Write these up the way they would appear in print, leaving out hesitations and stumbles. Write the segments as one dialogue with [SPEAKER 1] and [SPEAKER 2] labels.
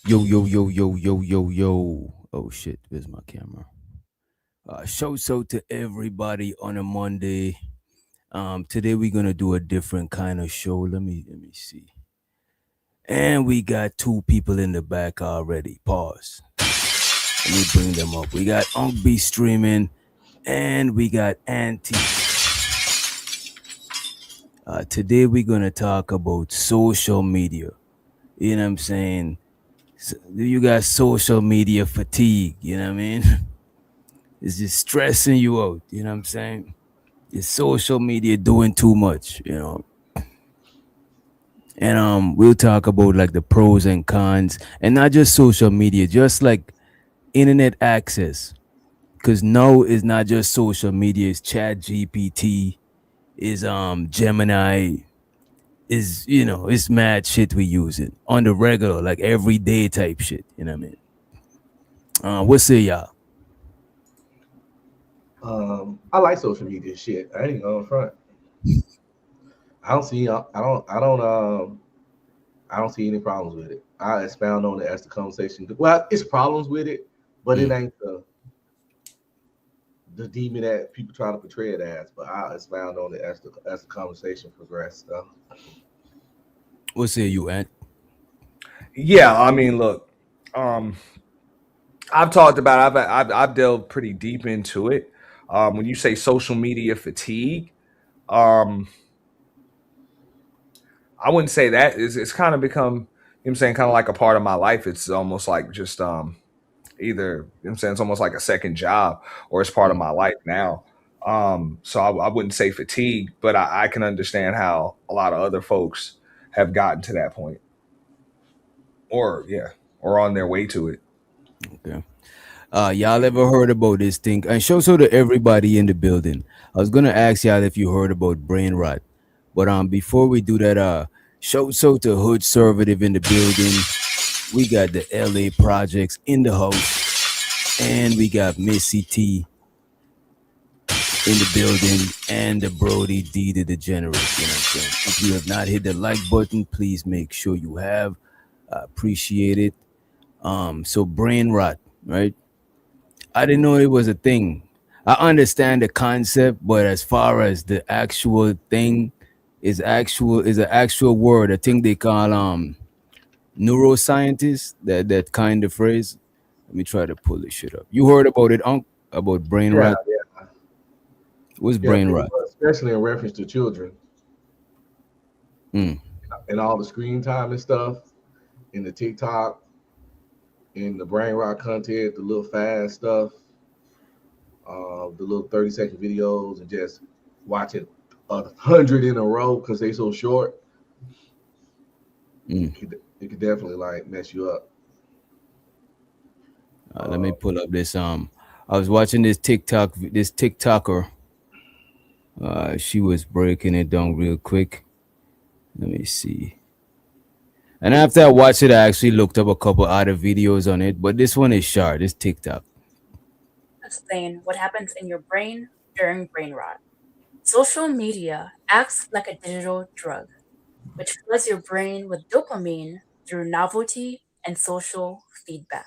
[SPEAKER 1] Yo, yo, yo, yo, yo, yo, yo. Oh shit, where's my camera? So to everybody on a Monday. Today we're gonna do a different kind of show. Let me see. And we got two people in the back already. Pause. Let me bring them up. We got Unc B streaming, and we got Auntie. Today we're gonna talk about social media. You know what I'm saying? You got social media fatigue. You know what I mean? It's just stressing you out. You know what I'm saying? Is social media doing too much? And we'll talk about like the pros and cons, and not just social media, just like internet access. Because now it's not just social media; it's Chat GPT, is Gemini, is it's mad shit we use it on the regular, like everyday type shit. You know what I mean? What say y'all?
[SPEAKER 2] I like social media shit. I ain't going front. I don't see. I don't see any problems with it. I expound on it as the conversation. Well, it's problems with it, but it
[SPEAKER 1] Mm.
[SPEAKER 2] ain't the demon that people try to portray it as. But I expound on it as the conversation progresses.
[SPEAKER 1] What say you, Ant?
[SPEAKER 3] Yeah, I mean, look, um, I've talked about, I've delved pretty deep into it. When you say social media fatigue, um, I wouldn't say that. It's kind of become, you know what I'm saying, kind of like a part of my life. It's almost like just either, you know what I'm saying, it's almost like a second job or it's part of
[SPEAKER 1] Mm.
[SPEAKER 3] my life now. So I wouldn't say fatigue, but I can understand how a lot of other folks have gotten to that point, or yeah, or on their way to it.
[SPEAKER 1] Okay. Y'all ever heard about this thing? And show so to everybody in the building. I was gonna ask y'all if you heard about brain rot, but before we do that, show so to hood conservative in the building. We got the LA projects in the house, and we got Missy T in the building, and the Brody D the Degenerate. You know what I'm saying? If you have not hit the like button, please make sure you have. I appreciate it. So brain rot, right? I didn't know it was a thing. I understand the concept, but as far as the actual thing is an actual word. I think they call neuroscientists that kind of phrase. Let me try to pull this shit up. You heard about it, Unc? About brain
[SPEAKER 2] Yeah,
[SPEAKER 1] rot? What's
[SPEAKER 2] yeah,
[SPEAKER 1] brain
[SPEAKER 2] pretty
[SPEAKER 1] rot?
[SPEAKER 2] much, especially in reference to children
[SPEAKER 1] Mm,
[SPEAKER 2] and all the screen time and stuff, in the TikTok, in the brain rot content, the little fast stuff, the little 30-second videos, and just watching 100 in a row because they so short.
[SPEAKER 1] mm.
[SPEAKER 2] It could definitely like mess you up.
[SPEAKER 1] Let me
[SPEAKER 2] Uh,
[SPEAKER 1] pull up this. I was watching this TikToker. She was breaking it down real quick. Let me see. And after I watched it, I actually looked up a couple other videos on it. But this one is short. It's TikTok.
[SPEAKER 4] Explain what happens in your brain during brain rot. Social media acts like a digital drug, which floods your brain with dopamine through novelty and social feedback.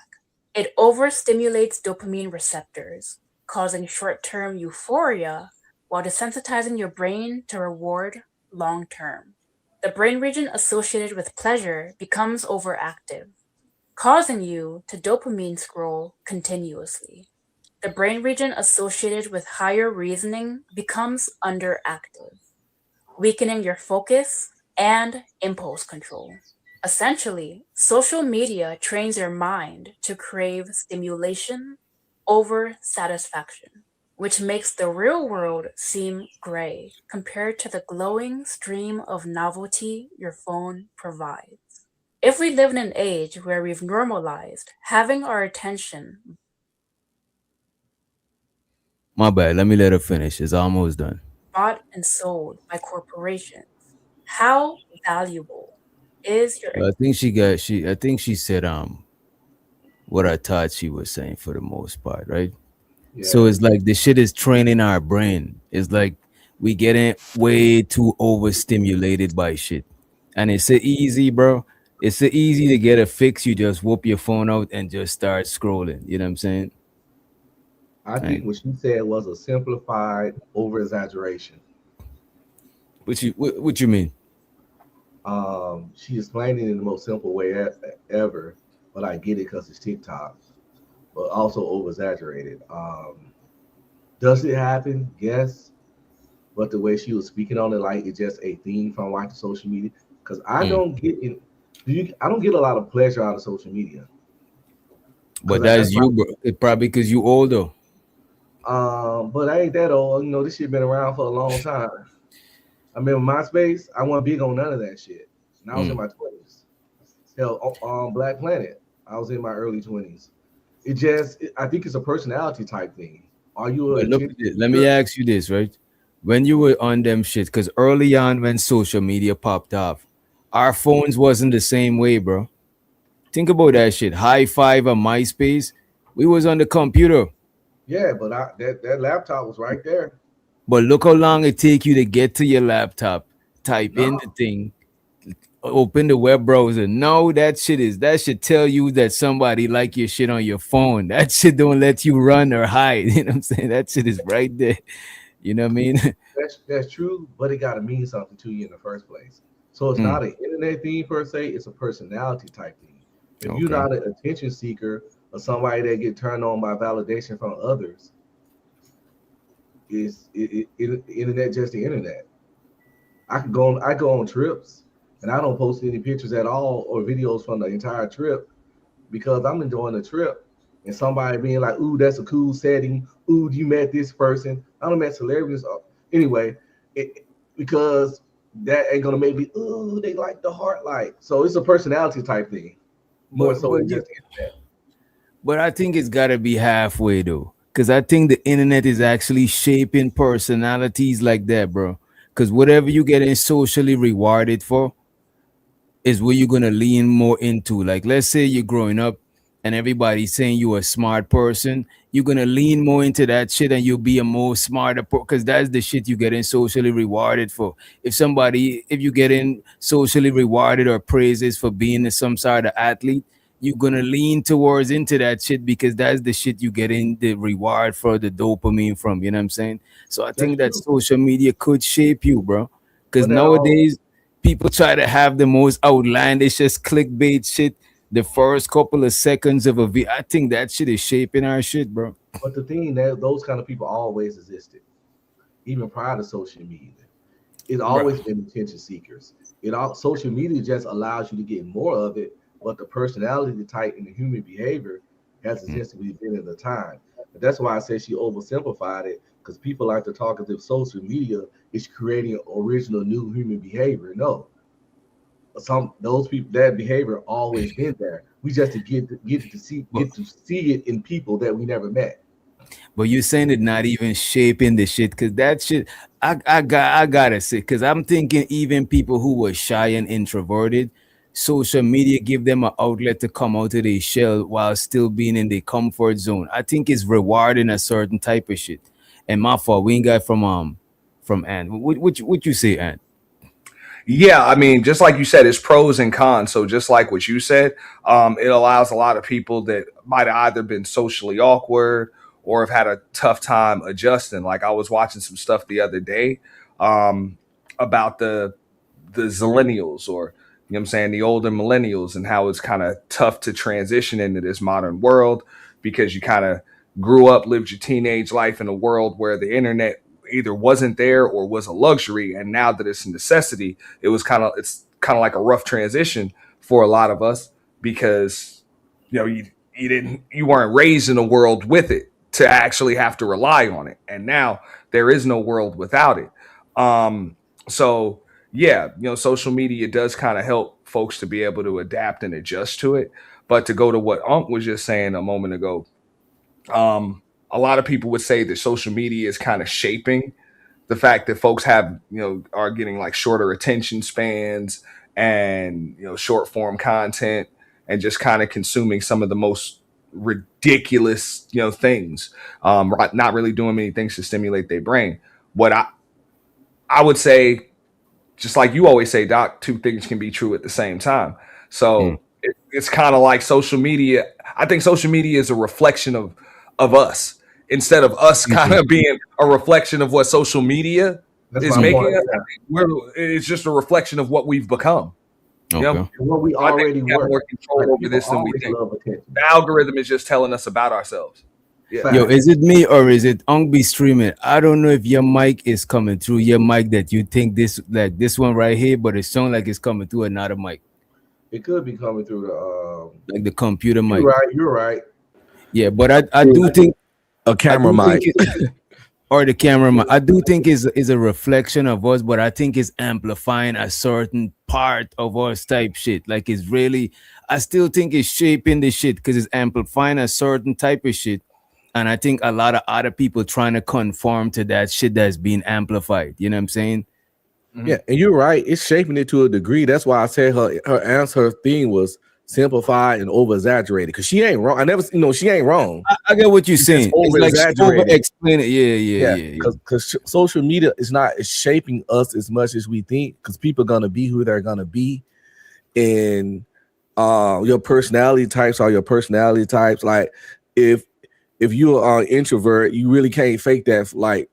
[SPEAKER 4] It overstimulates dopamine receptors, causing short term euphoria while desensitizing your brain to reward long term. The brain region associated with pleasure becomes overactive, causing you to dopamine scroll continuously. The brain region associated with higher reasoning becomes underactive, weakening your focus and impulse control. Essentially, social media trains your mind to crave stimulation over satisfaction, which makes the real world seem gray compared to the glowing stream of novelty your phone provides. If we live in an age where we've normalized having our attention
[SPEAKER 1] My bad. Let me let her finish. It's almost done.
[SPEAKER 4] bought and sold by corporations, how valuable is your
[SPEAKER 1] I think she got she. I think she said what I thought she was saying for the most part, right? So
[SPEAKER 2] yeah,
[SPEAKER 1] it's like the shit is training our brain. It's like we getting way too overstimulated by shit, and it's easy, bro. It's so easy to get a fix. You just whoop your phone out and just start scrolling. You know what I'm saying?
[SPEAKER 2] I think
[SPEAKER 1] Like,
[SPEAKER 2] what she said was a simplified over exaggeration.
[SPEAKER 1] what you mean?
[SPEAKER 2] She explained it in the most simple way ever, but I get it because it's TikTok, but also over exaggerated. Does it happen? Yes, but the way she was speaking on it, like it's just a theme from watching social media. Because I
[SPEAKER 1] Mm.
[SPEAKER 2] don't get in, I don't get a lot of pleasure out of social media. Because
[SPEAKER 1] But that's
[SPEAKER 2] that's
[SPEAKER 1] you, bro. It probably because you older.
[SPEAKER 2] but I ain't that old. You know, this shit been around for a long time. I remember MySpace. I wasn't big on none of that shit, and I was in
[SPEAKER 1] Mm.
[SPEAKER 2] my 20s. Hell, on Black Planet, I was in my early 20s. I think it's a personality type thing. Are you an
[SPEAKER 1] But look at
[SPEAKER 2] attention
[SPEAKER 1] it. Let me
[SPEAKER 2] seeker?
[SPEAKER 1] ask you this, right? When you were on them shit, because early on when social media popped off, our phones wasn't the same way, bro. Think about that shit. High five on MySpace. We was on the computer.
[SPEAKER 2] Yeah, but that laptop was right there.
[SPEAKER 1] But look how long it take you to get to your laptop, type in the
[SPEAKER 2] No,
[SPEAKER 1] thing, open the web browser. No, that should tell you that somebody like your shit on your phone. That shit don't let you run or hide. You know what I'm saying? That shit is right there. You know what I mean?
[SPEAKER 2] that's true, but it got to mean something to you in the first place. So it's
[SPEAKER 1] Mm,
[SPEAKER 2] not an internet thing per se; it's a personality type thing. If you're
[SPEAKER 1] okay.
[SPEAKER 2] not an attention seeker or somebody that get turned on by validation from others, internet just the internet. I go on trips, and I don't post any pictures at all or videos from the entire trip because I'm enjoying the trip. And somebody being like, "Ooh, that's a cool setting. Ooh, you met this person." I don't met celebrities. Anyway, because that ain't gonna make me. Ooh, they like the heart like. So it's a personality type thing more
[SPEAKER 1] But
[SPEAKER 2] so
[SPEAKER 1] but
[SPEAKER 2] than
[SPEAKER 1] you
[SPEAKER 2] just the internet.
[SPEAKER 1] but I think it's gotta be halfway though. Cause I think the internet is actually shaping personalities like that, bro. Cause whatever you getting socially rewarded for, is where you're gonna lean more into. Like, let's say you're growing up and everybody's saying you're a smart person, you're gonna lean more into that shit and you'll be a more smarter because that's the shit you getting socially rewarded for. If you getting socially rewarded or praises for being some sort of athlete, you're gonna lean towards into that shit because that's the shit you getting the reward for the dopamine from. You know what I'm saying? So I
[SPEAKER 2] That's
[SPEAKER 1] think that
[SPEAKER 2] true.
[SPEAKER 1] social media could shape you, bro. Because
[SPEAKER 2] But that all
[SPEAKER 1] nowadays people try to have the most outlandish just clickbait shit the first couple of seconds of a video. I think that shit is shaping our shit, bro.
[SPEAKER 2] but the thing that those kind of people always existed, even prior to social media. It's
[SPEAKER 1] Bro.
[SPEAKER 2] always been attention seekers. It all social media just allows you to get more of it, but the personality type and the human behavior has
[SPEAKER 1] Mm.
[SPEAKER 2] essentially been in the time. And that's why I say she oversimplified it because people like to talk as if social media is creating original new human behavior. No, some those people that behavior always been there. We just to
[SPEAKER 1] But
[SPEAKER 2] get to see it in people that we never met.
[SPEAKER 1] but you saying it not even shaping the shit because that shit I gotta say because I'm thinking even people who were shy and introverted, social media give them an outlet to come out of their shell while still being in their comfort zone. I think it's rewarding a certain type of shit. And my fault, we ain't got from Ant. What you say, Ant?
[SPEAKER 3] Yeah, I mean, just like you said, it's pros and cons. So just like what you said, it allows a lot of people that might have either been socially awkward or have had a tough time adjusting. Like I was watching some stuff the other day um, about the zillennials, or you know what I'm saying, the older millennials, and how it's kind of tough to transition into this modern world because you kind of grew up, lived your teenage life in a world where the internet either wasn't there or was a luxury, and now that it's a necessity, it's kind of like a rough transition for a lot of us because you weren't raised in a world with it to actually have to rely on it, and now there is no world without it. So yeah, social media does kind of help folks to be able to adapt and adjust to it. But to go to what Unc was just saying a moment ago, um, a lot of people would say that social media is kind of shaping the fact that folks are getting like shorter attention spans and short form content and just kind of consuming some of the most ridiculous things, not really doing many things to stimulate their brain. What I would say just like you always say, Doc, two things can be true at the same time.
[SPEAKER 1] Mm.
[SPEAKER 3] So it's kind of like social media. I think social media is a reflection of us instead of us kind
[SPEAKER 1] Mhm.
[SPEAKER 3] of being a reflection of what social media
[SPEAKER 2] That's
[SPEAKER 3] is
[SPEAKER 2] my
[SPEAKER 1] Mm.
[SPEAKER 3] making
[SPEAKER 2] point.
[SPEAKER 3] us. I
[SPEAKER 2] Yeah,
[SPEAKER 3] think it's just a reflection of what we've become. You know,
[SPEAKER 1] Okay.
[SPEAKER 2] and what we
[SPEAKER 3] so I think
[SPEAKER 2] already
[SPEAKER 3] we have
[SPEAKER 2] were.
[SPEAKER 3] more control
[SPEAKER 2] Like
[SPEAKER 3] over
[SPEAKER 2] people
[SPEAKER 3] this than we
[SPEAKER 2] always
[SPEAKER 3] think.
[SPEAKER 2] love attention.
[SPEAKER 3] The algorithm is just telling us about ourselves. Yeah.
[SPEAKER 1] Yo,
[SPEAKER 2] Facts.
[SPEAKER 1] is it me or is it Ongbe streaming? I don't know if your mic is coming through your mic that you think this like this one right here, but it sounds like it's coming through another mic,
[SPEAKER 2] It could be coming through the.
[SPEAKER 1] like the computer
[SPEAKER 2] You're
[SPEAKER 1] mic.
[SPEAKER 2] right. You're right.
[SPEAKER 1] Yeah, but I do think
[SPEAKER 5] A
[SPEAKER 1] I
[SPEAKER 5] camera
[SPEAKER 1] do think
[SPEAKER 5] mic.
[SPEAKER 1] it or the camera. I do think is a reflection of us, but I think it's amplifying a certain part of us type shit. Like it's really, I still think it's shaping the shit because it's amplifying a certain type of shit, and I think a lot of other people trying to conform to that shit that's being amplified. You know what I'm saying?
[SPEAKER 3] Mhm.
[SPEAKER 5] Yeah, and you're right. It's shaping it to a degree. That's why I said her answer, her thing was simplified and over exaggerated. Because she ain't wrong. I never, she ain't wrong.
[SPEAKER 1] I get what you're
[SPEAKER 5] It's just
[SPEAKER 1] saying. It's
[SPEAKER 5] over
[SPEAKER 1] like she over
[SPEAKER 5] exaggerated.
[SPEAKER 1] explain it. Yeah,
[SPEAKER 5] Yeah,
[SPEAKER 1] yeah, yeah,
[SPEAKER 5] because social media is not is shaping us as much as we think. Because people are gonna be who they're gonna be, and your personality types are your personality types. Like if you're an introvert, you really can't fake that like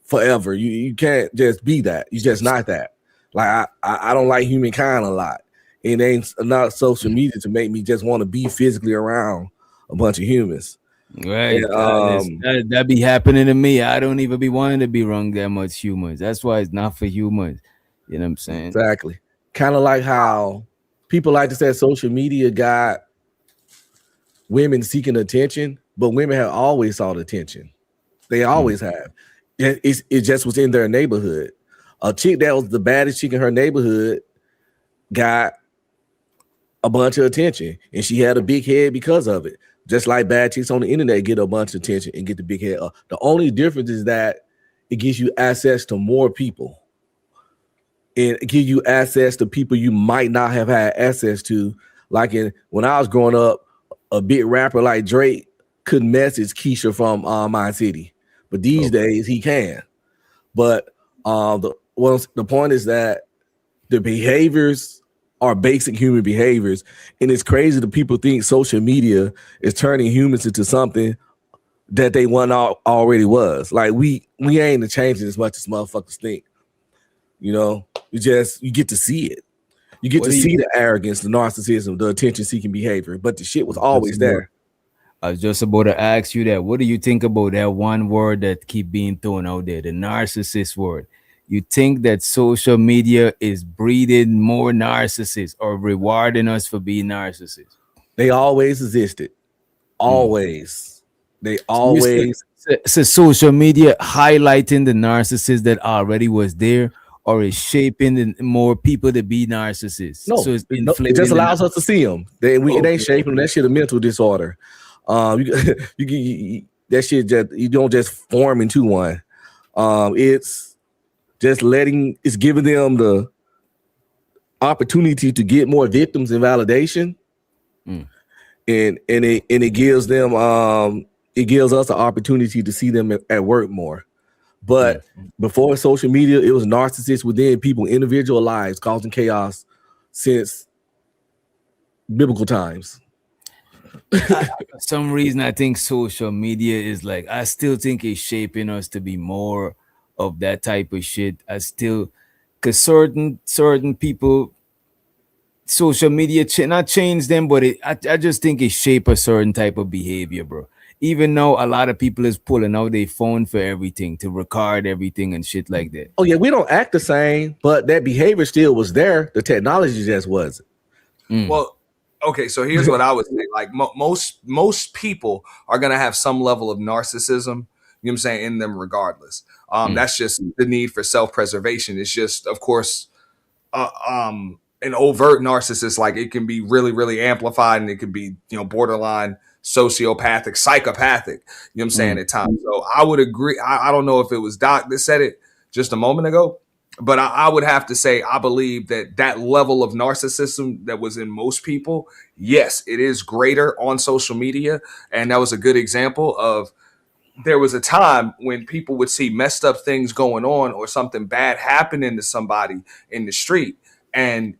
[SPEAKER 5] forever. You can't just be that. You're just not that. Like I don't like humankind a lot. It ain't not social media to make me just want to be physically around a bunch of humans.
[SPEAKER 1] yeah. Right.
[SPEAKER 5] And
[SPEAKER 1] That be happening to me. I don't even be wanting to be wrong that much humans. That's why it's not for humans. You know what I'm saying?
[SPEAKER 5] exactly. Kind of like how people like to say social media got women seeking attention, but women have always sought attention. They
[SPEAKER 1] Mm.
[SPEAKER 5] always have. It just was in their neighborhood. A chick that was the baddest chick in her neighborhood got a bunch of attention, and she had a big head because of it. Just like bad chicks on the internet get a bunch of attention and get the big head. The only difference is that it gives you access to more people, and it gives you access to people you might not have had access to. Like when I was growing up, a big rapper like Drake couldn't message Keisha from my city, but these
[SPEAKER 1] Okay.
[SPEAKER 5] days he can. But the point is that the behaviors are basic human behaviors, and it's crazy that people think social media is turning humans into something that they already was. Like we ain't changing as much as motherfuckers think. You get to see it. You get
[SPEAKER 1] What
[SPEAKER 5] to
[SPEAKER 1] do you
[SPEAKER 5] see the arrogance, the narcissism, the attention-seeking behavior, but the shit was
[SPEAKER 1] just
[SPEAKER 5] always
[SPEAKER 1] about
[SPEAKER 5] there.
[SPEAKER 1] I was just about to ask you that. What do you think about that one word that keep being thrown out there, the narcissist word? You think that social media is breeding more narcissists or rewarding us for being narcissists?
[SPEAKER 5] They always existed.
[SPEAKER 1] Mm.
[SPEAKER 5] Always. They
[SPEAKER 1] So you
[SPEAKER 5] always.
[SPEAKER 1] so social media highlighting the narcissist that already was there, or is shaping more people to be narcissists? So
[SPEAKER 5] No,
[SPEAKER 1] it's
[SPEAKER 5] no, it just
[SPEAKER 1] inflating the
[SPEAKER 5] allows us to see them. It ain't
[SPEAKER 1] okay.
[SPEAKER 5] shaping them. That shit a mental disorder. That shit just you don't just form into one. It's just it's giving them the opportunity to get more victims and validation,
[SPEAKER 1] Mm.
[SPEAKER 5] and it gives them it gives us an opportunity to see them at work more.
[SPEAKER 1] Mm.
[SPEAKER 5] But before social media, it was narcissists within people, individual lives, causing chaos since biblical times.
[SPEAKER 1] For some reason I think social media is like I still think it's shaping us to be more of that type of shit. I still because certain people social media not change them, but I just think it shape a certain type of behavior, bro. Even though a lot of people is pulling out their phone for everything to record everything and shit like that.
[SPEAKER 5] Oh yeah, we don't act the same, but that behavior still was there. The technology just wasn't.
[SPEAKER 1] Mm.
[SPEAKER 3] Well, okay, so here's what I would say. Like most people are gonna have some level of narcissism, you know what I'm saying, in them regardless.
[SPEAKER 1] Mm.
[SPEAKER 3] That's just the need for self-preservation. It's just, of course, an overt narcissist, like it can be really, really amplified and it can be, borderline sociopathic, psychopathic, you know what I'm saying,
[SPEAKER 1] Mm.
[SPEAKER 3] at times. So I would agree. I don't know if it was Doc that said it just a moment ago, but I would have to say I believe that level of narcissism that was in most people, yes, it is greater on social media. And that was a good example of there was a time when people would see messed up things going on or something bad happening to somebody in the street, and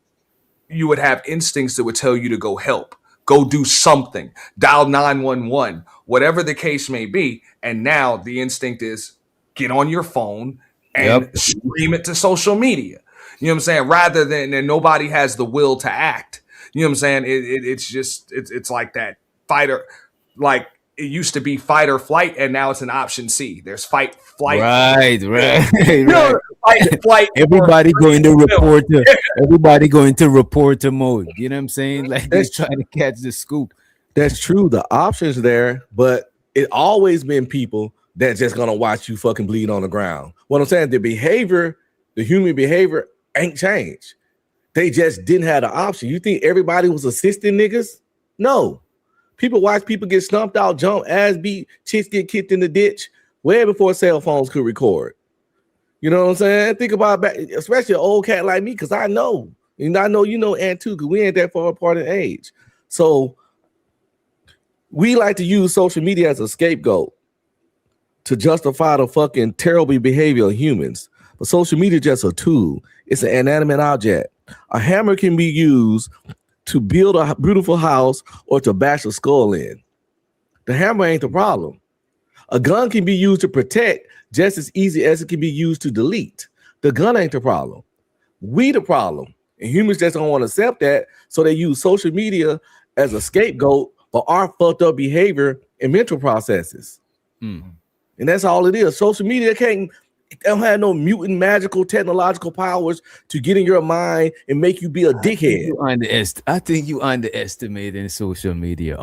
[SPEAKER 3] you would have instincts that would tell you to go help, go do something, dial 911, whatever the case may be. And now the instinct is get on your phone and
[SPEAKER 1] Yep.
[SPEAKER 3] stream it to social media. You know what I'm saying? Rather than, and nobody has the will to act. You know what I'm saying? It's just, it's like that fighter, like it used to be fight or flight, and now it's an option C. There's fight, flight,
[SPEAKER 1] Right, right,
[SPEAKER 3] you
[SPEAKER 1] right.
[SPEAKER 3] know, fight, flight.
[SPEAKER 1] Everybody
[SPEAKER 3] or
[SPEAKER 1] going to
[SPEAKER 3] freeze.
[SPEAKER 1] report to everybody going to reporter mode. You know what I'm saying? Like they're trying to catch the scoop.
[SPEAKER 5] That's true. The options there, but it always been people that just gonna watch you fucking bleed on the ground. What I'm saying, the behavior, the human behavior ain't changed. They just didn't have the option. You think everybody was assisting niggas? No. People watch people get stumped out, jump, ass beat, chicks get kicked in the ditch way before cell phones could record. You know what I'm saying? Think about back, especially an old cat like me, because I know, and I know you know, Aunt too, because we ain't that far apart in age. So we like to use social media as a scapegoat to justify the fucking terrible behavior of humans. But social media is just a tool. It's an inanimate object. A hammer can be used to build a beautiful house or to bash a skull in. The hammer ain't the problem. A gun can be used to protect just as easy as it can be used to delete. The gun ain't the problem. We the problem. And humans just don't want to accept that, so they use social media as a scapegoat for our fucked up behavior and mental processes.
[SPEAKER 1] Mm.
[SPEAKER 5] And that's all it is. Social media don't have no mutant magical technological powers to get in your mind and make you be a dickhead.
[SPEAKER 1] I think you underestimating social media,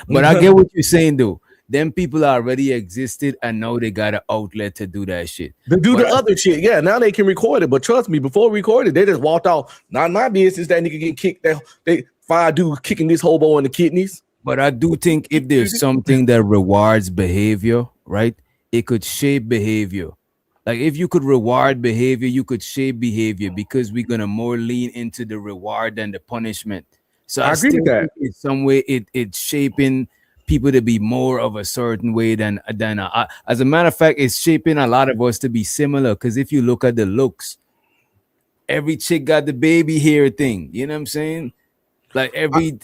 [SPEAKER 1] But I get what you're saying though. Them people already existed and now they got an outlet to do that shit.
[SPEAKER 5] They do
[SPEAKER 1] But
[SPEAKER 5] the other shit. Yeah, now they can record it. But trust me, before recorded, they just walked off. Not my business that nigga get kicked. They five dudes kicking this hobo in the kidneys.
[SPEAKER 1] But I do think if there's something that rewards behavior, right, it could shape behavior. Like if you could reward behavior, you could shape behavior because we're gonna more lean into the reward than the punishment. So
[SPEAKER 5] I agree with that.
[SPEAKER 1] think in some way it's shaping people to be more of a certain way than as a matter of fact, it's shaping a lot of us to be similar. Because if you look at the looks, every chick got the baby hair thing. You know what I'm saying? Like every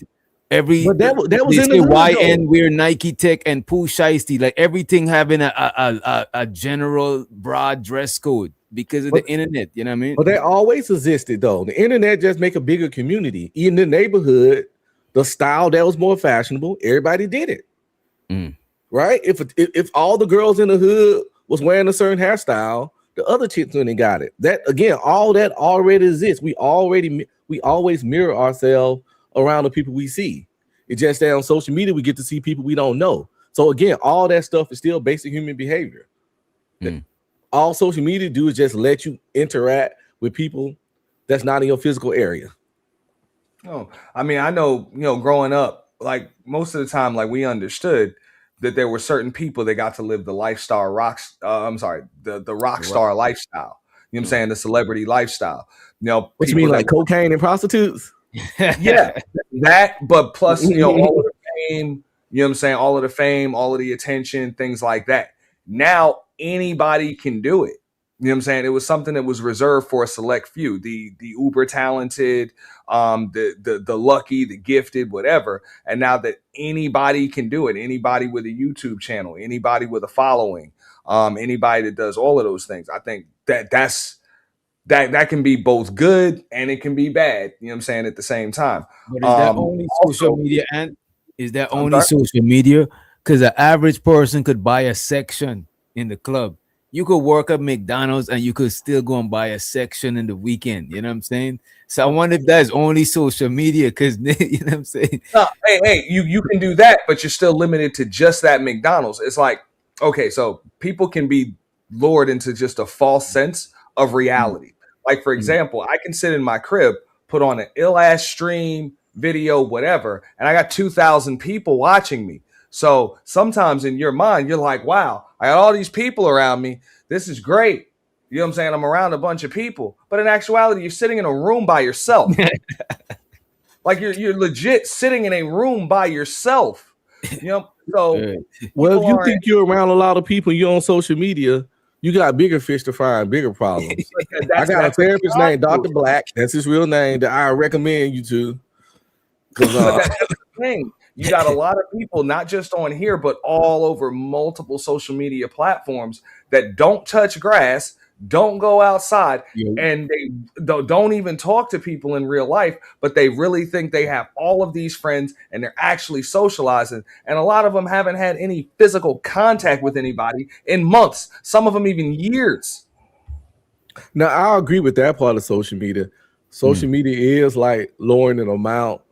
[SPEAKER 5] But that was
[SPEAKER 1] they
[SPEAKER 5] in
[SPEAKER 1] say
[SPEAKER 5] the hood,
[SPEAKER 1] YN
[SPEAKER 5] though.
[SPEAKER 1] wear Nike Tech and Pooh Shiesty, like everything having a general broad dress code because of the internet. You know what I mean?
[SPEAKER 5] But they always existed though. The internet just make a bigger community. In the neighborhood, the style that was more fashionable, everybody did it.
[SPEAKER 1] Mm.
[SPEAKER 5] Right? If all the girls in the hood was wearing a certain hairstyle, the other chicks went and got it. That again, all that already exists. We always mirror ourselves around the people we see. It's just that on social media we get to see people we don't know. So again, all that stuff is still basic human behavior.
[SPEAKER 1] Mm.
[SPEAKER 5] All social media do is just let you interact with people that's not in your physical area.
[SPEAKER 3] Oh, I mean, I know, growing up, like most of the time, like we understood that there were certain people that got to live the lifestyle the rock star lifestyle. You know what I'm saying? The celebrity lifestyle.
[SPEAKER 5] What you mean, like cocaine and prostitutes?
[SPEAKER 3] Yeah, that, but plus, all of the fame, you know what I'm saying? All of the fame, all of the attention, things like that. Now anybody can do it. You know what I'm saying? It was something that was reserved for a select few, the uber talented, the lucky, the gifted, whatever. And now that anybody can do it, anybody with a YouTube channel, anybody with a following, anybody that does all of those things, I think that can be both good and it can be bad. You know what I'm saying? At the same time.
[SPEAKER 1] But is that only social media? And is that only
[SPEAKER 3] sorry?
[SPEAKER 1] social media? Because an average person could buy a section in the club. You could work at McDonald's and you could still go and buy a section in the weekend. You know what I'm saying? So I wonder if that's only social media, because you know what I'm saying?
[SPEAKER 3] No, hey, you can do that, but you're still limited to just that McDonald's. It's like, okay, so people can be lured into just a false sense of reality. Like, for example, I can sit in my crib, put on an ill-ass stream, video, whatever, and I got 2,000 people watching me. So sometimes in your mind, you're like, wow, I got all these people around me. This is great. You know what I'm saying? I'm around a bunch of people. But in actuality, you're sitting in a room by yourself. Like you're legit sitting in a room by yourself. You know, So
[SPEAKER 5] Well, if
[SPEAKER 3] people
[SPEAKER 5] you
[SPEAKER 3] aren't.
[SPEAKER 5] think you're around a lot of people, you're on social media, you got bigger fish to fry and bigger problems. I got a
[SPEAKER 3] That's what
[SPEAKER 5] therapist
[SPEAKER 3] God
[SPEAKER 5] named
[SPEAKER 3] do.
[SPEAKER 5] Dr. Black. That's his real name that I recommend you to. Because
[SPEAKER 3] But that's the thing. You got a lot of people, not just on here, but all over multiple social media platforms that don't touch grass, don't go outside,
[SPEAKER 1] Yo,
[SPEAKER 3] and they don't even talk to people in real life, but they really think they have all of these friends and they're actually socializing. And a lot of them haven't had any physical contact with anybody in months, some of them even years.
[SPEAKER 5] now I agree with that part of social media. Social media is like lowering the amount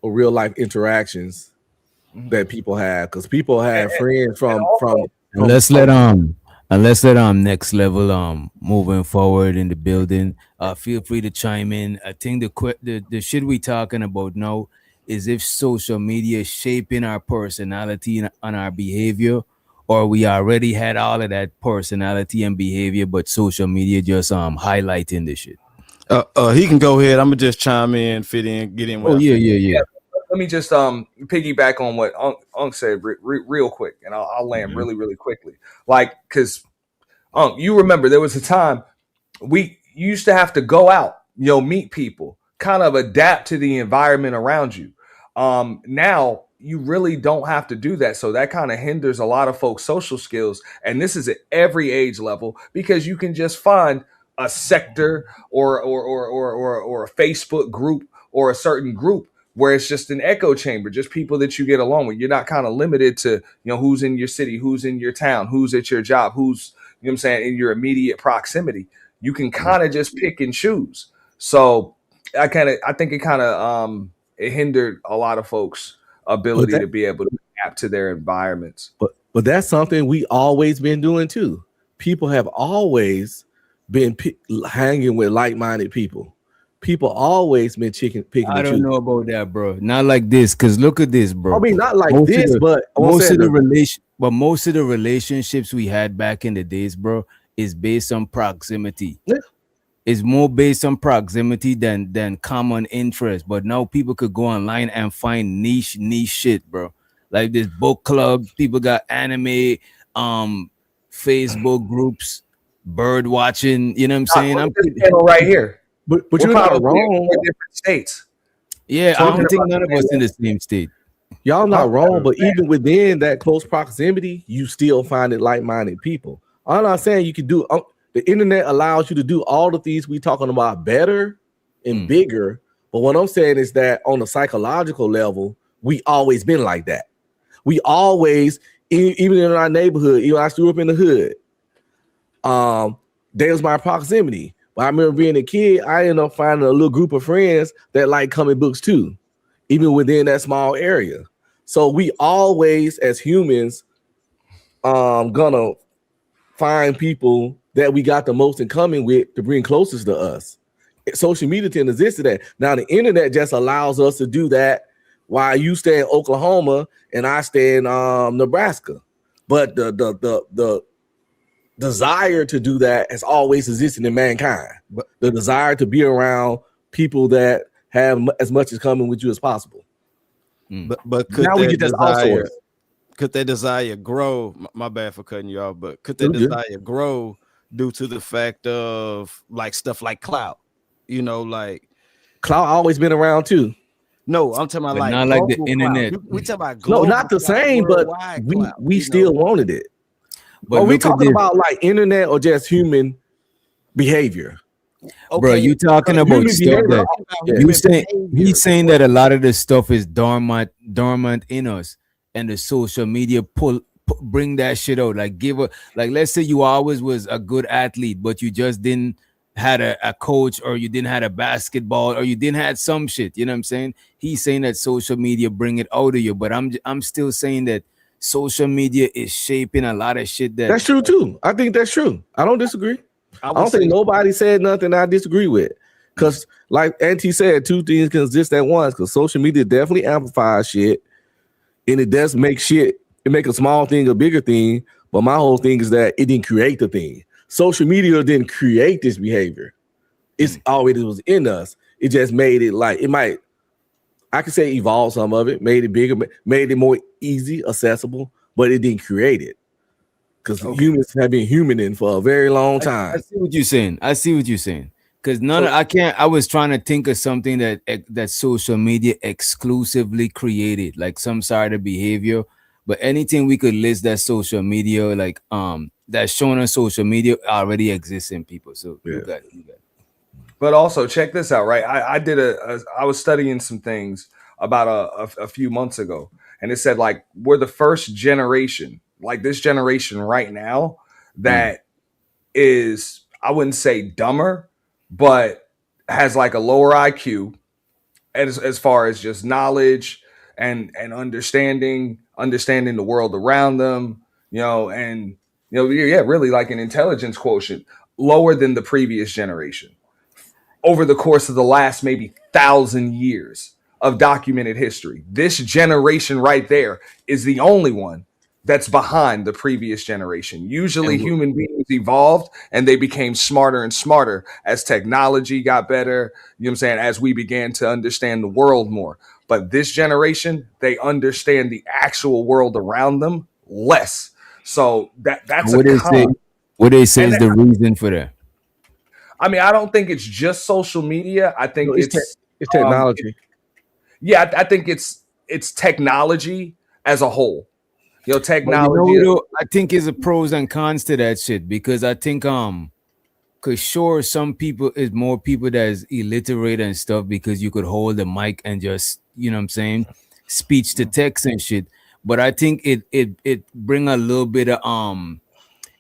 [SPEAKER 5] of real life interactions that people have because people
[SPEAKER 3] And,
[SPEAKER 5] have friends
[SPEAKER 3] and
[SPEAKER 5] from
[SPEAKER 3] also,
[SPEAKER 5] from
[SPEAKER 1] and
[SPEAKER 5] from
[SPEAKER 1] let's let next level moving forward in the building. Feel free to chime in. I think the shit we talking about now is if social media is shaping our personality and our behavior, or we already had all of that personality and behavior, but social media just highlighting the shit.
[SPEAKER 6] He can go ahead. I'm gonna just chime in, fit in, get in
[SPEAKER 1] Oh
[SPEAKER 6] where I
[SPEAKER 1] yeah,
[SPEAKER 6] fit
[SPEAKER 1] yeah,
[SPEAKER 6] in.
[SPEAKER 3] yeah,
[SPEAKER 1] yeah.
[SPEAKER 3] let me just piggyback on what Unk said real quick, and I'll land
[SPEAKER 1] Mhm.
[SPEAKER 3] really quickly. Like, because you remember there was a time we used to have to go out, meet people, kind of adapt to the environment around you. Now you really don't have to do that. So that kind of hinders a lot of folks' social skills. And this is at every age level because you can just find a sector or a Facebook group or a certain group where it's just an echo chamber, just people that you get along with. You're not kind of limited to, who's in your city, who's in your town, who's at your job, who's, what I'm saying, in your immediate proximity. You can kind of just pick and choose. So I think it kind of it hindered a lot of folks'
[SPEAKER 5] but
[SPEAKER 3] ability
[SPEAKER 5] that
[SPEAKER 3] to be able to adapt to their environments.
[SPEAKER 5] but that's something we always been doing too. People have always been hanging with like-minded people. People always been picking
[SPEAKER 1] I
[SPEAKER 5] and
[SPEAKER 1] don't
[SPEAKER 5] choosing.
[SPEAKER 1] know about that, bro. Not like this, cause look at this,
[SPEAKER 5] I
[SPEAKER 1] bro.
[SPEAKER 5] mean, not like
[SPEAKER 1] Most of
[SPEAKER 5] this,
[SPEAKER 1] the
[SPEAKER 5] but I want to
[SPEAKER 1] most
[SPEAKER 5] say
[SPEAKER 1] of the
[SPEAKER 5] the
[SPEAKER 1] relation, but most of the relationships we had back in the days, bro, is based on proximity.
[SPEAKER 5] yeah,
[SPEAKER 1] It's more based on proximity than common interest. But now people could go online and find niche shit, bro. Like this book club, people got anime, um, Facebook groups, bird watching. You know what I'm
[SPEAKER 3] Doc,
[SPEAKER 1] saying?
[SPEAKER 3] look at this panel right here.
[SPEAKER 5] but
[SPEAKER 3] We're
[SPEAKER 5] you're not
[SPEAKER 3] probably in
[SPEAKER 5] wrong.
[SPEAKER 3] 4 different states
[SPEAKER 1] Yeah, I
[SPEAKER 3] talking
[SPEAKER 1] don't think
[SPEAKER 3] about
[SPEAKER 1] none
[SPEAKER 3] the
[SPEAKER 1] of
[SPEAKER 3] same
[SPEAKER 1] us in
[SPEAKER 3] one.
[SPEAKER 1] the same state.
[SPEAKER 5] Y'all
[SPEAKER 3] Huh?
[SPEAKER 5] not wrong, but even within that close proximity, you still find it like-minded people. I'm not saying you can do. The internet allows you to do all the things we talking about better and bigger. But what I'm saying is that on a psychological level, we always been like that. We always, even in our neighborhood, even I grew up in the hood. There's my proximity. But I remember being a kid, I ended up finding a little group of friends that like comic books too, even within that small area. So we always, as humans, gonna find people that we got the most in common with to bring closest to us. Social media can exist to that. Now the internet just allows us to do that while you stay in Oklahoma and I stay in Nebraska. But the desire to do that has always existed in mankind.
[SPEAKER 6] But
[SPEAKER 5] The desire to be around people that have as much as common with you as possible.
[SPEAKER 6] but
[SPEAKER 5] Now we can just outsource.
[SPEAKER 6] could that desire grow? My bad for cutting you off, but could that
[SPEAKER 5] It's good.
[SPEAKER 6] desire grow due to the fact of like stuff like clout? Like
[SPEAKER 5] Cloud always been around too.
[SPEAKER 6] no, I'm talking about
[SPEAKER 1] But
[SPEAKER 6] like
[SPEAKER 1] not like the
[SPEAKER 6] global clout.
[SPEAKER 1] internet.
[SPEAKER 6] We talking about
[SPEAKER 5] No,
[SPEAKER 6] global
[SPEAKER 5] not the
[SPEAKER 6] clout,
[SPEAKER 5] same, but
[SPEAKER 6] worldwide
[SPEAKER 5] we
[SPEAKER 6] clout.
[SPEAKER 5] we still wanted it.
[SPEAKER 1] But
[SPEAKER 5] Are we
[SPEAKER 1] look at
[SPEAKER 5] talking
[SPEAKER 1] this,
[SPEAKER 5] about like internet or just human behavior?
[SPEAKER 1] bro.
[SPEAKER 6] Okay,
[SPEAKER 1] You talking
[SPEAKER 6] because
[SPEAKER 1] about
[SPEAKER 5] Human
[SPEAKER 1] stuff
[SPEAKER 5] behavior.
[SPEAKER 1] that
[SPEAKER 6] talking about
[SPEAKER 5] Yeah.
[SPEAKER 1] you
[SPEAKER 6] human
[SPEAKER 1] saying
[SPEAKER 6] behavior.
[SPEAKER 1] he's saying that a lot of this stuff is dormant in us, and the social media bring that shit out. Like like let's say you always was a good athlete, but you just didn't had a coach, or you didn't had a basketball, or you didn't had some shit. You know what I'm saying? He's saying that social media bring it out of you, but I'm still saying that social media is shaping a lot of shit that
[SPEAKER 5] That's true too. I think that's true. I don't disagree.
[SPEAKER 6] I
[SPEAKER 5] I
[SPEAKER 6] would
[SPEAKER 5] don't think
[SPEAKER 6] say
[SPEAKER 5] nobody said nothing I disagree with. Because, like Auntie said, two things can exist at once. Because social media definitely amplifies shit, and it does make shit. It make a small thing a bigger thing. But my whole thing is that it didn't create the thing. Social media didn't create this behavior. It's already was in us. It just made it like it might I could say evolved some of it, made it bigger, made it more easy, accessible, but it didn't create it. Because humans have been humaning for a very long
[SPEAKER 1] I
[SPEAKER 5] time.
[SPEAKER 1] see what you're saying. I see what you're saying. Because I can't. I was trying to think of something that social media exclusively created, like some sort of behavior. But anything we could list that social media, like that's shown on social media, already exists in people. So
[SPEAKER 5] Yeah.
[SPEAKER 1] you got it. You got it.
[SPEAKER 3] But also check this out, right? I was studying some things about a few months ago, and it said like we're the first generation, like this generation right now,
[SPEAKER 1] Mm.
[SPEAKER 3] that is, I wouldn't say dumber, but has like a lower IQ as far as just knowledge and understanding the world around them, and yeah, really like an intelligence quotient lower than the previous generation over the course of the last maybe 1,000 years of documented history. This generation right there is the only one that's behind the previous generation. Usually
[SPEAKER 1] And
[SPEAKER 3] human beings evolved and they became smarter and smarter as technology got better, you know what I'm saying, as we began to understand the world more. But this generation, they understand the actual world around them less. So that's a
[SPEAKER 1] what they say,
[SPEAKER 3] con.
[SPEAKER 1] is
[SPEAKER 3] And
[SPEAKER 1] the reason for that.
[SPEAKER 3] I mean, I don't think it's just social media. I think
[SPEAKER 5] It's
[SPEAKER 3] um,
[SPEAKER 5] technology.
[SPEAKER 3] yeah, I think it's technology as a whole.
[SPEAKER 1] But you
[SPEAKER 3] Technology.
[SPEAKER 1] know, though, I think is a pros and cons to that shit because I think cause sure some people is more people that is illiterate and stuff because you could hold the mic and just you know what I'm saying speech to text and shit. But I think it bring a little bit of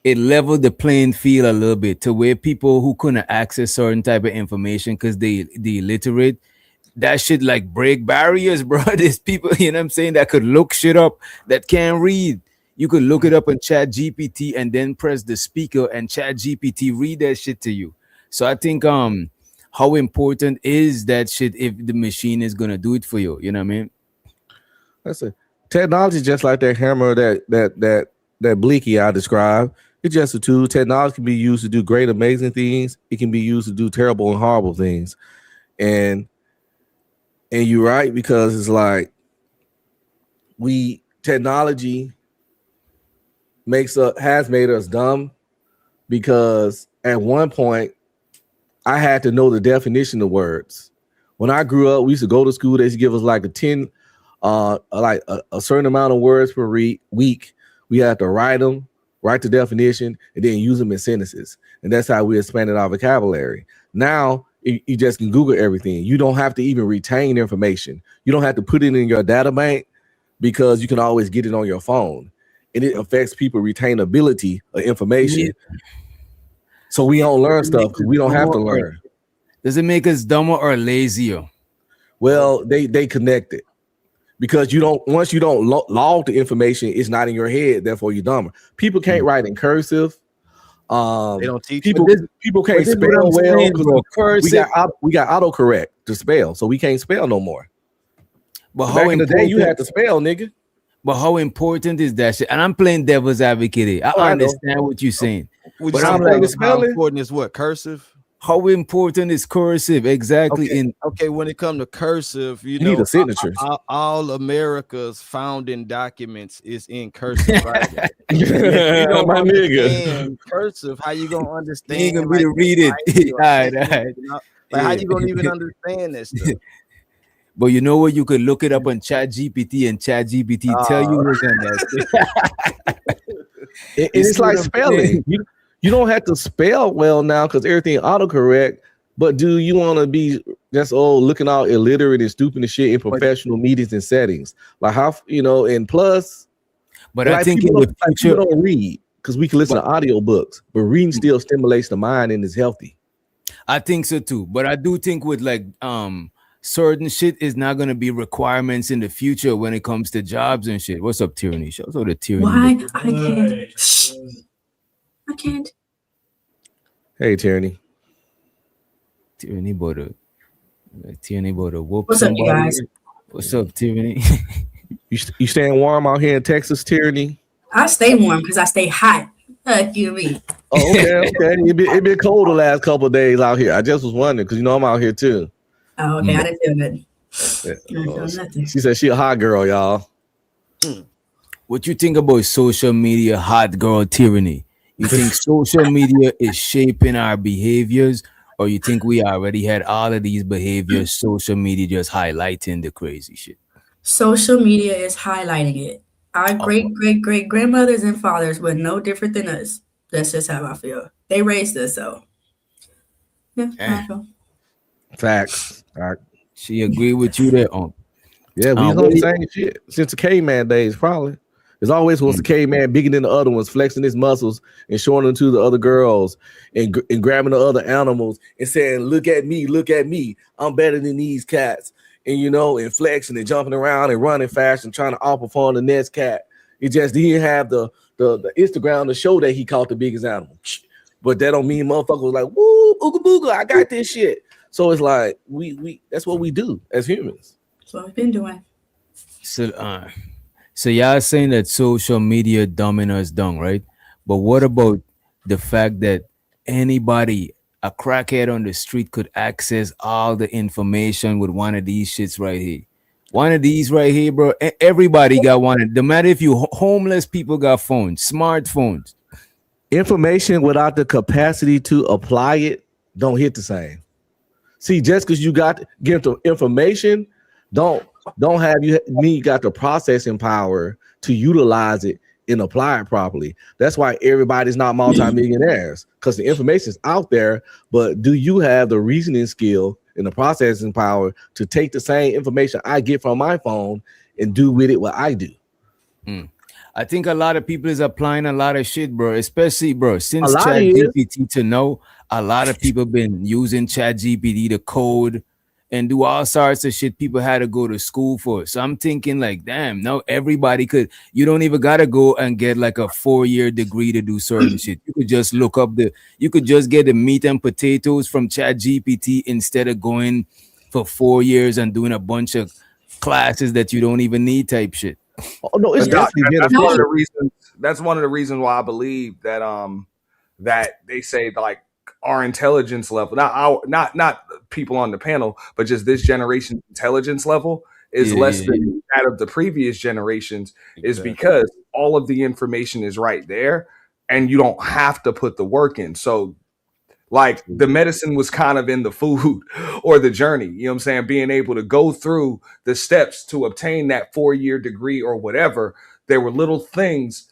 [SPEAKER 1] it leveled the playing field a little bit to where people who couldn't access certain type of information because they illiterate that shit like break barriers, bro. There's people, you know what I'm saying, that could look shit up that can't read. You could look it up in Chat GPT and then press the speaker and Chat GPT read that shit to you. So I think how important is that shit if the machine is gonna do it for you? You know what I mean?
[SPEAKER 5] That's it. Technology, just like that hammer that Bleaky I described. It's just a tool. Technology can be used to do great, amazing things. It can be used to do terrible and horrible things. And you're right, because it's like technology has made us dumb, because at one point I had to know the definition of words. When I grew up, we used to go to school. They used to give us like a certain amount of words per week. We had to write the definition, and then use them in sentences. And that's how we expanded our vocabulary. Now you just can Google everything. You don't have to even retain information. You don't have to put it in your data bank, because you can always get it on your phone. And it affects people retainability of information.
[SPEAKER 1] Yeah.
[SPEAKER 5] So we don't learn stuff because we don't have to learn.
[SPEAKER 1] Does it make us dumber or lazier?
[SPEAKER 5] Well, they connect it, because once you don't log the information, it's not in your head. Therefore, you're dumber. People can't write in cursive.
[SPEAKER 6] They don't teach
[SPEAKER 5] People can't spell well because we got autocorrect to spell, so we can't spell no more.
[SPEAKER 1] But
[SPEAKER 5] back in the day, you had to spell, nigga.
[SPEAKER 1] But how important is that shit? And I'm playing devil's advocate here. I understand what you're saying.
[SPEAKER 6] Would
[SPEAKER 1] But
[SPEAKER 6] you
[SPEAKER 1] I'm
[SPEAKER 6] say
[SPEAKER 1] like,
[SPEAKER 6] how important is what? Cursive?
[SPEAKER 1] How important is cursive? Exactly.
[SPEAKER 6] Okay, when it comes to cursive, you know,
[SPEAKER 5] need a signature.
[SPEAKER 6] All America's founding documents is in cursive, right?
[SPEAKER 5] You don't
[SPEAKER 6] My
[SPEAKER 5] nigga.
[SPEAKER 6] Cursive, how you gonna understand?
[SPEAKER 1] You ain't gonna be to read it. All right.
[SPEAKER 6] You know? Like, how you gonna even understand that stuff?
[SPEAKER 1] But you know what? You could look it up on Chat GPT, and Chat GPT tell you what's on that.
[SPEAKER 5] It's like spelling. You don't have to spell well now because everything autocorrect. But do you want to be just looking all illiterate and stupid and shit in professional meetings and settings? Like how and plus,
[SPEAKER 1] but I think in the future,
[SPEAKER 5] people don't read because we can listen to audiobooks, but reading still stimulates the mind and is healthy.
[SPEAKER 1] I think so too. But I do think with like certain shit is not gonna be requirements in the future when it comes to jobs and shit. What's up, Tyranny? Show the Tyranny.
[SPEAKER 7] Why I can't? I can't.
[SPEAKER 5] Hey, Tyranny.
[SPEAKER 1] Tyranny about to whoop
[SPEAKER 7] What's
[SPEAKER 1] somebody.
[SPEAKER 7] up, you guys?
[SPEAKER 1] What's up, Tyranny?
[SPEAKER 5] You staying warm out here in Texas, Tyranny?
[SPEAKER 7] I stay warm because I stay hot. You mean?
[SPEAKER 5] Oh, okay. It been cold the last couple of days out here. I just was wondering because I'm out here too.
[SPEAKER 7] Oh, okay. I didn't feel good. Nothing.
[SPEAKER 5] She said she a hot girl, y'all.
[SPEAKER 1] What you think about social media hot girl tyranny? You think social media is shaping our behaviors, or you think we already had all of these behaviors, social media just highlighting the crazy shit?
[SPEAKER 7] Social media is highlighting it. Our
[SPEAKER 1] Oh,
[SPEAKER 7] great grandmothers and fathers were no different than us. That's just how I feel. They raised us, so yeah, how I
[SPEAKER 1] damn.
[SPEAKER 7] feel.
[SPEAKER 5] Facts. All right.
[SPEAKER 1] She agree with you there,
[SPEAKER 5] Yeah, we was on
[SPEAKER 1] what
[SPEAKER 5] the
[SPEAKER 1] do you-
[SPEAKER 5] same shit since the caveman days, probably. There's always was the
[SPEAKER 1] Mm.
[SPEAKER 5] caveman bigger than the other ones, flexing his muscles and showing them to the other girls and grabbing the other animals and saying, look at me, I'm better than these cats. And and flexing and jumping around and running fast and trying to outperform the next cat. He didn't have the Instagram to show that he caught the biggest animal. But that don't mean motherfuckers was like, woo, ooga booga, I got this shit. So it's like we that's what we do as humans.
[SPEAKER 7] That's what we've been doing.
[SPEAKER 1] So y'all saying that social media dumbing us down, right? But what about the fact that anybody, a crackhead on the street, could access all the information with one of these shits right here? One of these right here, bro. Everybody got one. No matter if you homeless people got phones, smartphones.
[SPEAKER 5] Information without the capacity to apply it don't hit the same. See, just because you give the information, don't have you got the processing power to utilize it and apply it properly. That's why everybody's not multimillionaires, because the information is out there, but do you have the reasoning skill and the processing power to take the same information I get from my phone and do with it what I do?
[SPEAKER 1] I think a lot of people is applying a lot of shit, bro. Especially, bro, since
[SPEAKER 5] lot
[SPEAKER 1] Chat
[SPEAKER 5] is.
[SPEAKER 1] GPT to know, a lot of people been using Chat GPT to code and do all sorts of shit people had to go to school for. So I'm thinking like, damn, no, everybody could. You don't even gotta go and get like a 4-year degree to do certain shit. You could just look up you could just get the meat and potatoes from Chat GPT instead of going for 4 years and doing a bunch of classes that you don't even need type shit.
[SPEAKER 5] Oh no, it's
[SPEAKER 3] But Doc,
[SPEAKER 5] definitely
[SPEAKER 3] that's one of
[SPEAKER 5] beneficial.
[SPEAKER 3] the reasons. That's one of the reasons why I believe that that they say like our intelligence level, not people on the panel, but just this generation's intelligence level is less than that of the previous generations, is because all of the information is right there, and you don't have to put the work in. So like the medicine was kind of in the food or the journey, you know what I'm saying? Being able to go through the steps to obtain that 4-year degree or whatever. There were little things,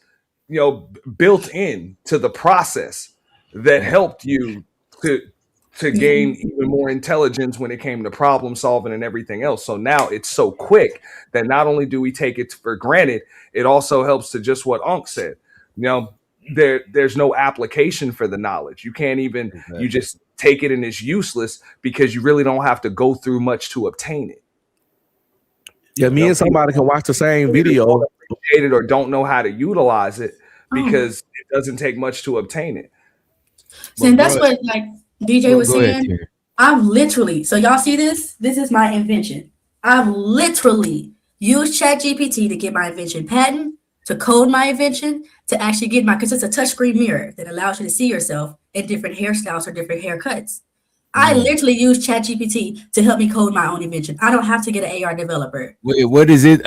[SPEAKER 3] built in to the process that helped you to gain even more intelligence when it came to problem solving and everything else. So now it's so quick that not only do we take it for granted, it also helps to just what Unc said. There's no application for the knowledge. You can't even, you just take it and it's useless because you really don't have to go through much to obtain it.
[SPEAKER 5] Yeah, me and somebody can watch the same video.
[SPEAKER 3] Appreciate it or don't know how to utilize it because it doesn't take much to obtain it.
[SPEAKER 7] See, and that's what like DJ was saying. I've literally, so y'all see this? This is my invention. I've literally used ChatGPT to get my invention patent, to code my invention, to actually get because it's a touchscreen mirror that allows you to see yourself in different hairstyles or different haircuts. I literally use ChatGPT to help me code my own invention. I don't have to get an AR developer.
[SPEAKER 1] Wait, what is it?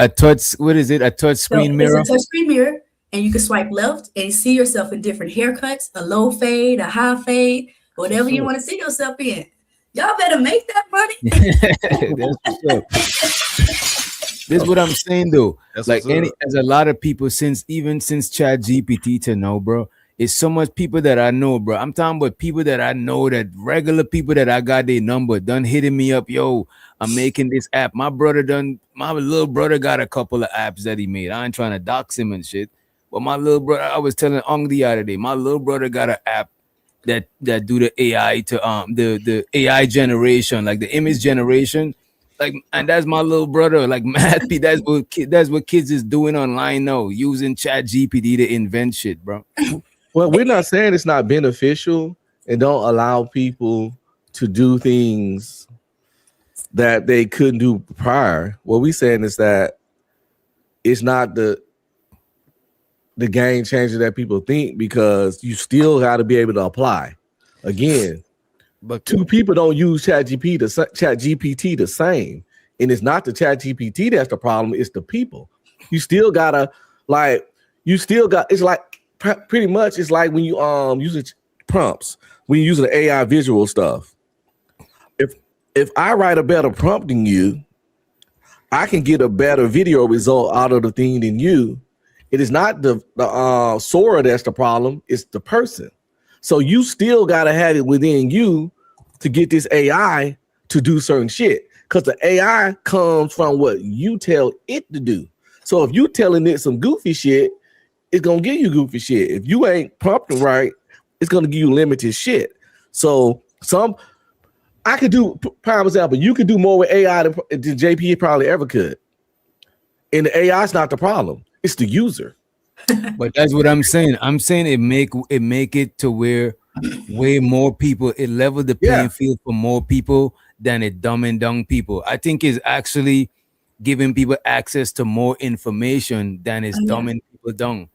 [SPEAKER 1] What is it? A touch screen mirror?
[SPEAKER 7] It's a touchscreen mirror, and you can swipe left and see yourself in different haircuts, a low fade, a high fade, whatever you want to see yourself in. Y'all better make that money.
[SPEAKER 1] That's what's up. This is what I'm saying though.
[SPEAKER 6] That's
[SPEAKER 1] like
[SPEAKER 6] what's up.
[SPEAKER 1] as a lot of people since Chat GPT to know, bro. It's so much people that I know, bro. I'm talking about people that I know, that regular people that I got their number done hitting me up. Yo, I'm making this app. My little brother got a couple of apps that he made. I ain't trying to dox him and shit. But my little brother, I was telling Ong the other day, my little brother got an app that do the AI to the AI generation, like the image generation. Like, and that's my little brother. Like, Matthew, that's what kids is doing online now, using Chat GPT to invent shit, bro.
[SPEAKER 5] Well, we're not saying it's not beneficial and don't allow people to do things that they couldn't do prior. What we're saying is that it's not the game changer that people think, because you still got to be able to apply. Again, but two people don't use Chat GPT the same. And it's not the chat GPT that's the problem, it's the people. You still gotta it's like pretty much it's like when you using prompts, when you using the AI visual stuff. If I write a better prompt than you, I can get a better video result out of the thing than you. It is not the Sora that's the problem, it's the person. So you still gotta have it within you to get this AI to do certain shit. Because the AI comes from what you tell it to do. So if you telling it some goofy shit, it's gonna give you goofy shit. If you ain't prompting right, it's gonna give you limited shit. So I could do, prime example, you could do more with AI than JP probably ever could. And the AI is not the problem; it's the user.
[SPEAKER 1] But that's what I'm saying. I'm saying it make it to where way more people, it level the playing field for more people than it dumbing down people. I think it's actually giving people access to more information than it's dumbing people down.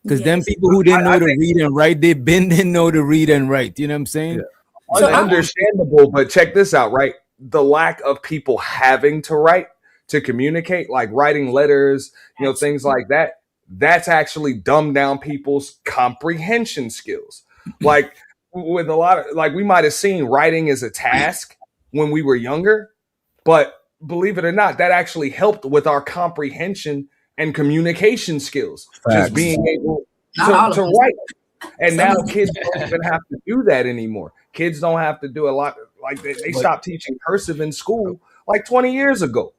[SPEAKER 1] Because then people who didn't know to read and write, didn't know to read and write. You know what I'm saying?
[SPEAKER 3] Yeah. So understandable, but check this out, right? The lack of people having to write, to communicate, like writing letters, things like that. That's actually dumbed down people's comprehension skills. Like with a lot of, like we might have seen writing as a task when we were younger, but believe it or not, that actually helped with our comprehension and communication skills. Facts. Just being able to write. And now kids don't even have to do that anymore. Kids don't have to do a lot. Like they stopped teaching cursive in school like 20 years ago.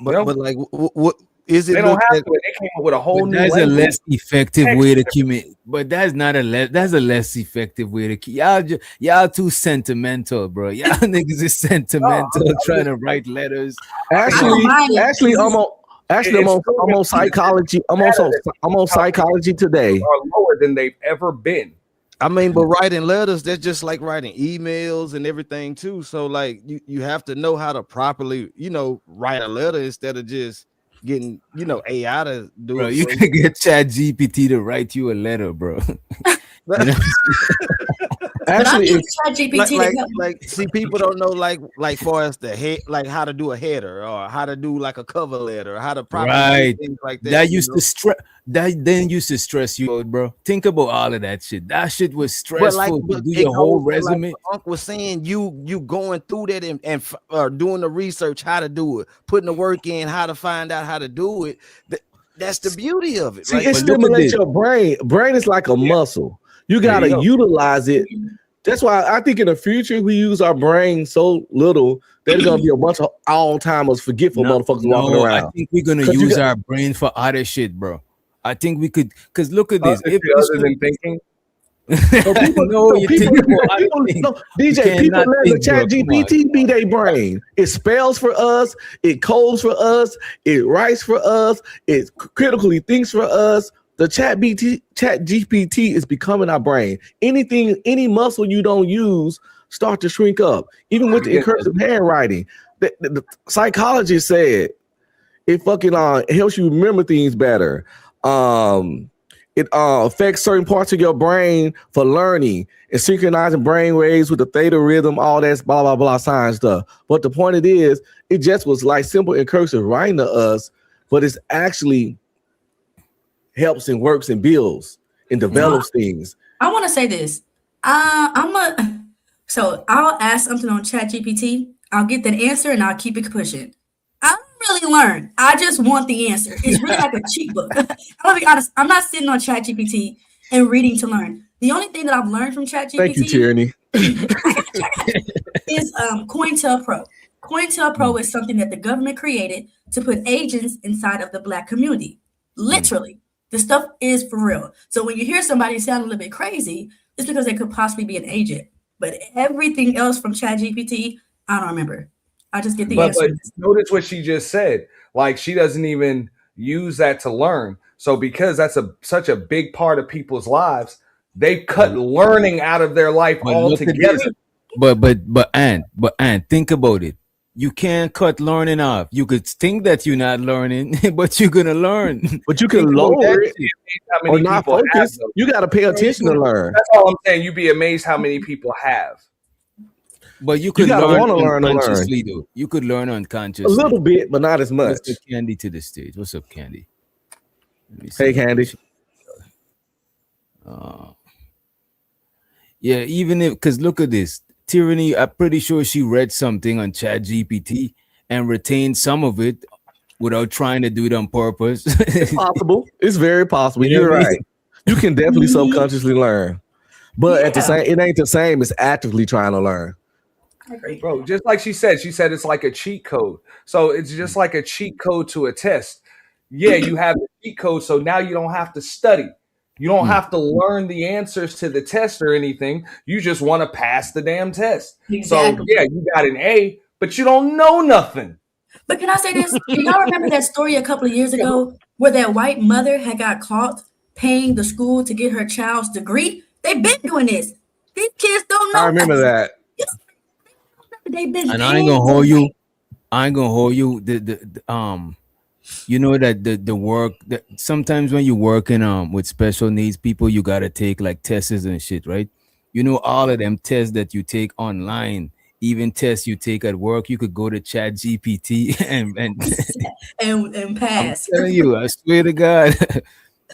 [SPEAKER 6] But like, what is it?
[SPEAKER 3] They don't have to. They came up with a whole new.
[SPEAKER 1] That's a less effective way to communicate. But that's not that's a less effective way to keep. Y'all too sentimental, bro. Y'all niggas is sentimental trying to write letters.
[SPEAKER 5] Actually, I'm on psychology. I'm on psychology today.
[SPEAKER 3] Are lower than they've ever been.
[SPEAKER 6] I mean, but writing letters, that's just like writing emails and everything too. So like you have to know how to properly, write a letter instead of just getting, AI to do
[SPEAKER 1] bro,
[SPEAKER 6] it.
[SPEAKER 1] You can get Chat GPT to write you a letter, bro.
[SPEAKER 5] Actually,
[SPEAKER 6] see, people don't know like for us the head, like how to do a header or how to do like a cover letter, or how to properly do things like that.
[SPEAKER 1] That used to stress. That then used to stress you out, bro. Think about all of that shit. That shit was stressful to do your whole resume.
[SPEAKER 6] Like Unc was saying, you going through that and doing the research how to do it, putting the work in, how to find out how to do it. That's the beauty of it.
[SPEAKER 5] See, it stimulates your brain. Brain is like a muscle. You gotta utilize it. That's why I think in the future we use our brain so little there's gonna be a bunch of all-timers, forgetful motherfuckers walking around.
[SPEAKER 1] I think we're gonna use our brain for other shit, bro. I think we could, because look at this.
[SPEAKER 3] Other than thinking.
[SPEAKER 5] DJ, people let the Chat GPT be their brain. It spells for us, it codes for us, it writes for us, it critically thinks for us. The Chat GPT is becoming our brain. Any muscle you don't use start to shrink up. Even with the cursive handwriting, the psychologist said it fucking helps you remember things better. It affects certain parts of your brain for learning and synchronizing brain waves with the theta rhythm, all that blah blah blah science stuff. But the point it just was like simple and cursive writing to us, but it's actually helps and works and builds and develops things.
[SPEAKER 7] I want to say this. So I'll ask something on ChatGPT. I'll get that answer and I'll keep it pushing. I don't really learn. I just want the answer. It's really like a cheat book. I'm gonna be honest. I'm not sitting on ChatGPT and reading to learn. The only thing that I've learned from ChatGPT,
[SPEAKER 5] thank you, Tyranny,
[SPEAKER 7] is COINTELPRO. COINTELPRO is something that the government created to put agents inside of the Black community. Literally. The stuff is for real. So when you hear somebody sound a little bit crazy, it's because they could possibly be an agent. But everything else from ChatGPT, I don't remember. I just get the answer.
[SPEAKER 3] But notice what she just said. Like she doesn't even use that to learn. So because that's such a big part of people's lives, they cut learning out of their life altogether.
[SPEAKER 1] But think about it. You can't cut learning off. You could think that you're not learning, but you're gonna learn.
[SPEAKER 5] But you can lower it or not focus. You got to pay attention to learn.
[SPEAKER 3] That's all I'm saying. You'd be amazed how many people have.
[SPEAKER 1] But you
[SPEAKER 5] You
[SPEAKER 1] could
[SPEAKER 5] gotta
[SPEAKER 1] learn
[SPEAKER 5] want to learn to learn
[SPEAKER 1] unconsciously, though. You could learn
[SPEAKER 5] a
[SPEAKER 1] unconsciously.
[SPEAKER 5] little bit, but not as
[SPEAKER 1] Let's get
[SPEAKER 5] much.
[SPEAKER 1] Candy to the stage. What's up, Candy? Let me
[SPEAKER 5] Hey,
[SPEAKER 1] see.
[SPEAKER 5] Candy.
[SPEAKER 1] Uh, yeah, even if, because look at this. Tyranny, I'm pretty sure she read something on Chat GPT and retained some of it without trying to do it on purpose.
[SPEAKER 5] It's possible. It's very possible.
[SPEAKER 1] You know
[SPEAKER 5] You're
[SPEAKER 1] what I
[SPEAKER 5] right.
[SPEAKER 1] mean?
[SPEAKER 5] You can definitely
[SPEAKER 7] Mhm.
[SPEAKER 5] subconsciously learn, but at the
[SPEAKER 7] Yeah,
[SPEAKER 5] same, it ain't the same as actively trying to learn.
[SPEAKER 7] I agree.
[SPEAKER 3] Bro, just like she said it's like a cheat code. So it's just like a cheat code to a test. Yeah, you have the cheat code, so now you don't have to study. You don't
[SPEAKER 1] Mm.
[SPEAKER 3] have to learn the answers to the test or anything. You just want to pass the damn test. So
[SPEAKER 7] Exactly.
[SPEAKER 3] yeah, you got an A, but you don't know nothing.
[SPEAKER 7] But can I say this? Do y'all remember that story a couple of years ago where that white mother had got caught paying the school to get her child's degree? They've been doing this. These kids don't
[SPEAKER 5] I
[SPEAKER 7] know
[SPEAKER 5] remember
[SPEAKER 7] nothing.
[SPEAKER 5] that.
[SPEAKER 7] They've been
[SPEAKER 1] And I ain't
[SPEAKER 7] paying
[SPEAKER 1] gonna
[SPEAKER 7] them.
[SPEAKER 1] hold you. I ain't gonna hold you. You know that the work that sometimes when you're working with special needs people, you gotta take like tests and shit, right? You know, all of them tests that you take online, even tests you take at work, you could go to Chat GPT and
[SPEAKER 7] and
[SPEAKER 1] I'm
[SPEAKER 7] pass.
[SPEAKER 1] telling you, I swear to God,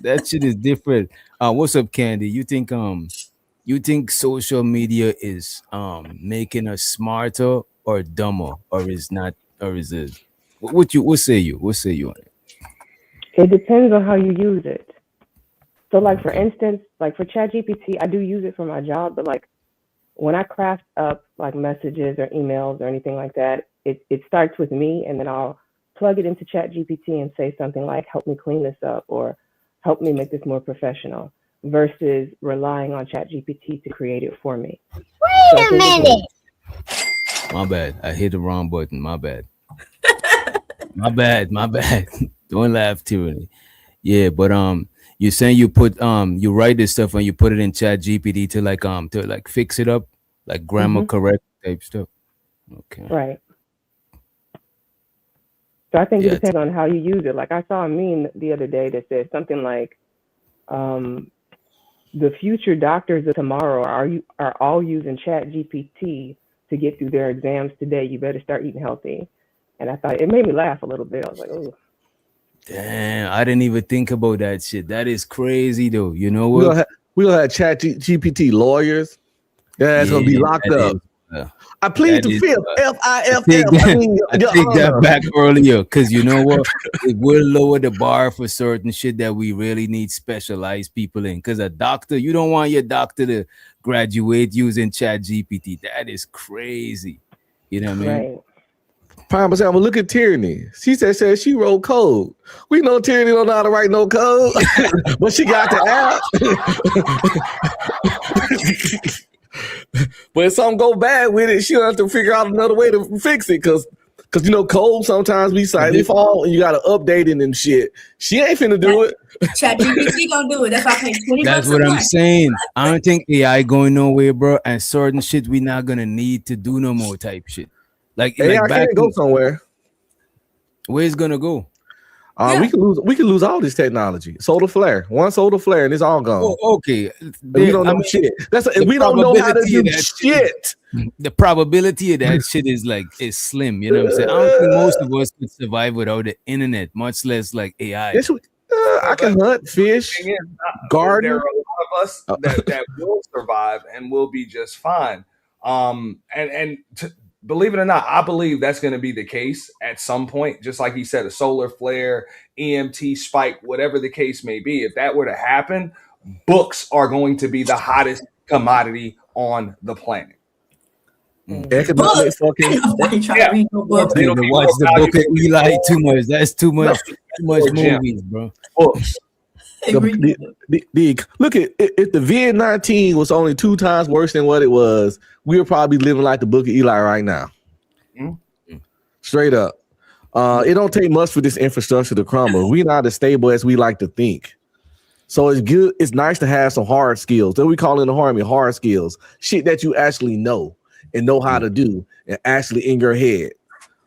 [SPEAKER 1] that shit is different. What's up, Candy? You think social media is making us smarter or dumber, or is not, or is it? What say you? What say you on it?
[SPEAKER 8] It depends on how you use it. So, like for
[SPEAKER 1] Okay.
[SPEAKER 8] instance, like for ChatGPT, I do use it for my job, but like when I craft up like messages or emails or anything like that, it starts with me, and then I'll plug it into ChatGPT and say something like, "Help me clean this up," or "Help me make this more professional," versus relying on ChatGPT to create it for me. So I
[SPEAKER 9] Wait a
[SPEAKER 8] think it's
[SPEAKER 9] minute.
[SPEAKER 1] My bad. I hit the wrong button. My bad. My bad. My bad. Don't laugh, tyranny. Yeah, but you're saying you put you write this stuff and you put it in Chat GPT to like fix it up, like grammar
[SPEAKER 8] hmm
[SPEAKER 1] correct type stuff. Okay.
[SPEAKER 8] right. So I think it
[SPEAKER 1] Yeah.
[SPEAKER 8] depends on how you use it. Like I saw a meme the other day that said something like, um, "The future doctors of tomorrow are all using Chat GPT to get through their exams today. You better start eating healthy." And I thought it made me laugh a little bit. I was like, "Oh,
[SPEAKER 1] Damn, I didn't even think about that shit. That is crazy though. You know
[SPEAKER 5] We
[SPEAKER 1] what?
[SPEAKER 5] gonna have, we gonna have GPT lawyers. Yeah, it's gonna be
[SPEAKER 1] Yeah,
[SPEAKER 5] locked
[SPEAKER 1] that
[SPEAKER 5] up.
[SPEAKER 1] is. Uh,
[SPEAKER 5] I plead
[SPEAKER 1] that
[SPEAKER 5] the
[SPEAKER 1] is.
[SPEAKER 5] fifth.
[SPEAKER 1] I
[SPEAKER 5] FIFF.
[SPEAKER 1] take
[SPEAKER 5] I
[SPEAKER 1] that.
[SPEAKER 5] mean,
[SPEAKER 1] I
[SPEAKER 5] your
[SPEAKER 1] take that
[SPEAKER 5] honor.
[SPEAKER 1] back earlier because you know what? It will lower the bar for certain shit that we really need specialized people in. Because a doctor, you don't want your doctor to graduate using Chat GPT. That is crazy. You know what I mean?
[SPEAKER 8] right."
[SPEAKER 5] Prime example, look at Tyranny. She said she wrote code. We know Tyranny don't know how to write no code, but she got the app. But if something go bad with it, she'll have to figure out another way to fix it. Cause you know, code sometimes be
[SPEAKER 1] But
[SPEAKER 5] slightly fall and you gotta update it and shit. She ain't finna do it.
[SPEAKER 7] Chat GPT gonna do it. That's why I pay 20
[SPEAKER 1] that's
[SPEAKER 7] bucks a
[SPEAKER 1] what I'm
[SPEAKER 7] month.
[SPEAKER 1] saying. I don't think AI going nowhere, bro. And certain shit we not gonna need to do no more type shit. Like
[SPEAKER 5] AI
[SPEAKER 1] back
[SPEAKER 5] can't go
[SPEAKER 1] in
[SPEAKER 5] somewhere.
[SPEAKER 1] where it's gonna go.
[SPEAKER 7] Yeah.
[SPEAKER 5] We can lose all this technology. Solar flare. One solar flare and it's all gone.
[SPEAKER 1] Oh, okay.
[SPEAKER 5] And we don't
[SPEAKER 1] I
[SPEAKER 5] know
[SPEAKER 1] mean,
[SPEAKER 5] shit.
[SPEAKER 1] the
[SPEAKER 5] We don't know how to
[SPEAKER 1] probability of
[SPEAKER 5] do
[SPEAKER 1] that shit is
[SPEAKER 5] shit.
[SPEAKER 1] the probability of that shit is slim. You know what I'm saying? I don't think most of us could survive without the internet, much less like AI.
[SPEAKER 5] Yes, I can hunt, fish,
[SPEAKER 3] Thing is, there are
[SPEAKER 5] garden.
[SPEAKER 3] a lot of us that will survive and will be just fine. Believe it or not, I believe that's going to be the case at some point. Just like he said, a solar flare, EMT spike, whatever the case may be. If that were to happen, books are going to be the hottest commodity on the planet.
[SPEAKER 5] Economic
[SPEAKER 7] Books.
[SPEAKER 5] fucking
[SPEAKER 7] Ain't nobody trying
[SPEAKER 3] Yeah,
[SPEAKER 7] to read no book.
[SPEAKER 3] it'll
[SPEAKER 1] Nigga,
[SPEAKER 3] be
[SPEAKER 1] watch
[SPEAKER 3] more
[SPEAKER 1] the book of
[SPEAKER 3] valuable than
[SPEAKER 1] Eli too
[SPEAKER 3] gold,
[SPEAKER 1] much. That's too much
[SPEAKER 3] or gem.
[SPEAKER 1] movies, bro.
[SPEAKER 3] Books.
[SPEAKER 7] Ain't read no book.
[SPEAKER 5] look at if the VN-19 was only 2 times worse than what it was, we would probably be living like the book of Eli right now.
[SPEAKER 3] Mm-hmm.
[SPEAKER 5] Straight up. It don't take much for this infrastructure to crumble. We're not as stable as we like to think. So it's good. It's nice to have some hard skills. That we call in the army hard skills. Shit that you actually know and know how to do and actually in your head.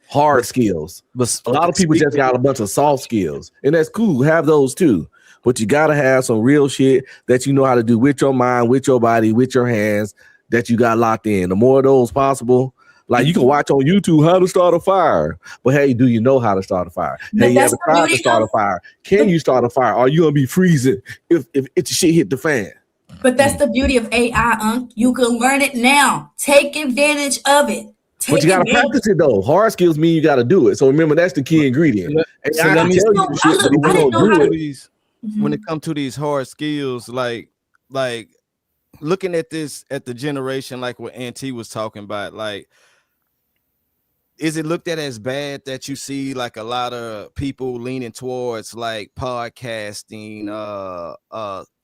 [SPEAKER 5] Hard skills.
[SPEAKER 6] But
[SPEAKER 5] A lot of people just got a bunch of soft skills, and that's cool. Have those too, but you gotta have some real shit that you know how to do with your mind, with your body, with your hands. that you got locked in. The more of those possible. Like you can watch on YouTube how to start a fire, but hey, do you know how to start a fire?
[SPEAKER 7] But
[SPEAKER 5] Hey, you
[SPEAKER 7] that's
[SPEAKER 5] ever
[SPEAKER 7] the
[SPEAKER 5] tried to
[SPEAKER 7] beauty
[SPEAKER 5] start a
[SPEAKER 7] of,
[SPEAKER 5] fire? Can you start a fire? Are you gonna be freezing if it's shit hit the fan?
[SPEAKER 7] but that's the beauty of AI, You can learn it now. Take advantage of it.
[SPEAKER 5] But you
[SPEAKER 7] Take
[SPEAKER 5] gotta
[SPEAKER 7] advantage.
[SPEAKER 5] practice it though. Hard skills mean you gotta do it. So remember, that's the key ingredient.
[SPEAKER 1] So
[SPEAKER 5] AI
[SPEAKER 1] let
[SPEAKER 5] can
[SPEAKER 1] me
[SPEAKER 5] tell
[SPEAKER 7] No,
[SPEAKER 5] you the
[SPEAKER 7] I
[SPEAKER 5] shit, but
[SPEAKER 7] look.
[SPEAKER 5] if
[SPEAKER 7] I
[SPEAKER 5] you
[SPEAKER 7] didn't
[SPEAKER 5] don't
[SPEAKER 7] know
[SPEAKER 5] do
[SPEAKER 7] how
[SPEAKER 6] to
[SPEAKER 7] to.
[SPEAKER 5] it,
[SPEAKER 6] these when it comes to these hard skills, like looking at this at the generation, like what Auntie was talking about, like is it looked at as bad that you see like a lot of people leaning towards like podcasting,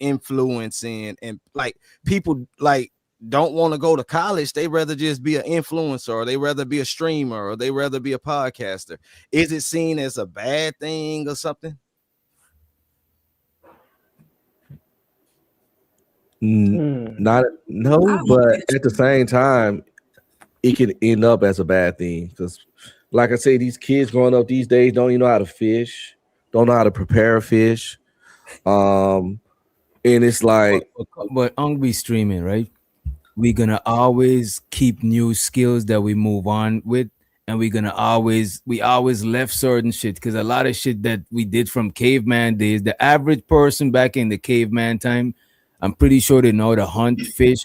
[SPEAKER 6] influencing, and like people like don't want to go to college, they rather just be an influencer, or they rather be a streamer, or they rather be a podcaster? Is it seen as a bad thing or something?
[SPEAKER 5] not no,
[SPEAKER 7] I don't
[SPEAKER 5] but
[SPEAKER 7] know.
[SPEAKER 5] at the same time, it can end up as a bad thing because, like I say, these kids growing up these days don't even know how to fish, don't know how to prepare a fish, and it's like,
[SPEAKER 1] but Ungry streaming, right? We're gonna always keep new skills that we move on with, and we always left certain shit because a lot of shit that we did from caveman days, the average person back in the caveman time, I'm pretty sure they know to hunt, fish,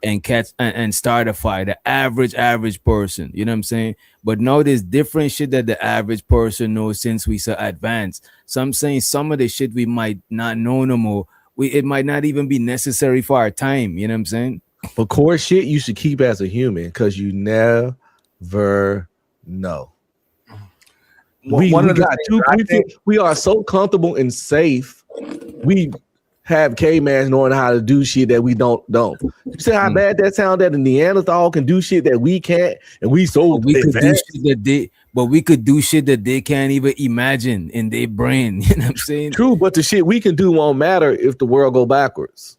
[SPEAKER 1] and catch and start a fire. The average person, you know what I'm saying? But now there's different shit that the average person knows since we so advanced. So I'm saying some of the shit we might not know no more. It might not even be necessary for our time. You know what I'm saying?
[SPEAKER 5] but core shit you should keep as a human because you never know. We
[SPEAKER 3] One of the
[SPEAKER 5] got
[SPEAKER 3] things
[SPEAKER 5] too.
[SPEAKER 3] that I think,
[SPEAKER 5] We are so comfortable and safe. We have cavemen knowing how to do shit that we don't. You see how bad that sound that a Neanderthal can do shit that we can't, and we so
[SPEAKER 1] But we could do
[SPEAKER 5] advanced.
[SPEAKER 1] shit that we could do shit that they can't even imagine in their brain. You know what I'm saying?
[SPEAKER 5] True, but the shit we can do won't matter if the world go backwards.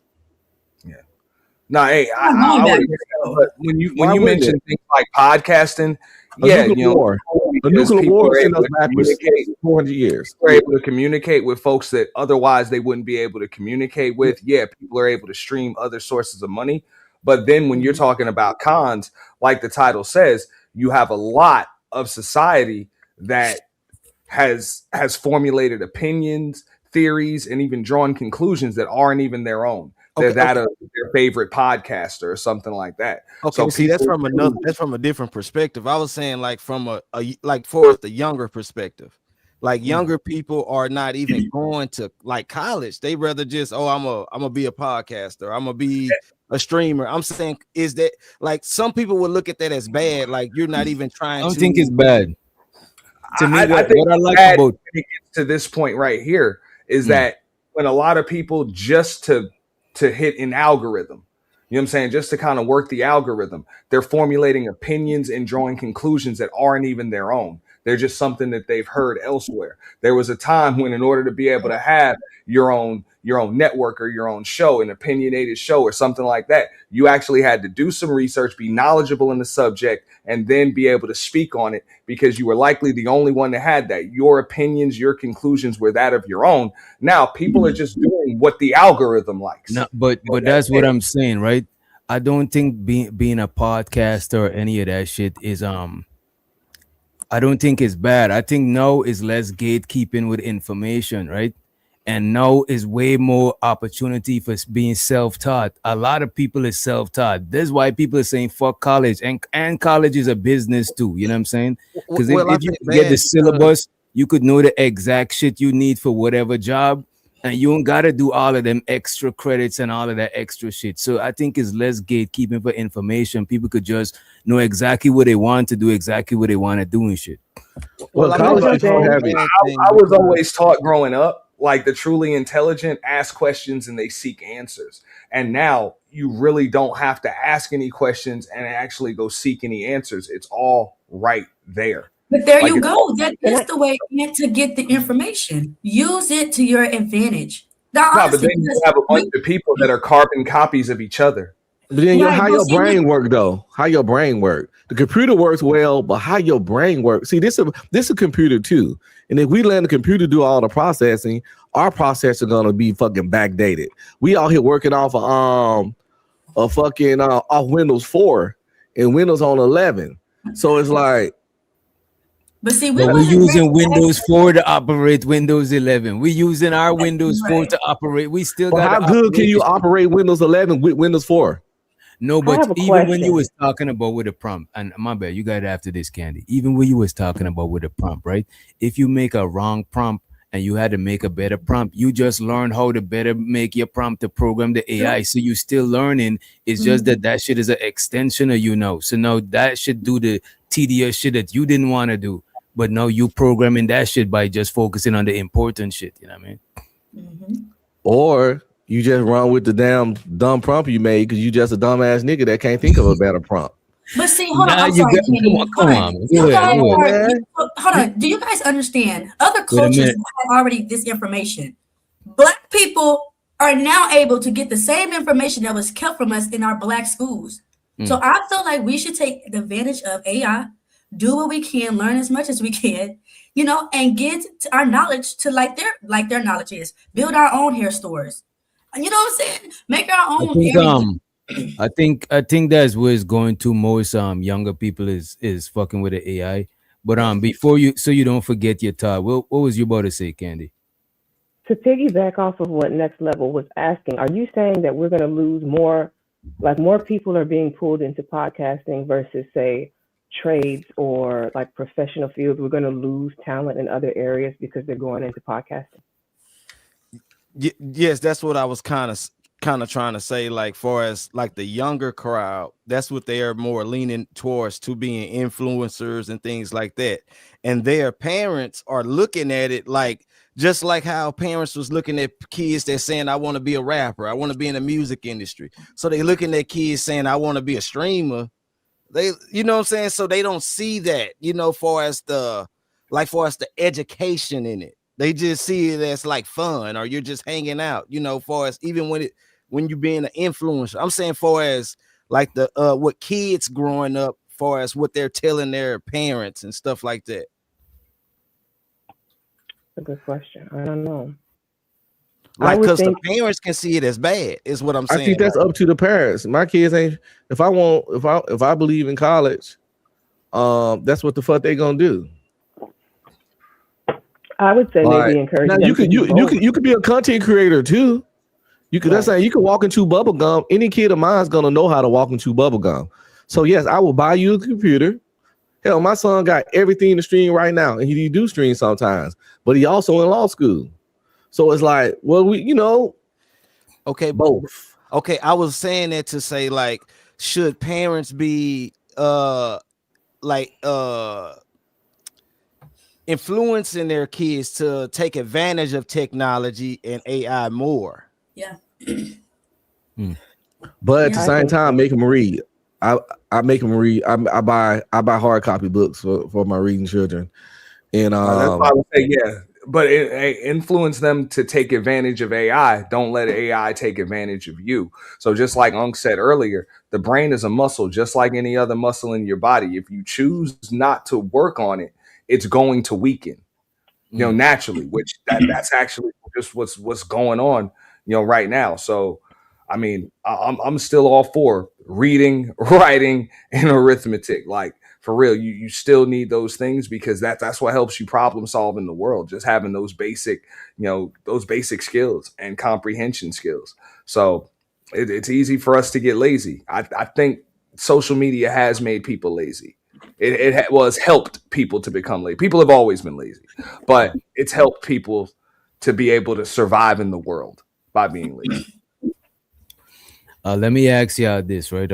[SPEAKER 3] no, hey,
[SPEAKER 7] I'm
[SPEAKER 3] I
[SPEAKER 7] going
[SPEAKER 3] would
[SPEAKER 7] back.
[SPEAKER 3] agree, but when
[SPEAKER 5] Why
[SPEAKER 3] you
[SPEAKER 5] wouldn't
[SPEAKER 3] mention
[SPEAKER 5] it?
[SPEAKER 3] things like podcasting,
[SPEAKER 5] A
[SPEAKER 3] yeah,
[SPEAKER 5] nuclear war. A
[SPEAKER 3] because
[SPEAKER 5] nuclear
[SPEAKER 3] people
[SPEAKER 5] war
[SPEAKER 3] are
[SPEAKER 5] will
[SPEAKER 3] able
[SPEAKER 5] send us
[SPEAKER 3] to
[SPEAKER 5] backwards
[SPEAKER 3] communicate.
[SPEAKER 5] 400 years.
[SPEAKER 3] We're able to communicate with folks that otherwise they wouldn't be able to communicate with. Yeah, people are able to stream other sources of money. But then when you're talking about cons, like the title says, you have a lot of society that has formulated opinions, theories, and even drawn conclusions that aren't even their own. They're that of their favorite podcaster or something like that.
[SPEAKER 6] Okay,
[SPEAKER 3] So
[SPEAKER 6] see, that's
[SPEAKER 3] people,
[SPEAKER 6] from a different perspective. I was saying like from a like for the younger perspective. Like younger people are not even going to like college. They rather just, oh, I'm gonna be a podcaster. I'm gonna be a streamer. I'm saying, is that like some people would look at that as bad? Like you're not even
[SPEAKER 1] I
[SPEAKER 6] trying
[SPEAKER 1] don't think it's
[SPEAKER 6] to.
[SPEAKER 1] bad. To me,
[SPEAKER 3] I think
[SPEAKER 1] what I like
[SPEAKER 3] that
[SPEAKER 1] about
[SPEAKER 3] when it gets to this point right here is
[SPEAKER 1] Mm.
[SPEAKER 3] that when a lot of people just to hit an algorithm, you know what I'm saying, just to kind of work the algorithm, they're formulating opinions and drawing conclusions that aren't even their own. They're just something that they've heard elsewhere. There was a time when, in order to be able to have your own network or your own show, an opinionated show or something like that, you actually had to do some research, be knowledgeable in the subject, and then be able to speak on it because you were likely the only one that had that. Your opinions, your conclusions were that of your own. Now people are just doing what the algorithm likes.
[SPEAKER 1] no, but that's what I'm saying, right? I don't think being a podcaster or any of that shit is I don't think it's bad. I think now is less gatekeeping with information, right? And now is way more opportunity for being self-taught. A lot of people is self-taught. That's why people are saying fuck college, and college is a business too. You know what I'm saying? Because
[SPEAKER 6] Well, I
[SPEAKER 1] if you
[SPEAKER 6] think
[SPEAKER 1] could get the
[SPEAKER 6] bad
[SPEAKER 1] syllabus, you could know the exact shit you need for whatever job, and you don't gotta do all of them extra credits and all of that extra shit. So I think it's less gatekeeping for information. People could just know exactly what they want to do, exactly what they want to do and shit.
[SPEAKER 5] Well,
[SPEAKER 6] I
[SPEAKER 5] college
[SPEAKER 6] mean,
[SPEAKER 5] is so heavy.
[SPEAKER 3] I was always taught growing up, like the truly intelligent ask questions and they seek answers. And now you really don't have to ask any questions and actually go seek any answers. It's all right there.
[SPEAKER 7] But there
[SPEAKER 3] Like
[SPEAKER 7] you
[SPEAKER 3] it's
[SPEAKER 7] go. That is the way to get the information. Use it to your advantage. Now,
[SPEAKER 3] no, but
[SPEAKER 7] honestly,
[SPEAKER 3] then you have a bunch of people that are carbon copies of each other.
[SPEAKER 5] But then
[SPEAKER 7] right,
[SPEAKER 5] how
[SPEAKER 7] but
[SPEAKER 5] your
[SPEAKER 7] see,
[SPEAKER 5] brain work though? How your brain work? The computer works well, but how your brain works? See, this is a computer too. And if we let the computer do all the processing, our processors are gonna be fucking backdated. We out here working off of a fucking off Windows 4 and Windows on 11. So it's like,
[SPEAKER 7] But see, we
[SPEAKER 1] But we're
[SPEAKER 7] wasn't
[SPEAKER 1] using
[SPEAKER 7] raised
[SPEAKER 1] Windows 4 to operate Windows 11. We're using our Windows 4
[SPEAKER 7] right.
[SPEAKER 1] to operate. We still
[SPEAKER 5] well,
[SPEAKER 1] got to
[SPEAKER 5] how good can
[SPEAKER 1] operate
[SPEAKER 5] you
[SPEAKER 1] the shit.
[SPEAKER 5] operate Windows 11 with Windows 4?
[SPEAKER 1] No,
[SPEAKER 8] I
[SPEAKER 1] but
[SPEAKER 8] have a
[SPEAKER 1] even when you
[SPEAKER 8] question.
[SPEAKER 1] was talking about with a prompt, and my bad, you got it after this, Candy. Even when you was talking about with a prompt, right? If you make a wrong prompt and you had to make a better prompt, you just learn how to better make your prompt to program the AI. So you still learning. It's just that that shit is an extension of you know. So now that should do the tedious shit that you didn't want to do. But now you programming that shit by just focusing on the important shit. You know what I mean?
[SPEAKER 7] Mm-hmm.
[SPEAKER 5] Or you just run with the damn dumb prompt you made because you just a dumbass nigga that can't think of a better prompt.
[SPEAKER 7] But see, hold on.
[SPEAKER 1] Now
[SPEAKER 7] I'm
[SPEAKER 1] you
[SPEAKER 7] sorry,
[SPEAKER 1] got
[SPEAKER 7] Kenny.
[SPEAKER 1] come
[SPEAKER 7] Hold
[SPEAKER 1] on,
[SPEAKER 7] on.
[SPEAKER 1] man.
[SPEAKER 7] You
[SPEAKER 1] Go ahead,
[SPEAKER 7] guys
[SPEAKER 1] go
[SPEAKER 5] Come on,
[SPEAKER 1] ahead.
[SPEAKER 7] are.
[SPEAKER 5] man.
[SPEAKER 7] Hold on. Do you guys understand? Other
[SPEAKER 1] Wait a
[SPEAKER 7] cultures
[SPEAKER 1] minute.
[SPEAKER 7] have already this information. Black people are now able to get the same information that was kept from us in our black schools. So I feel like we should take advantage of AI, do what we can, learn as much as we can, you know, and get to our knowledge to like their knowledge is. Build our own hair stores. You know what I'm saying? Make our
[SPEAKER 1] I
[SPEAKER 7] own
[SPEAKER 1] think
[SPEAKER 7] everything.
[SPEAKER 1] I think that's where it's going to most younger people is fucking with the AI. But
[SPEAKER 7] Yeah.
[SPEAKER 1] before you so you don't forget your thought, what was you about to say, Candy?
[SPEAKER 8] To piggyback off of what Next Level was asking, are you saying that we're going to lose more, like more people are being pulled into podcasting versus, say, trades or like professional fields? We're going to lose talent in other areas because they're going into podcasting?
[SPEAKER 6] Yes, that's what I was kind of trying to say. Like, for as like the younger crowd, that's what they are more leaning towards, to being influencers and things like that. And their parents are looking at it like, just like how parents was looking at kids that saying, I want to be a rapper, I want to be in the music industry. So they looking at kids saying, I want to be a streamer. They, you know what I'm saying? So they don't see that, you know, for the education in it. They just see it as like fun, or you're just hanging out, you know, for as even when you being an influencer. I'm saying for as like the what kids growing up, for as what they're telling their parents and stuff like that.
[SPEAKER 8] That's a good question. I don't know. I
[SPEAKER 6] Like,
[SPEAKER 8] would
[SPEAKER 6] because the
[SPEAKER 8] think,
[SPEAKER 6] parents can see it as bad, is what I'm
[SPEAKER 5] I
[SPEAKER 6] saying.
[SPEAKER 5] think that's
[SPEAKER 6] Like,
[SPEAKER 5] up to the parents. My kids ain't. If I believe in college, that's what the fuck they gonna do.
[SPEAKER 8] I would say
[SPEAKER 5] Like
[SPEAKER 8] maybe encourage
[SPEAKER 5] now,
[SPEAKER 8] them to do both.
[SPEAKER 5] you could be a content creator too. You could. That's
[SPEAKER 8] Right.
[SPEAKER 5] saying you can walk into bubblegum. Any kid of mine's gonna know how to walk into bubblegum. So yes, I will buy you a computer. Hell, my son got everything to stream right now, and he do stream sometimes, but he also in law school. So it's like, well,
[SPEAKER 6] okay,
[SPEAKER 5] both.
[SPEAKER 6] okay, I was saying that to say, like, should parents be like influencing their kids to take advantage of technology and AI more?
[SPEAKER 7] Yeah.
[SPEAKER 5] But at the
[SPEAKER 7] Yeah.
[SPEAKER 8] I
[SPEAKER 5] same
[SPEAKER 8] think
[SPEAKER 5] time,
[SPEAKER 8] so.
[SPEAKER 5] make them read. I make them read. I buy hard copy books for my reading children, and
[SPEAKER 3] That's why I would say, yeah. But influence them to take advantage of AI. Don't let AI take advantage of you. So just like Unc said earlier, the brain is a muscle, just like any other muscle in your body. If you choose not to work on it, it's going to weaken, naturally, which that's actually just what's going on, right now. So, I mean, I'm still all for reading, writing, and arithmetic. Like, for real, you still need those things because that's what helps you problem solve in the world. Just having those basic skills and comprehension skills. So it's easy for us to get lazy. I think social media has made people lazy. It's helped people to become lazy. People have always been lazy, but it's helped people to be able to survive in the world by being lazy.
[SPEAKER 1] Let me ask y'all this, right?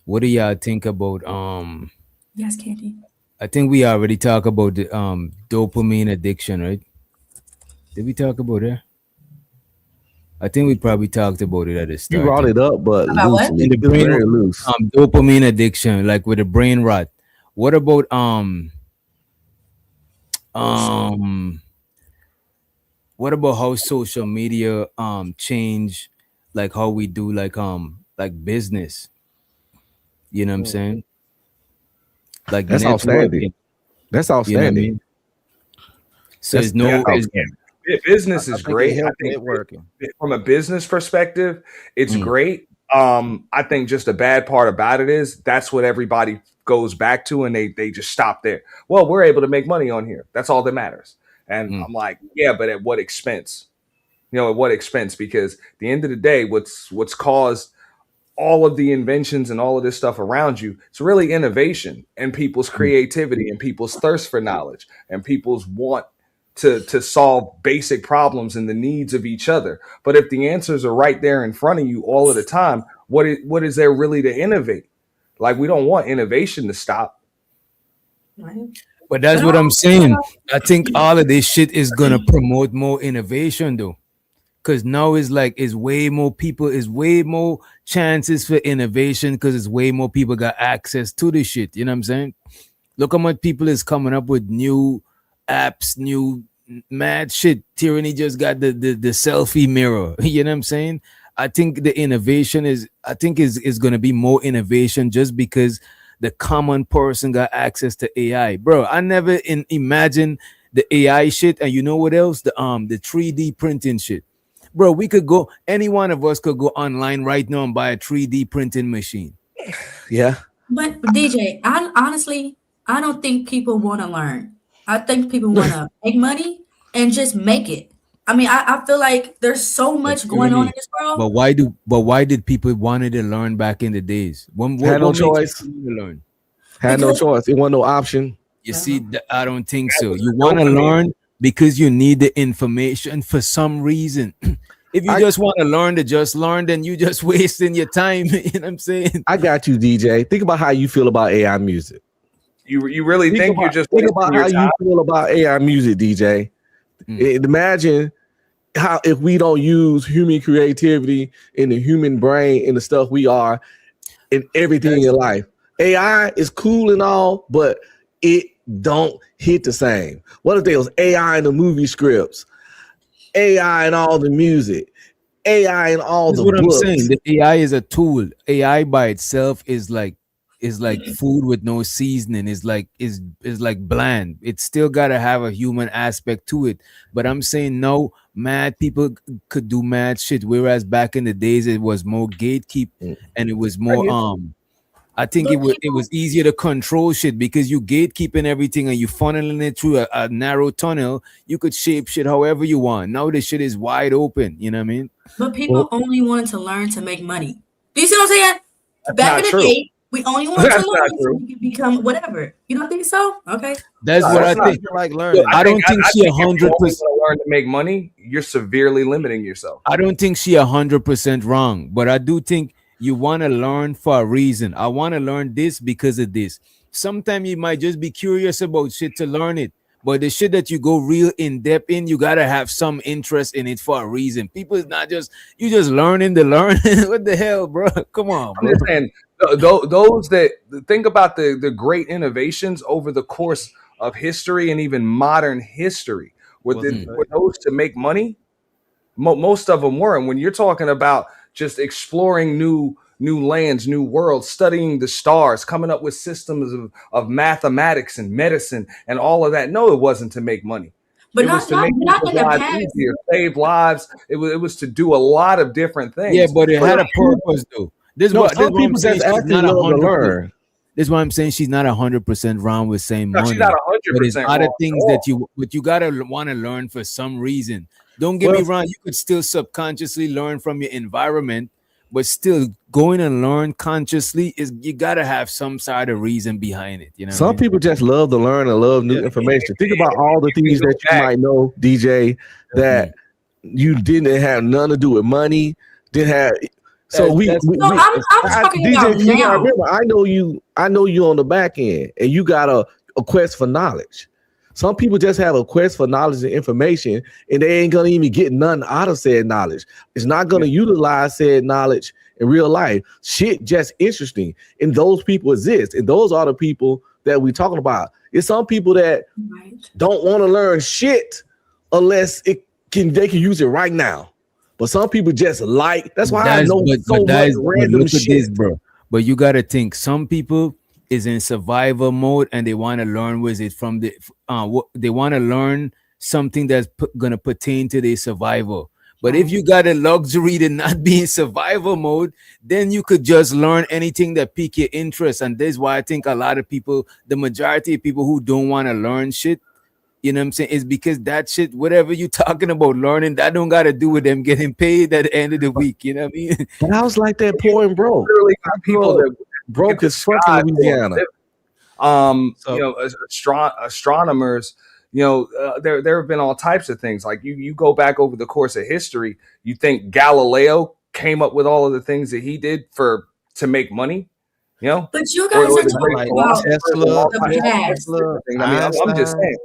[SPEAKER 1] What do y'all think about
[SPEAKER 7] Yes, Candy.
[SPEAKER 1] I think we already talked about the dopamine addiction, right? Did we talk about that? I think we probably talked about it at the
[SPEAKER 5] you
[SPEAKER 1] start.
[SPEAKER 5] brought it up, but
[SPEAKER 7] About what?
[SPEAKER 5] loosely,
[SPEAKER 1] In the brain,
[SPEAKER 5] very loose.
[SPEAKER 1] dopamine addiction, like with the brain rot. What about um what about how social media change like how we do like business? You know what I'm saying? Like
[SPEAKER 5] That's outstanding.
[SPEAKER 1] networking.
[SPEAKER 5] That's
[SPEAKER 1] You know what I
[SPEAKER 5] outstanding.
[SPEAKER 1] mean? So it's no
[SPEAKER 5] That's
[SPEAKER 1] it's
[SPEAKER 5] outstanding.
[SPEAKER 3] Business
[SPEAKER 6] I
[SPEAKER 3] is
[SPEAKER 6] think it
[SPEAKER 3] great. I
[SPEAKER 6] helps
[SPEAKER 3] think
[SPEAKER 6] networking.
[SPEAKER 3] from a business perspective, it's great. I think just the bad part about it is that's what everybody goes back to, and they just stop there. Well, we're able to make money on here. That's all that matters. And
[SPEAKER 1] Mm.
[SPEAKER 3] I'm like, yeah, but at what expense? At what expense? Because at the end of the day, what's caused all of the inventions and all of this stuff around you, it's really innovation and people's creativity and people's thirst for knowledge and people's want to solve basic problems and the needs of each other. But if the answers are right there in front of you all of the time, what is there really to innovate? Like, we don't want innovation to stop.
[SPEAKER 7] Right.
[SPEAKER 1] But that's what I'm saying. I think all of this shit is gonna promote more innovation though. Cause now it's like it's way more people, it's way more chances for innovation because it's way more people got access to this shit. You know what I'm saying? Look how much people is coming up with new apps, new mad shit. Tyranny just got the selfie mirror. You know what I'm saying? I think the innovation is gonna be more innovation just because the common person got access to AI. Bro, I never imagine the AI shit, and you know what else? The 3D printing shit. Bro, we could go, any one of us could go online right now and buy a 3D printing machine.
[SPEAKER 5] Yeah.
[SPEAKER 7] But DJ, I honestly, I don't think people want to learn. I think people want to make money and just make it. I mean, I feel like there's so
[SPEAKER 1] But
[SPEAKER 7] much going on in
[SPEAKER 1] tyranny.
[SPEAKER 7] this world.
[SPEAKER 1] But why did people wanted to learn back in the days?
[SPEAKER 5] Had no
[SPEAKER 1] What makes
[SPEAKER 5] choice.
[SPEAKER 1] you want to learn?
[SPEAKER 5] Had no
[SPEAKER 7] Because
[SPEAKER 5] choice. It wasn't no option.
[SPEAKER 1] You see,
[SPEAKER 7] uh-huh.
[SPEAKER 1] I don't think so. You want to learn because you need the information for some reason. If you
[SPEAKER 5] I
[SPEAKER 1] just want to learn to just learn, then you just wasting your time. You know what I'm saying?
[SPEAKER 5] I got you, DJ. Think about how you feel about AI music.
[SPEAKER 3] You really think you're just
[SPEAKER 5] Think
[SPEAKER 3] wasting
[SPEAKER 5] about
[SPEAKER 3] your
[SPEAKER 5] how
[SPEAKER 3] time?
[SPEAKER 5] you feel about AI music, DJ. Imagine how if we don't use human creativity in the human brain and the stuff we are in everything in life. AI is cool and all, but it don't hit the same. What if there was AI in the movie scripts, AI in all the music, AI in all
[SPEAKER 1] That's
[SPEAKER 5] the
[SPEAKER 1] what I'm saying.
[SPEAKER 5] books?
[SPEAKER 1] The AI is a tool. AI by itself is like food with no seasoning. Is like bland. It's still gotta have a human aspect to it. But I'm saying no, mad people could do mad shit. Whereas back in the days it was more gatekeep and it was
[SPEAKER 5] I
[SPEAKER 1] more
[SPEAKER 5] get
[SPEAKER 1] I think
[SPEAKER 7] But
[SPEAKER 1] it
[SPEAKER 7] people,
[SPEAKER 1] was easier to control shit because you gatekeeping everything and you funneling it through a narrow tunnel. You could shape shit however you want. Now this shit is wide open. You know what I mean?
[SPEAKER 7] but
[SPEAKER 5] well,
[SPEAKER 7] people only wanted to learn to make money. Do you see what I'm saying?
[SPEAKER 3] That's
[SPEAKER 7] Back
[SPEAKER 3] not
[SPEAKER 7] in the
[SPEAKER 3] true.
[SPEAKER 7] day, we only wanted to
[SPEAKER 3] That's not
[SPEAKER 7] learn so
[SPEAKER 3] true.
[SPEAKER 7] we could become whatever. You don't think so? Okay.
[SPEAKER 1] That's
[SPEAKER 3] No,
[SPEAKER 1] what
[SPEAKER 3] that's
[SPEAKER 1] I
[SPEAKER 3] not
[SPEAKER 1] think.
[SPEAKER 6] You like
[SPEAKER 1] Yo,
[SPEAKER 6] learning.
[SPEAKER 1] I don't think
[SPEAKER 3] I
[SPEAKER 1] she a
[SPEAKER 3] think if you
[SPEAKER 1] hundred
[SPEAKER 3] only
[SPEAKER 1] percent.
[SPEAKER 3] want to learn to make money, you're severely limiting yourself.
[SPEAKER 1] I don't think she 100% wrong, but I do think you want to learn for a reason. I want to learn this because of this. Sometimes you might just be curious about shit to learn it, but the shit that you go real in depth in, you gotta have some interest in it for a reason. People is not just you just learning to learn. What the hell, bro? Come on,
[SPEAKER 3] I'm
[SPEAKER 1] bro.
[SPEAKER 3] just saying, those that think about the great innovations over the course of history and even modern history,
[SPEAKER 6] What's it
[SPEAKER 3] were
[SPEAKER 6] say?
[SPEAKER 3] those to make money? Most of them were. And when you're talking about just exploring new lands, new worlds, studying the stars, coming up with systems of mathematics and medicine and all of that, no, it wasn't to make money.
[SPEAKER 7] But
[SPEAKER 3] It was
[SPEAKER 7] not
[SPEAKER 3] to
[SPEAKER 7] not
[SPEAKER 3] make
[SPEAKER 7] not
[SPEAKER 3] people's
[SPEAKER 7] in the
[SPEAKER 3] lives
[SPEAKER 7] past.
[SPEAKER 3] easier, save lives. It was to do a lot of different
[SPEAKER 1] Yeah,
[SPEAKER 3] things.
[SPEAKER 1] but it
[SPEAKER 3] But
[SPEAKER 1] had a purpose though. This
[SPEAKER 5] no,
[SPEAKER 1] what this
[SPEAKER 5] some
[SPEAKER 1] what I'm
[SPEAKER 5] people
[SPEAKER 1] saying.
[SPEAKER 5] just
[SPEAKER 1] She's
[SPEAKER 5] actually
[SPEAKER 1] not a
[SPEAKER 5] love to
[SPEAKER 1] hundred.
[SPEAKER 5] learn.
[SPEAKER 1] This is why I'm saying she's not 100% wrong with saying
[SPEAKER 3] no, she's not
[SPEAKER 1] money,
[SPEAKER 3] hundred
[SPEAKER 1] but it's
[SPEAKER 3] percent
[SPEAKER 1] other
[SPEAKER 3] wrong at
[SPEAKER 1] things that
[SPEAKER 3] all.
[SPEAKER 1] you gotta want to learn for some reason. Don't get me
[SPEAKER 5] Well,
[SPEAKER 1] wrong, you could still subconsciously learn from your environment, but still going and learn consciously is you gotta have some sort of reason behind it. You know what I
[SPEAKER 5] some
[SPEAKER 1] mean?
[SPEAKER 5] people just love to learn and love new
[SPEAKER 6] Yeah.
[SPEAKER 5] information. Think about all the
[SPEAKER 3] If we
[SPEAKER 5] things
[SPEAKER 3] go
[SPEAKER 5] that you
[SPEAKER 3] back,
[SPEAKER 5] might know, DJ, that
[SPEAKER 1] Mm.
[SPEAKER 5] you didn't have none to do with money. Didn't have. So
[SPEAKER 1] That's
[SPEAKER 7] So I'm talking about
[SPEAKER 5] DJ, you gotta
[SPEAKER 7] now.
[SPEAKER 5] remember, I know you on the back end, and you got a quest for knowledge. Some people just have a quest for knowledge and information, and they ain't gonna even get none out of said knowledge. It's not gonna utilize said knowledge in real life. Shit just interesting. And those people exist. And those are the people that we talking about. It's some people that
[SPEAKER 7] Right.
[SPEAKER 5] don't want to learn shit unless they can use it right now. But some people just like that's why I
[SPEAKER 1] That's
[SPEAKER 5] know so
[SPEAKER 1] but that
[SPEAKER 5] much
[SPEAKER 1] is but
[SPEAKER 5] random
[SPEAKER 1] look at
[SPEAKER 5] shit.
[SPEAKER 1] this, bro. But you gotta think some people is in survival mode and they want to learn with it what they want to learn something that's gonna pertain to their survival. But if you got a luxury to not be in survival mode, then you could just learn anything that pique your interest. And that's why I think a lot of people, the majority of people who don't want to learn shit, you know what I'm saying, is because that shit, whatever you talking about learning, that don't got to do with them getting paid at the end of the week. You know what I mean?
[SPEAKER 5] But I was like that poor and broke.
[SPEAKER 3] Literally got people that
[SPEAKER 5] Broke as fuck in Louisiana.
[SPEAKER 3] You know, astronomers. You know, there have been all types of things. Like you go back over the course of history, you think Galileo came up with all of the things that he did to make money. You know,
[SPEAKER 7] but you guys are talking about
[SPEAKER 6] Tesla.
[SPEAKER 3] I mean, I'm just saying.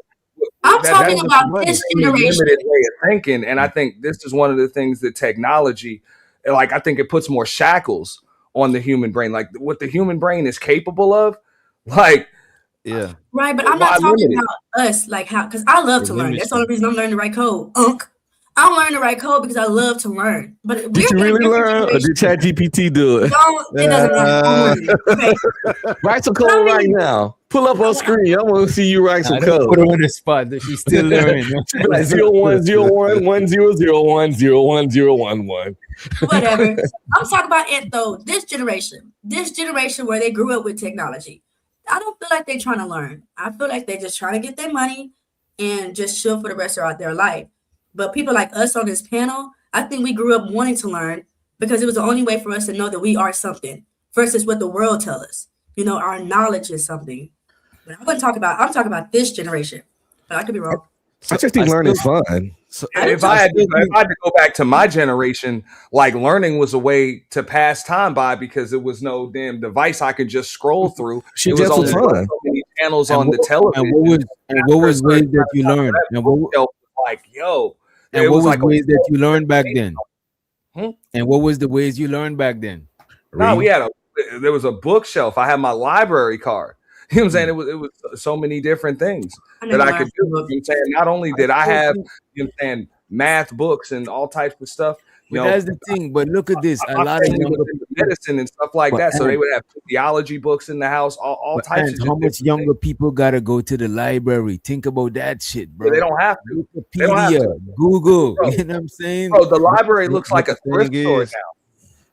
[SPEAKER 7] I'm talking about this generation.
[SPEAKER 3] Limited way of thinking, and I think this is one of the things that technology, like, I think it puts more shackles on the human brain. Like what the human brain is capable of, like.
[SPEAKER 6] Yeah.
[SPEAKER 7] Right, but I'm not talking about us, like how, because I love to learn. That's the only reason I'm learning to write code. I'm learning to write code because I love to learn. But
[SPEAKER 5] did you really learn, or did ChatGPT do it?
[SPEAKER 7] It doesn't matter. Okay.
[SPEAKER 5] Write some code right now. Pull up on screen. I want to see you write some code.
[SPEAKER 1] Put her on the spot. She's still learning.
[SPEAKER 5] Like 010110101011.
[SPEAKER 7] Whatever. I'm talking about it though. This generation where they grew up with technology. I don't feel like they're trying to learn. I feel like they're just trying to get their money and just chill for the rest of their life. But people like us on this panel, I think we grew up wanting to learn because it was the only way for us to know that we are something versus what the world tells us. You know, our knowledge is something. But I'm talking about this generation. But I could be wrong.
[SPEAKER 5] I just think learning is fun.
[SPEAKER 3] So if I had to go back to my generation, like learning was a way to pass time by because there was no damn device I could just scroll through. It was only so many channels on the television.
[SPEAKER 1] And what was ways that you learned? And what was ways that you learned back then? And what was the ways you learned back then?
[SPEAKER 3] No, there was a bookshelf. I had my library card. You know what I'm saying? It was so many different things that I could do. You know what I'm saying? Not only did I have, you know what I'm saying, math books and all types of stuff.
[SPEAKER 1] That's the thing. But look at this. A lot of younger
[SPEAKER 3] medicine and stuff like that. So they would have physiology books in the house, all types of
[SPEAKER 1] how much younger people gotta go to the library? Think about that shit, bro.
[SPEAKER 3] They don't have to.
[SPEAKER 1] Wikipedia, Google. Bro, you know what I'm saying?
[SPEAKER 3] Bro, the library looks like a thrift store now.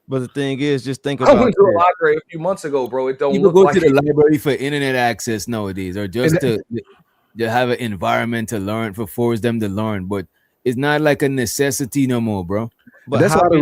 [SPEAKER 6] But the thing is, just think about.
[SPEAKER 3] I went to a library a few months ago, bro. It don't
[SPEAKER 1] people
[SPEAKER 3] look
[SPEAKER 1] go
[SPEAKER 3] like
[SPEAKER 1] to the library for internet access nowadays, or just to have an environment to learn, for force them to learn. But it's not like a necessity no more, bro.
[SPEAKER 5] But that's why the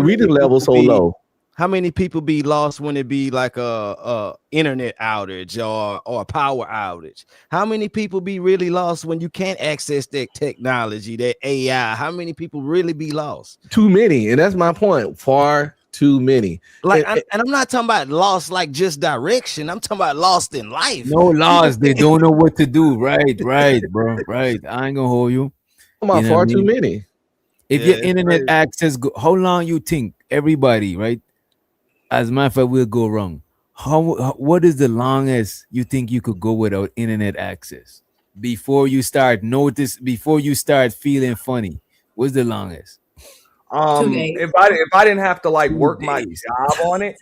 [SPEAKER 5] reading level so low.
[SPEAKER 6] How many people be lost when it be like a internet outage or a power outage? How many people be really lost when you can't access that technology, that AI? How many people really be lost?
[SPEAKER 5] Too many, and that's my point. Far too many.
[SPEAKER 6] Like, and I'm not talking about lost like just direction. I'm talking about lost in life.
[SPEAKER 1] No lost. They don't know what to do. Right, bro. Right. I ain't gonna hold you.
[SPEAKER 5] Far too many.
[SPEAKER 1] If your internet access, how long you think everybody, right? As a matter of fact, we'll go wrong. What is the longest you think you could go without internet access before you start feeling funny? What's the longest?
[SPEAKER 3] If I didn't have to like work my job on it,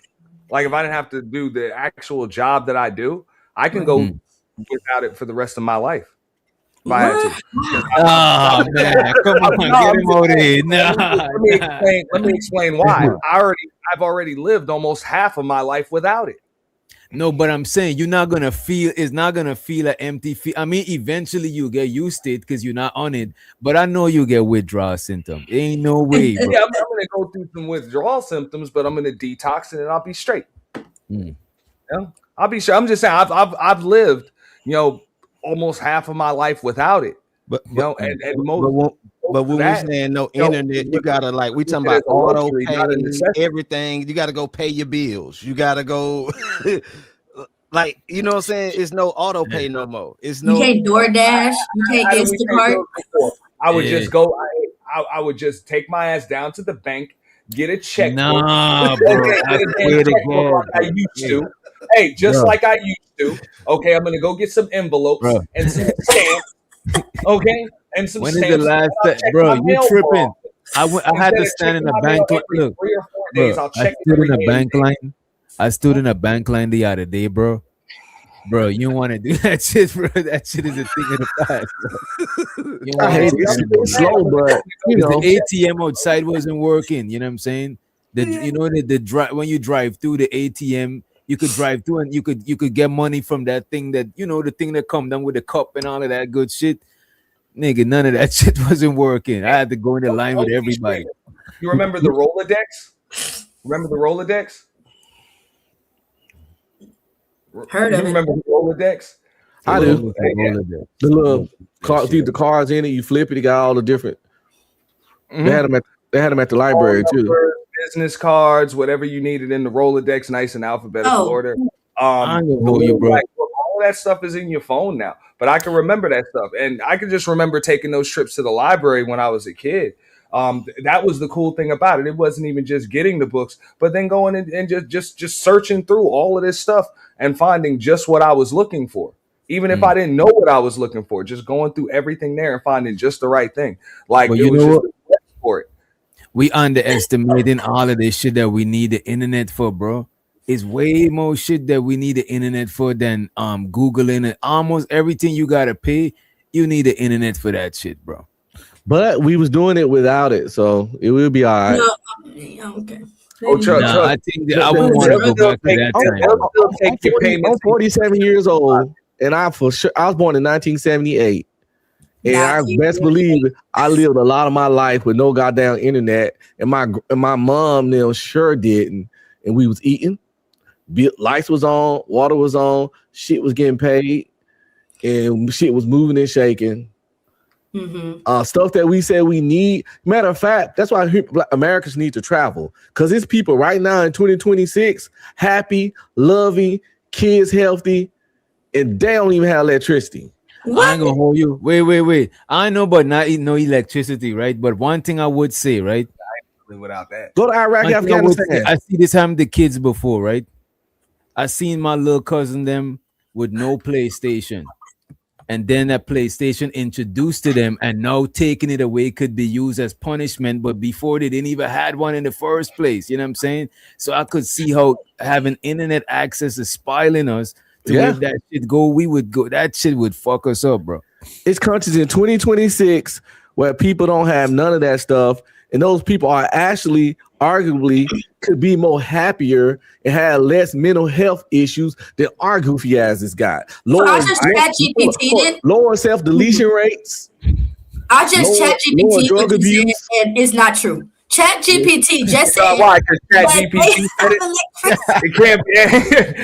[SPEAKER 3] like if I didn't have to do the actual job that I do, I can go without it for the rest of my life. If I had to.
[SPEAKER 1] Oh man, come on, get him out of here.
[SPEAKER 3] Let me explain why. I've already lived almost half of my life without it.
[SPEAKER 1] No, but I'm saying it's not gonna feel an empty feel. I mean, eventually you get used to it because you're not on it. But I know you get withdrawal symptoms. Ain't no way. Bro.
[SPEAKER 3] Yeah, I'm gonna go through some withdrawal symptoms, but I'm gonna detox it and I'll be straight. Yeah, I'll be sure. I'm just saying I've lived, almost half of my life without it. But when
[SPEAKER 6] we're saying no internet, you gotta we talking about auto pay, everything. You gotta go pay your bills. You gotta go you know what I'm saying? It's no auto pay no more. It's no.
[SPEAKER 7] You can't DoorDash. You can't Instacart.
[SPEAKER 3] I would just go. I would just take my ass down to the bank, get a check.
[SPEAKER 1] Nah, bro.
[SPEAKER 3] I used to. Hey, like I used to. Okay, I'm gonna go get some envelopes and some stamps. Okay, and some
[SPEAKER 1] when
[SPEAKER 3] stamps.
[SPEAKER 1] Is the last day? Bro, you tripping? I had to stand in a bank line. Look, I stood in a bank line the other day, bro. Bro, you want to do that shit, bro? That shit is a thing of the past, bro. You
[SPEAKER 5] I
[SPEAKER 1] want
[SPEAKER 5] hate
[SPEAKER 1] to
[SPEAKER 5] it.
[SPEAKER 1] stand on
[SPEAKER 5] It's
[SPEAKER 1] that.
[SPEAKER 5] slow, but you
[SPEAKER 1] Because
[SPEAKER 5] know,
[SPEAKER 1] the ATM outside wasn't working. You know what I'm saying? The drive when you drive through the ATM, you could drive through and you could get money from that thing that the thing that come down with the cup and all of that good shit. Nigga, none of that shit wasn't working. I had to go in the line with everybody.
[SPEAKER 3] You remember the Rolodex? Remember the Rolodex?
[SPEAKER 7] Heard
[SPEAKER 3] You
[SPEAKER 7] of it.
[SPEAKER 3] remember the Rolodex?
[SPEAKER 5] I
[SPEAKER 1] What
[SPEAKER 5] do.
[SPEAKER 1] was the roll of that?
[SPEAKER 5] The little
[SPEAKER 1] That
[SPEAKER 5] car,
[SPEAKER 1] shit.
[SPEAKER 5] the cars in it, you flip it. You got all the different.
[SPEAKER 3] Mhm.
[SPEAKER 5] They had them at the
[SPEAKER 3] Phone
[SPEAKER 5] library too.
[SPEAKER 3] numbers, business cards, whatever you needed in the Rolodex, nice in alphabetical
[SPEAKER 7] Oh,
[SPEAKER 3] order.
[SPEAKER 1] I ain't gonna
[SPEAKER 3] The
[SPEAKER 1] hold you,
[SPEAKER 3] little
[SPEAKER 1] bro.
[SPEAKER 3] black book, all that stuff is in your phone now. But I can remember that stuff, and I can just remember taking those trips to the library when I was a kid. That was the cool thing about it. It wasn't even just getting the books, but then going and just searching through all of this stuff and finding just what I was looking for. Even if I didn't know what I was looking for, just going through everything there and finding just the right thing. Like
[SPEAKER 1] But
[SPEAKER 3] it
[SPEAKER 1] you
[SPEAKER 3] was
[SPEAKER 1] know
[SPEAKER 3] just
[SPEAKER 1] what?
[SPEAKER 3] a quest for it.
[SPEAKER 1] We underestimating all of this shit that we need the internet for, bro. It's way more shit that we need the internet for than Googling it. Almost everything you gotta pay, you need the internet for that shit, bro.
[SPEAKER 5] But we was doing it without it, so it will be all right.
[SPEAKER 7] no. Yeah, okay.
[SPEAKER 3] Oh, trust,
[SPEAKER 1] Nah,
[SPEAKER 3] trust.
[SPEAKER 1] I think that I wouldn't want to
[SPEAKER 3] They'll
[SPEAKER 1] go
[SPEAKER 3] still
[SPEAKER 1] back to
[SPEAKER 3] take,
[SPEAKER 1] that
[SPEAKER 5] I'm,
[SPEAKER 1] time,
[SPEAKER 3] they'll
[SPEAKER 1] bro.
[SPEAKER 3] still take your payments.
[SPEAKER 5] I'm 47 years old, and I was born in 1978. And
[SPEAKER 7] Nah,
[SPEAKER 5] I best believe I lived a lot of my life with no goddamn internet, and my mom them sure didn't. And we was eating, lights was on, water was on, shit was getting paid, and shit was moving and shaking. Stuff that we said we need. Matter of fact, that's why Americans need to travel, because it's people right now in 2026 happy, loving, kids healthy, and they don't even have electricity.
[SPEAKER 7] What?
[SPEAKER 1] I ain't gonna hold you. Wait. I know, but not no electricity, right? But one thing I would say, right?
[SPEAKER 3] Without that.
[SPEAKER 5] Go to Iraq,
[SPEAKER 1] One thing I would say,
[SPEAKER 5] Afghanistan.
[SPEAKER 1] I see this happen to kids before, right? I seen my little cousin them with no PlayStation. And then that PlayStation introduced to them, and now taking it away could be used as punishment. But before they didn't even had one in the first place. You know what I'm saying? So I could see how having internet access is spoiling us. To where if that shit go, we would go. That shit would fuck us up, bro.
[SPEAKER 5] It's countries in 2026 where people don't have none of that stuff, and those people are actually arguably could be more happier and have less mental health issues than our goofy asses got.
[SPEAKER 7] So I just ChatGPT'd it.
[SPEAKER 5] Lower self-deletion rates.
[SPEAKER 7] I just ChatGPT
[SPEAKER 5] drug
[SPEAKER 7] what you
[SPEAKER 5] abuse.
[SPEAKER 7] said, and it's not true. ChatGPT just said
[SPEAKER 3] why? Because ChatGPT said it. It can't be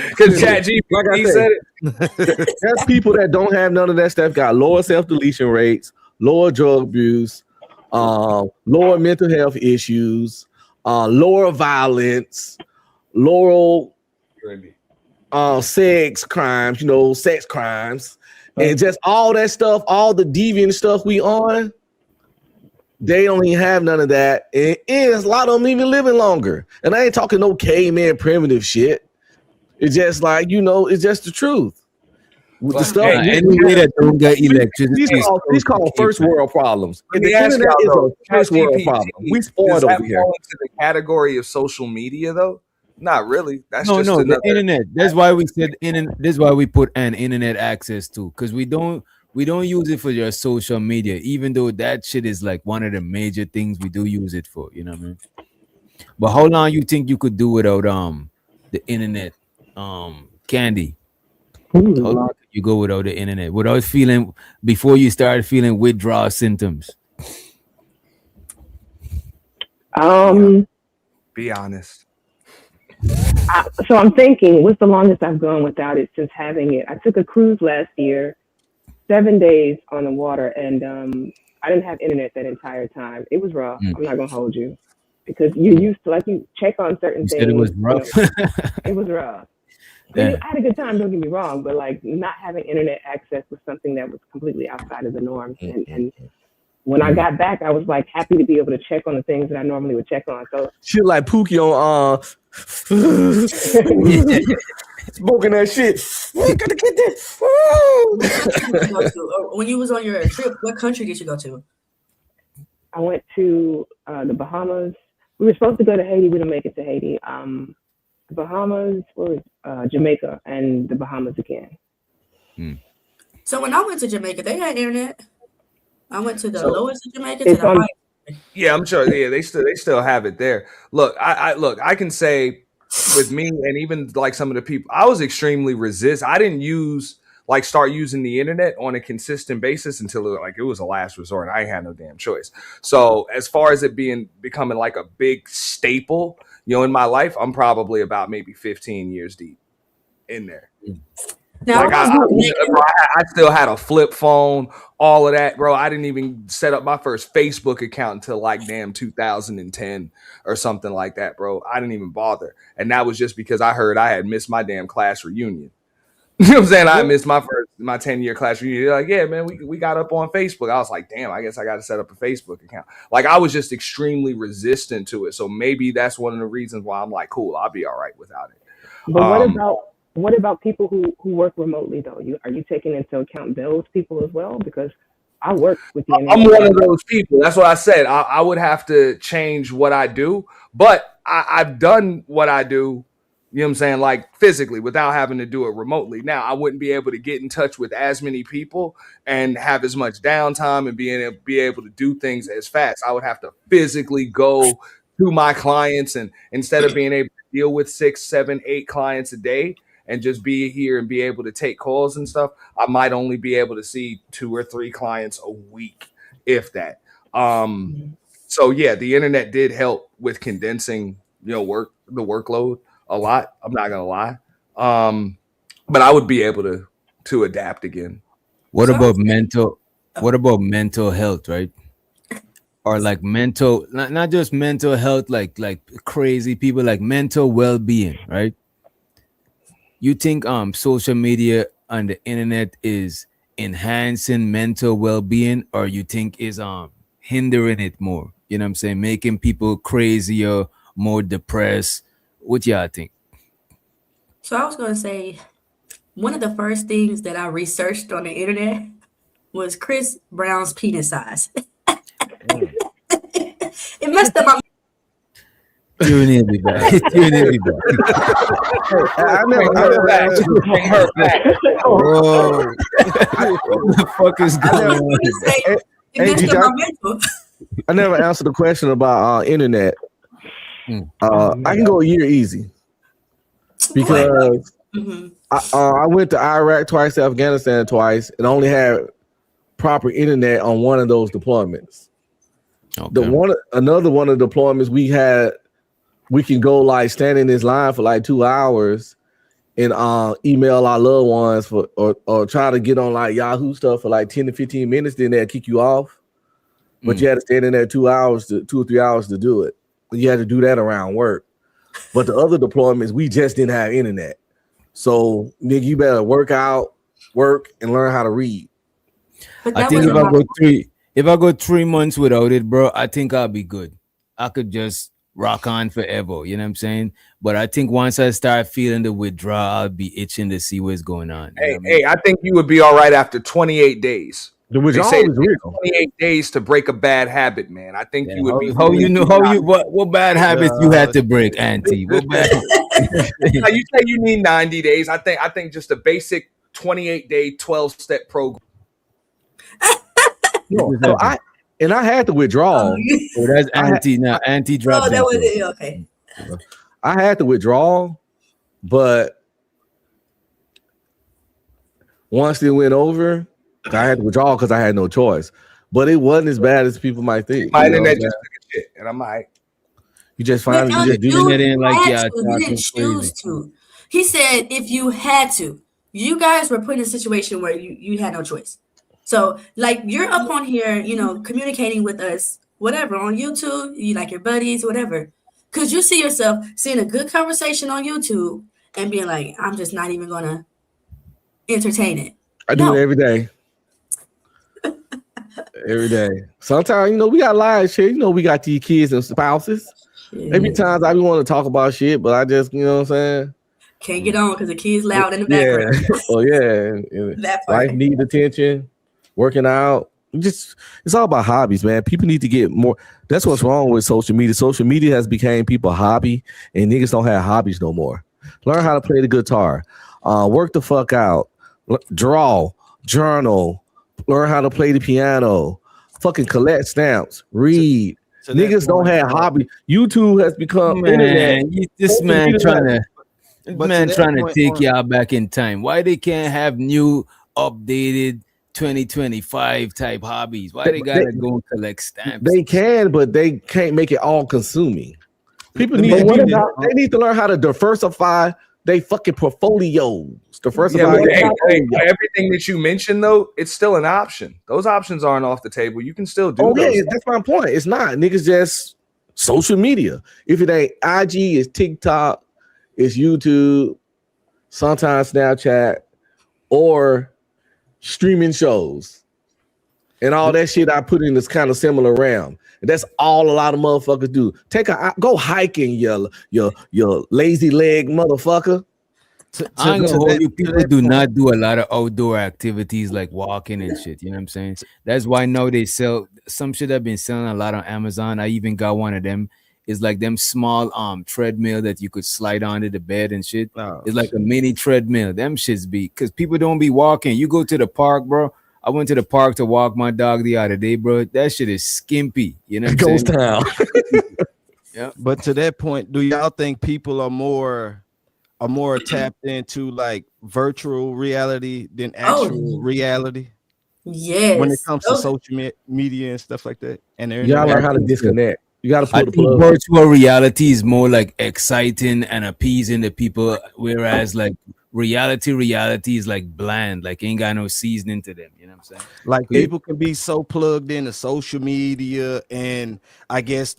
[SPEAKER 3] because ChatGPT said it.
[SPEAKER 5] There's people that don't have none of that stuff, got lower self-deletion rates, lower drug abuse, lower mental health issues, lower violence, lower sex crimes, sex crimes, and just all that stuff, all the deviant stuff we on. They don't even have none of that, and a lot of them even living longer. And I ain't talking no caveman primitive shit. It's just like it's just the truth. With the stuff,
[SPEAKER 1] anyway that don't get electricity.
[SPEAKER 5] These called first world problems.
[SPEAKER 3] Let
[SPEAKER 5] And the
[SPEAKER 3] me ask
[SPEAKER 5] internet
[SPEAKER 3] y'all,
[SPEAKER 5] is a first world
[SPEAKER 3] ChatGPT,
[SPEAKER 5] problem. We
[SPEAKER 3] does
[SPEAKER 5] spoiled
[SPEAKER 3] that
[SPEAKER 5] over here.
[SPEAKER 3] fall into the category of social media though? Not really. That's
[SPEAKER 1] No,
[SPEAKER 3] just
[SPEAKER 1] the
[SPEAKER 3] another
[SPEAKER 1] internet. That's why we said internet. That's why we put an internet access to, because we don't use it for your social media, even though that shit is like one of the major things we do use it for. You know what I mean? But how long you think you could do without the internet, Candy? How long could you go without the internet without feeling before you start feeling withdrawal symptoms?
[SPEAKER 3] Be honest.
[SPEAKER 8] So I'm thinking, what's the longest I've gone without it since having it? I took a cruise last year, 7 days on the water, and I didn't have internet that entire time. It was rough. I'm not gonna hold you, because you used to you check on certain
[SPEAKER 1] You
[SPEAKER 8] things.
[SPEAKER 1] said it was rough.
[SPEAKER 8] It was rough.
[SPEAKER 1] Yeah.
[SPEAKER 8] I had a good time. Don't get me wrong, but not having internet access was something that was completely outside of the norm. And when I got back, I was happy to be able to check on the things that I normally would check on. So
[SPEAKER 5] shit like Pookie on smoking that shit. We gotta get this.
[SPEAKER 7] When you was on your trip, what country did you go to?
[SPEAKER 8] I went to the Bahamas. We were supposed to go to Haiti. We didn't make it to Haiti. The Bahamas, Jamaica, and the Bahamas again.
[SPEAKER 7] So when I went to Jamaica, they had internet. I went to the
[SPEAKER 5] So
[SPEAKER 7] lowest of Jamaica to
[SPEAKER 8] It's
[SPEAKER 7] the
[SPEAKER 8] on.
[SPEAKER 7] highest.
[SPEAKER 3] Yeah, I'm sure. Yeah, they still have it there. Look, I can say with me and even like some of the people, I was extremely resist. I didn't start using the internet on a consistent basis until it was a last resort. I ain't had no damn choice. So as far as it becoming like a big staple, in my life, I'm probably about maybe 15 years deep in there.
[SPEAKER 7] Now,
[SPEAKER 3] Like I still had a flip phone, all of that, bro. I didn't even set up my first Facebook account until like damn 2010 or something like that, bro. I didn't even bother, and that was just because I heard I had missed my damn class reunion. You know what I'm saying? I missed my 10-year class reunion. They're like, yeah, man, we got up on Facebook. I was like, damn, I guess I got to set up a Facebook account. Like I was just extremely resistant to it, so maybe that's one of the reasons why I'm like, cool, I'll be all right without it.
[SPEAKER 8] But what about people who work remotely though? Are you taking into account those people as well? Because I work with the internet.
[SPEAKER 3] I'm one of those people. That's what I said. I would have to change what I do, but I've done what I do, you know what I'm saying, like physically without having to do it remotely. Now, I wouldn't be able to get in touch with as many people and have as much downtime and be able to do things as fast. I would have to physically go to my clients, and instead of being able to deal with 6, 7, 8 clients a day, and just be here and be able to take calls and stuff, I might only be able to see 2 or 3 clients a week, if that. So yeah, the internet did help with condensing, the workload a lot. I'm not gonna lie. But I would be able to adapt again.
[SPEAKER 1] What about mental? What about mental health, right? Or like mental, not just mental health, like crazy people, like mental well-being, right? You think social media and the internet is enhancing mental well-being, or you think is hindering it more? You know what I'm saying? Making people crazier, more depressed. What y'all think?
[SPEAKER 7] So I was going to say, one of the first things that I researched on the internet was Chris Brown's penis size. It messed up my.
[SPEAKER 1] Tune in, me back. Tune in, me back.
[SPEAKER 5] I never asked you.
[SPEAKER 1] Whoa. What the fuck is going on?
[SPEAKER 7] It messed up my mental.
[SPEAKER 5] I never answered the question about internet. I can go a year easy because I went to Iraq twice, Afghanistan twice, and only had proper internet on one of those deployments. Okay. Another one of the deployments we can go like stand in this line for like 2 hours and email our loved ones or try to get on like Yahoo stuff for like 10 to 15 minutes, then they'll kick you off. But you had to stand in there 2 or 3 hours to do it. You had to do that around work. But the other deployments, we just didn't have internet. So nigga, you better work, and learn how to read.
[SPEAKER 1] I think if I go 3 months without it, bro, I think I'll be good. I could just rock on forever. You know what I'm saying? But I think once I start feeling the withdrawal, I'll be itching to see what's going on.
[SPEAKER 3] Hey, I think you would be all right after 28 days.
[SPEAKER 5] The withdrawal is real.
[SPEAKER 3] 28 days to break a bad habit, man. I think you would be.
[SPEAKER 1] What bad habits you had to break, Auntie? What bad?
[SPEAKER 3] Now, you say you need 90 days. I think just a basic 28-day 12-step program.
[SPEAKER 5] So I had to withdraw.
[SPEAKER 1] Oh, that's Auntie now. Auntie dropped.
[SPEAKER 7] Oh, that was it. Okay.
[SPEAKER 5] I had to withdraw, but once it went over, I had to withdraw because I had no choice. But it wasn't as bad as people might think.
[SPEAKER 3] My internet just took a shit, and I'm like,
[SPEAKER 5] you just finally just doing it in like
[SPEAKER 7] you didn't choose to. He said if you had to, you guys were put in a situation where you had no choice. So like you're up on here, communicating with us, whatever, on YouTube, you like your buddies, whatever. Could you see yourself seeing a good conversation on YouTube and being like, I'm just not even gonna entertain it?
[SPEAKER 5] I do it every day. Every day. Sometimes, we got live shit. We got these kids and spouses. Yeah. Every time I be want to talk about shit, but I just, what I'm saying?
[SPEAKER 7] Can't get on because the kids loud in the background.
[SPEAKER 5] Oh yeah.
[SPEAKER 7] That part.
[SPEAKER 5] Life needs attention. Working out. It's all about hobbies, man. People need to get more. That's what's wrong with social media. Social media has become people's hobby, and niggas don't have hobbies no more. Learn how to play the guitar. Work the fuck out. draw, journal, learn how to play the piano, fucking collect stamps, read. Niggas don't have hobby. YouTube has become internet.
[SPEAKER 1] This man trying to
[SPEAKER 6] But to that point,
[SPEAKER 1] take y'all back in time. Why they can't have new, updated 2025 type hobbies? Why they gotta go and collect stamps?
[SPEAKER 5] They can, but they can't make it all consuming. People need they need to learn how to diversify they fucking portfolios. Diversify.
[SPEAKER 3] Everything that you mentioned, though, it's still an option. Those options aren't off the table. You can still do those.
[SPEAKER 5] Yeah, that's my point. It's not. Niggas just social media. If it ain't IG, it's TikTok, it's YouTube, sometimes Snapchat, or streaming shows. And all that shit I put in this kind of similar realm. And that's all a lot of motherfuckers do. Go hiking, your lazy leg motherfucker.
[SPEAKER 1] I ain't gonna hold you. People do not do a lot of outdoor activities like walking and shit. You know what I'm saying? That's why now they sell some shit I've been selling a lot on Amazon. I even got one of them. It's like them small treadmill that you could slide onto the bed and shit. It's like a mini treadmill. Them shits be because people don't be walking. You go to the park, bro. I went to the park to walk my dog the other day, bro. That shit is skimpy. You know what I'm saying?
[SPEAKER 5] Down.
[SPEAKER 6] Yeah. But to that point, do y'all think people are more tapped into like virtual reality than actual reality?
[SPEAKER 7] Yes.
[SPEAKER 6] When it comes to social media and stuff like that. And
[SPEAKER 5] you gotta learn how to disconnect. You gotta put the plug.
[SPEAKER 1] Virtual reality is more like exciting and appeasing the people, whereas like reality is like bland, like ain't got no seasoning to them. You know what I'm saying?
[SPEAKER 6] Like people can be so plugged into social media, and I guess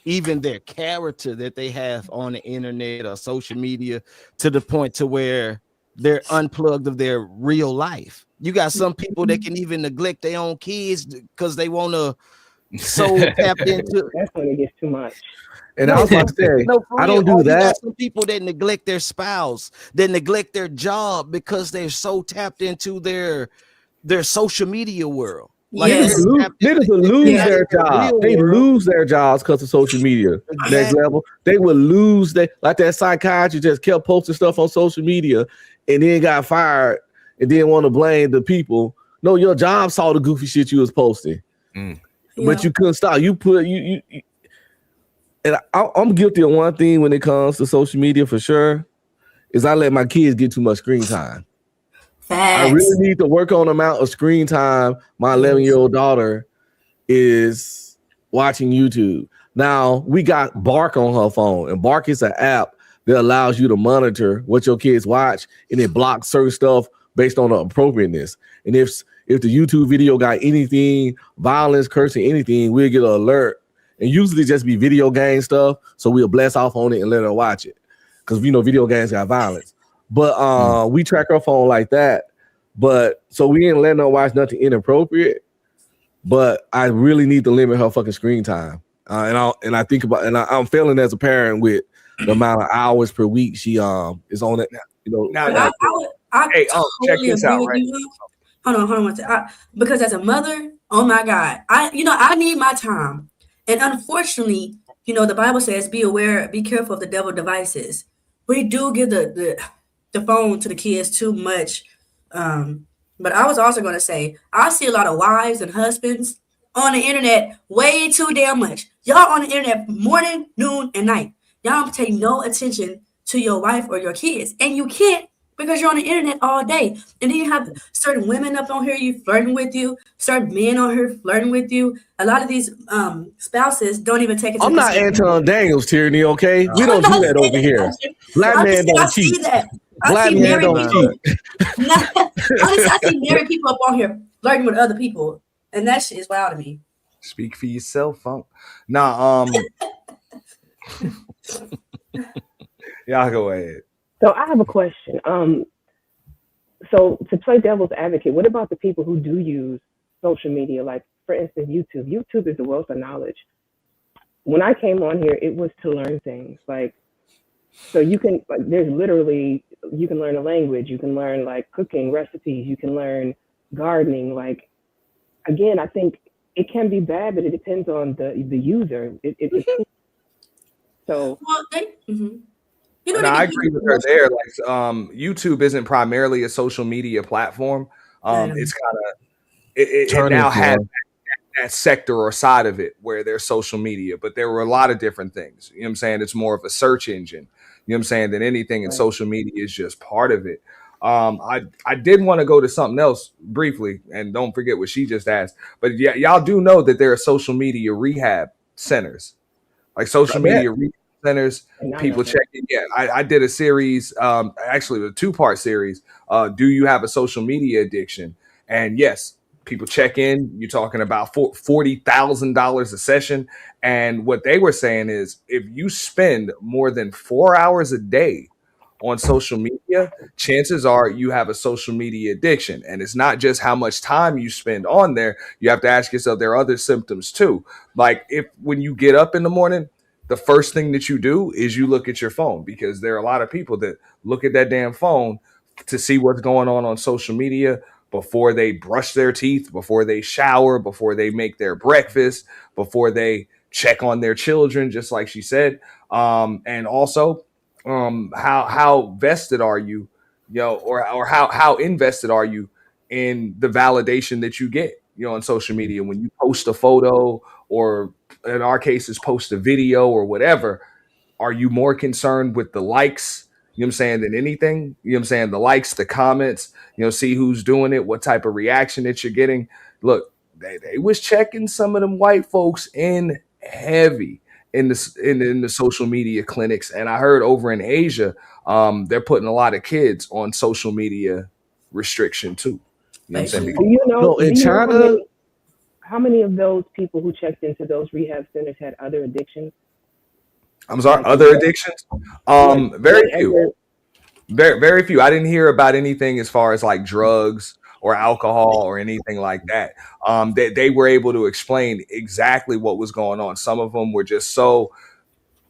[SPEAKER 6] even their character that they have on the internet or social media to the point to where they're unplugged of their real life. You got some people that can even neglect their own kids because they want to so tapped into.
[SPEAKER 8] That's when it gets too much.
[SPEAKER 5] And I was about to say, I don't do that.
[SPEAKER 6] Got some people that neglect their spouse, that neglect their job because they're so tapped into their social media world. Like
[SPEAKER 5] niggas will lose their job. They lose their jobs because of social media. Next level, they will lose like that psychiatrist just kept posting stuff on social media and then got fired and didn't want to blame the people. No, your job saw the goofy shit you was posting, but you couldn't stop. And I'm guilty of one thing when it comes to social media for sure, is I let my kids get too much screen time.
[SPEAKER 7] Facts.
[SPEAKER 5] I really need to work on the amount of screen time my 11-year-old daughter is watching YouTube. Now, we got Bark on her phone, and Bark is an app that allows you to monitor what your kids watch, and it blocks certain stuff based on the appropriateness. And if the YouTube video got anything, violence, cursing, anything, we'll get an alert. And usually just be video game stuff, so we'll blast off on it and let her watch it. Because video games got violence. But we track her phone like that. But so we ain't letting her watch nothing inappropriate. But I really need to limit her fucking screen time. And I think about, and I'm failing as a parent with the amount of hours per week she is on it.
[SPEAKER 7] I
[SPEAKER 3] check this out, right?
[SPEAKER 7] Hold on one second. Because as a mother, oh my God, I need my time. And unfortunately, the Bible says, be aware, be careful of the devil devices. We do give the phone to the kids too much. But I was also going to say, I see a lot of wives and husbands on the internet way too damn much. Y'all on the internet morning, noon, and night. Y'all don't take no attention to your wife or your kids. And you can't, because you're on the internet all day. And then you have certain women up on here flirting with you, certain men on here flirting with you. A lot of these spouses don't even take it.
[SPEAKER 5] I'm not Anton Daniels, Tierney, okay? We don't do that over here. Black man don't cheat. Black man don't cheat.
[SPEAKER 7] I see married people up on here flirting with other people. And that shit is wild to me.
[SPEAKER 3] Speak for yourself, funk. Nah, y'all go ahead.
[SPEAKER 8] So I have a question. So to play devil's advocate, what about the people who do use social media? Like, for instance, YouTube. YouTube is the wealth of knowledge. When I came on here, it was to learn things. Like, so you can, you can learn a language. You can learn like cooking recipes. You can learn gardening. Like, again, I think it can be bad, but it depends on the user. So.
[SPEAKER 7] Well, You know
[SPEAKER 3] No,
[SPEAKER 7] they
[SPEAKER 3] I
[SPEAKER 7] can
[SPEAKER 3] agree
[SPEAKER 7] keep
[SPEAKER 3] with her
[SPEAKER 7] promotion.
[SPEAKER 3] there. Like, YouTube isn't primarily a social media platform. It's kind of it
[SPEAKER 5] Turn
[SPEAKER 3] now
[SPEAKER 5] into
[SPEAKER 3] has
[SPEAKER 5] one.
[SPEAKER 3] that sector or side of it where there's social media, but there were a lot of different things. You know what I'm saying? It's more of a search engine, you know what I'm saying, than anything, and
[SPEAKER 8] Right.
[SPEAKER 3] social media is just part of it. I did want to go to something else briefly, and don't forget what she just asked. But yeah, y'all do know that there are social media rehab centers, like
[SPEAKER 5] I
[SPEAKER 3] social
[SPEAKER 5] bet.
[SPEAKER 3] media rehab centers.
[SPEAKER 8] And I know
[SPEAKER 3] People
[SPEAKER 8] that.
[SPEAKER 3] checking. Yeah, I did a series, actually a 2-part series. Do you have a social media addiction? And yes, people check in. You're talking about $40,000 a session. And what they were saying is, if you spend more than 4 hours a day on social media, chances are you have a social media addiction. And it's not just how much time you spend on there. You have to ask yourself, there are other symptoms too. Like, if when you get up in the morning, the first thing that you do is you look at your phone, because there are a lot of people that look at that damn phone to see what's going on social media before they brush their teeth, before they shower, before they make their breakfast, before they check on their children, just like she said. And also, how vested are you, or how invested are you in the validation that you get, on social media when you post a photo, or in our cases post a video or whatever. Are you more concerned with the likes, you know what I'm saying, than anything? You know what I'm saying? The likes, the comments, see who's doing it, what type of reaction that you're getting. Look, they was checking some of them white folks in heavy in the social media clinics. And I heard over in Asia, they're putting a lot of kids on social media restriction too. You know what I'm saying?
[SPEAKER 8] Do you know?
[SPEAKER 5] No,
[SPEAKER 8] Do
[SPEAKER 5] in
[SPEAKER 8] you know
[SPEAKER 5] China,
[SPEAKER 8] how many of those people who checked into those rehab centers had other addictions?
[SPEAKER 3] I'm sorry,
[SPEAKER 8] Like,
[SPEAKER 3] other addictions? Very few.
[SPEAKER 8] whatever.
[SPEAKER 3] Very, very few. I didn't hear about anything as far as like drugs or alcohol or anything like that. They were able to explain exactly what was going on. Some of them were just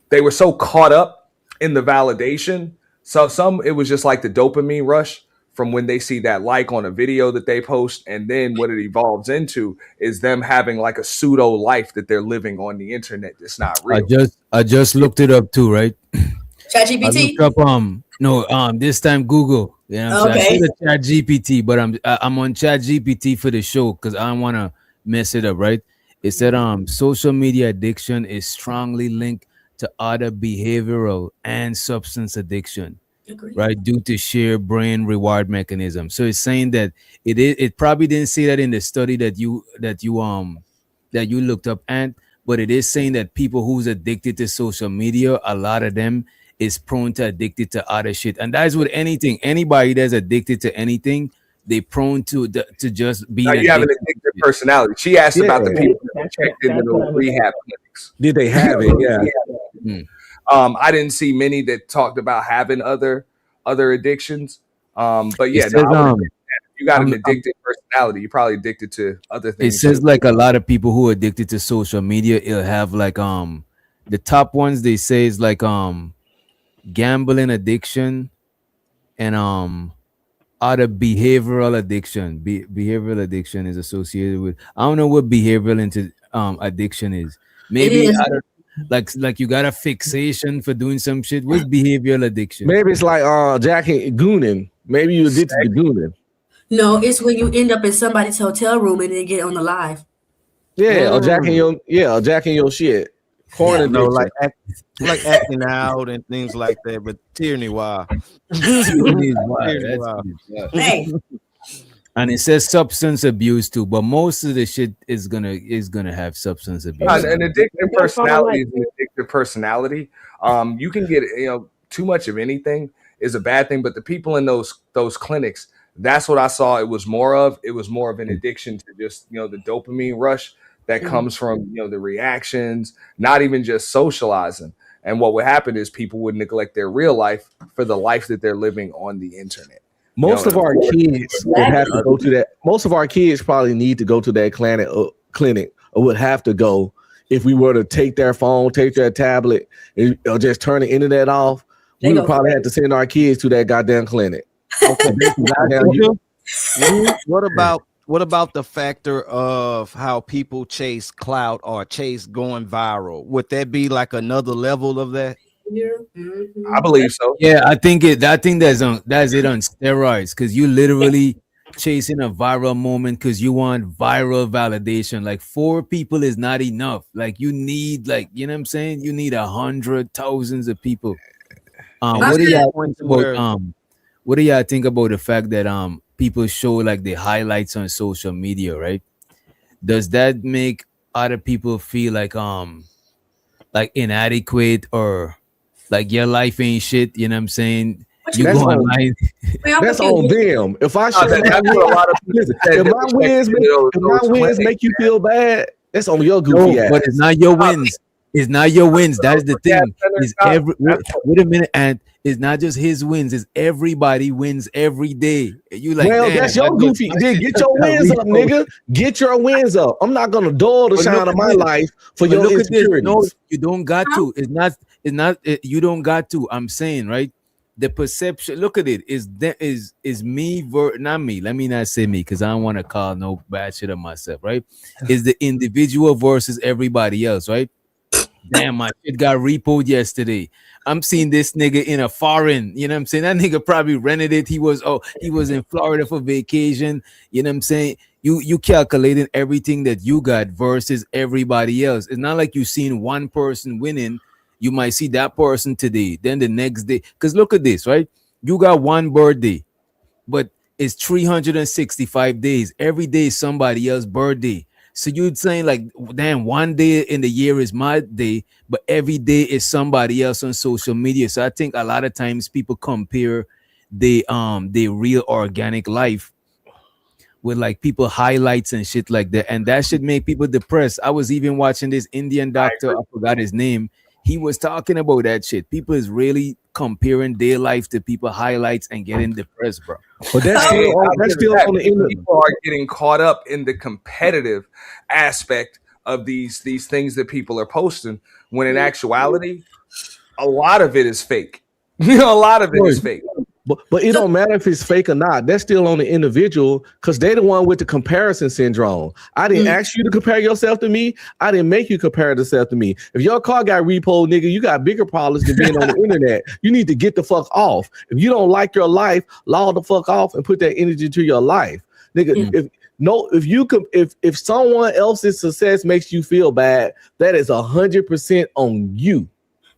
[SPEAKER 3] they were so caught up in the validation. So some, it was just like the dopamine rush from when they see that like on a video that they post, and then what it evolves into is them having like a pseudo life that they're living on the internet that's not real.
[SPEAKER 1] I just looked it up too, right? I looked
[SPEAKER 7] ChatGPT.
[SPEAKER 1] up no this time Google. You know what I'm saying? I
[SPEAKER 7] Okay.
[SPEAKER 1] should have Chat GPT, but I'm on Chat GPT for the show because I don't want to mess it up, right? It said social media addiction is strongly linked to other behavioral and substance addiction,
[SPEAKER 7] Agree.
[SPEAKER 1] right? Due to sheer brain reward mechanism. So it's saying that it probably didn't say that in the study that you looked up, and but it is saying that people who's addicted to social media, a lot of them is prone to addicted to other shit. And that's with anything. Anybody that's addicted to anything, they prone to just
[SPEAKER 3] Now
[SPEAKER 1] being
[SPEAKER 3] you have an
[SPEAKER 1] addicted to
[SPEAKER 3] addictive
[SPEAKER 1] shit.
[SPEAKER 3] personality. She asked
[SPEAKER 5] yeah.
[SPEAKER 3] about the people that were
[SPEAKER 8] That's what,
[SPEAKER 3] checked into
[SPEAKER 8] that's what
[SPEAKER 3] those
[SPEAKER 8] I was
[SPEAKER 3] rehab
[SPEAKER 8] asking.
[SPEAKER 3] clinics.
[SPEAKER 5] Did they have it? Yeah.
[SPEAKER 1] Mm.
[SPEAKER 3] I didn't see many that talked about having other addictions. But
[SPEAKER 1] It
[SPEAKER 3] yeah, no,
[SPEAKER 1] says
[SPEAKER 3] I would agree with that. If you got an
[SPEAKER 1] I'm
[SPEAKER 3] addictive personality, you're probably addicted to other
[SPEAKER 1] it
[SPEAKER 3] things
[SPEAKER 1] says
[SPEAKER 3] too.
[SPEAKER 1] like a lot of people who are addicted to social media, it'll have like the top ones they say is like gambling addiction and other behavioral addiction. Behavioral addiction is associated with, I don't know what behavioral addiction is.
[SPEAKER 7] It
[SPEAKER 1] Maybe
[SPEAKER 7] is.
[SPEAKER 1] I don't, like you got a fixation for doing some shit. What's behavioral addiction?
[SPEAKER 5] Maybe it's like jacking gooning. Maybe you addicted to gooning.
[SPEAKER 7] No, it's when you end up in somebody's hotel room and then get on the live.
[SPEAKER 5] Yeah, or
[SPEAKER 6] Mm.
[SPEAKER 5] jacking your shit. Porn
[SPEAKER 7] Yeah.
[SPEAKER 6] You know,
[SPEAKER 5] addiction.
[SPEAKER 6] like acting out and things like that. But tyranny, why?
[SPEAKER 1] Tyranny is wild.
[SPEAKER 6] Tyranny,
[SPEAKER 1] That's
[SPEAKER 6] why?
[SPEAKER 1] wild.
[SPEAKER 7] Hey,
[SPEAKER 1] And it says substance abuse too, but most of the shit is gonna have substance abuse.
[SPEAKER 3] An
[SPEAKER 8] You
[SPEAKER 3] addictive
[SPEAKER 8] gotta follow
[SPEAKER 3] personality
[SPEAKER 8] like
[SPEAKER 3] is an addictive personality. You can get, too much of anything is a bad thing, but the people in those clinics, that's what I saw. It was more of an addiction to just, the dopamine rush that comes from, the reactions, not even just socializing. And what would happen is people would neglect their real life for the life that they're living on the internet.
[SPEAKER 5] Most
[SPEAKER 3] And
[SPEAKER 5] of
[SPEAKER 3] of
[SPEAKER 5] our
[SPEAKER 3] course,
[SPEAKER 5] kids would have to go to that. Most of our kids probably need to go to that clinic, or would have to go if we were to take their phone, take their tablet, or just turn the internet off.
[SPEAKER 7] they
[SPEAKER 5] We would
[SPEAKER 7] go
[SPEAKER 5] probably
[SPEAKER 7] crazy.
[SPEAKER 5] have to send our kids to that goddamn clinic.
[SPEAKER 6] Okay.
[SPEAKER 5] Goddamn,
[SPEAKER 6] What about the factor of how people chase clout or chase going viral? Would that be like another level of that?
[SPEAKER 3] I believe so.
[SPEAKER 1] Yeah, I think that's it on steroids because you literally chasing a viral moment because you want viral validation. Like 4 people is not enough. Like you need you know what I'm saying? You need 100,000s of people.
[SPEAKER 6] And
[SPEAKER 1] What
[SPEAKER 6] it's
[SPEAKER 1] do
[SPEAKER 6] to the
[SPEAKER 1] y'all
[SPEAKER 6] point
[SPEAKER 1] think
[SPEAKER 6] to
[SPEAKER 1] about
[SPEAKER 6] where
[SPEAKER 1] what do y'all think about the fact that people show like the highlights on social media, right? Does that make other people feel like inadequate or like your life ain't shit, you know what I'm saying?
[SPEAKER 7] What
[SPEAKER 1] You
[SPEAKER 7] you
[SPEAKER 1] go
[SPEAKER 5] That's
[SPEAKER 7] mean?
[SPEAKER 5] on
[SPEAKER 1] online.
[SPEAKER 7] Wait, I'm
[SPEAKER 5] that's
[SPEAKER 7] confused.
[SPEAKER 5] on them. If I
[SPEAKER 3] No,
[SPEAKER 5] show my
[SPEAKER 3] that's what a
[SPEAKER 5] wins,
[SPEAKER 3] lot of people
[SPEAKER 5] listen,
[SPEAKER 3] said
[SPEAKER 5] if
[SPEAKER 3] that
[SPEAKER 5] my
[SPEAKER 3] respected
[SPEAKER 5] wins make if my
[SPEAKER 3] those
[SPEAKER 5] wins
[SPEAKER 3] clinics.
[SPEAKER 5] make you feel bad, that's on your
[SPEAKER 1] No,
[SPEAKER 5] goofy
[SPEAKER 1] but it's
[SPEAKER 5] ass.
[SPEAKER 1] not your wins. It's not your wins. That's the
[SPEAKER 3] Look at
[SPEAKER 1] thing.
[SPEAKER 3] Center
[SPEAKER 1] Is
[SPEAKER 3] Scott.
[SPEAKER 1] every wait a minute, and it's not just his wins. It's everybody wins every day. You like,
[SPEAKER 5] Well,
[SPEAKER 1] damn,
[SPEAKER 5] that's your goofy.
[SPEAKER 1] my
[SPEAKER 5] Then
[SPEAKER 1] shit
[SPEAKER 5] get
[SPEAKER 1] just
[SPEAKER 5] your
[SPEAKER 1] got
[SPEAKER 5] wins up,
[SPEAKER 1] repost.
[SPEAKER 5] nigga. Get your wins up. I'm not gonna dull the
[SPEAKER 1] But
[SPEAKER 5] shine
[SPEAKER 1] look
[SPEAKER 5] of
[SPEAKER 1] at
[SPEAKER 5] my
[SPEAKER 1] this.
[SPEAKER 5] life for
[SPEAKER 1] But
[SPEAKER 5] your
[SPEAKER 1] look at this. No,
[SPEAKER 5] insecurities.
[SPEAKER 1] you don't got to. It's not. It's not. You don't got to. I'm saying right. The perception. Look at it. Is me not me. Let me not say me because I don't want to call no bad shit of myself. Right? Is the individual versus everybody else. Right? Damn, my shit got repoed yesterday. I'm seeing this nigga in a foreign, you know what I'm saying? That nigga probably rented it. He was in Florida for vacation. You know what I'm saying? You calculating everything that you got versus everybody else. It's not like you seen one person winning. You might see that person today, then the next day. Because look at this, right? You got one birthday, but it's 365 days. Every day is somebody else's birthday. So you'd saying like, damn, one day in the year is my day, but every day is somebody else on social media. So I think a lot of times people compare the real organic life with like people highlights and shit like that, and that should make people depressed. I was even watching this Indian
[SPEAKER 3] I
[SPEAKER 1] doctor,
[SPEAKER 3] agree.
[SPEAKER 1] I forgot his name. He was talking about that shit. People is really comparing their life to people highlights and getting depressed, bro.
[SPEAKER 5] But that's
[SPEAKER 3] Hey, I'll
[SPEAKER 5] that's
[SPEAKER 3] give it
[SPEAKER 5] still
[SPEAKER 3] that.
[SPEAKER 5] on the internet.
[SPEAKER 3] People are getting caught up in the competitive aspect of these things that people are posting, when in actuality, a lot of it is fake. A lot of it is fake.
[SPEAKER 5] But it don't matter if it's fake or not. That's still on the individual because they the one with the comparison syndrome. I didn't ask you to compare yourself to me. I didn't make you compare yourself to me. If your car got repoed, nigga, you got bigger problems than being on the internet. You need to get the fuck off. If you don't like your life, log the fuck off and put that energy to your life, nigga. If someone else's success makes you feel bad, that is 100% on you.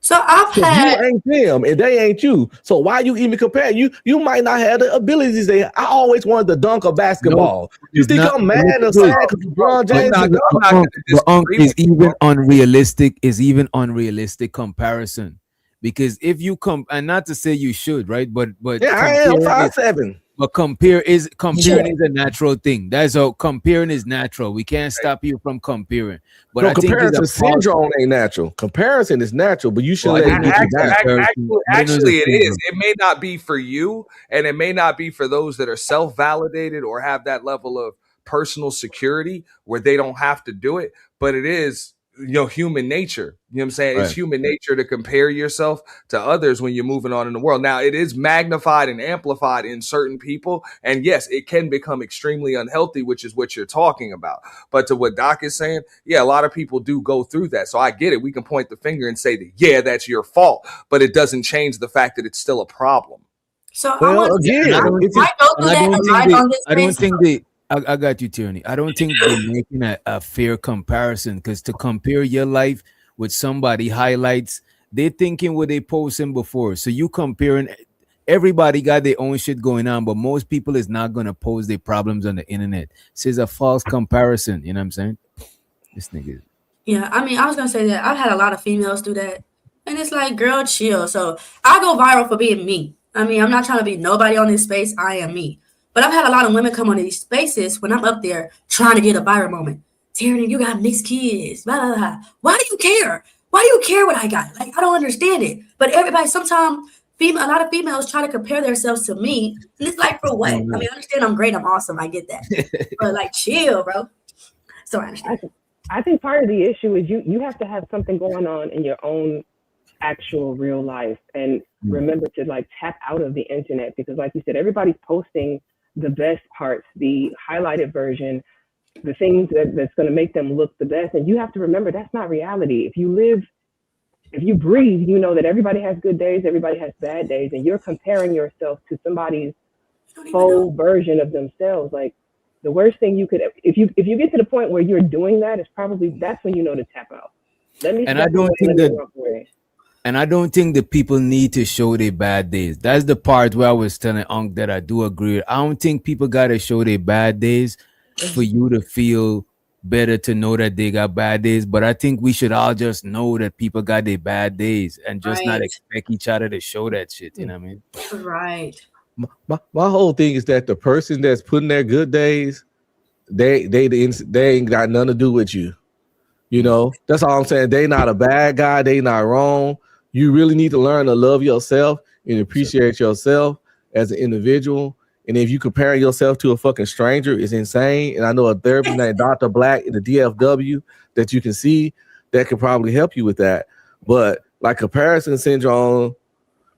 [SPEAKER 7] So I've
[SPEAKER 5] You
[SPEAKER 7] had
[SPEAKER 5] ain't them and they ain't you. So why you even compare? You might not have the abilities. I always wanted to dunk a
[SPEAKER 1] No,
[SPEAKER 5] basketball. You
[SPEAKER 1] it's
[SPEAKER 5] think
[SPEAKER 1] not.
[SPEAKER 5] I'm
[SPEAKER 1] But
[SPEAKER 5] mad
[SPEAKER 1] look
[SPEAKER 5] or
[SPEAKER 1] at
[SPEAKER 5] sad
[SPEAKER 1] this.
[SPEAKER 5] because LeBron
[SPEAKER 1] But,
[SPEAKER 3] I'm
[SPEAKER 5] James
[SPEAKER 3] not,
[SPEAKER 5] is
[SPEAKER 1] but,
[SPEAKER 3] I'm
[SPEAKER 1] but,
[SPEAKER 3] not going
[SPEAKER 1] Unc,
[SPEAKER 3] to
[SPEAKER 1] but Unc
[SPEAKER 3] disagree
[SPEAKER 1] is
[SPEAKER 3] with you,
[SPEAKER 1] even
[SPEAKER 3] bro.
[SPEAKER 1] unrealistic. Is even unrealistic comparison, because if you come and not to say you should, right? But
[SPEAKER 5] yeah, I am
[SPEAKER 1] comparing is
[SPEAKER 5] 5'7".
[SPEAKER 1] but comparing is a natural thing. That's how comparing is natural. We can't stop you from comparing. But
[SPEAKER 5] No,
[SPEAKER 1] I think it's a
[SPEAKER 5] comparison
[SPEAKER 1] false.
[SPEAKER 5] syndrome ain't natural. Comparison is natural, but you
[SPEAKER 1] Well,
[SPEAKER 5] shouldn't
[SPEAKER 1] I
[SPEAKER 5] let it
[SPEAKER 1] didn't know
[SPEAKER 5] get
[SPEAKER 1] it
[SPEAKER 5] you
[SPEAKER 1] was
[SPEAKER 5] down.
[SPEAKER 1] comparison. I didn't know it was
[SPEAKER 3] Actually,
[SPEAKER 1] a
[SPEAKER 3] it is.
[SPEAKER 1] syndrome.
[SPEAKER 3] It may not be for you, and it may not be for those that are self-validated or have that level of personal security where they don't have to do it. But it is, human nature. You know what I'm saying? It's
[SPEAKER 1] Right.
[SPEAKER 3] human nature to compare yourself to others when you're moving on in the world. Now, it is magnified and amplified in certain people, and yes, it can become extremely unhealthy, which is what you're talking about. But to what Doc is saying, yeah, a lot of people do go through that. So I get it. We can point the finger and say that, yeah, that's your fault, but it doesn't change the fact that it's still a problem.
[SPEAKER 7] so I
[SPEAKER 5] Well,
[SPEAKER 7] want to say
[SPEAKER 1] And I
[SPEAKER 5] again,
[SPEAKER 1] don't
[SPEAKER 5] if
[SPEAKER 1] think
[SPEAKER 7] I go
[SPEAKER 1] and
[SPEAKER 7] through
[SPEAKER 1] I
[SPEAKER 7] that
[SPEAKER 1] don't
[SPEAKER 7] a
[SPEAKER 1] think
[SPEAKER 7] lot
[SPEAKER 1] they
[SPEAKER 7] on this
[SPEAKER 1] I don't
[SPEAKER 7] space.
[SPEAKER 1] think they I got you, Tierney. I don't think they're making a fair comparison because to compare your life with somebody highlights, they're thinking what they posting before. So you comparing everybody got their own shit going on, but most people is not gonna post their problems on the internet. So it's a false comparison. You know what I'm saying? This nigga.
[SPEAKER 7] Yeah, I mean, I was gonna say that I've had a lot of females do that, and it's like, girl, chill. So I go viral for being me. I mean, I'm not trying to be nobody on this space. I am me. But I've had a lot of women come on these spaces when I'm up there trying to get a viral moment. Tyranny, you got mixed kids. Blah, blah, blah. Why do you care? Why do you care what I got? Like, I don't understand it. But everybody, sometimes a lot of females try to compare themselves to me, and it's like, for
[SPEAKER 1] What's
[SPEAKER 7] what?
[SPEAKER 1] going
[SPEAKER 7] I
[SPEAKER 1] on?
[SPEAKER 7] mean, I understand I'm great, I'm awesome, I get that. But like, chill, bro. So I understand.
[SPEAKER 8] I think part of the issue is you have to have something going on in your own actual real life and remember to like tap out of the internet because like you said, everybody's posting the best parts, the highlighted version, the things that's going to make them look the best. And you have to remember that's not reality. If you live if you breathe, you know that everybody has good days, everybody has bad days, and you're comparing yourself to somebody's full version of themselves. Like the worst thing you could, if you get to the point where you're doing that, it's probably that's when you know to tap out. Let me
[SPEAKER 1] And I
[SPEAKER 8] step away.
[SPEAKER 1] don't think
[SPEAKER 8] Let me
[SPEAKER 1] that
[SPEAKER 8] walk away.
[SPEAKER 1] And I don't think the people need to show their bad days. That's the part where I was telling Unc that I do agree. I don't think people gotta show their bad days for you to feel better to know that they got bad days. But I think we should all just know that people got their bad days and just not
[SPEAKER 7] Right.
[SPEAKER 1] expect each other to show that shit. You know what I mean?
[SPEAKER 7] Right.
[SPEAKER 5] My whole thing is that the person that's putting their good days, they ain't got nothing to do with you. You know, that's all I'm saying. They not a bad guy. They not wrong. You really need to learn to love yourself and appreciate yourself as an individual. And if you compare yourself to a fucking stranger, it's insane. And I know a therapist named Dr. Black in the DFW that you can see that could probably help you with that. But like comparison syndrome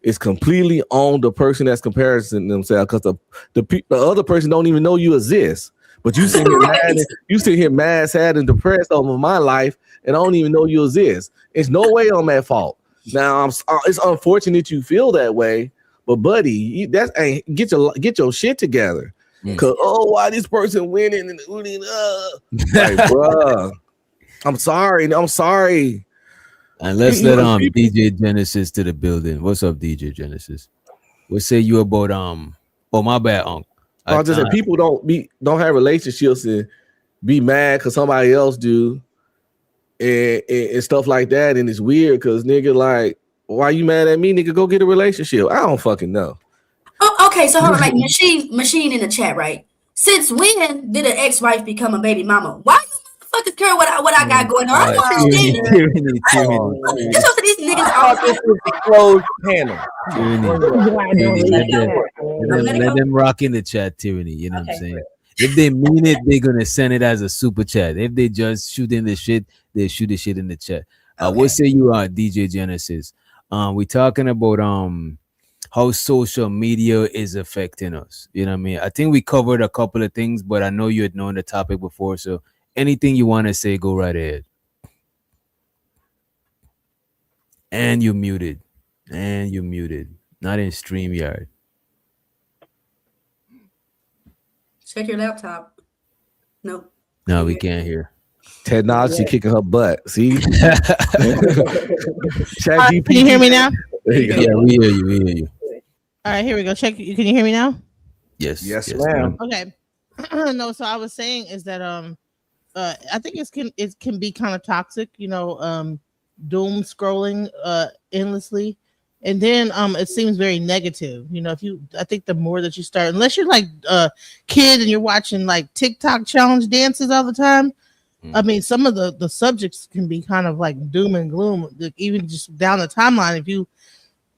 [SPEAKER 5] is completely on the person that's comparing themselves because the other person don't even know you exist. But you sit here mad, you sit here mad, sad, and depressed over my life, and I don't even know you exist. It's no way I'm at fault. Now it's unfortunate you feel that way, but buddy, that's ain't get your shit together. Cause why this person winning and like, bruh, I'm sorry.
[SPEAKER 1] And let's let DJ Genesis to the building. What's up, DJ Genesis? What say you about Oh, my bad, Unc.
[SPEAKER 5] I just said people don't have relationships and be mad because somebody else do and stuff like that, and it's weird because nigga, like, why you mad at me, nigga? Go get a relationship. I don't fucking know.
[SPEAKER 7] Oh, okay, so hold on, like machine in the chat, right? Since when did an ex-wife become a baby mama? Why you motherfuckers care what I got going on? I don't understand it. This is what these niggas
[SPEAKER 3] thought this was a closed panel.
[SPEAKER 1] Let them rock in the chat, Tyranny. You know what I'm saying? If they mean it, they're gonna send it as a super chat. If they just shoot in the shit, they shoot the shit in the chat. What say you are, DJ Genesis? We're talking about how social media is affecting us. You know what I mean? I think we covered a couple of things, but I know you had known the topic before. So anything you want to say, go right ahead. And you're muted. Not in StreamYard.
[SPEAKER 7] Check your laptop. Nope.
[SPEAKER 1] No, we can't hear.
[SPEAKER 5] Technology kicking her butt. See?
[SPEAKER 9] Can you hear me now?
[SPEAKER 1] Yeah, we hear you.
[SPEAKER 9] All right, here we go. Check. Can you hear me now?
[SPEAKER 1] Yes,
[SPEAKER 5] ma'am.
[SPEAKER 9] Okay. No, so I was saying is that I think it can be kind of toxic, doom scrolling endlessly. And then it seems very negative. I think the more that you start, unless you're like a kid and you're watching like TikTok challenge dances all the time, I mean, some of the subjects can be kind of like doom and gloom, even just down the timeline. If you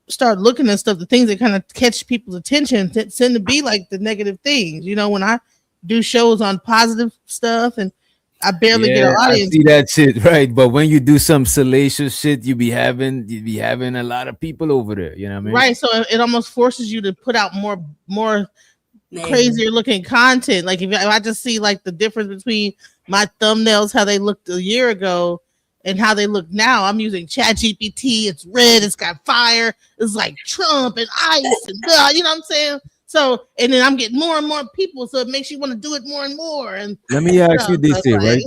[SPEAKER 9] start looking at stuff, the things that kind of catch people's attention tend to be like the negative things. When I do shows on positive stuff and I barely get an audience.
[SPEAKER 1] I see that shit, right? But when you do some salacious shit, you be having a lot of people over there. You know what I mean?
[SPEAKER 9] Right. So it almost forces you to put out more crazier looking content. Like if I just see like the difference between my thumbnails, how they looked a year ago and how they look now. I'm using ChatGPT. It's red. It's got fire. It's like Trump and ice and you know what I'm saying? So, and then I'm getting more and more people, so it makes you want to do it more and more. And
[SPEAKER 1] let me ask you this here, right?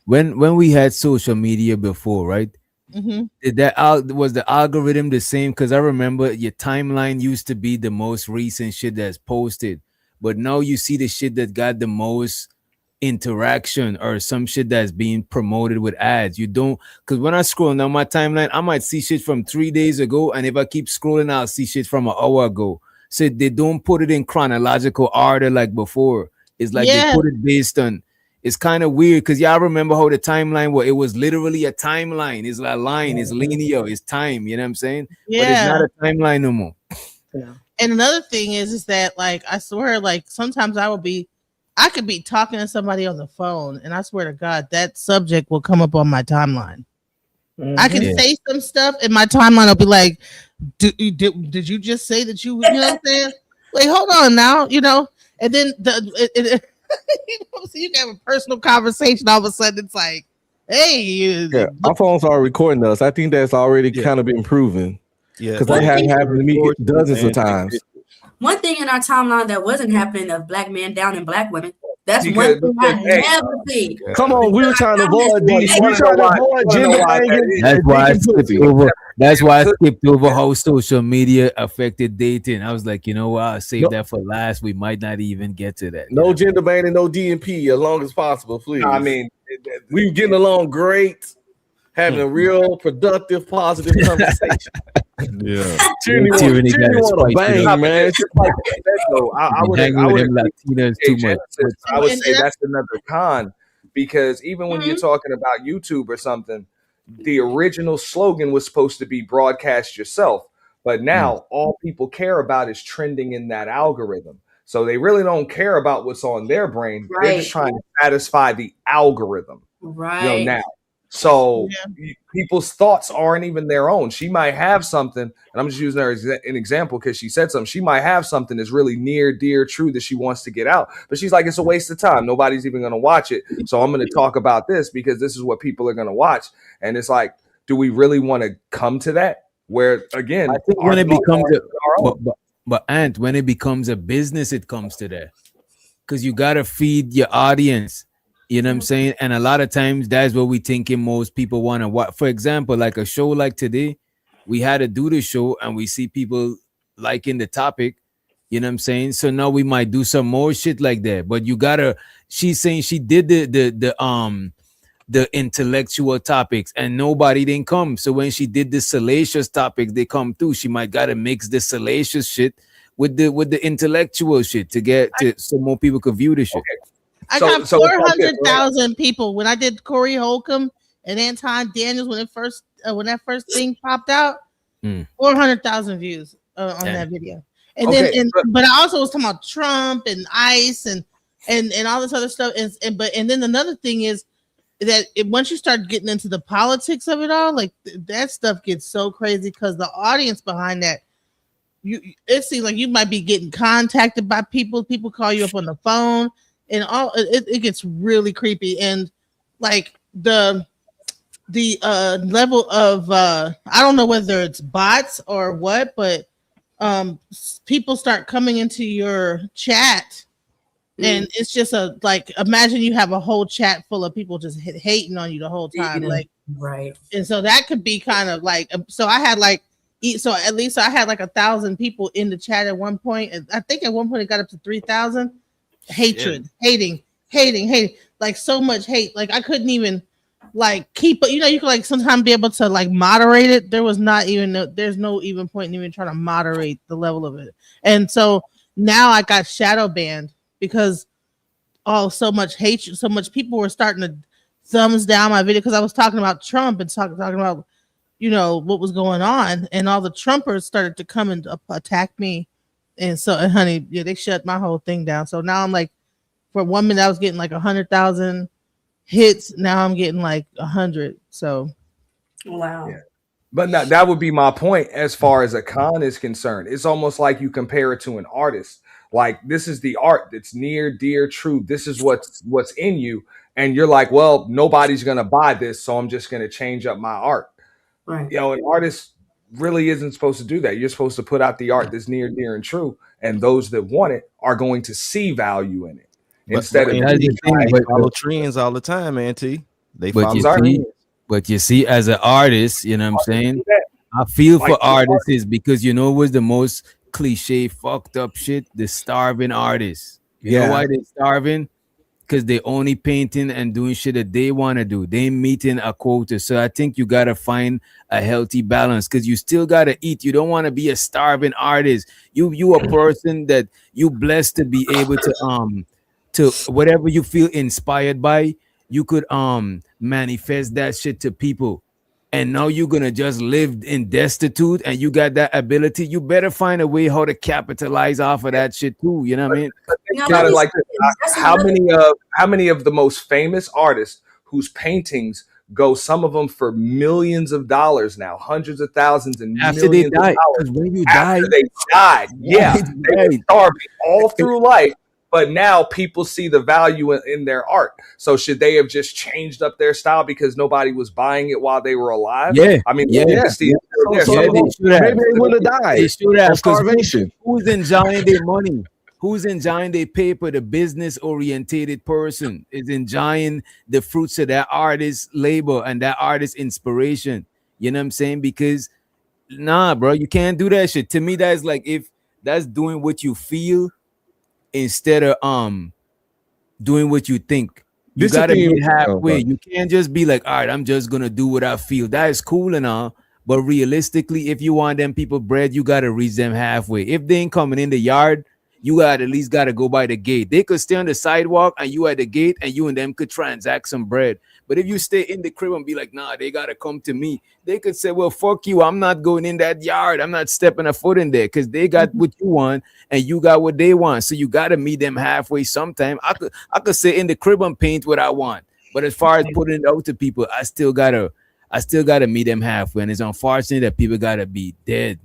[SPEAKER 1] When we had social media before, right? Was the algorithm the same? Because I remember your timeline used to be the most recent shit that's posted, but now you see the shit that got the most interaction or some shit that's being promoted with ads. You don't, because when I scroll down my timeline, I might see shit from 3 days ago, and if I keep scrolling, I'll see shit from an hour ago. So they don't put it in chronological order like before. It's like they put it based on. It's kind of weird because y'all remember how the timeline was. It was literally a timeline. It's a line. It's linear. It's time. You know what I'm saying? Yeah. But it's not a timeline no more.
[SPEAKER 9] Yeah. And another thing is that like I swear, like sometimes I could be talking to somebody on the phone, and I swear to God that subject will come up on my timeline. I can say some stuff, and my timeline will be like, did you just say that you know what I'm saying? Like, hold on now, and then so you can have a personal conversation. All of a sudden, it's like, Hey,
[SPEAKER 5] Yeah, our phones are recording us. I think that's already kind of been proven.
[SPEAKER 6] Yeah,
[SPEAKER 5] because that had happened to me dozens of times.
[SPEAKER 7] One thing in our timeline that wasn't happening of black men down and black women. That's one thing I never see.
[SPEAKER 5] Come on, we were trying to avoid these. We trying to avoid gender banging.
[SPEAKER 1] That's why I skipped over. That's why I skipped over how social media affected dating. I was like, you know what? I'll save that for last. We might not even get to that.
[SPEAKER 5] No gender banging, no DNP as long as possible, please.
[SPEAKER 3] I mean,
[SPEAKER 5] we were getting along great, having a real productive, positive conversation.
[SPEAKER 6] Yeah,
[SPEAKER 1] tyranny
[SPEAKER 5] want to bang, man.
[SPEAKER 3] I would say that's another con, because even when you're talking about YouTube or something, the original slogan was supposed to be broadcast yourself, but now all people care about is trending in that algorithm. So they really don't care about what's on their brain.
[SPEAKER 7] Right.
[SPEAKER 3] They're just trying to satisfy the algorithm.
[SPEAKER 7] Right.
[SPEAKER 3] Now. So people's thoughts aren't even their own. She might have something, and I'm just using her as an example because she said something. She might have something that's really near, dear, true that she wants to get out. But she's like, it's a waste of time. Nobody's even going to watch it. So I'm going to talk about this because this is what people are going to watch. And it's like, do we really want to come to that? Where, again,
[SPEAKER 1] I think when it becomes but Ant, when it becomes a business, it comes to that. Because you got to feed your audience. You know what I'm saying? And a lot of times that's what we thinking most people want to watch. For example, like a show like today, we had to do the show and we see people liking the topic. You know what I'm saying? So now we might do some more shit like that. But you gotta, she's saying she did the intellectual topics and nobody didn't come. So when she did the salacious topics, they come through. She might gotta mix the salacious shit with the intellectual shit to get to so more people could view the shit.
[SPEAKER 3] Okay.
[SPEAKER 9] I got 400,000 people when I did Corey Holcomb and Anton Daniels when that first thing popped out. 400,000 views on that video, and then but I also was talking about Trump and ICE and all this other stuff. And then another thing is that once you start getting into the politics of it all, like that stuff gets so crazy because the audience behind that. It seems like you might be getting contacted by people. People call you up on the phone. And all it gets really creepy, and like the level of I don't know whether it's bots or what, but people start coming into your chat, and it's just imagine you have a whole chat full of people just hating on you the whole time, like
[SPEAKER 7] right.
[SPEAKER 9] And so that could be kind of like at least I had like 1,000 people in the chat at one point, and I think at one point it got up to 3,000. Hatred, hating, like so much hate. Like I couldn't even like keep it. You know, you could like sometimes be able to like moderate it. There's no even point in even trying to moderate the level of it. And so now I got shadow banned because so much hatred, so much people were starting to thumbs down my video because I was talking about Trump and talking about what was going on, and all the Trumpers started to come and attack me. And so, honey, they shut my whole thing down. So now I'm like, for 1 minute I was getting like 100,000 hits. Now I'm getting like 100. So,
[SPEAKER 7] wow.
[SPEAKER 3] Yeah. But now, that would be my point as far as a con is concerned. It's almost like you compare it to an artist. Like this is the art that's near, dear, true. This is what's in you, and you're like, well, nobody's gonna buy this, so I'm just gonna change up my art.
[SPEAKER 7] Right.
[SPEAKER 3] An artist really isn't supposed to do that. You're supposed to put out the art that's near, dear, and true, and those that want it are going to see value in it. Instead of
[SPEAKER 6] follow trends all the time, Auntie. They
[SPEAKER 1] but you see, as an artist, you know what I'm saying? I feel for artists because it was the most cliche, fucked up shit. The starving artists. You know why they're starving? Because they only painting and doing shit that they want to do. They meeting a quota. So I think you got to find a healthy balance because you still got to eat. You don't want to be a starving artist. You a person that you blessed to be able to whatever you feel inspired by, you could manifest that shit to people. And now you're going to just live in destitute and you got that ability. You better find a way how to capitalize off of that shit too. You know what I mean?
[SPEAKER 3] Like how many of the most famous artists whose paintings go, some of them for millions of dollars now, hundreds of thousands and
[SPEAKER 1] after
[SPEAKER 3] millions
[SPEAKER 1] they died.
[SPEAKER 3] When you died, they died. Yeah. They were starving all through life. but now people see the value in their art. So should they have just changed up their style because nobody was buying it while they were alive?
[SPEAKER 1] Yeah,
[SPEAKER 3] I mean,
[SPEAKER 1] yeah,
[SPEAKER 3] honesty is still there.
[SPEAKER 5] So
[SPEAKER 1] yeah. They should have.
[SPEAKER 5] maybe they wouldn't have
[SPEAKER 1] They
[SPEAKER 5] died
[SPEAKER 1] should have.
[SPEAKER 5] of
[SPEAKER 1] 'Cause
[SPEAKER 5] starvation.
[SPEAKER 1] who's enjoying their money? Who's enjoying their paper? The business orientated person is enjoying the fruits of that artist's labor and that artist's inspiration. You know what I'm saying? Because nah, bro, you can't do that shit. To me, that's like if that's doing what you feel instead of doing what you think. You gotta be halfway. You can't just be like, all right, I'm just gonna do what I feel. That is cool and all, but realistically, if you want them people bread, you gotta reach them halfway. If they ain't coming in the yard, you got at least gotta go by the gate. They could stay on the sidewalk and you at the gate, and you and them could transact some bread. But if you stay in the crib and be like, nah, they gotta come to me, they could say, well, fuck you, I'm not going in that yard. I'm not stepping a foot in there because they got what you want and you got what they want. So you gotta meet them halfway sometime. I could sit in the crib and paint what I want. But as far as putting it out to people, I still gotta meet them halfway. And it's unfortunate that people gotta be dead.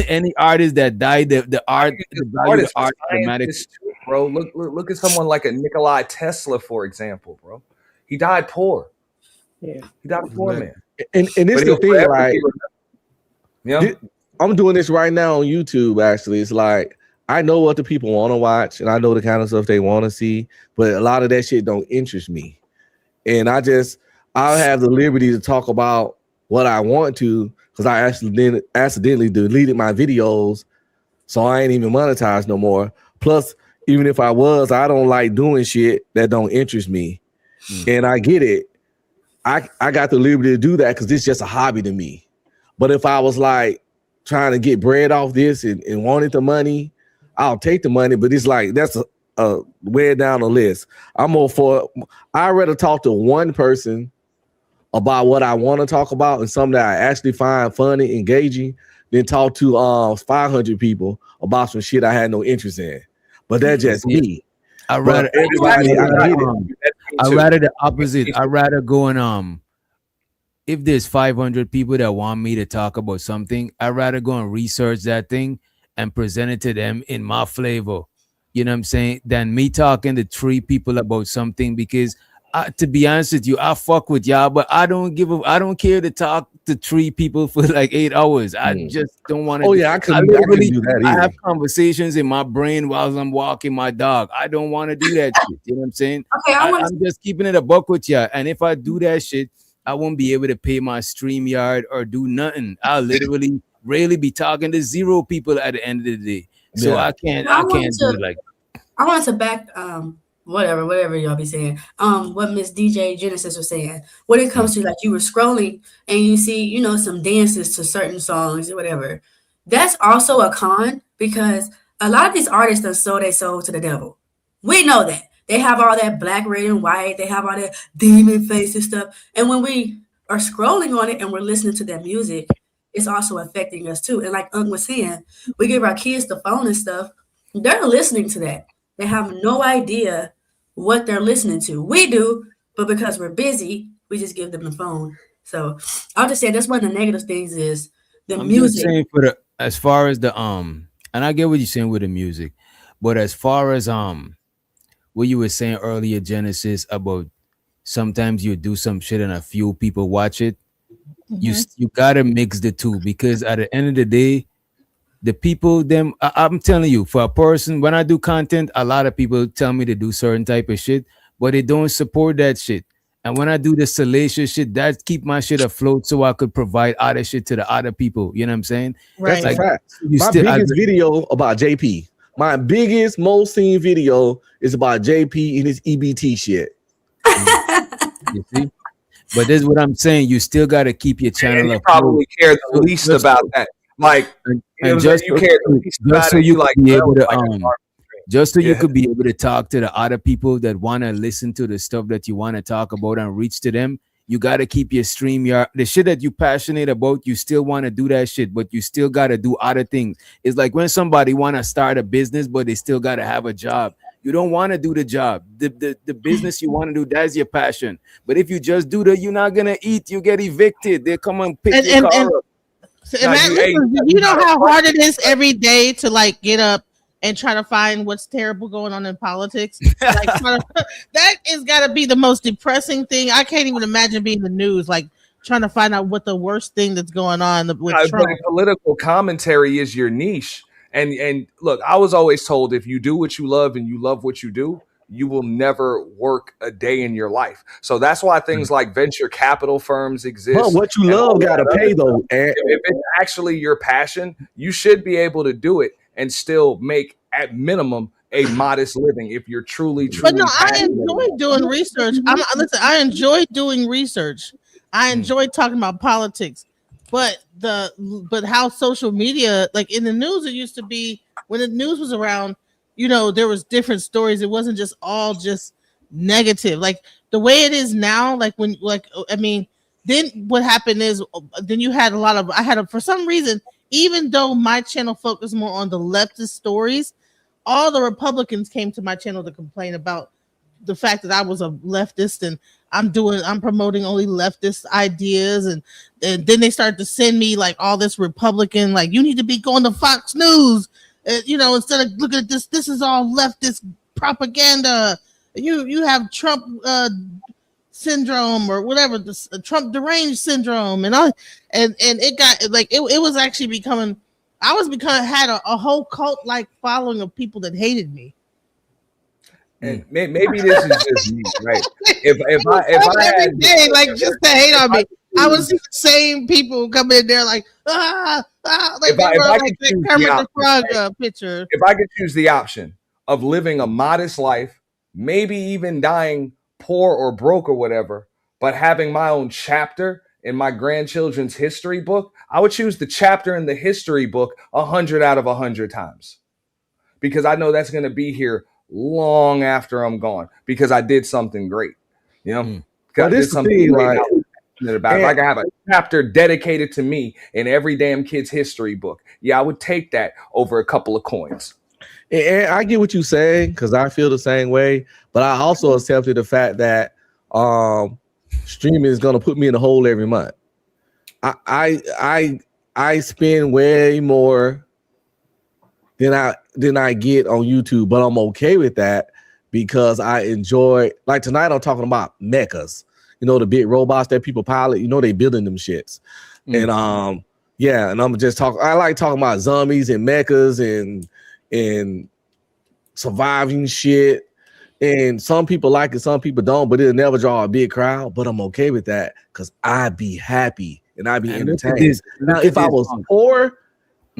[SPEAKER 1] Any artist that died, the art, the value of art automatically.
[SPEAKER 3] Bro, look at someone like a Nikola Tesla, for example, bro. He died poor.
[SPEAKER 8] Yeah.
[SPEAKER 3] He died a poor man.
[SPEAKER 5] And it's the thing, like, yeah, I'm doing this right now on YouTube. Actually, it's like I know what the people want to watch, and I know the kind of stuff they want to see, but a lot of that shit don't interest me. And I'll have the liberty to talk about what I want to, because I accidentally deleted my videos, so I ain't even monetized no more. Plus, even if I was, I don't like doing shit that don't interest me. And I get it. I got the liberty to do that because it's just a hobby to me. But if I was like trying to get bread off this and wanted the money, I'll take the money. But it's like that's a way down the list. I'm more for. I'd rather talk to one person about what I want to talk about and something that I actually find funny, engaging, than talk to 500 people about some shit I had no interest in. But that's just me.
[SPEAKER 1] I'd rather the opposite. I'd rather go and if there's 500 people that want me to talk about something, I'd rather go and research that thing and present it to them in my flavor. You know what I'm saying? Than me talking to 3 people about something, because to be honest with you, I fuck with y'all, but I don't care to talk to 3 people for like 8 hours. I just don't want to.
[SPEAKER 5] Oh yeah, I couldn't do that either.
[SPEAKER 1] I have conversations in my brain while I'm walking my dog. I don't want to do that shit. You know what I'm saying?
[SPEAKER 7] Okay,
[SPEAKER 1] I'm just keeping it a buck with y'all. And if I do that shit, I won't be able to pay my StreamYard or do nothing. I'll literally really be talking to 0 people at the end of the day. So I can't do it like that.
[SPEAKER 7] I wanted to back whatever y'all be saying. What Miss DJ Genesis was saying. When it comes to like you were scrolling and you see, some dances to certain songs or whatever. That's also a con, because a lot of these artists done sold their soul to the devil. We know that. They have all that black, red, and white. They have all that demon face and stuff. And when we are scrolling on it and we're listening to that music, it's also affecting us too. And like Unk was saying, we give our kids the phone and stuff. They're listening to that. They have no idea what they're listening to. We do, but because we're busy, we just give them the phone. So I'll just say that's one of the negative things is the music.
[SPEAKER 1] Just saying as far as the and I get what you're saying with the music, but as far as what you were saying earlier, Genesis, about sometimes you do some shit and a few people watch it. You gotta mix the two, because at the end of the day, the people, I'm telling you, for a person, when I do content, a lot of people tell me to do certain type of shit, but they don't support that shit. And when I do the salacious shit, that keep my shit afloat so I could provide other shit to the other people. You know what I'm saying?
[SPEAKER 5] Right. That's a fact. My biggest video about JP. My biggest, most seen video is about JP and his EBT shit.
[SPEAKER 1] You see? But this is what I'm saying. You still got to keep your channel up.
[SPEAKER 3] Probably care the least about that. Like,
[SPEAKER 1] just so you could be able to talk to the other people that want to listen to the stuff that you want to talk about and reach to them. You got to keep your StreamYard, the shit that you passionate about. You still want to do that shit, but you still got to do other things. It's like when somebody want to start a business, but they still got to have a job. You don't want to do the job. The business you want to do, that's your passion. But if you just do that, you're not going to eat. You get evicted. They come and pick your car up.
[SPEAKER 9] So, you know how hard it is every day to like get up and try to find what's terrible going on in politics. Like that is got to be the most depressing thing. I can't even imagine being the news, like trying to find out what the worst thing that's going on with Trump.
[SPEAKER 3] But political commentary is your niche. And look, I was always told if you do what you love and you love what you do, you will never work a day in your life. So that's why things like venture capital firms exist.
[SPEAKER 5] But what you love gotta pay though.
[SPEAKER 3] If it's actually your passion, you should be able to do it and still make at minimum a modest living if you're truly.
[SPEAKER 9] But no, I enjoy doing research. Listen, I enjoy doing research. I enjoy talking about politics. But how social media, like in the news, it used to be when the news was around, you know, there was different stories. It wasn't just all just negative. Like the way it is now, then what happened is then you had for some reason, even though my channel focused more on the leftist stories, all the Republicans came to my channel to complain about the fact that I was a leftist and I'm promoting only leftist ideas, and then they started to send me like all this Republican, like you need to be going to Fox News, instead of looking at this. This is all leftist propaganda. You have Trump syndrome or whatever, this Trump deranged syndrome, and it got like it was actually becoming. Had a whole cult like following of people that hated me.
[SPEAKER 3] And maybe this is just me, right? If I had
[SPEAKER 9] day, like just to hate on me, I would see the same people come in there like like Kermit the Frog picture.
[SPEAKER 3] If I could choose the option of living a modest life, maybe even dying poor or broke or whatever, but having my own chapter in my grandchildren's history book, I would choose the chapter in the history book 100 out of 100 times, because I know that's going to be here long after I'm gone because I did something great, Well,
[SPEAKER 5] this is something like
[SPEAKER 3] about. If I can have a chapter dedicated to me in every damn kid's history book, I would take that over a couple of coins.
[SPEAKER 5] And I get what you're saying because I feel the same way, but I also accepted the fact that streaming is gonna put me in a hole every month. I spend way more than I get on YouTube, but I'm okay with that because I enjoy. Like tonight, I'm talking about mechas. The big robots that people pilot. They building them shits, and and I'm just talking. I like talking about zombies and mechas and surviving shit. And some people like it, some people don't, but it'll never draw a big crowd. But I'm okay with that because I'd be happy and I'd be entertained. Now, if I was poor,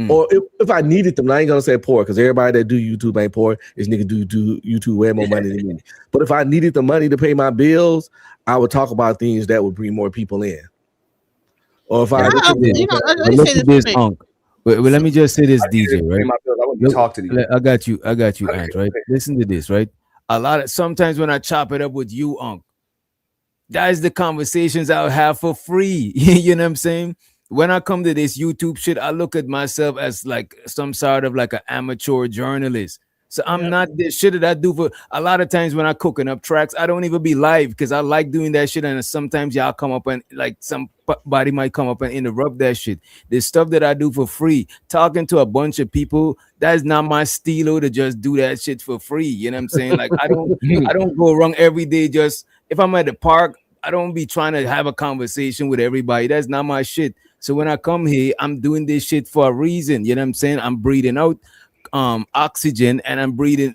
[SPEAKER 5] or if I needed them, I ain't gonna say poor because everybody that do YouTube ain't poor. This nigga do YouTube way more money than me. But if I needed the money to pay my bills, I would talk about things that would bring more people in. Or if
[SPEAKER 1] look at this, Unc. Well, let me just say this, DJ, right? I got you, Aunt, right? Listen to this, right? Sometimes when I chop it up with you, Unc, that is the conversations I'll have for free. You know what I'm saying? When I come to this YouTube shit, I look at myself as like some sort of like an amateur journalist. So I'm not the shit that I do for a lot of times when I cooking up tracks. I don't even be live because I like doing that shit. And sometimes y'all come up and like somebody might come up and interrupt that shit. The stuff that I do for free, talking to a bunch of people, that's not my stilo to just do that shit for free. You know what I'm saying? Like I don't go around every day. Just if I'm at the park, I don't be trying to have a conversation with everybody. That's not my shit. So when I come here, I'm doing this shit for a reason. You know what I'm saying? I'm breathing out oxygen and I'm breathing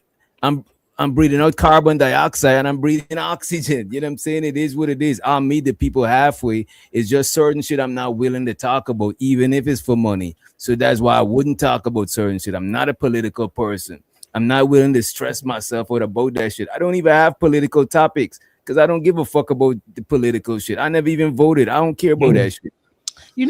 [SPEAKER 1] out carbon dioxide and I'm breathing oxygen. You know what I'm saying? It is what it is. I'll meet the people halfway. It's just certain shit I'm not willing to talk about, even if it's for money. So that's why I wouldn't talk about certain shit. I'm not a political person. I'm not willing to stress myself out about that shit. I don't even have political topics because I don't give a fuck about the political shit. I never even voted. I don't care about that shit.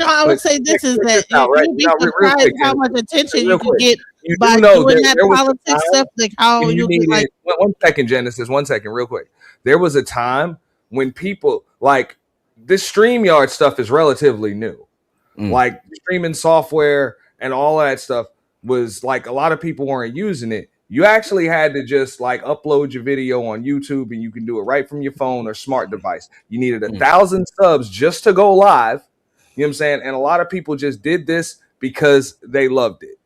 [SPEAKER 9] I would say this is that you'd be surprised how much attention you can get by doing that politics stuff. Like how you get like
[SPEAKER 3] 1 second, Genesis. 1 second, real quick. There was a time when people like this StreamYard stuff is relatively new. Like streaming software and all that stuff was like a lot of people weren't using it. You actually had to just like upload your video on YouTube and you can do it right from your phone or smart device. You needed 1,000 subs just to go live. You know what I'm saying? And a lot of people just did this because they loved it.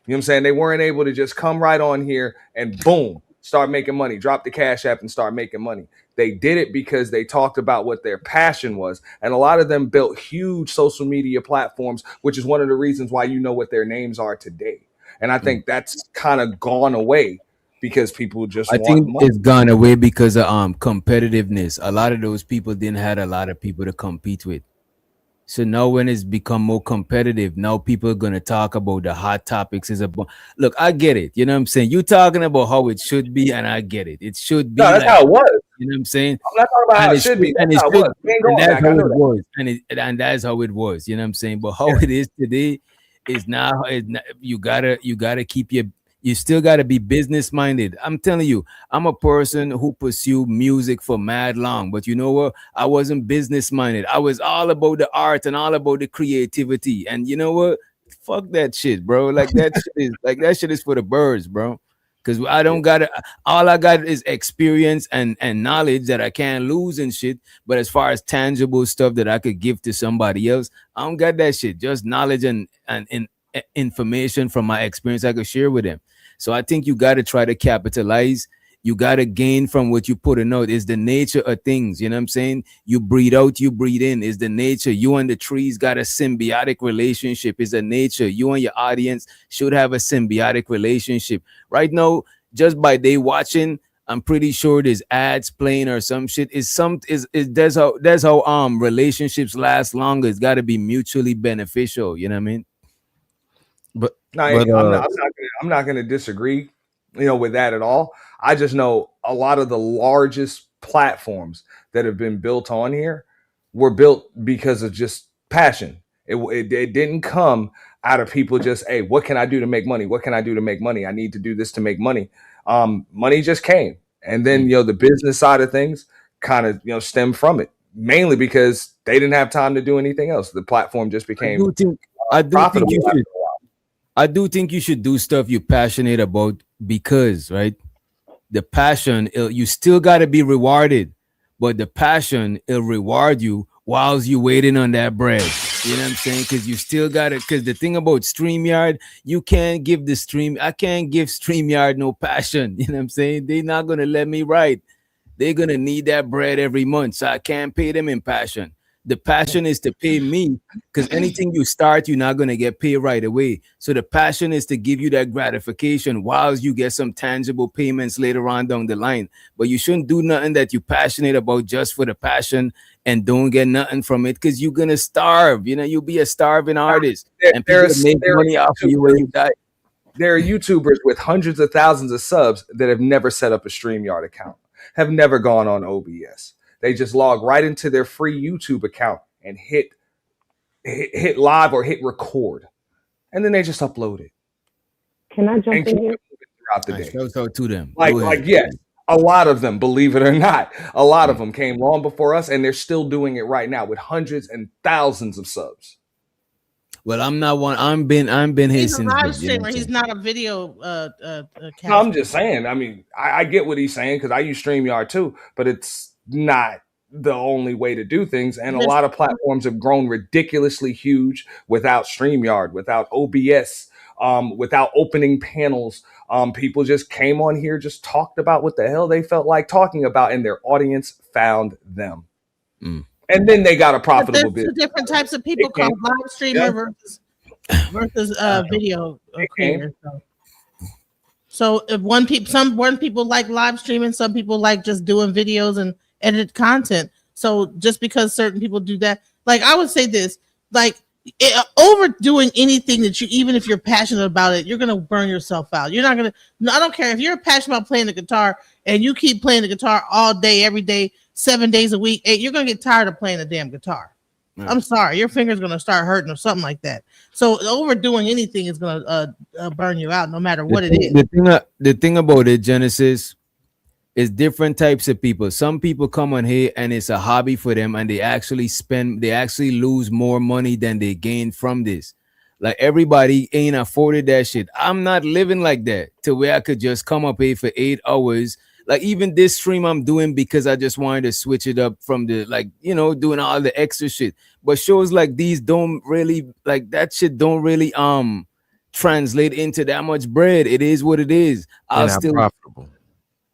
[SPEAKER 3] You know You know what I'm saying? They weren't able to just come right on here and boom, start making money, drop the Cash App and start making money. They did it because they talked about what their passion was. And a lot of them built huge social media platforms, which is one of the reasons why you know what their names are today. And I think that's kind of gone away because people just
[SPEAKER 1] I
[SPEAKER 3] want
[SPEAKER 1] think
[SPEAKER 3] money.
[SPEAKER 1] it's gone away because of competitiveness. A lot of those people didn't have a lot of people to compete with. So now when it's become more competitive, now people are gonna talk about the hot topics. Is about look, I get it. You know what I'm saying? You talking about how it should be, and I get it. It should
[SPEAKER 3] No,
[SPEAKER 1] be
[SPEAKER 3] that's
[SPEAKER 1] like
[SPEAKER 3] how it was.
[SPEAKER 1] you know what I'm saying?
[SPEAKER 3] I'm not talking about how
[SPEAKER 1] And
[SPEAKER 3] it
[SPEAKER 1] it
[SPEAKER 3] should
[SPEAKER 1] should,
[SPEAKER 3] be. That's how it was. We ain't
[SPEAKER 1] and
[SPEAKER 3] going
[SPEAKER 1] that's
[SPEAKER 3] back. I
[SPEAKER 1] how
[SPEAKER 3] know
[SPEAKER 1] it
[SPEAKER 3] that.
[SPEAKER 1] was, and that's how it was. You know what I'm saying? But how it is today is now. You gotta keep your. You still gotta be business minded. I'm telling you, I'm a person who pursue music for mad long, but you know what? I wasn't business minded. I was all about the art and all about the creativity. And you know what? Fuck that shit, bro. That shit is for the birds, bro. Cause I don't got to all I got is experience and knowledge that I can't lose and shit. But as far as tangible stuff that I could give to somebody else, I don't got that shit. Just knowledge and information from my experience I could share with them. So I think you got to try to capitalize. You got to gain from what you put in out. Is the nature of things. You know what I'm saying? You breathe out, you breathe in. Is the nature. You and the trees got a symbiotic relationship. Is the nature. You and your audience should have a symbiotic relationship. Right now, just by they watching, I'm pretty sure there's ads playing or some shit. Is that's how relationships last longer. It's got to be mutually beneficial. You know what I mean?
[SPEAKER 6] But
[SPEAKER 3] No,
[SPEAKER 6] but
[SPEAKER 3] I'm not gonna disagree, with that at all. I just know a lot of the largest platforms that have been built on here were built because of just passion. It didn't come out of people just, hey, what can I do to make money? What can I do to make money? I need to do this to make money. Money just came, and then the business side of things kind of stemmed from it, mainly because they didn't have time to do anything else. The platform just
[SPEAKER 1] I do
[SPEAKER 3] became
[SPEAKER 1] think I do think
[SPEAKER 3] profitable.
[SPEAKER 1] you should I do think you should do stuff you're passionate about because, right? The passion, you still got to be rewarded, but the passion, it'll reward you whilst you waiting on that bread. You know what I'm saying? Because you still got to, because the thing about StreamYard, I can't give StreamYard no passion. You know what I'm saying? They're not going to let me write. They're gonna need that bread every month, so I can't pay them in passion. The passion is to pay me because anything you start, you're not gonna get paid right away. So the passion is to give you that gratification whilst you get some tangible payments later on down the line. But you shouldn't do nothing that you're passionate about just for the passion and don't get nothing from it because you're gonna starve. You'll be a starving artist, and people make
[SPEAKER 3] There are
[SPEAKER 1] money off of you when you die.
[SPEAKER 3] there are YouTubers with hundreds of thousands of subs that have never set up a StreamYard account, have never gone on OBS. They just log right into their free YouTube account and hit live or hit record, and then they just upload it
[SPEAKER 8] Can I jump
[SPEAKER 3] and
[SPEAKER 8] in
[SPEAKER 3] keep
[SPEAKER 8] here?
[SPEAKER 3] it moving throughout the day.
[SPEAKER 1] Shout out to them.
[SPEAKER 3] Like,
[SPEAKER 1] Go ahead.
[SPEAKER 3] yes, a lot of them, believe it or not, a lot of them came long before us, and they're still doing it right now with hundreds and thousands of subs.
[SPEAKER 1] Well, I'm not one. I'm been here
[SPEAKER 9] He's a
[SPEAKER 1] since
[SPEAKER 9] live
[SPEAKER 1] then.
[SPEAKER 9] streamer. He's not a video
[SPEAKER 3] No,
[SPEAKER 9] caster.
[SPEAKER 3] I'm just saying. I mean, I get what he's saying because I use StreamYard too, but it's not the only way to do things. And a lot of platforms have grown ridiculously huge without StreamYard, without OBS, without opening panels. People just came on here, just talked about what the hell they felt like talking about, and their audience found them. And then they got a
[SPEAKER 9] But
[SPEAKER 3] profitable
[SPEAKER 9] there's two
[SPEAKER 3] business.
[SPEAKER 9] different types of people called live streamer versus video creator. So if one people like live streaming, some people like just doing videos and edit content. So just because certain people do that, like I would say this, like overdoing anything that even if you're passionate about it, you're gonna burn yourself out. You're not gonna. No, I don't care if you're passionate about playing the guitar and you keep playing the guitar all day, every day, 7 days a week. You're gonna get tired of playing the damn guitar. I'm sorry, your finger's gonna start hurting or something like that. So overdoing anything is gonna burn you out, no matter what it is.
[SPEAKER 1] The thing about it, Genesis, is different types of people. Some people come on here and it's a hobby for them, and they actually lose more money than they gain from this. Like everybody ain't afforded that shit. I'm not living like that to where I could just come up here for 8 hours. Like even this stream I'm doing because I just wanted to switch it up from the doing all the extra shit. But shows like these don't really like that shit don't really translate into that much bread. It is what it is.
[SPEAKER 5] And
[SPEAKER 1] I'll
[SPEAKER 5] not
[SPEAKER 1] still,
[SPEAKER 5] profitable.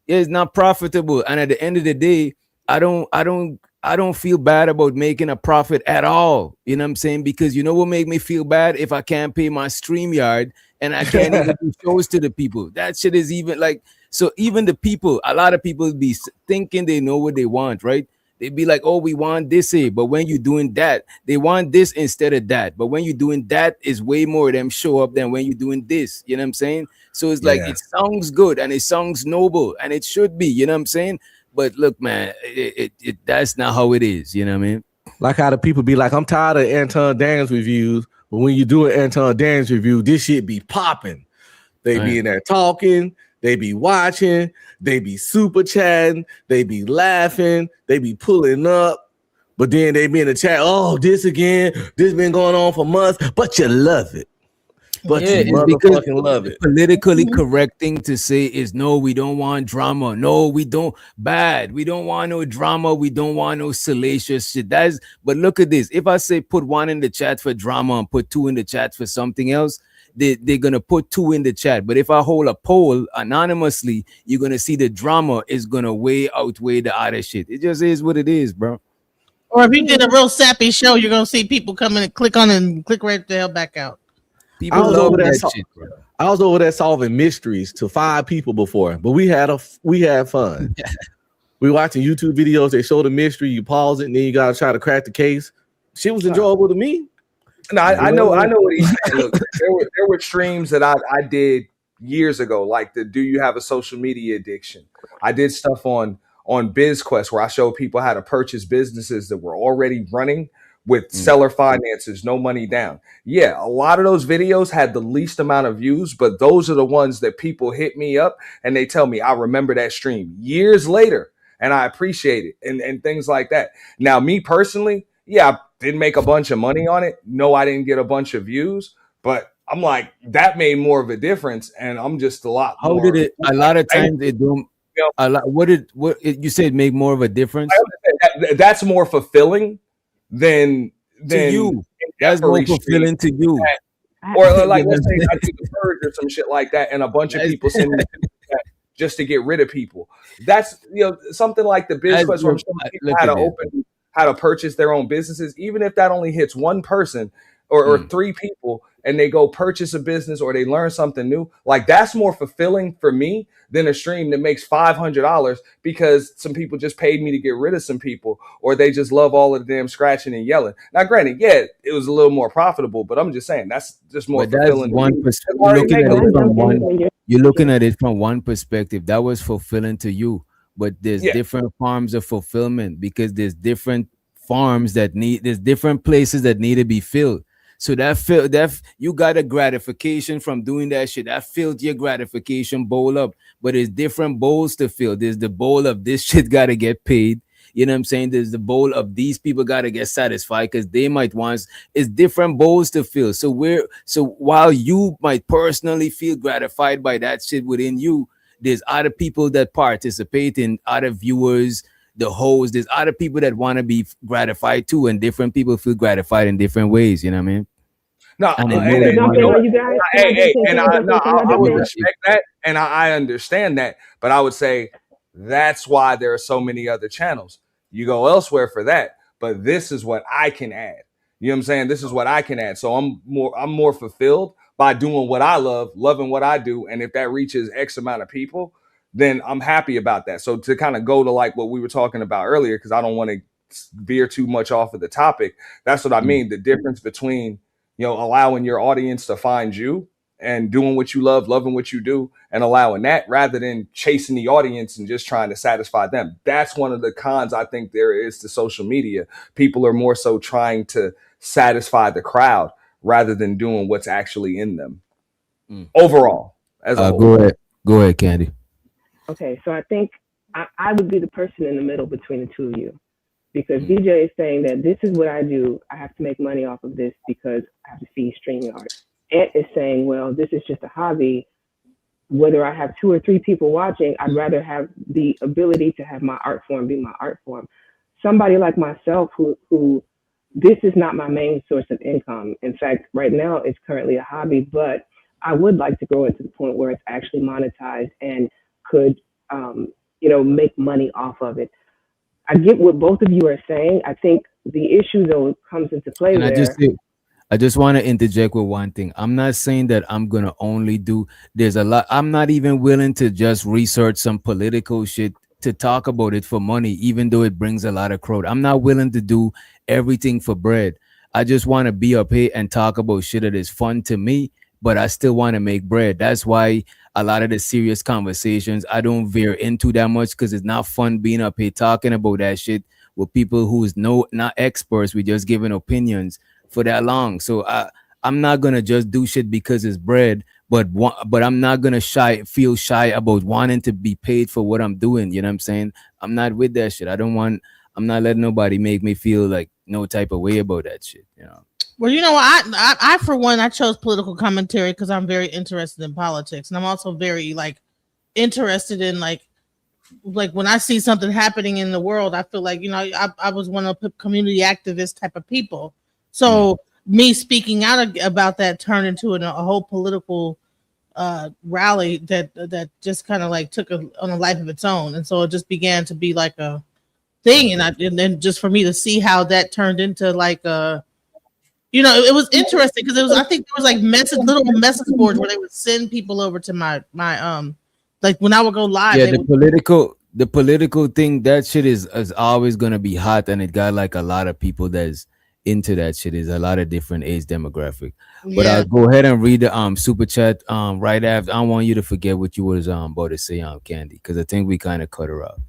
[SPEAKER 1] yeah, it's not profitable. And at the end of the day, I don't feel bad about making a profit at all. You know what I'm saying? Because you know what make me feel bad? If I can't pay my StreamYard and I can't even do shows to the people. That shit is even like, so even the people, a lot of people be thinking they know what they want, right? They be like, oh, we want this here. But when you're doing that, they want this instead of that. But when you're doing that, is way more of them show up than when you're doing this. You know what I'm saying? So it's like
[SPEAKER 5] Yeah.
[SPEAKER 1] it sounds good and it sounds noble and it should be, you know what I'm saying? But look, man, that's not how it is, you know what I mean?
[SPEAKER 5] Like how the people be like, I'm tired of Anton Daniels reviews, but when you do an Anton Daniels review, this shit be popping. They be in there talking, they be watching, they be super chatting, they be laughing, they be pulling up, but then they be in the chat, oh, this again, this been going on for months, but you love it. But
[SPEAKER 1] Yeah,
[SPEAKER 5] you
[SPEAKER 1] it's because
[SPEAKER 5] motherfucking love it.
[SPEAKER 1] politically correct thing to say is no, we don't want drama. No, we don't bad. We don't want no drama. We don't want no salacious shit. That's but look at this. If I say put one in the chat for drama and put two in the chat for something else, they're gonna put two in the chat. But if I hold a poll anonymously, you're gonna see the drama is gonna outweigh the other shit. It just is what it is, bro.
[SPEAKER 9] Or if you did a real sappy show, you're gonna see people come in and click on it and click right the hell back out.
[SPEAKER 1] People love that shit, bro.
[SPEAKER 5] I was over there solving mysteries to 5 people before, but we had fun. We watching YouTube videos. They show the mystery. You pause it, and then you gotta try to crack the case. Shit was enjoyable to me.
[SPEAKER 3] No, I know what he's saying. Look, there were streams that I did years ago, like the Do You Have a Social Media Addiction? I did stuff on BizQuest where I showed people how to purchase businesses that were already running with seller finances, no money down. Yeah, a lot of those videos had the least amount of views, but those are the ones that people hit me up and they tell me, I remember that stream years later and I appreciate it and things like that. Now, me personally, yeah, I didn't make a bunch of money on it. No, I didn't get a bunch of views, but I'm like, that made more of a difference. And I'm just a lot
[SPEAKER 1] How
[SPEAKER 3] more.
[SPEAKER 1] did it? A lot of times it don't. A lot. What you said make more of a difference?
[SPEAKER 3] That's more fulfilling than
[SPEAKER 1] to you. That's more fulfilling to you.
[SPEAKER 3] Or like let's say I do the purge or some shit like that, and a bunch of people send me that just to get rid of people. That's something like the BizQuest where I'm showing people how to purchase their own businesses, even if that only hits one person or 3 people, and they go purchase a business or they learn something new. Like that's more fulfilling for me than a stream that makes $500 because some people just paid me to get rid of some people, or they just love all of the damn scratching and yelling. Now, granted, yeah, it was a little more profitable, but I'm just saying that's just more fulfilling.
[SPEAKER 1] You're looking at it from one perspective. That was fulfilling to you, but there's different forms of fulfillment because there's different there's different places that need to be filled. So that you got a gratification from doing that shit. That filled your gratification bowl up. But there's different bowls to fill. There's the bowl of this shit gotta get paid. You know what I'm saying? There's the bowl of these people gotta get satisfied because they might want it's different bowls to fill. So while you might personally feel gratified by that shit within you, there's other people that participate in, other viewers, the host, there's other people that want to be gratified too, and different people feel gratified in different ways. You know what I mean?
[SPEAKER 3] No, I would respect that, and I understand that, but I would say that's why there are so many other channels. You go elsewhere for that, but this is what I can add. You know what I'm saying? This is what I can add. So I'm more fulfilled by doing what I love, loving what I do, and if that reaches X amount of people, then I'm happy about that. So to kind of go to like what we were talking about earlier, because I don't want to veer too much off of the topic. That's what I mean. The difference between, allowing your audience to find you and doing what you love, loving what you do, and allowing that rather than chasing the audience and just trying to satisfy them. That's one of the cons I think there is to social media. People are more so trying to satisfy the crowd rather than doing what's actually in them. Overall, as a whole.
[SPEAKER 1] Go ahead, Candy.
[SPEAKER 8] Okay, so I think I would be the person in the middle between the two of you, because DJ is saying that this is what I do. I have to make money off of this because I have to feed StreamYard. Ant is saying, well, this is just a hobby. Whether I have 2 or 3 people watching, I'd rather have the ability to have my art form be my art form. Somebody like myself who this is not my main source of income. In fact, right now it's currently a hobby, but I would like to grow it to the point where it's actually monetized and could, you know, make money off of it. I get what both of you are saying. I think the issue though comes into play
[SPEAKER 1] Can I just
[SPEAKER 8] where
[SPEAKER 1] say, I just want to interject with one thing. I'm not saying that I'm gonna only do. There's a lot. I'm not even willing to just research some political shit to talk about it for money, even though it brings a lot of crowd. I'm not willing to do everything for bread. I just want to be up here and talk about shit that is fun to me, but I still want to make bread. That's why a lot of the serious conversations I don't veer into that much because it's not fun being up here talking about that shit with people who's not experts. We just giving opinions for that long. So I'm not gonna just do shit because it's bread, but I'm not gonna feel shy about wanting to be paid for what I'm doing. You know what I'm saying? I'm not with that shit. I'm not letting nobody make me feel like no type of way about that shit. You know.
[SPEAKER 9] Well, you know, I for one, I chose political commentary because I'm very interested in politics, and I'm also very like interested in like when I see something happening in the world, I feel like, you know, I was one of the community activist type of people. So me speaking out about that turned into a whole political rally that just kind of like took on a life of its own. And so it just began to be like a thing. And then just for me to see how that turned into like you know, it was interesting because it was, I think there was like little message boards where they would send people over to my like when I would go live.
[SPEAKER 1] Yeah,
[SPEAKER 9] They would,
[SPEAKER 1] the political thing, that shit is always gonna be hot, and it got like a lot of people that's into that shit. Is a lot of different age demographic. But
[SPEAKER 9] yeah.
[SPEAKER 1] I'll go ahead and read the super chat right after. I don't want you to forget what you was about to say, Candy, because I think we kind of cut her off.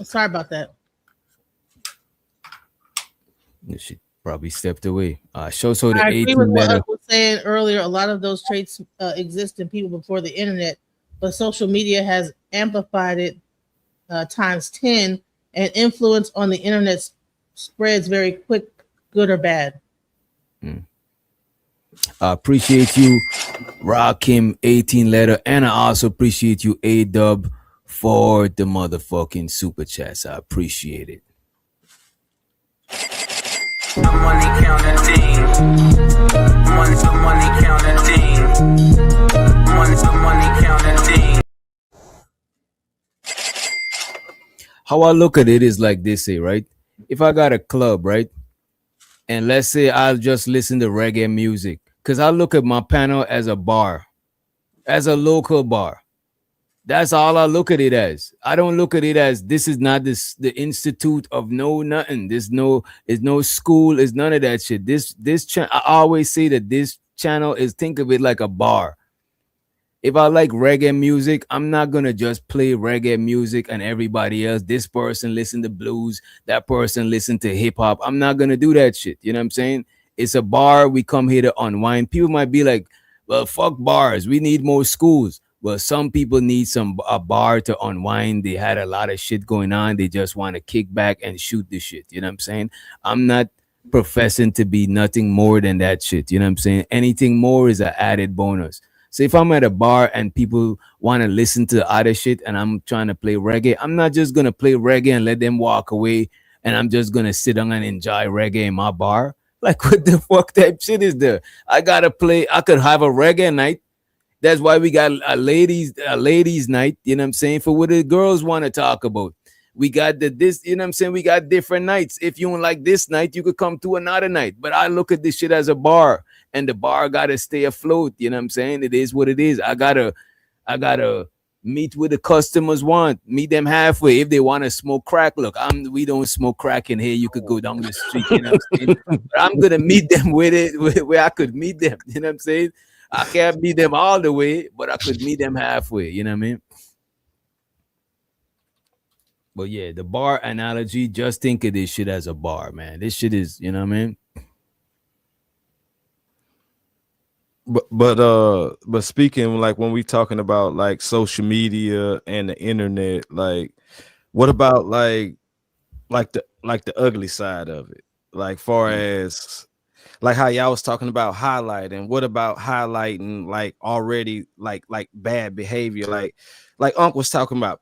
[SPEAKER 9] Sorry about that.
[SPEAKER 1] She probably stepped away. Show so the
[SPEAKER 9] I agree with
[SPEAKER 1] 18
[SPEAKER 9] what
[SPEAKER 1] letter.
[SPEAKER 9] Uncle was saying earlier. A lot of those traits exist in people before the internet, but social media has amplified it times 10, and influence on the internet spreads very quick, good or bad.
[SPEAKER 1] I appreciate you, Rakim 18 letter, and I also appreciate you, A Dub, for the motherfucking super chats. I appreciate it.
[SPEAKER 10] The money counting team. Money counting team. Money counting team.
[SPEAKER 1] How I look at it is like this, say, right? If I got a club, right? And let's say I'll just listen to reggae music, because I look at my panel as a bar, as a local bar. That's all I look at it as. I don't look at it as this is not the institute of no nothing. There's no school, is none of that shit. I always say that this channel is, think of it like a bar. If I like reggae music, I'm not gonna just play reggae music and everybody else. This person listen to blues, that person listen to hip hop. I'm not gonna do that shit. You know what I'm saying? It's a bar. We come here to unwind. People might be like, "Well, fuck bars. We need more schools." Well, some people need a bar to unwind. They had a lot of shit going on. They just want to kick back and shoot the shit. You know what I'm saying? I'm not professing to be nothing more than that shit. You know what I'm saying? Anything more is an added bonus. So if I'm at a bar and people want to listen to other shit and I'm trying to play reggae, I'm not just gonna play reggae and let them walk away and I'm just gonna sit down and enjoy reggae in my bar. Like, what the fuck type shit is there? I gotta play. I could have a reggae night. That's why we got a ladies night. You know what I'm saying? For what the girls want to talk about. We got this, you know what I'm saying? We got different nights. If you don't like this night, you could come to another night. But I look at this shit as a bar, and the bar gotta stay afloat. You know what I'm saying? It is what it is. I gotta meet with the customers want, meet them halfway. If they want to smoke crack, look, we don't smoke crack in here. You could go down the street, you know what I'm saying? But I'm gonna meet them with it where I could meet them. You know what I'm saying? I can't meet them all the way, but I could meet them halfway. You know what I mean? But yeah, the bar analogy, just think of this shit as a bar, man. This shit is, you know what I mean?
[SPEAKER 6] But speaking like when we talking about like social media and the internet, like what about like the ugly side of it? Like far as like how y'all was talking about highlighting. What about highlighting like already like bad behavior? Like Unc was talking about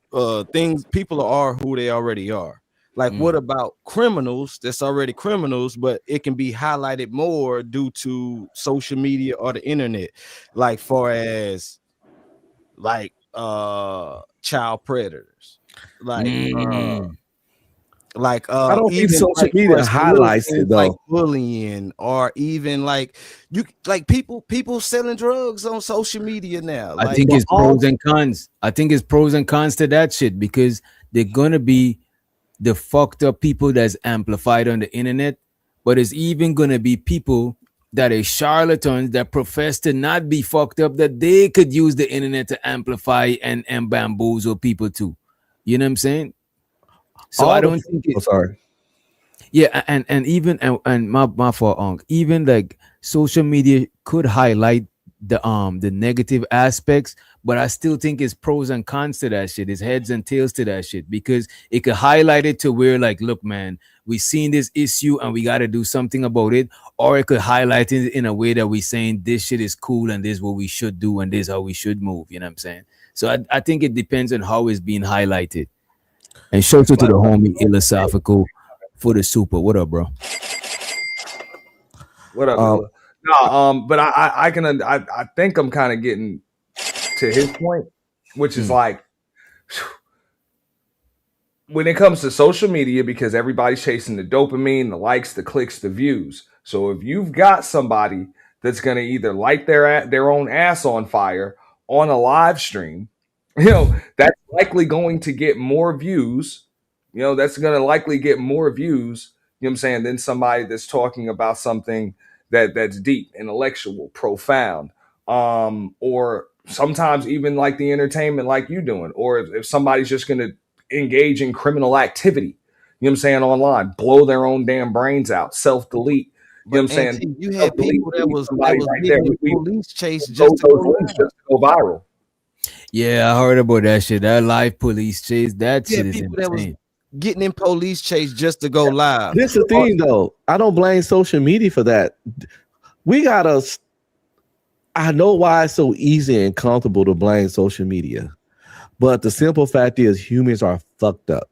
[SPEAKER 6] things, people are who they already are. Like, what about criminals that's already criminals, but it can be highlighted more due to social media or the internet, like far as like child predators, like
[SPEAKER 5] I don't think
[SPEAKER 6] even
[SPEAKER 5] social
[SPEAKER 6] like for
[SPEAKER 5] media
[SPEAKER 6] some little
[SPEAKER 5] highlights
[SPEAKER 6] things
[SPEAKER 5] it
[SPEAKER 6] like
[SPEAKER 5] though.
[SPEAKER 6] bullying, or even like you like people selling drugs on social media now.
[SPEAKER 1] I
[SPEAKER 6] Like
[SPEAKER 1] think
[SPEAKER 5] But
[SPEAKER 1] it's
[SPEAKER 5] all
[SPEAKER 1] pros and cons. I think it's pros and cons to that shit because they're gonna be the fucked up people that's amplified on the internet, but it's even gonna be people that are charlatans that profess to not be fucked up that they could use the internet to amplify and bamboozle people too. You know what I'm saying? So I
[SPEAKER 5] all the
[SPEAKER 1] don't think
[SPEAKER 5] oh,
[SPEAKER 1] it.
[SPEAKER 5] sorry.
[SPEAKER 1] Yeah, and even and my fault, even like social media could highlight the negative aspects, but I still think it's pros and cons to that shit. It's heads and tails to that shit because it could highlight it to where like, look, man, we seen this issue and we got to do something about it, or it could highlight it in a way that we saying this shit is cool and this is what we should do and this is how we should move. You know what I'm saying? So I think it depends on how it's being highlighted. And shout out to the homie philosophical for the super. What up, bro?
[SPEAKER 3] What up,
[SPEAKER 5] Um,
[SPEAKER 3] Illa? No, but I think I'm kind of getting to his point, which is
[SPEAKER 1] Mm.
[SPEAKER 3] like when it comes to social media, because everybody's chasing the dopamine, the likes, the clicks, the views. So if you've got somebody that's going to either light their own ass on fire on a live stream, that's likely going to get more views. That's going to likely get more views. You know what I'm saying? Than somebody that's talking about something that's deep, intellectual, profound, or sometimes even like the entertainment, like you doing, or if somebody's just going to engage in criminal activity, you know what I'm saying, online, blow their own damn brains out, self delete. You know what
[SPEAKER 6] but
[SPEAKER 3] I'm saying?
[SPEAKER 6] Auntie, you
[SPEAKER 3] Self
[SPEAKER 6] had
[SPEAKER 3] delete
[SPEAKER 6] people that was
[SPEAKER 3] somebody right there.
[SPEAKER 6] getting in
[SPEAKER 3] We
[SPEAKER 6] police chase just
[SPEAKER 3] those
[SPEAKER 6] to go
[SPEAKER 3] links
[SPEAKER 6] live.
[SPEAKER 3] just to go viral.
[SPEAKER 1] Yeah, I heard about that shit. That live police chase, that
[SPEAKER 6] You
[SPEAKER 1] shit
[SPEAKER 6] had
[SPEAKER 1] is
[SPEAKER 6] people that was
[SPEAKER 1] insane.
[SPEAKER 6] getting in police chase just to go live.
[SPEAKER 5] this is the thing though. I don't blame social media for that. We gotta. I know why it's so easy and comfortable to blame social media, but the simple fact is humans are fucked up.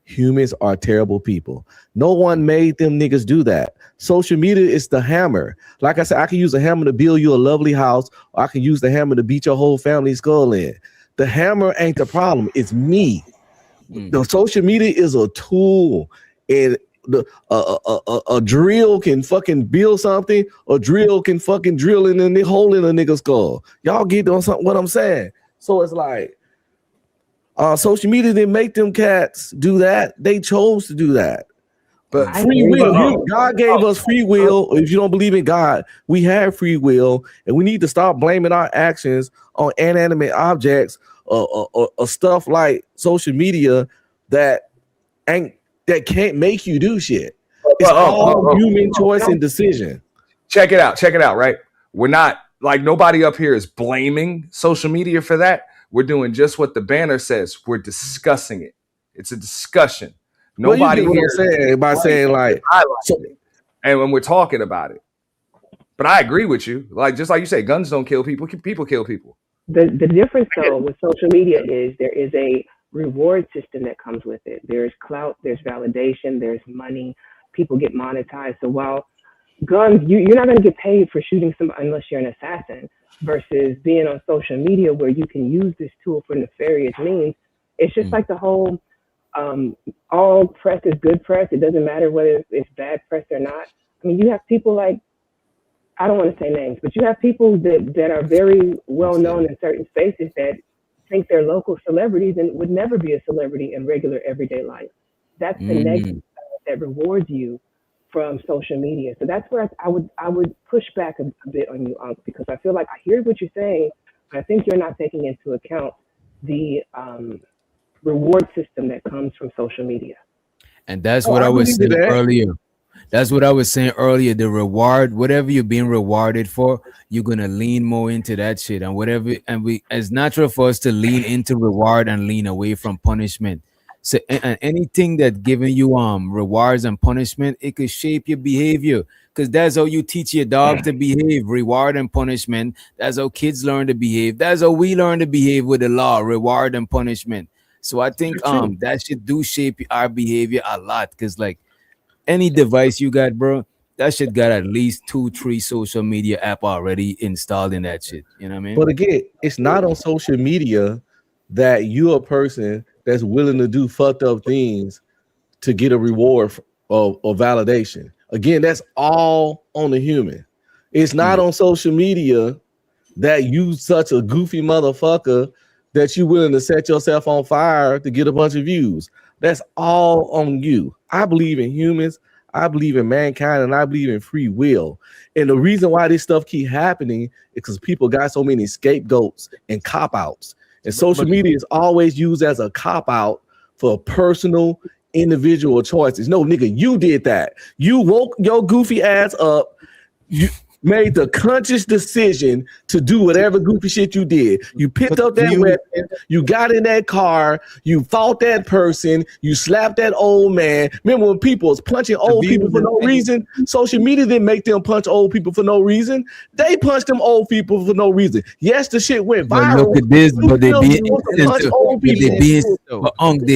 [SPEAKER 5] Humans are terrible people. No one made them niggas do that. Social media is the hammer. Like I said, I can use a hammer to build you a lovely house, or I can use the hammer to beat your whole family skull in. The hammer ain't the problem. It's me. The social media is a tool, and a drill can fucking build something. A drill can fucking drill in the hole in a nigga's skull. Y'all get on something what I'm saying? So it's like social media didn't make them cats do that. They chose to do that.
[SPEAKER 3] But
[SPEAKER 5] Free will. God gave us free will. If you don't believe in God, we have free will, and we need to stop blaming our actions on inanimate objects or stuff like social media that ain't that can't make you do shit. It's all human choice and decision.
[SPEAKER 3] Check it out, right? We're not like nobody up here is blaming social media for that. We're doing just what the banner says. We're discussing it. It's a discussion.
[SPEAKER 5] Well, you
[SPEAKER 3] Nobody
[SPEAKER 5] get what
[SPEAKER 3] here
[SPEAKER 5] I'm saying by saying like so,
[SPEAKER 3] and when we're talking about it. But I agree with you. Like just like you say, guns don't kill people. People kill people.
[SPEAKER 8] The difference though with social media is there is a reward system that comes with it. There's clout, there's validation, there's money. People get monetized. So while guns, you're not going to get paid for shooting somebody unless you're an assassin. Versus being on social media where you can use this tool for nefarious means. It's just like the whole all press is good press. It doesn't matter whether it's bad press or not. I mean, you have people like, I don't want to say names, but you have people that are very well known in certain spaces that think they're local celebrities and would never be a celebrity in regular everyday life. That's the negative side that rewards you from social media. So that's where I would push back a bit on you, Unc, because I feel like I hear what you're saying, but I think you're not taking into account the reward system that comes from social media.
[SPEAKER 1] And that's what I was saying earlier. That's what I was saying earlier. The reward, whatever you're being rewarded for, you're gonna lean more into that shit. And whatever, and it's natural for us to lean into reward and lean away from punishment. So and anything that giving you rewards and punishment, it could shape your behavior. Because that's how you teach your dog to behave. Reward and punishment. That's how kids learn to behave. That's how we learn to behave with the law, reward and punishment. So I think
[SPEAKER 5] That's true.
[SPEAKER 1] that should do shape our behavior a lot. Cause like any device you got, bro, that shit got at least 2, 3 social media app already installed in that shit. You know what I mean?
[SPEAKER 5] But again, it's not on social media that you're a person that's willing to do fucked up things to get a reward or validation. Again, that's all on the human. It's not on social media that you such a goofy motherfucker that you willing to set yourself on fire to get a bunch of views. That's all on you. I believe in humans. I believe in mankind, and I believe in free will. And the reason why this stuff keep happening is because people got so many scapegoats and cop-outs. And social media is always used as a cop-out for personal, individual choices. No, nigga, you did that. You woke your goofy ass up. You made the conscious decision to do whatever goofy shit you did. You picked up that weapon, you got in that car, you fought that person, you slapped that old man. Remember when people was punching old people for no reason? Social media didn't make them punch old people for no reason. They punched them old people for no reason. Yes, the shit went viral.
[SPEAKER 1] But look at this, but they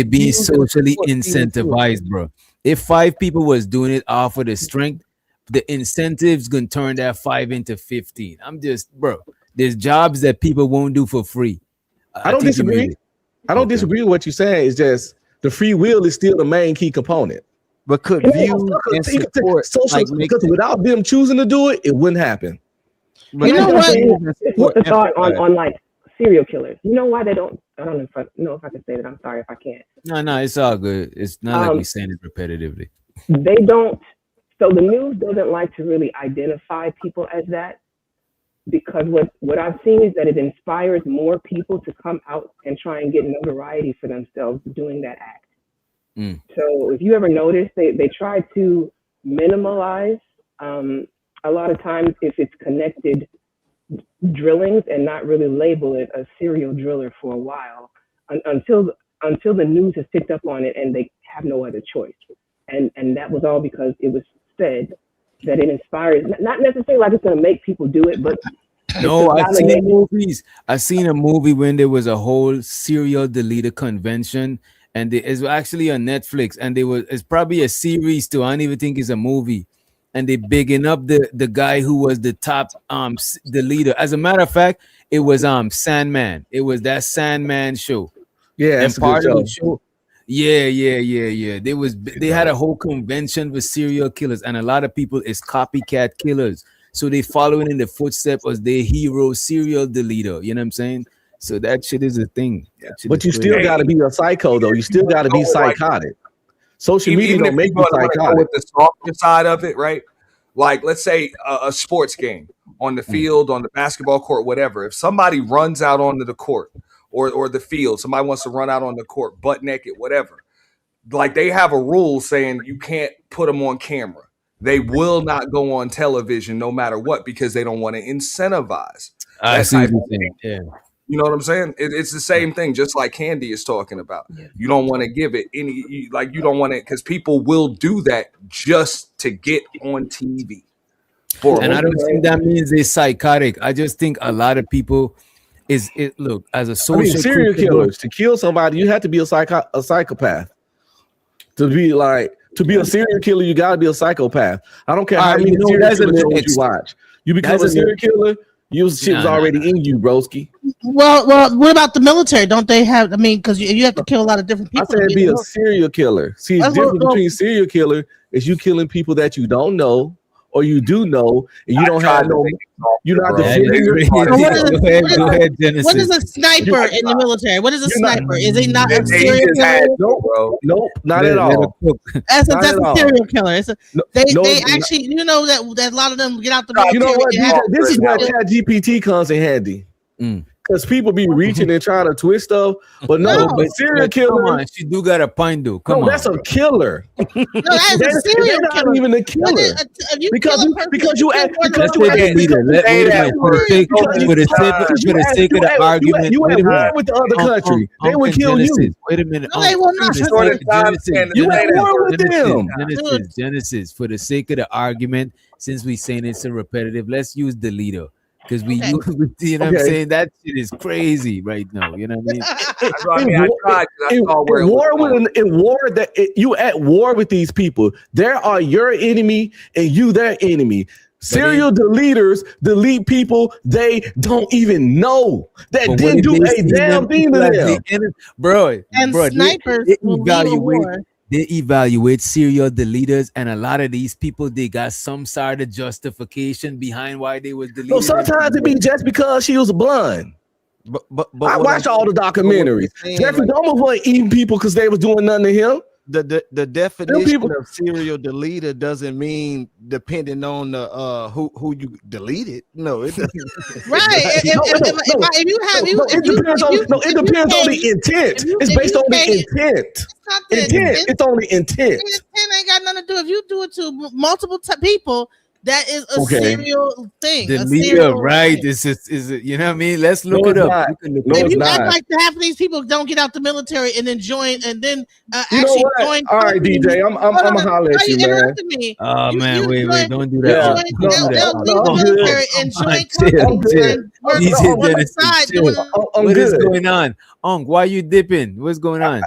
[SPEAKER 1] being socially incentivized, bro. If 5 people was doing it off of the strength, the incentives gonna turn that 5 into 15. I'm just, bro. There's jobs that people won't do for free.
[SPEAKER 5] I don't disagree. I don't disagree with what you're saying. It's just the free will is still the main key component.
[SPEAKER 6] But could views and support
[SPEAKER 5] because without them choosing to do it, it wouldn't happen.
[SPEAKER 9] But you know
[SPEAKER 8] what's the thought on like serial killers? You know why they don't? I don't know if I can say that. I'm sorry if I can't.
[SPEAKER 1] No, it's all good. It's not like we're saying it repetitively.
[SPEAKER 8] They don't. So the news doesn't like to really identify people as that, because what I've seen is that it inspires more people to come out and try and get notoriety for themselves doing that act. So if you ever notice, they try to minimalize a lot of times if it's connected drillings and not really label it a serial driller for a while until the news has picked up on it and they have no other choice. And that was all because it was said that it inspires, not necessarily like it's going to make people do it, but
[SPEAKER 1] no, I've seen a movie when there was a whole serial deleter convention, and it's actually on Netflix, and it's probably a series too. I don't even think it's a movie, and they bigging up the guy who was the top deleter. As a matter of fact, it was Sandman. It was that Sandman show.
[SPEAKER 5] Yeah,
[SPEAKER 1] and part of the show. Yeah. They had a whole convention with serial killers, and a lot of people is copycat killers. So they following in the footsteps of their hero serial deleter. You know what I'm saying? So that shit is a thing.
[SPEAKER 5] But you still got to be a psycho, though. You still got to be psychotic. Social media don't make you psychotic.
[SPEAKER 3] With the softer side of it, right? Like, let's say a sports game on the field, on the basketball court, whatever. If somebody runs out onto the court or the field, somebody wants to run out on the court butt naked, whatever. Like, they have a rule saying you can't put them on camera. They will not go on television no matter what because they don't want to incentivize.
[SPEAKER 1] I see what you're saying. Yeah.
[SPEAKER 3] You know what I'm saying? It's the same thing, just like Candy is talking about. Yeah. You don't want to give it any, you don't want it because people will do that just to get on TV.
[SPEAKER 1] And I don't think that means they're psychotic. I just think a lot of people look as a social
[SPEAKER 5] serial killers. To kill somebody, you have to be a psychopath. To be a serial killer, you got to be a psychopath. I don't care how many serial killers you watch. You become a serial killer. Your shit's already in you, broski.
[SPEAKER 9] Well, what about the military? Don't they have? I mean, because you have to kill a lot of different people.
[SPEAKER 5] I said be a serial killer. See, the difference between serial killer is you killing people that you don't know or you do know, and you don't have no. You're not defending your
[SPEAKER 1] Go ahead, Genesis.
[SPEAKER 9] What is a sniper in the military? What is a sniper? Is it not a serial killer?
[SPEAKER 5] Nope, not at all.
[SPEAKER 9] That's a serial killer. They actually, you know that a lot of them get out the military.
[SPEAKER 5] You know what? This is where ChatGPT comes in handy. Because people be reaching and trying to twist stuff, but but serial killer.
[SPEAKER 1] Come on, she do got a point though. Come on,
[SPEAKER 5] that's a killer.
[SPEAKER 9] No, that's a serial killer.
[SPEAKER 5] Not even a killer. Because you act
[SPEAKER 1] for the sake of the argument.
[SPEAKER 5] You at war with the other country. They would kill you.
[SPEAKER 1] Wait a minute.
[SPEAKER 9] No, they will not.
[SPEAKER 5] You at war with them.
[SPEAKER 1] Genesis. For the sake of the argument, since we saying it's so repetitive, let's use deleter. Because we
[SPEAKER 9] Okay.
[SPEAKER 1] use, you know what I'm
[SPEAKER 5] Okay.
[SPEAKER 1] saying? That shit is crazy right now. You know what I mean?
[SPEAKER 3] I mean, I tried 'cause I saw where it was going.
[SPEAKER 5] In war you at war with these people. They are your enemy and you their enemy. Serial deleters delete people they don't even know that
[SPEAKER 1] But what
[SPEAKER 5] didn't
[SPEAKER 1] if
[SPEAKER 5] do
[SPEAKER 1] they
[SPEAKER 5] a
[SPEAKER 1] see
[SPEAKER 5] damn
[SPEAKER 1] them
[SPEAKER 5] thing
[SPEAKER 1] people
[SPEAKER 5] to
[SPEAKER 1] as
[SPEAKER 5] them.
[SPEAKER 1] the enemy? Bro,
[SPEAKER 9] And
[SPEAKER 1] bro,
[SPEAKER 9] snipers
[SPEAKER 1] they
[SPEAKER 9] will lead a
[SPEAKER 1] evaluate
[SPEAKER 9] war.
[SPEAKER 1] they evaluate serial deleters, and a lot of these people they got some sort of justification behind why they was
[SPEAKER 5] No,
[SPEAKER 1] deleting them.
[SPEAKER 5] sometimes it be just because she was blind.
[SPEAKER 6] But
[SPEAKER 5] I
[SPEAKER 6] what I'm
[SPEAKER 5] watched all the
[SPEAKER 6] but what you're
[SPEAKER 5] documentaries.
[SPEAKER 6] saying,
[SPEAKER 5] Jeffrey
[SPEAKER 6] like,
[SPEAKER 5] Dahmer wasn't eating people because they was doing nothing to him.
[SPEAKER 6] the definition
[SPEAKER 5] people-
[SPEAKER 6] of serial deleter doesn't mean depending on the who you deleted. No, it doesn't.
[SPEAKER 9] Right. If you have you,
[SPEAKER 5] it depends on the intent. It's based on the intent.
[SPEAKER 9] It's not the
[SPEAKER 5] Intent. It's only intent.
[SPEAKER 9] Intent ain't got nothing to do. If you do it to multiple people, that is a
[SPEAKER 5] Okay.
[SPEAKER 9] serial thing. a
[SPEAKER 1] Deleter,
[SPEAKER 9] serial
[SPEAKER 1] right?
[SPEAKER 9] thing.
[SPEAKER 1] Is it you know what I mean? Let's look
[SPEAKER 5] No,
[SPEAKER 1] it
[SPEAKER 5] it's
[SPEAKER 1] up.
[SPEAKER 5] not.
[SPEAKER 1] You can look
[SPEAKER 5] No,
[SPEAKER 1] it
[SPEAKER 9] If
[SPEAKER 1] up.
[SPEAKER 5] it's
[SPEAKER 9] you act
[SPEAKER 5] not.
[SPEAKER 9] like half of these people don't get out the military and then join and then
[SPEAKER 5] You know
[SPEAKER 9] actually
[SPEAKER 5] what?
[SPEAKER 9] join.
[SPEAKER 5] All right,
[SPEAKER 9] companies-
[SPEAKER 5] DJ, I'm
[SPEAKER 9] Hold
[SPEAKER 5] gonna
[SPEAKER 9] on,
[SPEAKER 5] holler
[SPEAKER 9] why
[SPEAKER 5] at you, man.
[SPEAKER 9] interrupting me?
[SPEAKER 1] Oh
[SPEAKER 9] You-
[SPEAKER 1] man,
[SPEAKER 9] you
[SPEAKER 1] wait,
[SPEAKER 9] join-
[SPEAKER 1] don't do
[SPEAKER 5] Yeah.
[SPEAKER 1] that.
[SPEAKER 9] Join,
[SPEAKER 1] Don't do that.
[SPEAKER 9] they'll
[SPEAKER 5] no,
[SPEAKER 9] leave the
[SPEAKER 5] I'm good.
[SPEAKER 9] military and
[SPEAKER 1] Come
[SPEAKER 9] join
[SPEAKER 1] on, chill,
[SPEAKER 9] companies
[SPEAKER 1] chill.
[SPEAKER 9] and work
[SPEAKER 1] DJ
[SPEAKER 9] on the
[SPEAKER 1] Genesis,
[SPEAKER 9] side
[SPEAKER 1] chill.
[SPEAKER 9] doing
[SPEAKER 5] I'm
[SPEAKER 1] What is
[SPEAKER 5] good.
[SPEAKER 1] going on? Why you dipping? What's going on?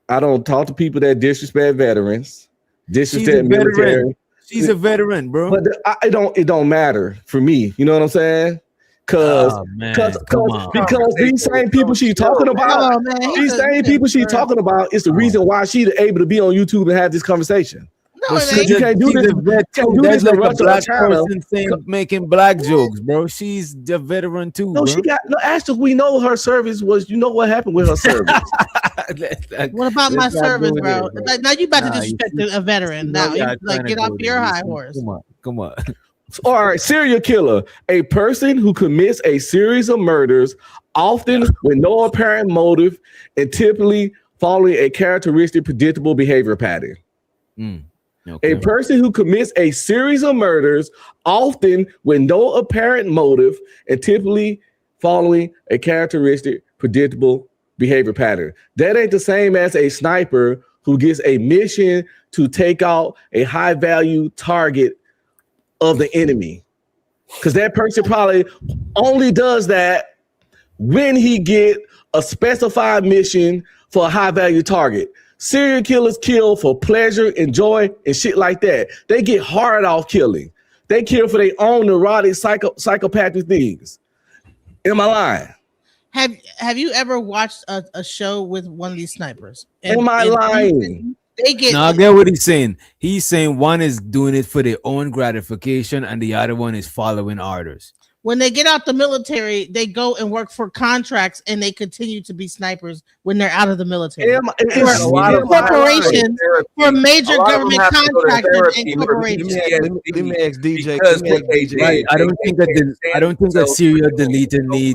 [SPEAKER 5] I don't talk to people that disrespect veterans,
[SPEAKER 1] She's a
[SPEAKER 5] disrespect military.
[SPEAKER 1] veteran. She's a veteran, bro.
[SPEAKER 5] But it don't matter for me. You know what I'm saying? Cause
[SPEAKER 1] Oh man,
[SPEAKER 5] because
[SPEAKER 1] come on.
[SPEAKER 5] because these same people she's talking about,
[SPEAKER 9] Oh man,
[SPEAKER 5] these same people she's talking about is the reason why she's able to be on YouTube and have this conversation.
[SPEAKER 9] No,
[SPEAKER 1] But
[SPEAKER 9] it
[SPEAKER 1] she's
[SPEAKER 9] ain't.
[SPEAKER 5] You can't do
[SPEAKER 1] she's
[SPEAKER 5] this-
[SPEAKER 1] a vet
[SPEAKER 5] can't
[SPEAKER 1] too.
[SPEAKER 5] do
[SPEAKER 1] That's
[SPEAKER 5] this in
[SPEAKER 1] like a
[SPEAKER 5] Russia or
[SPEAKER 1] black
[SPEAKER 5] China.
[SPEAKER 1] person saying making black jokes, bro. She's the veteran too,
[SPEAKER 5] No,
[SPEAKER 1] bro.
[SPEAKER 5] she got no. Actually, we know her service was. You know what happened with her service.
[SPEAKER 9] What about my
[SPEAKER 1] Let's not
[SPEAKER 9] service,
[SPEAKER 1] go there,
[SPEAKER 9] bro?
[SPEAKER 1] bro.
[SPEAKER 9] Like, now you about
[SPEAKER 1] Nah,
[SPEAKER 9] to
[SPEAKER 1] you
[SPEAKER 9] disrespect a veteran. Now, you, like, get off your high horse.
[SPEAKER 1] Come on.
[SPEAKER 5] All right, serial killer, a person who commits a series of murders, often with no apparent motive, and typically following a characteristic, predictable behavior pattern.
[SPEAKER 1] Okay.
[SPEAKER 5] A person who commits a series of murders, often with no apparent motive, and typically following a characteristic, predictable behavior pattern. That ain't the same as a sniper who gets a mission to take out a high value target of the enemy. Because that person probably only does that when he get a specified mission for a high value target. Serial killers kill for pleasure and joy and shit like that. They get hard off killing. They kill for their own neurotic psychopathic things. Am I lying?
[SPEAKER 9] Have you ever watched a show with one of these snipers?
[SPEAKER 5] Am I lying?
[SPEAKER 9] They get.
[SPEAKER 1] No, I get what he's saying. He's saying one is doing it for their own gratification, and the other one is following orders.
[SPEAKER 9] When they get out the military, they go and work for contracts, and they continue to be snipers when they're out of the military. For corporations, for major government contractors and corporations.
[SPEAKER 6] Let me ask DJ.
[SPEAKER 3] Because what they did,
[SPEAKER 1] Right. I don't think a serial deleter need.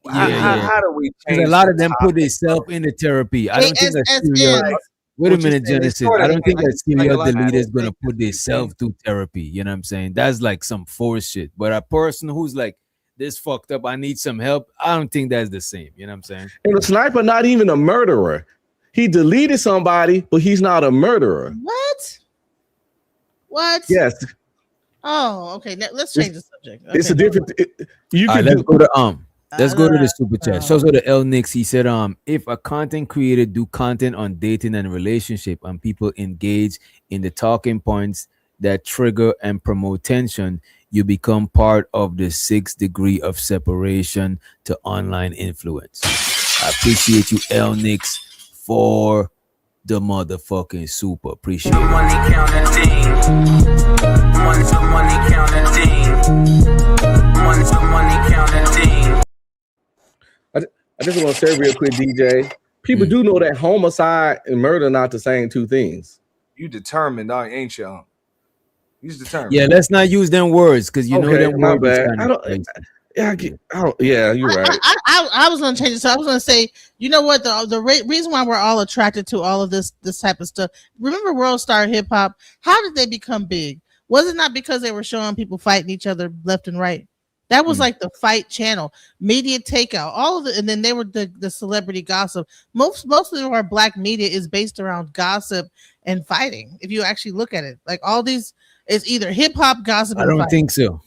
[SPEAKER 3] How do we change?
[SPEAKER 1] A lot of them put themselves into therapy. I don't think a serial. Wait a minute, Genesis. I don't think a serial deleter is gonna put themselves through therapy. You know what I'm saying? That's like some forced shit. But a person who's like this fucked up, I need some help. I don't think that's the same. You know what I'm saying?
[SPEAKER 5] And the sniper not even a murderer. He deleted somebody, but he's not a murderer.
[SPEAKER 9] What?
[SPEAKER 5] Yes.
[SPEAKER 9] Oh, okay. Let's change the subject.
[SPEAKER 5] It's a
[SPEAKER 9] Okay.
[SPEAKER 5] different. You
[SPEAKER 1] All right,
[SPEAKER 5] can
[SPEAKER 1] let's go to Let's go to the super
[SPEAKER 9] Uh,
[SPEAKER 1] chat. So the L Nix, he said, if a content creator do content on dating and relationship and people engage in the talking points that trigger and promote tension, you become part of the 6th degree of separation to online influence. I appreciate you, L Nix, for the motherfucking super. Appreciate it.
[SPEAKER 10] Money counting thing. Money counting thing. Money counting thing.
[SPEAKER 5] I just want to say real quick, DJ. People do know that homicide and murder are not the same two things.
[SPEAKER 3] You determined, ain't you? You're determined.
[SPEAKER 1] Yeah, let's not use them words because you know them
[SPEAKER 5] my
[SPEAKER 1] words.
[SPEAKER 5] bad.
[SPEAKER 1] Kinda crazy.
[SPEAKER 5] Yeah, you're right.
[SPEAKER 9] I was going to change it. So I was going to say, you know what? The reason why we're all attracted to all of this type of stuff. Remember World Star Hip Hop? How did they become big? Was it not because they were showing people fighting each other left and right? That was like the fight channel, media takeout, all of it, and then they were the celebrity gossip. Most of our black media is based around gossip and fighting. If you actually look at it, like all these, it's either hip hop, gossip.
[SPEAKER 1] I don't think so.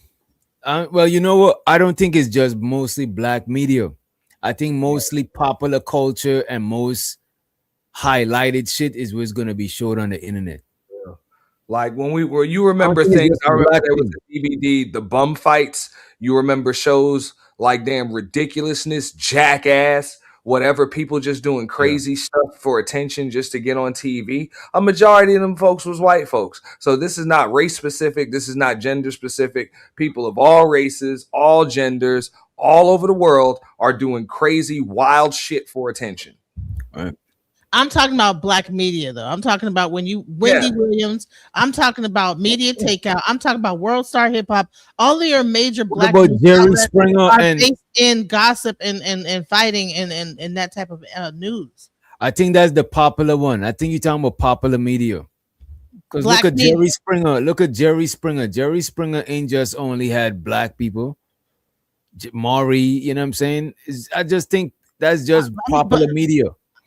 [SPEAKER 1] Well, you know what? I don't think it's just mostly black media. I think mostly popular culture and most highlighted shit is what's gonna be showed on the internet.
[SPEAKER 3] Like when we were, you
[SPEAKER 1] I don't
[SPEAKER 3] remember
[SPEAKER 1] think it's
[SPEAKER 3] things.
[SPEAKER 1] just
[SPEAKER 3] I
[SPEAKER 1] a
[SPEAKER 3] remember
[SPEAKER 1] black
[SPEAKER 3] there was
[SPEAKER 1] thing.
[SPEAKER 3] a DVD, the bum fights. You remember shows like damn ridiculousness, jackass, whatever. People just doing
[SPEAKER 1] Yeah.
[SPEAKER 3] crazy stuff for attention just to get on TV. A majority of them folks was white folks. So this is not race specific. This is not gender specific. People of all races, all genders, all over the world are doing crazy, wild shit for attention.
[SPEAKER 1] Right.
[SPEAKER 9] I'm talking about black media though. I'm talking about when you
[SPEAKER 3] Yeah.
[SPEAKER 9] Wendy Williams. I'm talking about Media Takeout. I'm talking about World Star Hip Hop. All of your major
[SPEAKER 1] What
[SPEAKER 9] black
[SPEAKER 1] about
[SPEAKER 9] news
[SPEAKER 1] Jerry
[SPEAKER 9] outlets
[SPEAKER 1] Springer
[SPEAKER 9] are
[SPEAKER 1] and
[SPEAKER 9] based in gossip and fighting and that type of news.
[SPEAKER 1] I think that's the popular one. I think you're talking about popular media. Because look
[SPEAKER 9] Black
[SPEAKER 1] at
[SPEAKER 9] media.
[SPEAKER 1] Jerry Springer. Look at Jerry Springer. Jerry Springer ain't just only had black people. Maury, you know what I'm saying? I just think that's just
[SPEAKER 9] But
[SPEAKER 1] popular media.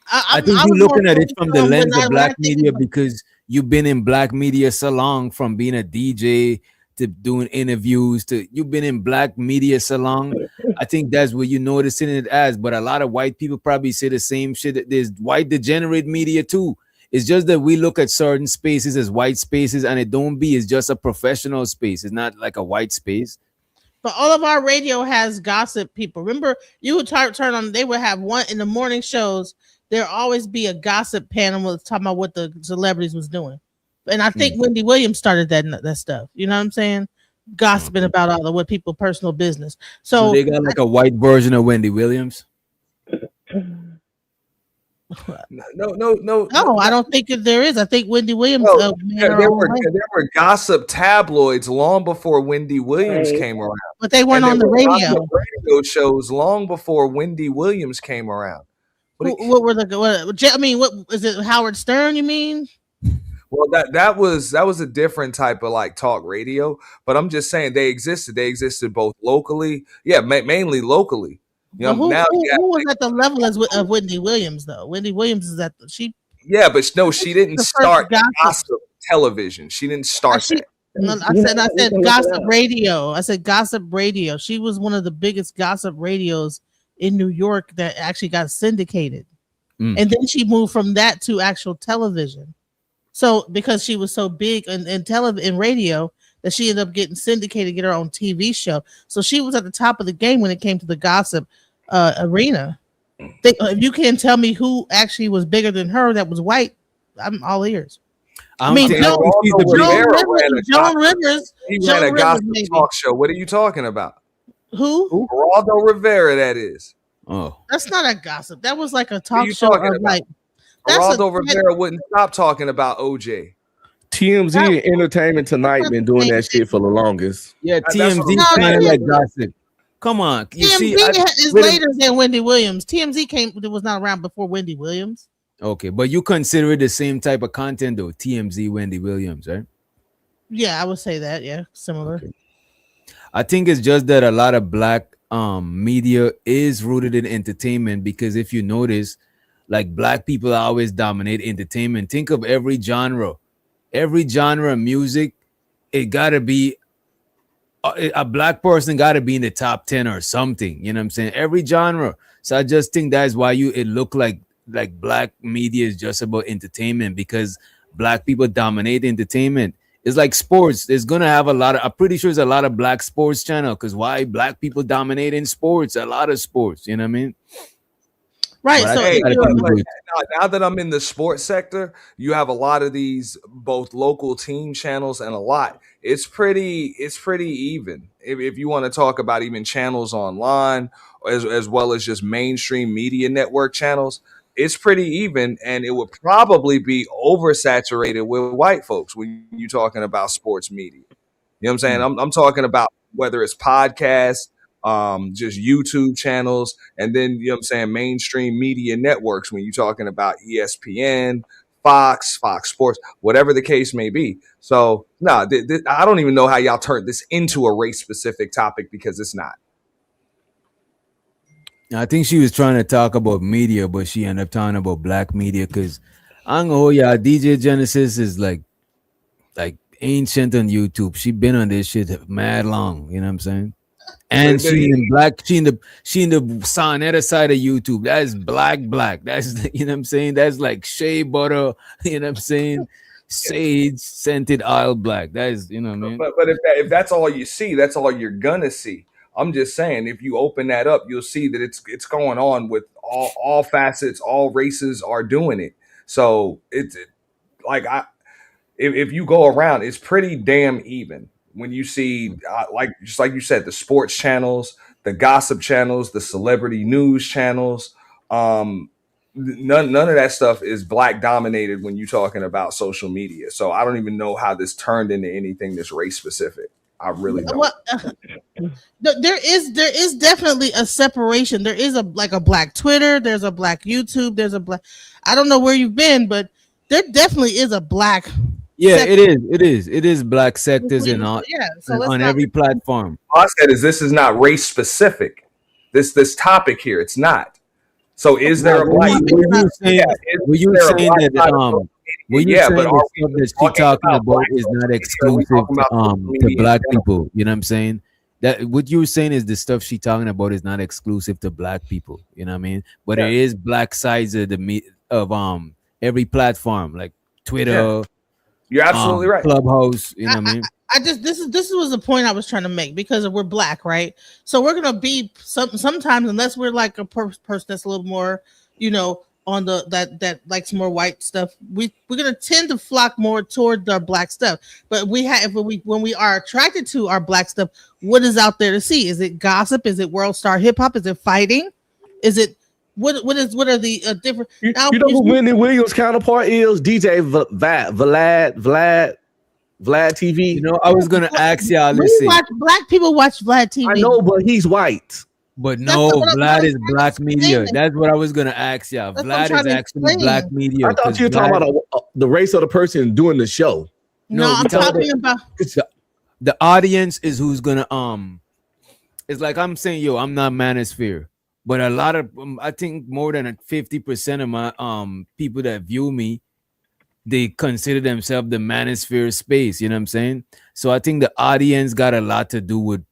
[SPEAKER 1] I think
[SPEAKER 9] I
[SPEAKER 1] you're
[SPEAKER 9] was more
[SPEAKER 1] looking at it from
[SPEAKER 9] focused
[SPEAKER 1] the
[SPEAKER 9] on
[SPEAKER 1] lens of
[SPEAKER 9] when I
[SPEAKER 1] black
[SPEAKER 9] think
[SPEAKER 1] media
[SPEAKER 9] about
[SPEAKER 1] because you've been in black media so long, from being a DJ to doing interviews to you've been in black media so long. I think that's what you're noticing it as. But a lot of white people probably say the same shit. That there's white degenerate media too. It's just that we look at certain spaces as white spaces, and it don't be. It's just a professional space. It's not like a white space.
[SPEAKER 9] but all of our radio has gossip people. Remember, you would turn on, they would have one in the morning shows. There always be a gossip panel with talking about what the celebrities was doing. And I think
[SPEAKER 1] Mm.
[SPEAKER 9] Wendy Williams started that stuff. You know what I'm saying? Gossiping
[SPEAKER 1] Okay.
[SPEAKER 9] about all of what people personal business.
[SPEAKER 1] So
[SPEAKER 9] So
[SPEAKER 1] they got like a white version of Wendy Williams.
[SPEAKER 9] no, I don't think that there is. I think Wendy Williams
[SPEAKER 3] No,
[SPEAKER 9] made
[SPEAKER 3] there,
[SPEAKER 9] her
[SPEAKER 3] there
[SPEAKER 9] own
[SPEAKER 3] were
[SPEAKER 9] way,
[SPEAKER 3] there were gossip tabloids long before Wendy Williams
[SPEAKER 8] Right.
[SPEAKER 3] came around,
[SPEAKER 9] but they weren't
[SPEAKER 3] and there
[SPEAKER 9] on the
[SPEAKER 3] were gossip
[SPEAKER 9] radio.
[SPEAKER 3] radio shows long before Wendy Williams came around. What?
[SPEAKER 9] What were the? I mean, what is it? Howard Stern? You mean?
[SPEAKER 3] Well, that was a different type of like talk radio, but I'm just saying they existed. They existed both locally, yeah, mainly locally.
[SPEAKER 9] But
[SPEAKER 3] Now you have
[SPEAKER 9] who was at the level of Wendy Williams though? Wendy Williams is at she
[SPEAKER 3] yeah, but no, she didn't
[SPEAKER 9] the first
[SPEAKER 3] start
[SPEAKER 9] gossip.
[SPEAKER 3] gossip television. She didn't start
[SPEAKER 9] She
[SPEAKER 3] that.
[SPEAKER 9] no, I
[SPEAKER 8] You know
[SPEAKER 9] said
[SPEAKER 8] what? You can look it
[SPEAKER 9] gossip
[SPEAKER 8] up.
[SPEAKER 9] radio. I said gossip radio. She was one of the biggest gossip radios in New York that actually got syndicated.
[SPEAKER 1] Mm.
[SPEAKER 9] And then she moved from that to actual television. So because she was so big in television and radio that she ended up getting syndicated, get her own TV show. So she was at the top of the game when it came to the gossip arena. If you can't tell me who actually was bigger than her that was white, I'm all ears.
[SPEAKER 1] I
[SPEAKER 9] I
[SPEAKER 1] don't
[SPEAKER 9] mean,
[SPEAKER 1] think, I
[SPEAKER 3] Geraldo
[SPEAKER 1] think she's the
[SPEAKER 3] Rivera
[SPEAKER 1] biggest.
[SPEAKER 3] ran a
[SPEAKER 9] Joan
[SPEAKER 3] gossip.
[SPEAKER 9] Rivers,
[SPEAKER 3] He ran
[SPEAKER 9] Joan
[SPEAKER 3] a
[SPEAKER 9] Rivers,
[SPEAKER 3] gossip
[SPEAKER 9] maybe.
[SPEAKER 3] talk show. What are you talking about?
[SPEAKER 9] Who?
[SPEAKER 3] Geraldo Rivera, that is.
[SPEAKER 1] Oh,
[SPEAKER 9] That's not a gossip. That was like a
[SPEAKER 3] What are
[SPEAKER 9] talk
[SPEAKER 3] you
[SPEAKER 9] show
[SPEAKER 3] talking
[SPEAKER 9] of
[SPEAKER 3] about?
[SPEAKER 9] like that's a
[SPEAKER 3] Geraldo Rivera wouldn't stop talking about OJ.
[SPEAKER 5] TMZ and Entertainment Tonight been doing that shit for the longest.
[SPEAKER 1] yeah,
[SPEAKER 3] That's what
[SPEAKER 1] TMZ
[SPEAKER 3] I'm
[SPEAKER 1] kind of
[SPEAKER 3] saying.
[SPEAKER 1] like gossip. Come on, you see,
[SPEAKER 9] TMZ is
[SPEAKER 1] wait a-
[SPEAKER 9] later than Wendy Williams. TMZ was not around before Wendy Williams.
[SPEAKER 1] okay, but you consider it the same type of content though. TMZ, Wendy Williams, right?
[SPEAKER 9] Yeah, I would say that. Yeah, similar.
[SPEAKER 1] Okay. I think it's just that a lot of black media is rooted in entertainment because if you notice, like black people always dominate entertainment. Think of every genre of music. It gotta be a black person gotta be in the top 10 or something. You know what I'm saying? Every genre. So I just think that's why it look like black media is just about entertainment because black people dominate entertainment. It's like sports. There's gonna have a lot of. I'm pretty sure there's a lot of black sports channel because why black people dominate in sports? A lot of sports. You know what I mean?
[SPEAKER 9] Right.
[SPEAKER 1] But I
[SPEAKER 9] So
[SPEAKER 3] Hey,
[SPEAKER 1] think a lot of
[SPEAKER 3] but,
[SPEAKER 1] people
[SPEAKER 3] but
[SPEAKER 1] do it.
[SPEAKER 3] now that I'm in the sports sector, you have a lot of these both local team channels and a lot. It's pretty even. If you want to talk about even channels online as well as just mainstream media network channels, it's pretty even, and it would probably be oversaturated with white folks when you're talking about sports media. You know what I'm saying?
[SPEAKER 1] Mm.
[SPEAKER 3] I'm talking about whether it's podcasts, just YouTube channels, and then you know what I'm saying, mainstream media networks when you're talking about ESPN, Fox Sports, whatever the case may be. So no, I don't even know how y'all turned this into a race specific topic because it's not.
[SPEAKER 1] I think she was trying to talk about media, but she ended up talking about black media because I don't know, yeah, DJ Genesis is like ancient on YouTube. She been on this shit mad long. You know what I'm saying? And
[SPEAKER 3] But
[SPEAKER 1] she in black. She in the sonetta side of YouTube. That's black. That's you know what I'm saying. That's like shea butter. You know what I'm saying? Sage scented oil black. That is you know what I mean.
[SPEAKER 3] but if that's all you see, that's all you're gonna see. I'm just saying, if you open that up, you'll see that it's going on with all facets, all races are doing it. So like if you go around, it's pretty damn even when you see like just like you said, the sports channels, the gossip channels, the celebrity news channels. None of that stuff is black dominated when you're talking about social media. So I don't even know how this turned into anything that's race specific. I really don't.
[SPEAKER 9] Well, there is definitely a separation. There is a black Twitter. There's a black YouTube. There's a black. I don't know where you've been, but there definitely is a black.
[SPEAKER 1] Yeah, it is black sectors and all
[SPEAKER 9] So
[SPEAKER 1] on every platform.
[SPEAKER 3] All I said is this is not race specific. This topic here, it's not. So is there a black?
[SPEAKER 1] Were you saying that the stuff that she's talking about is not exclusive to black people? You know what I'm saying? That what you were saying is the stuff she's talking about is not exclusive to black people. You know what I mean? But there is black sides of every platform, like Twitter.
[SPEAKER 3] Yeah. You're absolutely right.
[SPEAKER 1] Clubhouse. You know what I mean?
[SPEAKER 9] I just this was the point I was trying to make, because we're black, right? So we're gonna be sometimes, unless we're like a person that's a little more, on that likes more white stuff, we're gonna tend to flock more toward our black stuff. But when we are attracted to our black stuff, what is out there to see? Is it gossip? Is it world star hip hop? Is it fighting? Is it what are the different?
[SPEAKER 5] You know who Wendy Williams' counterpart is? DJ Vlad TV.
[SPEAKER 1] You know, I was gonna ask y'all. Listen,
[SPEAKER 9] black people watch Vlad TV.
[SPEAKER 5] I know, but he's white.
[SPEAKER 1] But no, Vlad is black media. That's what I was gonna ask y'all. Vlad is actually black media.
[SPEAKER 5] I thought you were talking about the race of the person doing the show.
[SPEAKER 9] No, I'm talking about
[SPEAKER 1] the audience is who's gonna It's like I'm saying, yo, I'm not manosphere, but a lot of I think more than 50% of my people that view me, they consider themselves the manosphere space. You know what I'm saying? So I think the audience got a lot to do with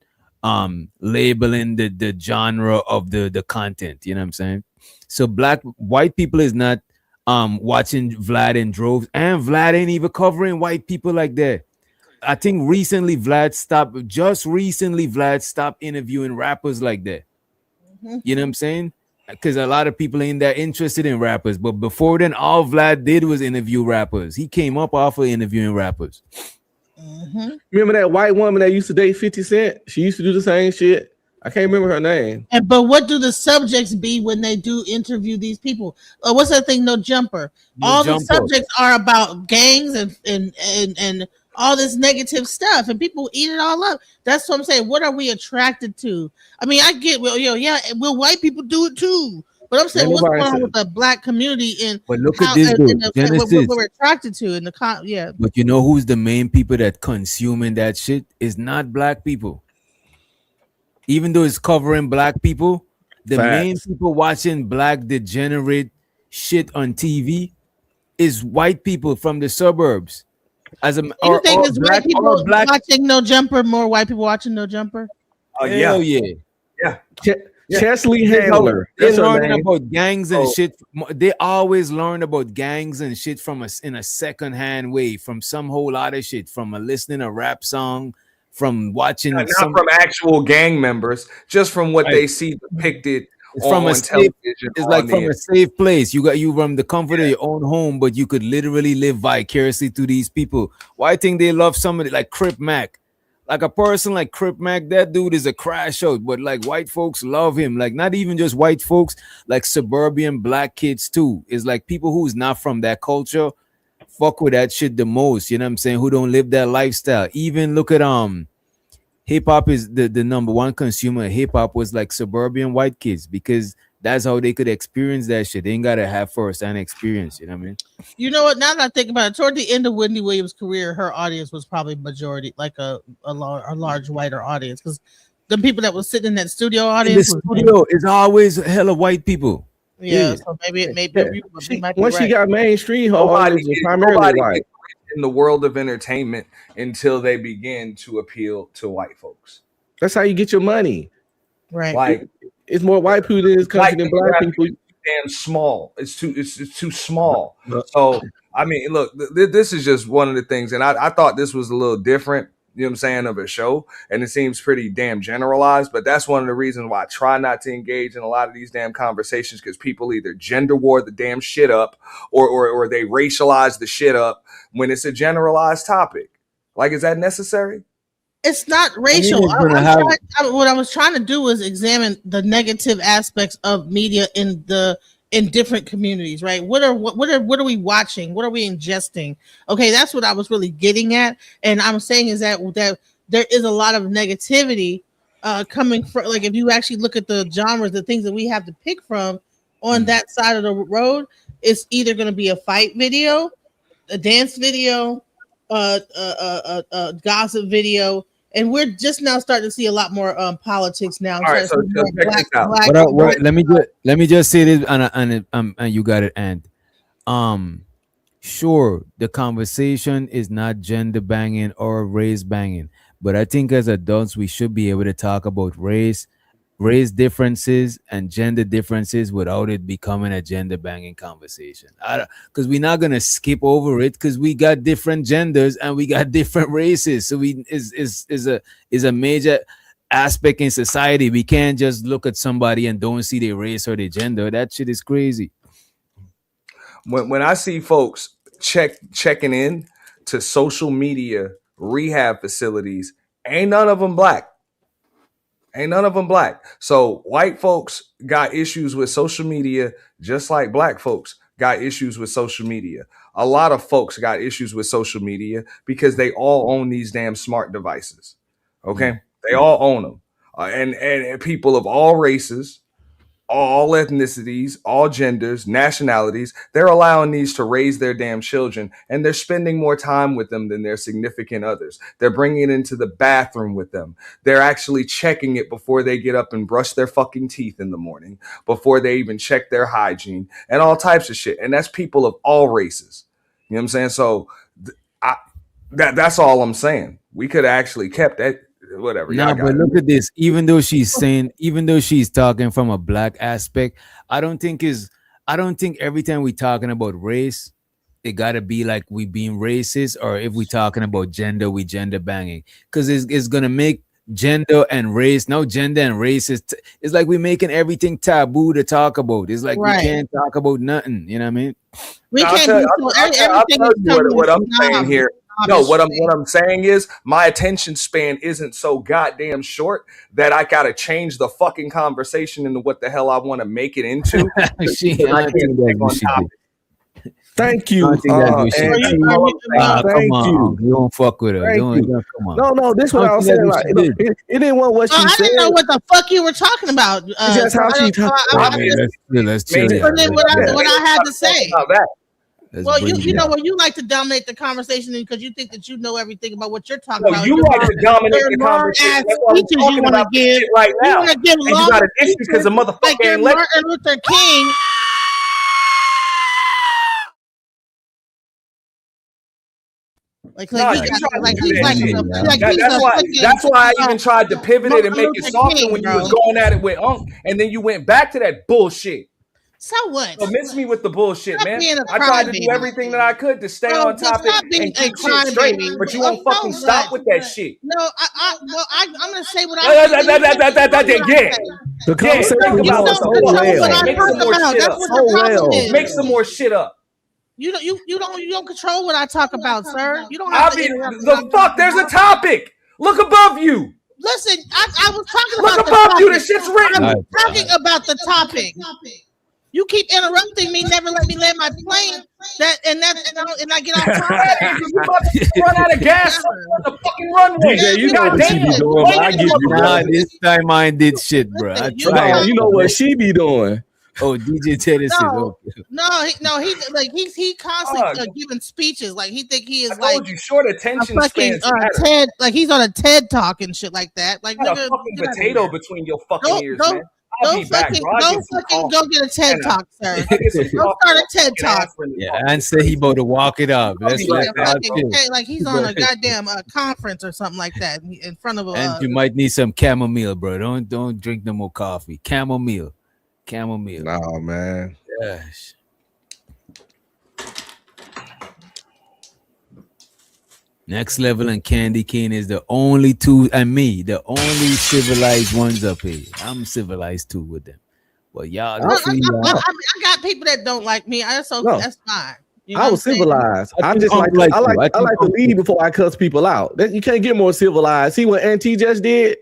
[SPEAKER 1] labeling the genre of the content. You know what I'm saying? So white people is not watching Vlad in droves, and Vlad ain't even covering white people like that. I think recently Vlad stopped interviewing rappers like that. Mm-hmm. You know what I'm saying? Because a lot of people ain't that interested in rappers. But before then, all Vlad did was interview rappers. He came up off of interviewing rappers.
[SPEAKER 9] Mm-hmm.
[SPEAKER 5] Remember that white woman that used to date 50 Cent? She used to do the same shit. I can't remember her name.
[SPEAKER 9] But what do the subjects be when they do interview these people? What's that thing? No Jumper. The subjects are about gangs and all this negative stuff, and people eat it all up. That's what I'm saying. What are we attracted to? I mean, I get, will white people do it too? But I'm saying, what's going on with the black community
[SPEAKER 1] but look at this dude,
[SPEAKER 9] what we're attracted to in the
[SPEAKER 1] But you know who's the main people that consuming that shit is not black people. Even though it's covering black people, the main people watching black degenerate shit on TV is white people from the suburbs.
[SPEAKER 9] You think it's white people watching No Jumper, more white people watching No Jumper?
[SPEAKER 1] Yeah.
[SPEAKER 5] Chesley Handler.
[SPEAKER 1] They're learning about gangs and shit. They always learn about gangs and shit in a second-hand way, from some whole lot of shit, from listening a rap song, from watching
[SPEAKER 3] not from actual gang members, just from what they see depicted
[SPEAKER 1] from
[SPEAKER 3] on television.
[SPEAKER 1] It's like from a safe place. You from the comfort of your own home, but you could literally live vicariously through these people. Why I think they love somebody like Crip Mac? Like a person like Crip Mac, that dude is a crash out, but like white folks love him. Like not even just white folks, like suburban black kids too. It's like people who's not from that culture fuck with that shit the most. You know what I'm saying? Who don't live that lifestyle. Even look at hip hop is the number one consumer of hip hop was like suburban white kids, because that's how they could experience that shit. They ain't gotta have first-hand experience. You know what I mean?
[SPEAKER 9] You know what? Now that I think about it, toward the end of Wendy Williams' career, her audience was probably majority, like a large whiter audience, because the people that was sitting in that studio audience,
[SPEAKER 1] is always hella white people.
[SPEAKER 9] Yeah, so maybe
[SPEAKER 5] once she got mainstream, her audience was primarily white.
[SPEAKER 3] in the world of entertainment until they begin to appeal to white folks.
[SPEAKER 5] That's how you get your money.
[SPEAKER 9] Right.
[SPEAKER 3] Like
[SPEAKER 5] it's more white people in this country than black people.
[SPEAKER 3] Damn small. It's too small. So I mean, look, this is just one of the things, and I thought this was a little different. You know what I'm saying, of a show, and it seems pretty damn generalized, but that's one of the reasons why I try not to engage in a lot of these damn conversations, because people either gender war the damn shit up or they racialize the shit up when it's a generalized topic. Like, is that necessary?
[SPEAKER 9] It's not racial. What I was trying to do was examine the negative aspects of media in different communities, right? What are we watching? What are we ingesting? Okay, that's what I was really getting at. And I'm saying is that there is a lot of negativity coming from, like, if you actually look at the genres, the things that we have to pick from on that side of the road, it's either going to be a fight video, a dance video, gossip video. And we're just now starting to see a lot more politics now.
[SPEAKER 3] All right, so check this out.
[SPEAKER 1] Let me just say this, and you got it. And sure, the conversation is not gender banging or race banging, but I think as adults we should be able to talk about race differences and gender differences without it becoming a gender banging conversation. Because we're not gonna skip over it, because we got different genders and we got different races. So is a major aspect in society. We can't just look at somebody and don't see their race or their gender. That shit is crazy.
[SPEAKER 3] When I see folks checking in to social media rehab facilities, ain't none of them black. Ain't none of them black. So white folks got issues with social media just like black folks got issues with social media. A lot of folks got issues with social media because they all own these damn smart devices. Okay? They all own them. And people of all races, all ethnicities, all genders, nationalities, they're allowing these to raise their damn children, and they're spending more time with them than their significant others. They're bringing it into the bathroom with them. They're actually checking it before they get up and brush their fucking teeth in the morning, before they even check their hygiene, and all types of shit. And that's people of all races. You know what I'm saying? So that's all I'm saying. We could have actually kept that. Whatever.
[SPEAKER 1] Nah, but look at this. Even though she's talking from a black aspect, I don't think every time we're talking about race, it gotta be like we being racist, or if we're talking about gender, we gender banging. Because it's gonna make gender and race, no, gender and race it's like we're making everything taboo to talk about. It's like we can't talk about nothing. You know what I mean?
[SPEAKER 9] We can't do everything.
[SPEAKER 3] What I'm saying here. No, what I'm saying is my attention span isn't so goddamn short that I gotta change the fucking conversation into what the hell I want to make it into.
[SPEAKER 5] Thank you.
[SPEAKER 1] Thank you. You don't fuck with her. Come on.
[SPEAKER 5] No, this is what I was saying. Like, it didn't want what she said.
[SPEAKER 9] I didn't know what the fuck you were talking about.
[SPEAKER 5] That's how she talked.
[SPEAKER 1] Let's chill.
[SPEAKER 9] What I had to say. Well, you know
[SPEAKER 1] what?
[SPEAKER 9] what, you like to dominate the conversation because you think that you know everything about what you're talking about.
[SPEAKER 3] You like to dominate the conversation. That's what I'm talking about right now.
[SPEAKER 9] You
[SPEAKER 3] got an issue because a motherfucker ain't let
[SPEAKER 9] Martin Luther King.
[SPEAKER 3] That's why I even tried to pivot it and make it softer when you was going at it with Unc, and then you went back to that bullshit.
[SPEAKER 9] So what?
[SPEAKER 3] So miss me with the bullshit, man. I tried to do everything that I could to stay on topic and keep shit straight, but you won't fucking stop with that shit.
[SPEAKER 9] No, I'm gonna say what I
[SPEAKER 3] Make some more shit up.
[SPEAKER 9] You don't control what I talk about, sir. You don't have to interrupt
[SPEAKER 3] the fuck. There's a topic. Look above you.
[SPEAKER 9] Listen, I was talking
[SPEAKER 3] about.
[SPEAKER 9] Look
[SPEAKER 3] above you. The shit's written.
[SPEAKER 9] I'm talking about the topic. You keep interrupting me, never let me land my plane. And I get off topic.
[SPEAKER 3] You about to run out of gas on the fucking runway.
[SPEAKER 5] DJ, you know what she be doing, but I get you.
[SPEAKER 1] Nah, this time I ain't did shit, bro. I tried.
[SPEAKER 5] You know what she be doing.
[SPEAKER 1] Oh, DJ Tennessee.
[SPEAKER 9] He constantly giving speeches. Like he think he is
[SPEAKER 3] I told you, short attention
[SPEAKER 9] fucking TED, like he's on a TED talk and shit like that. Like
[SPEAKER 3] nigga, a fucking potato between your fucking ears, man. I'll be back, bro. I'll get some coffee.
[SPEAKER 9] Go get a TED Talk, sir.
[SPEAKER 3] I'll get some
[SPEAKER 9] Go
[SPEAKER 3] coffee.
[SPEAKER 9] start a TED Talk.
[SPEAKER 1] Yeah, and say he about to walk it up. Let's
[SPEAKER 9] Yeah,
[SPEAKER 1] let
[SPEAKER 9] like he's on a goddamn conference or something like that in front of a.
[SPEAKER 1] And you might need some chamomile, bro. Don't drink no more coffee. Chamomile.
[SPEAKER 5] Nah, man.
[SPEAKER 1] Gosh. Next Level and Candy Cane is the only two, and me, the only civilized ones up here. I'm civilized too with them. Well, y'all,
[SPEAKER 9] I got people that don't like me. That's fine. You know
[SPEAKER 5] I was civilized. I just like I like to lead before I cuss people out. You can't get more civilized. See what Auntie just did?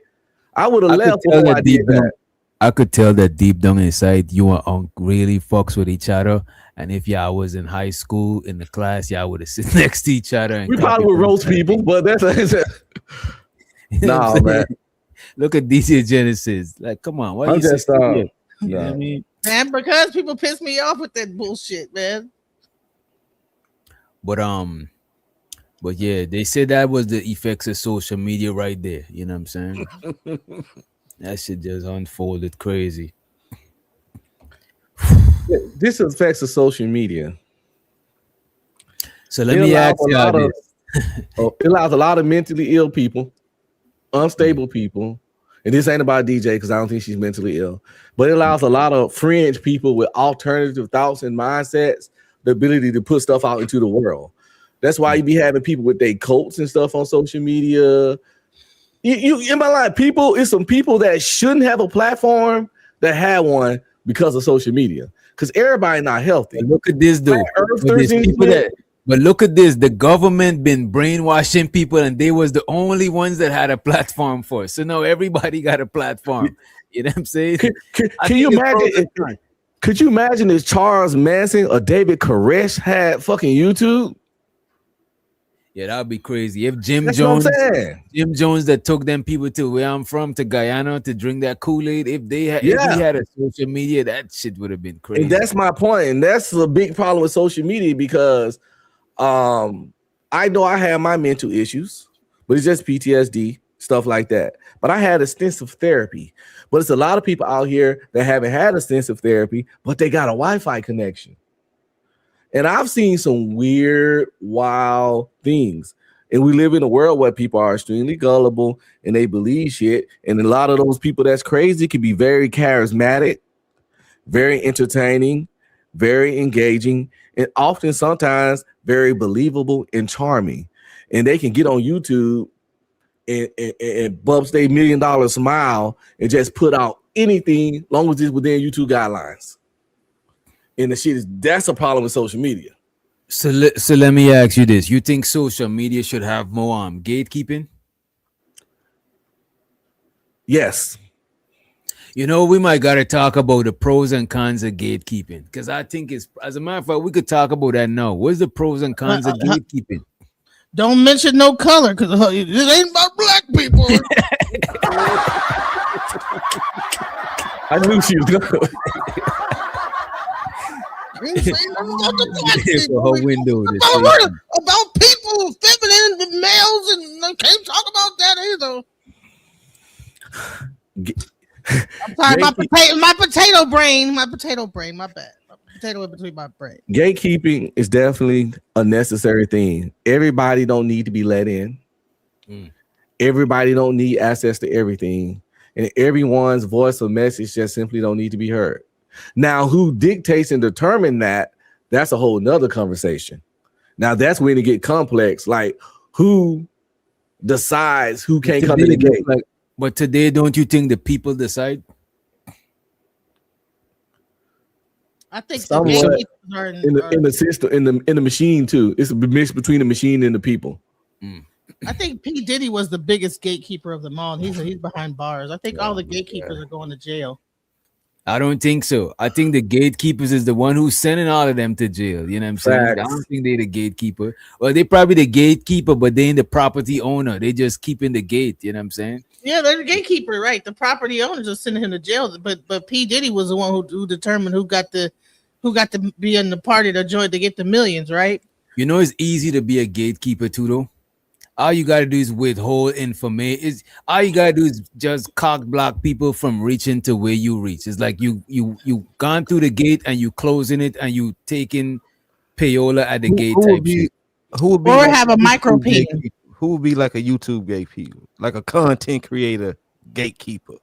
[SPEAKER 5] I would have left before I did that.
[SPEAKER 1] I could tell that deep down inside you and really fucks with each other. And if y'all was in high school in the class, y'all would have sit next to each other. And
[SPEAKER 5] we probably would roast people, but that's no, man.
[SPEAKER 1] Look at DJ Genesis. Like, come on, why
[SPEAKER 5] I'm
[SPEAKER 1] you
[SPEAKER 5] just
[SPEAKER 1] you know what I mean?
[SPEAKER 9] Man, because people piss me off with that bullshit, man.
[SPEAKER 1] But yeah, they said that was the effects of social media right there. You know what I'm saying? That shit just unfolded crazy.
[SPEAKER 5] This affects the social media.
[SPEAKER 1] So let me ask you
[SPEAKER 5] it allows a lot of mentally ill people, unstable people, and this ain't about DJ because I don't think she's mentally ill, but it allows a lot of fringe people with alternative thoughts and mindsets the ability to put stuff out into the world. That's why you be having people with their cults and stuff on social media. You in my life, it's some people that shouldn't have a platform that had one because of social media. Because everybody not healthy.
[SPEAKER 1] But look at this, though. But look at this. The government been brainwashing people, and they was the only ones that had a platform for it. So now everybody got a platform. You know what I'm saying?
[SPEAKER 5] Can you imagine? Could you imagine if Charles Manson or David Koresh had fucking YouTube?
[SPEAKER 1] Yeah, that'd be crazy. If Jim Jones that took them people to where I'm from, to Guyana, to drink that Kool-Aid, if he had a social media, that shit would have been crazy.
[SPEAKER 5] And that's my point. And that's a big problem with social media because I know I have my mental issues, but it's just PTSD, stuff like that. But I had extensive therapy. But it's a lot of people out here that haven't had extensive therapy, but they got a Wi-Fi connection. And I've seen some weird, wild things. And we live in a world where people are extremely gullible and they believe shit. And a lot of those people that's crazy can be very charismatic, very entertaining, very engaging, and often sometimes very believable and charming. And they can get on YouTube and bump their $1 million smile and just put out anything long as it's within YouTube guidelines. And that's a problem with social media.
[SPEAKER 1] So let me ask you this. You think social media should have more gatekeeping?
[SPEAKER 5] Yes.
[SPEAKER 1] You know, we might got to talk about the pros and cons of gatekeeping. Because I think as a matter of fact, we could talk about that now. What's the pros and cons of gatekeeping?
[SPEAKER 9] Don't mention no color because it ain't about black people.
[SPEAKER 5] I knew she was going.
[SPEAKER 9] About people, feminine males, and I can't talk about that either. I'm sorry, my potato brain, my bad. My potato in between my brain.
[SPEAKER 5] Gatekeeping is definitely a necessary thing. Everybody don't need to be let in. Everybody don't need access to everything. And everyone's voice or message just simply don't need to be heard. Now, who dictates and determine that's a whole nother conversation. Now, that's when it get complex. Like, who decides who can't come to the gate?
[SPEAKER 1] But today, don't you think the people decide?
[SPEAKER 9] I think
[SPEAKER 5] in the system, in the machine too. It's a mix between the machine and the people.
[SPEAKER 9] I think P. Diddy was the biggest gatekeeper of them all. He's behind bars. I think all the gatekeepers are going to jail.
[SPEAKER 1] I don't think so. I think the gatekeepers is the one who's sending all of them to jail. You know what I'm saying? I don't think they're the gatekeeper. Well, they probably the gatekeeper, but they ain't the property owner. They just keeping the gate. You know what I'm saying?
[SPEAKER 9] Yeah, they're the gatekeeper, right? The property owners are sending him to jail. But P. Diddy was the one who determined who got to be in the party to join to get the millions, right?
[SPEAKER 1] You know, it's easy to be a gatekeeper too, though. All you gotta do is withhold information. Is all you gotta do is just cock block people from reaching to where you reach. It's like you gone through the gate and you closing it and you taking payola at the gate
[SPEAKER 6] Who would
[SPEAKER 1] type
[SPEAKER 6] be
[SPEAKER 1] shit.
[SPEAKER 6] like
[SPEAKER 9] have a micro
[SPEAKER 6] YouTube
[SPEAKER 9] ping.
[SPEAKER 6] gatekeeper? Who would be like a YouTube gatekeeper, like a content creator gatekeeper?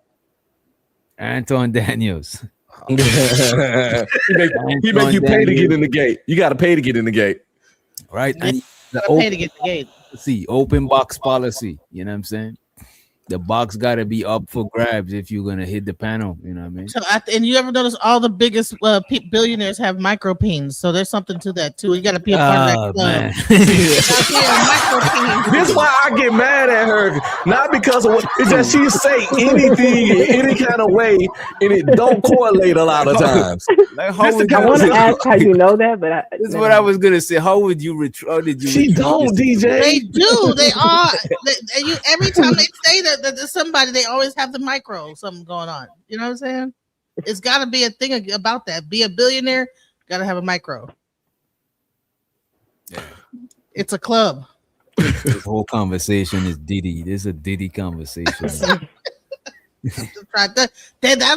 [SPEAKER 1] Anton Daniels.
[SPEAKER 5] he make you pay to get in the gate. You got to pay to get in the gate,
[SPEAKER 1] right? And the
[SPEAKER 9] Pay to get the gate.
[SPEAKER 1] open box policy. You know what I'm saying? The box gotta be up for grabs if you're gonna hit the panel. You know what I mean?
[SPEAKER 9] So, and you ever notice all the biggest billionaires have micro pings? So there's something to that too. You got to be a part of that club.
[SPEAKER 1] Man.
[SPEAKER 5] This is why I get mad at her. Not because of what it's just she say anything in any kind of way, and it don't correlate a lot of times.
[SPEAKER 6] Like, how would
[SPEAKER 8] I want to ask how you know that, but
[SPEAKER 1] This is what I was gonna say. How would you how did you?
[SPEAKER 5] She don't, DJ.
[SPEAKER 9] They do. They are. Every time they say that there's somebody, they always have the micro something going on. You know what I'm saying? It's got to be a thing about that. Be a billionaire, got to have a micro.
[SPEAKER 1] Yeah.
[SPEAKER 9] It's a club.
[SPEAKER 1] This whole conversation is Diddy. This is a Diddy conversation.
[SPEAKER 9] That's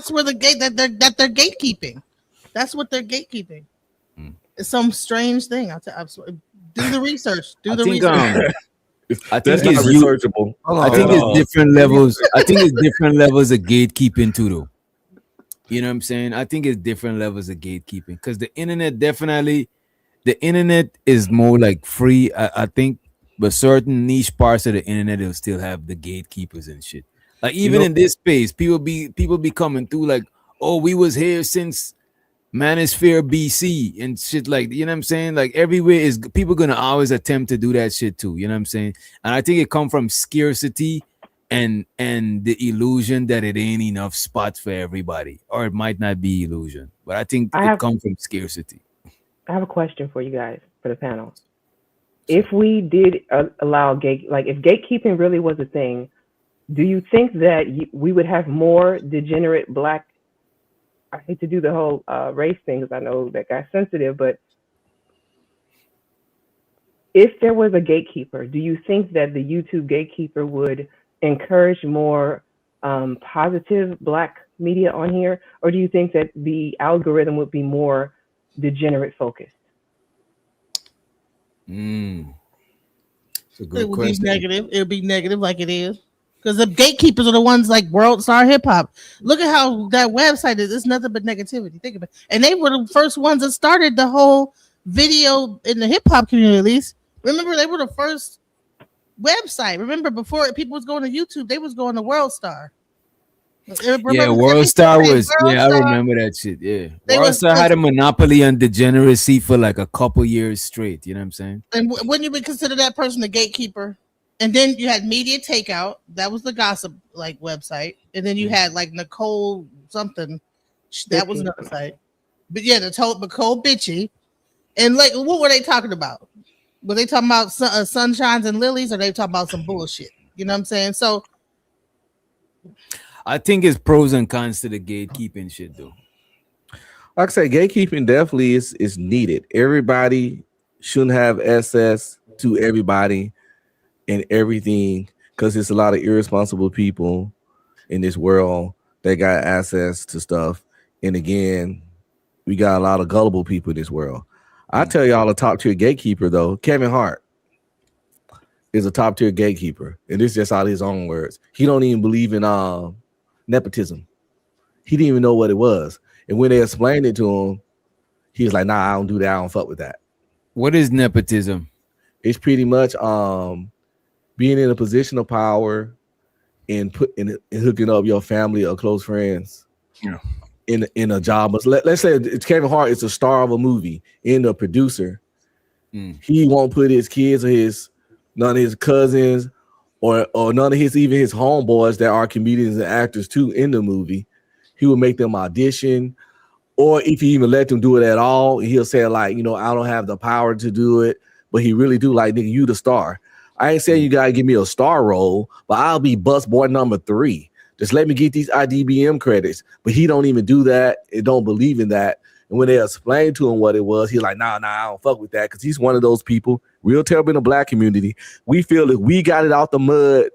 [SPEAKER 9] where the gate that they're gatekeeping. That's what they're gatekeeping. It's some strange thing. Do the research. Do the research.
[SPEAKER 1] I think
[SPEAKER 5] That's not researchable.
[SPEAKER 1] I think it's different levels. I think it's different levels of gatekeeping too, though. You know what I'm saying? I think it's different levels of gatekeeping because the internet is more like free. I think, but certain niche parts of the internet will still have the gatekeepers and shit. Like even in this space, people be coming through like, oh, we was here since Manosphere BC and shit, like, you know what I'm saying? Like everywhere is people gonna always attempt to do that shit too, you know what I'm saying? And I think it come from scarcity and the illusion that it ain't enough spots for everybody, or it might not be illusion, but I think it comes from scarcity.
[SPEAKER 8] I have a question for you guys, for the panel. If we did allow if gatekeeping really was a thing, do you think that we would have more degenerate Black? I hate to do the whole race thing because I know that guy's sensitive, but if there was a gatekeeper, do you think that the YouTube gatekeeper would encourage more positive Black media on here? Or do you think that the algorithm would be more degenerate focused?
[SPEAKER 1] It's a good
[SPEAKER 9] It would
[SPEAKER 1] question.
[SPEAKER 9] be negative. It would be negative like it is. Because the gatekeepers are the ones like World Star Hip Hop. Look at how that website is. It's nothing but negativity. Think about it. And they were the first ones that started the whole video in the hip hop community, at least. Remember, they were the first website. Remember, before people was going to YouTube, they was going to World Star.
[SPEAKER 1] Yeah, World Star was. I remember that shit. Yeah, World Star had a monopoly on degeneracy for like a couple years straight. You know what I'm saying?
[SPEAKER 9] And wouldn't you would consider that person the gatekeeper? And then you had Media Takeout. That was the gossip like website. And then you had like Nicole something. That was another site. But yeah, Nicole Bitchy. And like, what were they talking about? Were they talking about sunshines and lilies, or they talking about some bullshit? You know what I'm saying? So
[SPEAKER 1] I think it's pros and cons to the gatekeeping shit, though.
[SPEAKER 5] Like I say, gatekeeping definitely is needed. Everybody shouldn't have access to everybody and everything, because there's a lot of irresponsible people in this world that got access to stuff. And again, we got a lot of gullible people in this world. I tell y'all, a top tier gatekeeper though, Kevin Hart is a top tier gatekeeper, and this is just out of his own words. He don't even believe in nepotism. He didn't even know what it was, and when they explained it to him, he was like, "Nah, I don't do that. I don't fuck with that."
[SPEAKER 1] What is nepotism?
[SPEAKER 5] It's pretty much being in a position of power and hooking up your family or close friends.
[SPEAKER 1] Yeah.
[SPEAKER 5] In a job. Let's say Kevin Hart is a star of a movie and a producer. He won't put his kids or none of his cousins or none of even his homeboys that are comedians and actors too in the movie. He will make them audition, or if he even let them do it at all, he'll say like, I don't have the power to do it, but he really do, like, nigga, you the star. I ain't saying you gotta give me a star role, but I'll be bus boy number 3. Just let me get these IDBM credits. But he don't even do that. It don't believe in that. And when they explained to him what it was, he's like, nah, I don't fuck with that, because he's one of those people, real terrible in the black community. We feel if we got it out the mud,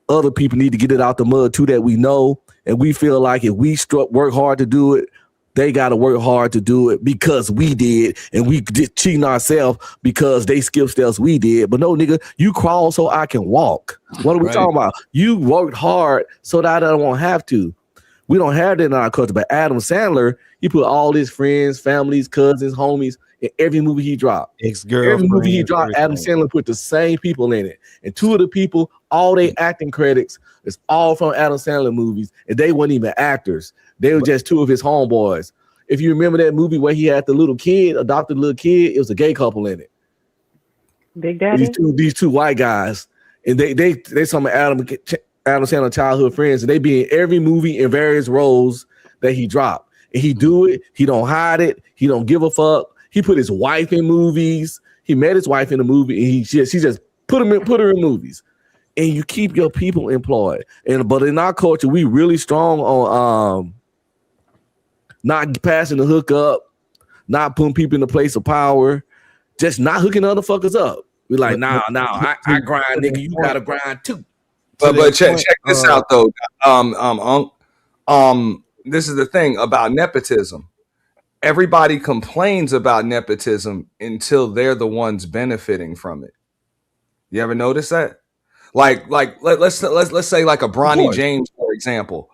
[SPEAKER 5] other people need to get it out the mud too, that we know. And we feel like if we work hard to do it, they got to work hard to do it because we did, and we did cheating ourselves because they skipped steps we did. But no, nigga, you crawl so I can walk. What are we talking about? You worked hard so that I won't have to. We don't have that in our culture. But Adam Sandler, he put all his friends, families, cousins, homies in every movie he dropped. Every movie he dropped, Adam Sandler put the same people in it. And two of the people, all they acting credits is all from Adam Sandler movies, and they weren't even actors. They were just two of his homeboys. If you remember that movie where he had the little kid, adopted little kid, it was a gay couple in it.
[SPEAKER 8] Big Daddy?
[SPEAKER 5] These two white guys, and they some of Adam Sandler childhood friends, and they be in every movie in various roles that he dropped. And he do it. He don't hide it. He don't give a fuck. He put his wife in movies. He met his wife in a movie, and she just put her in movies. And you keep your people employed. But in our culture, we really strong on not passing the hook up, not putting people in the place of power, just not hooking other fuckers up. We like, nah, I grind, nigga. You gotta grind too.
[SPEAKER 3] But check this out though. This is the thing about nepotism. Everybody complains about nepotism until they're the ones benefiting from it. You ever notice that? Like let's say like a Bronny James, for example.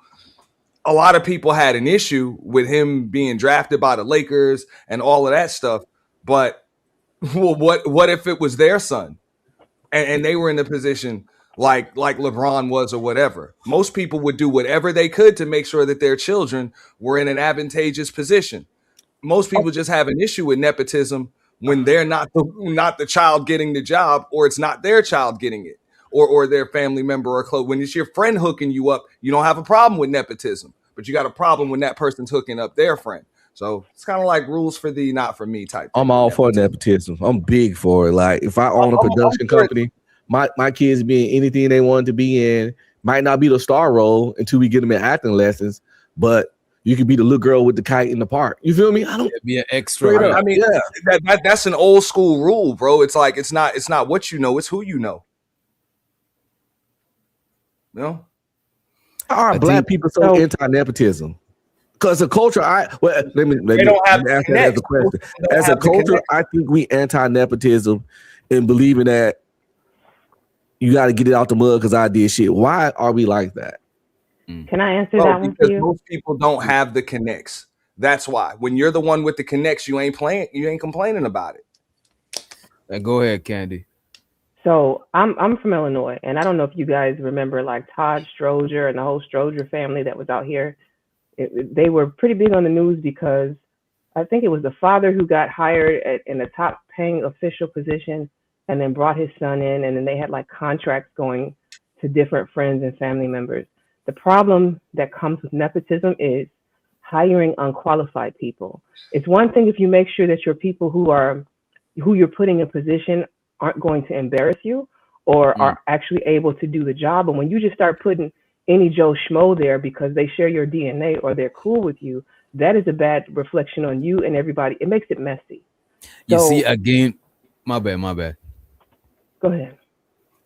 [SPEAKER 3] A lot of people had an issue with him being drafted by the Lakers and all of that stuff. But what if it was their son and they were in a position like LeBron was or whatever? Most people would do whatever they could to make sure that their children were in an advantageous position. Most people just have an issue with nepotism when they're not the child getting the job, or it's not their child getting it, or their family member or close. When it's your friend hooking you up, you don't have a problem with nepotism, but you got a problem when that person's hooking up their friend. So it's kind of like rules for thee, not for me type.
[SPEAKER 5] I'm all for nepotism. I'm big for it. Like if I own a production company, my kids be in anything they wanted to be in. Might not be the star role until we get them in acting lessons, but you could be the little girl with the kite in the park. You feel me? I don't
[SPEAKER 1] be an extra.
[SPEAKER 3] I mean, that's an old school rule, bro. It's like it's not what you know, it's who you know. No.
[SPEAKER 5] How are black people so anti-nepotism? Because the culture, let me answer that as a question. As a culture, I think we anti-nepotism and believing that you got to get it out the mud because I did shit. Why are we like that?
[SPEAKER 8] Can I answer that one for you?
[SPEAKER 3] Most people don't have the connects. That's why. When you're the one with the connects, you ain't complaining about it.
[SPEAKER 1] Go ahead, Candy.
[SPEAKER 8] So I'm from Illinois, and I don't know if you guys remember like Todd Stroger and the whole Stroger family that was out here. They were pretty big on the news because I think it was the father who got hired in a top paying official position and then brought his son in, and then they had like contracts going to different friends and family members. The problem that comes with nepotism is hiring unqualified people. It's one thing if you make sure that your people who you're putting in position aren't going to embarrass you or are actually able to do the job. And when you just start putting any Joe Schmo there because they share your DNA or they're cool with you, that is a bad reflection on you and everybody. It makes it messy.
[SPEAKER 1] You see, again, my bad.
[SPEAKER 8] Go ahead.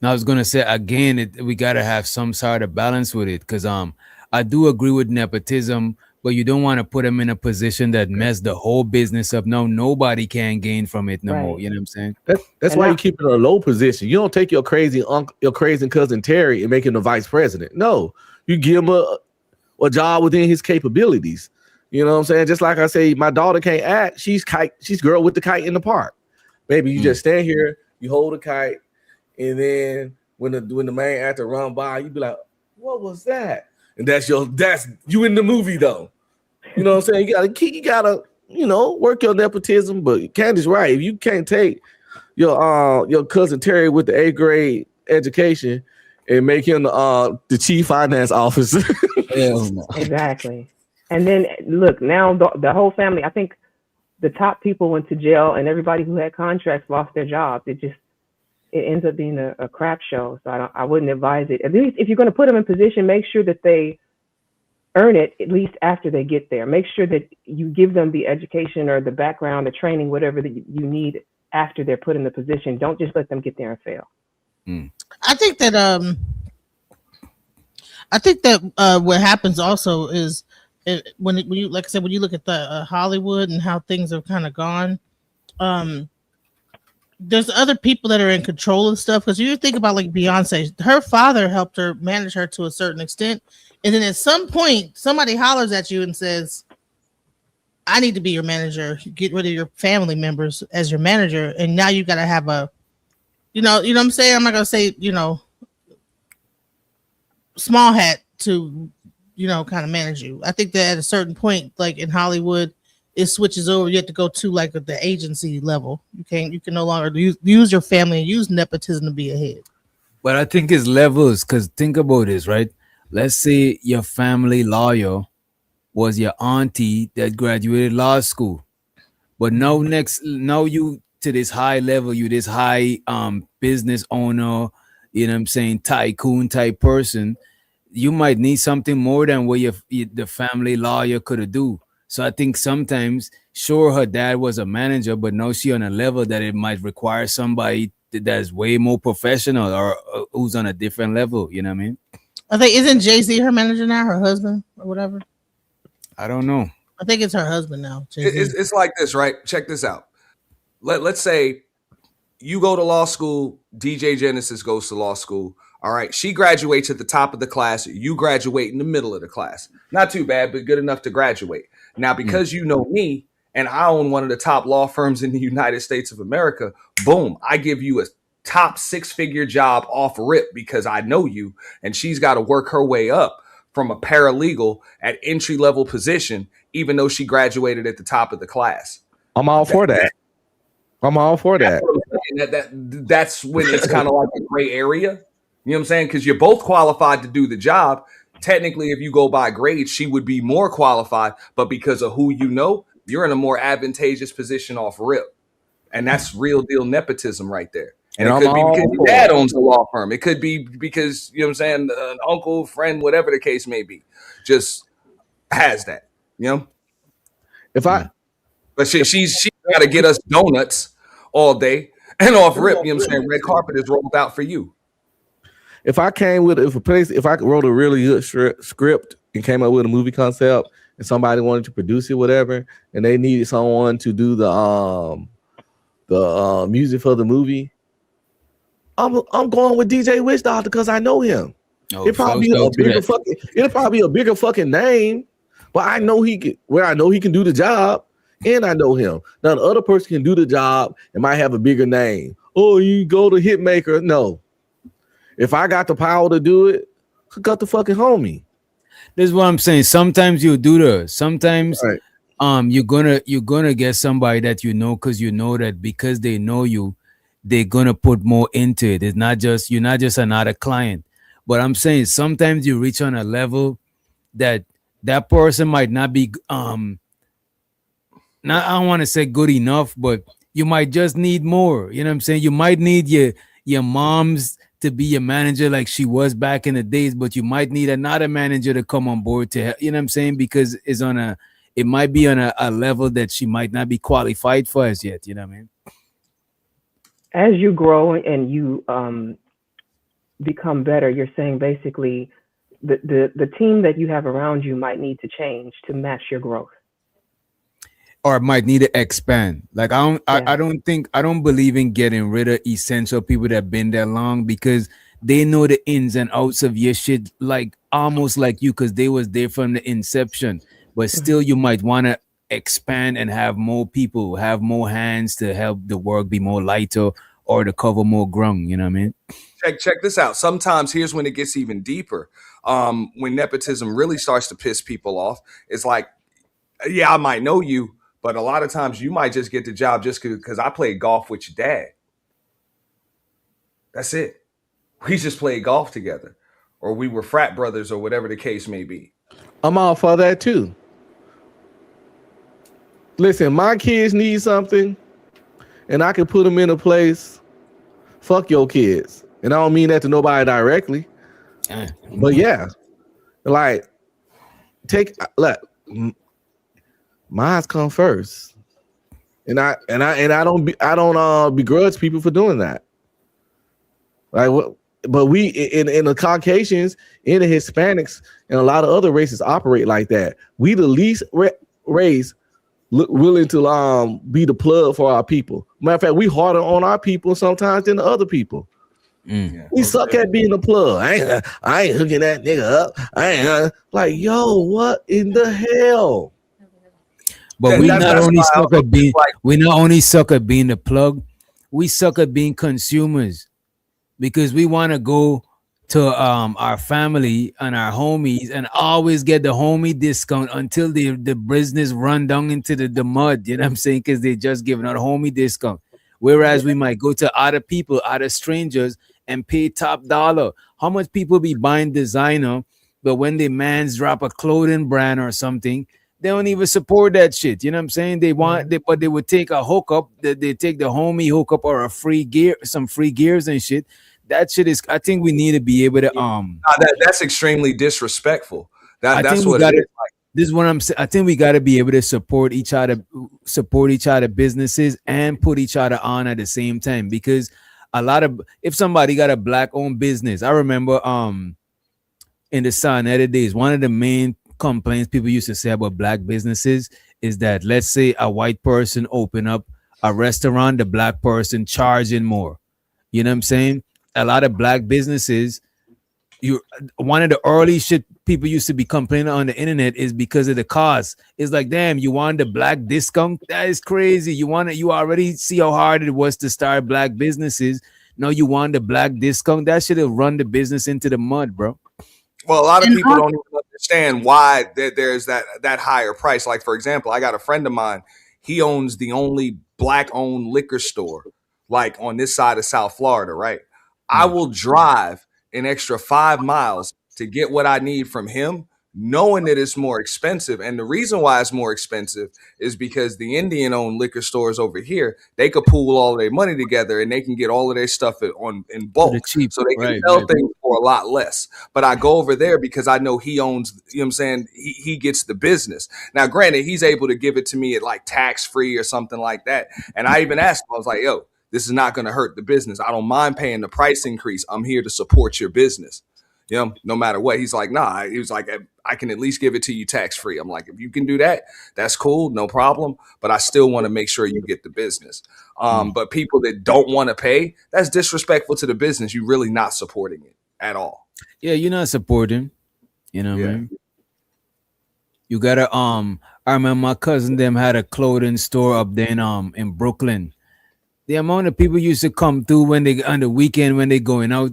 [SPEAKER 1] Now I was gonna say again, we gotta have some sort of balance with it, because I do agree with nepotism, but you don't want to put them in a position that mess the whole business up. No, nobody can gain from it no more. You know what I'm saying?
[SPEAKER 5] That's why you keep it in a low position. You don't take your crazy cousin Terry and make him the vice president. No, you give him a job within his capabilities. You know what I'm saying? Just like I say, my daughter can't act. She's girl with the kite in the park. Baby, you just stand here, you hold a kite. And then when the main actor run by, you be like, "What was that?" And that's you in the movie though. You know what I'm saying? You gotta work your nepotism. But Candy's right. If you can't take your cousin Terry with the 8th grade education and make him the chief finance officer,
[SPEAKER 8] exactly. And then look, now the whole family. I think the top people went to jail, and everybody who had contracts lost their jobs. It ends up being a crap show. So I wouldn't advise it. At least if you're going to put them in position, make sure that they earn it at least after they get there. Make sure that you give them the education or the background, the training, whatever that you need after they're put in the position. Don't just let them get there and fail.
[SPEAKER 9] I think that what happens also is when you, like I said, when you look at the Hollywood and how things have kind of gone, there's other people that are in control of stuff. Because you think about like Beyonce, her father helped her manage her to a certain extent, and then at some point somebody hollers at you and says, I need to be your manager. Get rid of your family members as your manager, and now you got to have a, you know what I'm saying? I'm not gonna say, small hat to, kind of manage you. I think that at a certain point, like in Hollywood, it switches over. You have to go to like the agency level. You can no longer use your family and use nepotism to be ahead.
[SPEAKER 1] But I think it's levels, because think about this, right? Let's say your family lawyer was your auntie that graduated law school, but now you to this high level, you this high business owner, you know what I'm saying, tycoon type person. You might need something more than what the family lawyer could have do. So I think sometimes, sure, her dad was a manager, but now she on a level that it might require somebody that's way more professional or who's on a different level. You know what I mean?
[SPEAKER 9] I think, isn't Jay-Z her manager now, her husband or whatever?
[SPEAKER 1] I don't know.
[SPEAKER 9] I think it's her husband now.
[SPEAKER 3] It's like this, right? Check this out. Let's say you go to law school, DJ Genesis goes to law school. All right, she graduates at the top of the class. You graduate in the middle of the class. Not too bad, but good enough to graduate. Now, because you know me and I own one of the top law firms in the United States of America, boom, I give you a top 6-figure job off rip because I know you, and she's got to work her way up from a paralegal at entry-level position, even though she graduated at the top of the class.
[SPEAKER 5] I'm all for that. I'm all for that.
[SPEAKER 3] That's when it's kind of like a gray area. You know what I'm saying? Because you're both qualified to do the job. Technically, if you go by grades, she would be more qualified. But because of who you know, you're in a more advantageous position off rip. And that's real deal nepotism right there. And it could be because your dad owns the law firm. It could be because, you know what I'm saying, an uncle, friend, whatever the case may be, just has that, But she's got to get us donuts all day and off rip, you know what I'm saying? Red carpet is rolled out for you.
[SPEAKER 5] If I wrote a really good script and came up with a movie concept and somebody wanted to produce it, whatever, and they needed someone to do the music for the movie, I'm going with DJ Witch Doctor because I know him. It'll probably be a bigger fucking name, but I know he can do the job, and I know him. Now the other person can do the job and might have a bigger name. Oh, you go to Hitmaker? No. If I got the power to do it, I got the fucking homie.
[SPEAKER 1] This is what I'm saying. Sometimes you do that. Sometimes you're gonna get somebody that you know because you know that because they know you, they're gonna put more into it. It's not just you're not just another client. But I'm saying sometimes you reach on a level that person might not be I don't want to say good enough, but you might just need more. You know what I'm saying? You might need your mom's to be your manager like she was back in the days, but you might need another manager to come on board to help, you know what I'm saying? Because it might be on a level that she might not be qualified for as yet, you know what I mean?
[SPEAKER 8] As you grow and you become better, you're saying basically the team that you have around you might need to change to match your growth.
[SPEAKER 1] Or might need to expand. Like I don't believe in getting rid of essential people that have been there long because they know the ins and outs of your shit, like almost like you, because they was there from the inception. But still, you might want to expand and have more people, have more hands to help the work be more lighter or to cover more ground. You know what I mean?
[SPEAKER 3] Check this out. Sometimes here's when it gets even deeper. When nepotism really starts to piss people off, it's like, yeah, I might know you. But a lot of times you might just get the job just because I played golf with your dad. That's it. We just played golf together. Or we were frat brothers or whatever the case may be.
[SPEAKER 5] I'm all for that too. Listen, my kids need something and I can put them in a place. Fuck your kids. And I don't mean that to nobody directly. But yeah, like Look, mines come first, and I don't begrudge people for doing that. Like what? But we in the Caucasians, in the Hispanics, and a lot of other races operate like that. We the least race willing to be the plug for our people. Matter of fact, we harder on our people sometimes than the other people. We suck at being a plug. I ain't hooking that nigga up. I ain't like, yo, what in the hell?
[SPEAKER 1] But we not only suck at being the plug, we suck at being consumers, because we want to go to our family and our homies and always get the homie discount until the business run down into the mud. You know what I'm saying? Because they just giving out a homie discount. Whereas we might go to other people, other strangers, and pay top dollar. How much people be buying designer, but when the mans drop a clothing brand or something, they don't even support that shit. You know what I'm saying? But they would take a hookup, they take the homie hookup or a free gear, some free gears and shit. That shit is, I think we need to be able to
[SPEAKER 3] that's extremely disrespectful. That's what it is.
[SPEAKER 1] This is what I'm saying. I think we got to be able to support each other businesses and put each other on at the same time, because if somebody got a black owned business, I remember in the Sonata days, one of the main complaints people used to say about black businesses is that, let's say a white person open up a restaurant, the black person charging more. You know what I'm saying? A lot of black businesses, one of the early shit people used to be complaining on the internet is because of the cost. It's like, damn, you want the black discount? That is crazy. You already see how hard it was to start black businesses. Now you want the black discount? That should have run the business into the mud, bro.
[SPEAKER 3] Well, a lot of people don't even understand why there's that higher price. Like, for example, I got a friend of mine. He owns the only black-owned liquor store, like on this side of South Florida, right? I will drive an extra 5 miles to get what I need from him, knowing that it's more expensive. And the reason why it's more expensive is because the Indian-owned liquor stores over here, they could pool all their money together and they can get all of their stuff in bulk.
[SPEAKER 1] Cheap,
[SPEAKER 3] so they can sell things for a lot less. But I go over there because I know he owns, you know what I'm saying? He gets the business. Now, granted, he's able to give it to me at like tax-free or something like that. And I even asked him, I was like, yo, this is not going to hurt the business. I don't mind paying the price increase. I'm here to support your business. You know, no matter what. He's like, nah. He was like, I can at least give it to you tax free. I'm like, if you can do that, that's cool, no problem. But I still want to make sure you get the business. But people that don't want to pay, that's disrespectful to the business. You're really not supporting it at all.
[SPEAKER 1] Yeah, you're not supporting. You know what I mean? You gotta I remember my cousin them had a clothing store up there in Brooklyn. The amount of people used to come through when they on the weekend when they going out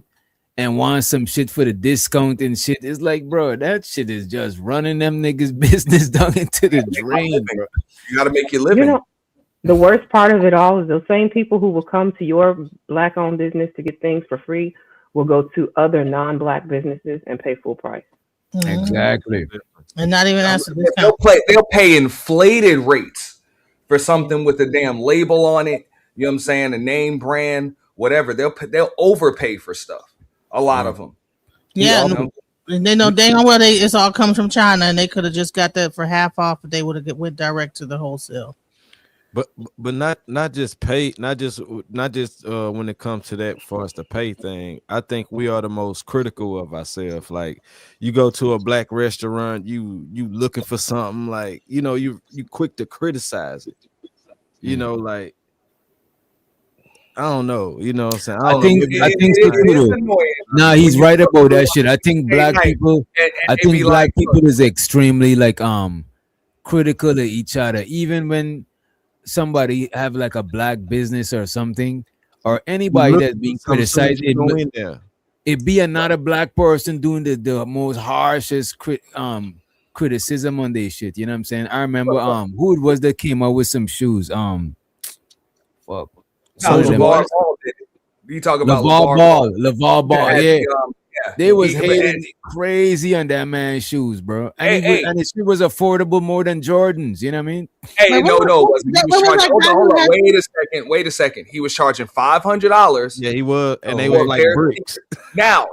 [SPEAKER 1] and want some shit for the discount and shit. It's like, bro, that shit is just running them niggas' business down into the drain, bro.
[SPEAKER 3] You gotta make your living.
[SPEAKER 8] You know, the worst part of it all is those same people who will come to your black-owned business to get things for free will go to other non-black businesses and pay full price.
[SPEAKER 1] Exactly.
[SPEAKER 9] And not even ask for discount.
[SPEAKER 3] They'll pay inflated rates for something with a damn label on it. You know what I'm saying? A name brand, whatever. They'll overpay for stuff. A lot of them.
[SPEAKER 9] Yeah. And they know dang well it's all comes from China, and they could have just got that for half off if they would have went direct to the wholesale.
[SPEAKER 6] But not just pay, not just when it comes to that for us to pay thing. I think we are the most critical of ourselves. Like, you go to a black restaurant, you looking for something, like, you know, you quick to criticize it. You know, like, I don't know. You know what I'm saying?
[SPEAKER 1] I think nah, he's right about that shit. I think black people is extremely like critical of each other. Even when somebody have like a black business or something, or anybody that's being criticized, it be another black person doing the most harshest criticism on their shit. You know what I'm saying? I remember who it was that came out with some shoes. Fuck.
[SPEAKER 3] LaVar Ball did it. You talk about
[SPEAKER 1] LaVar Ball. Yeah. They was hating crazy on that man's shoes, bro. And his shoe was affordable more than Jordan's. You know what I mean?
[SPEAKER 3] Hey, no, hold on. Wait a second. He was charging $500.
[SPEAKER 6] Yeah, he was, and they were like bricks.
[SPEAKER 3] Now,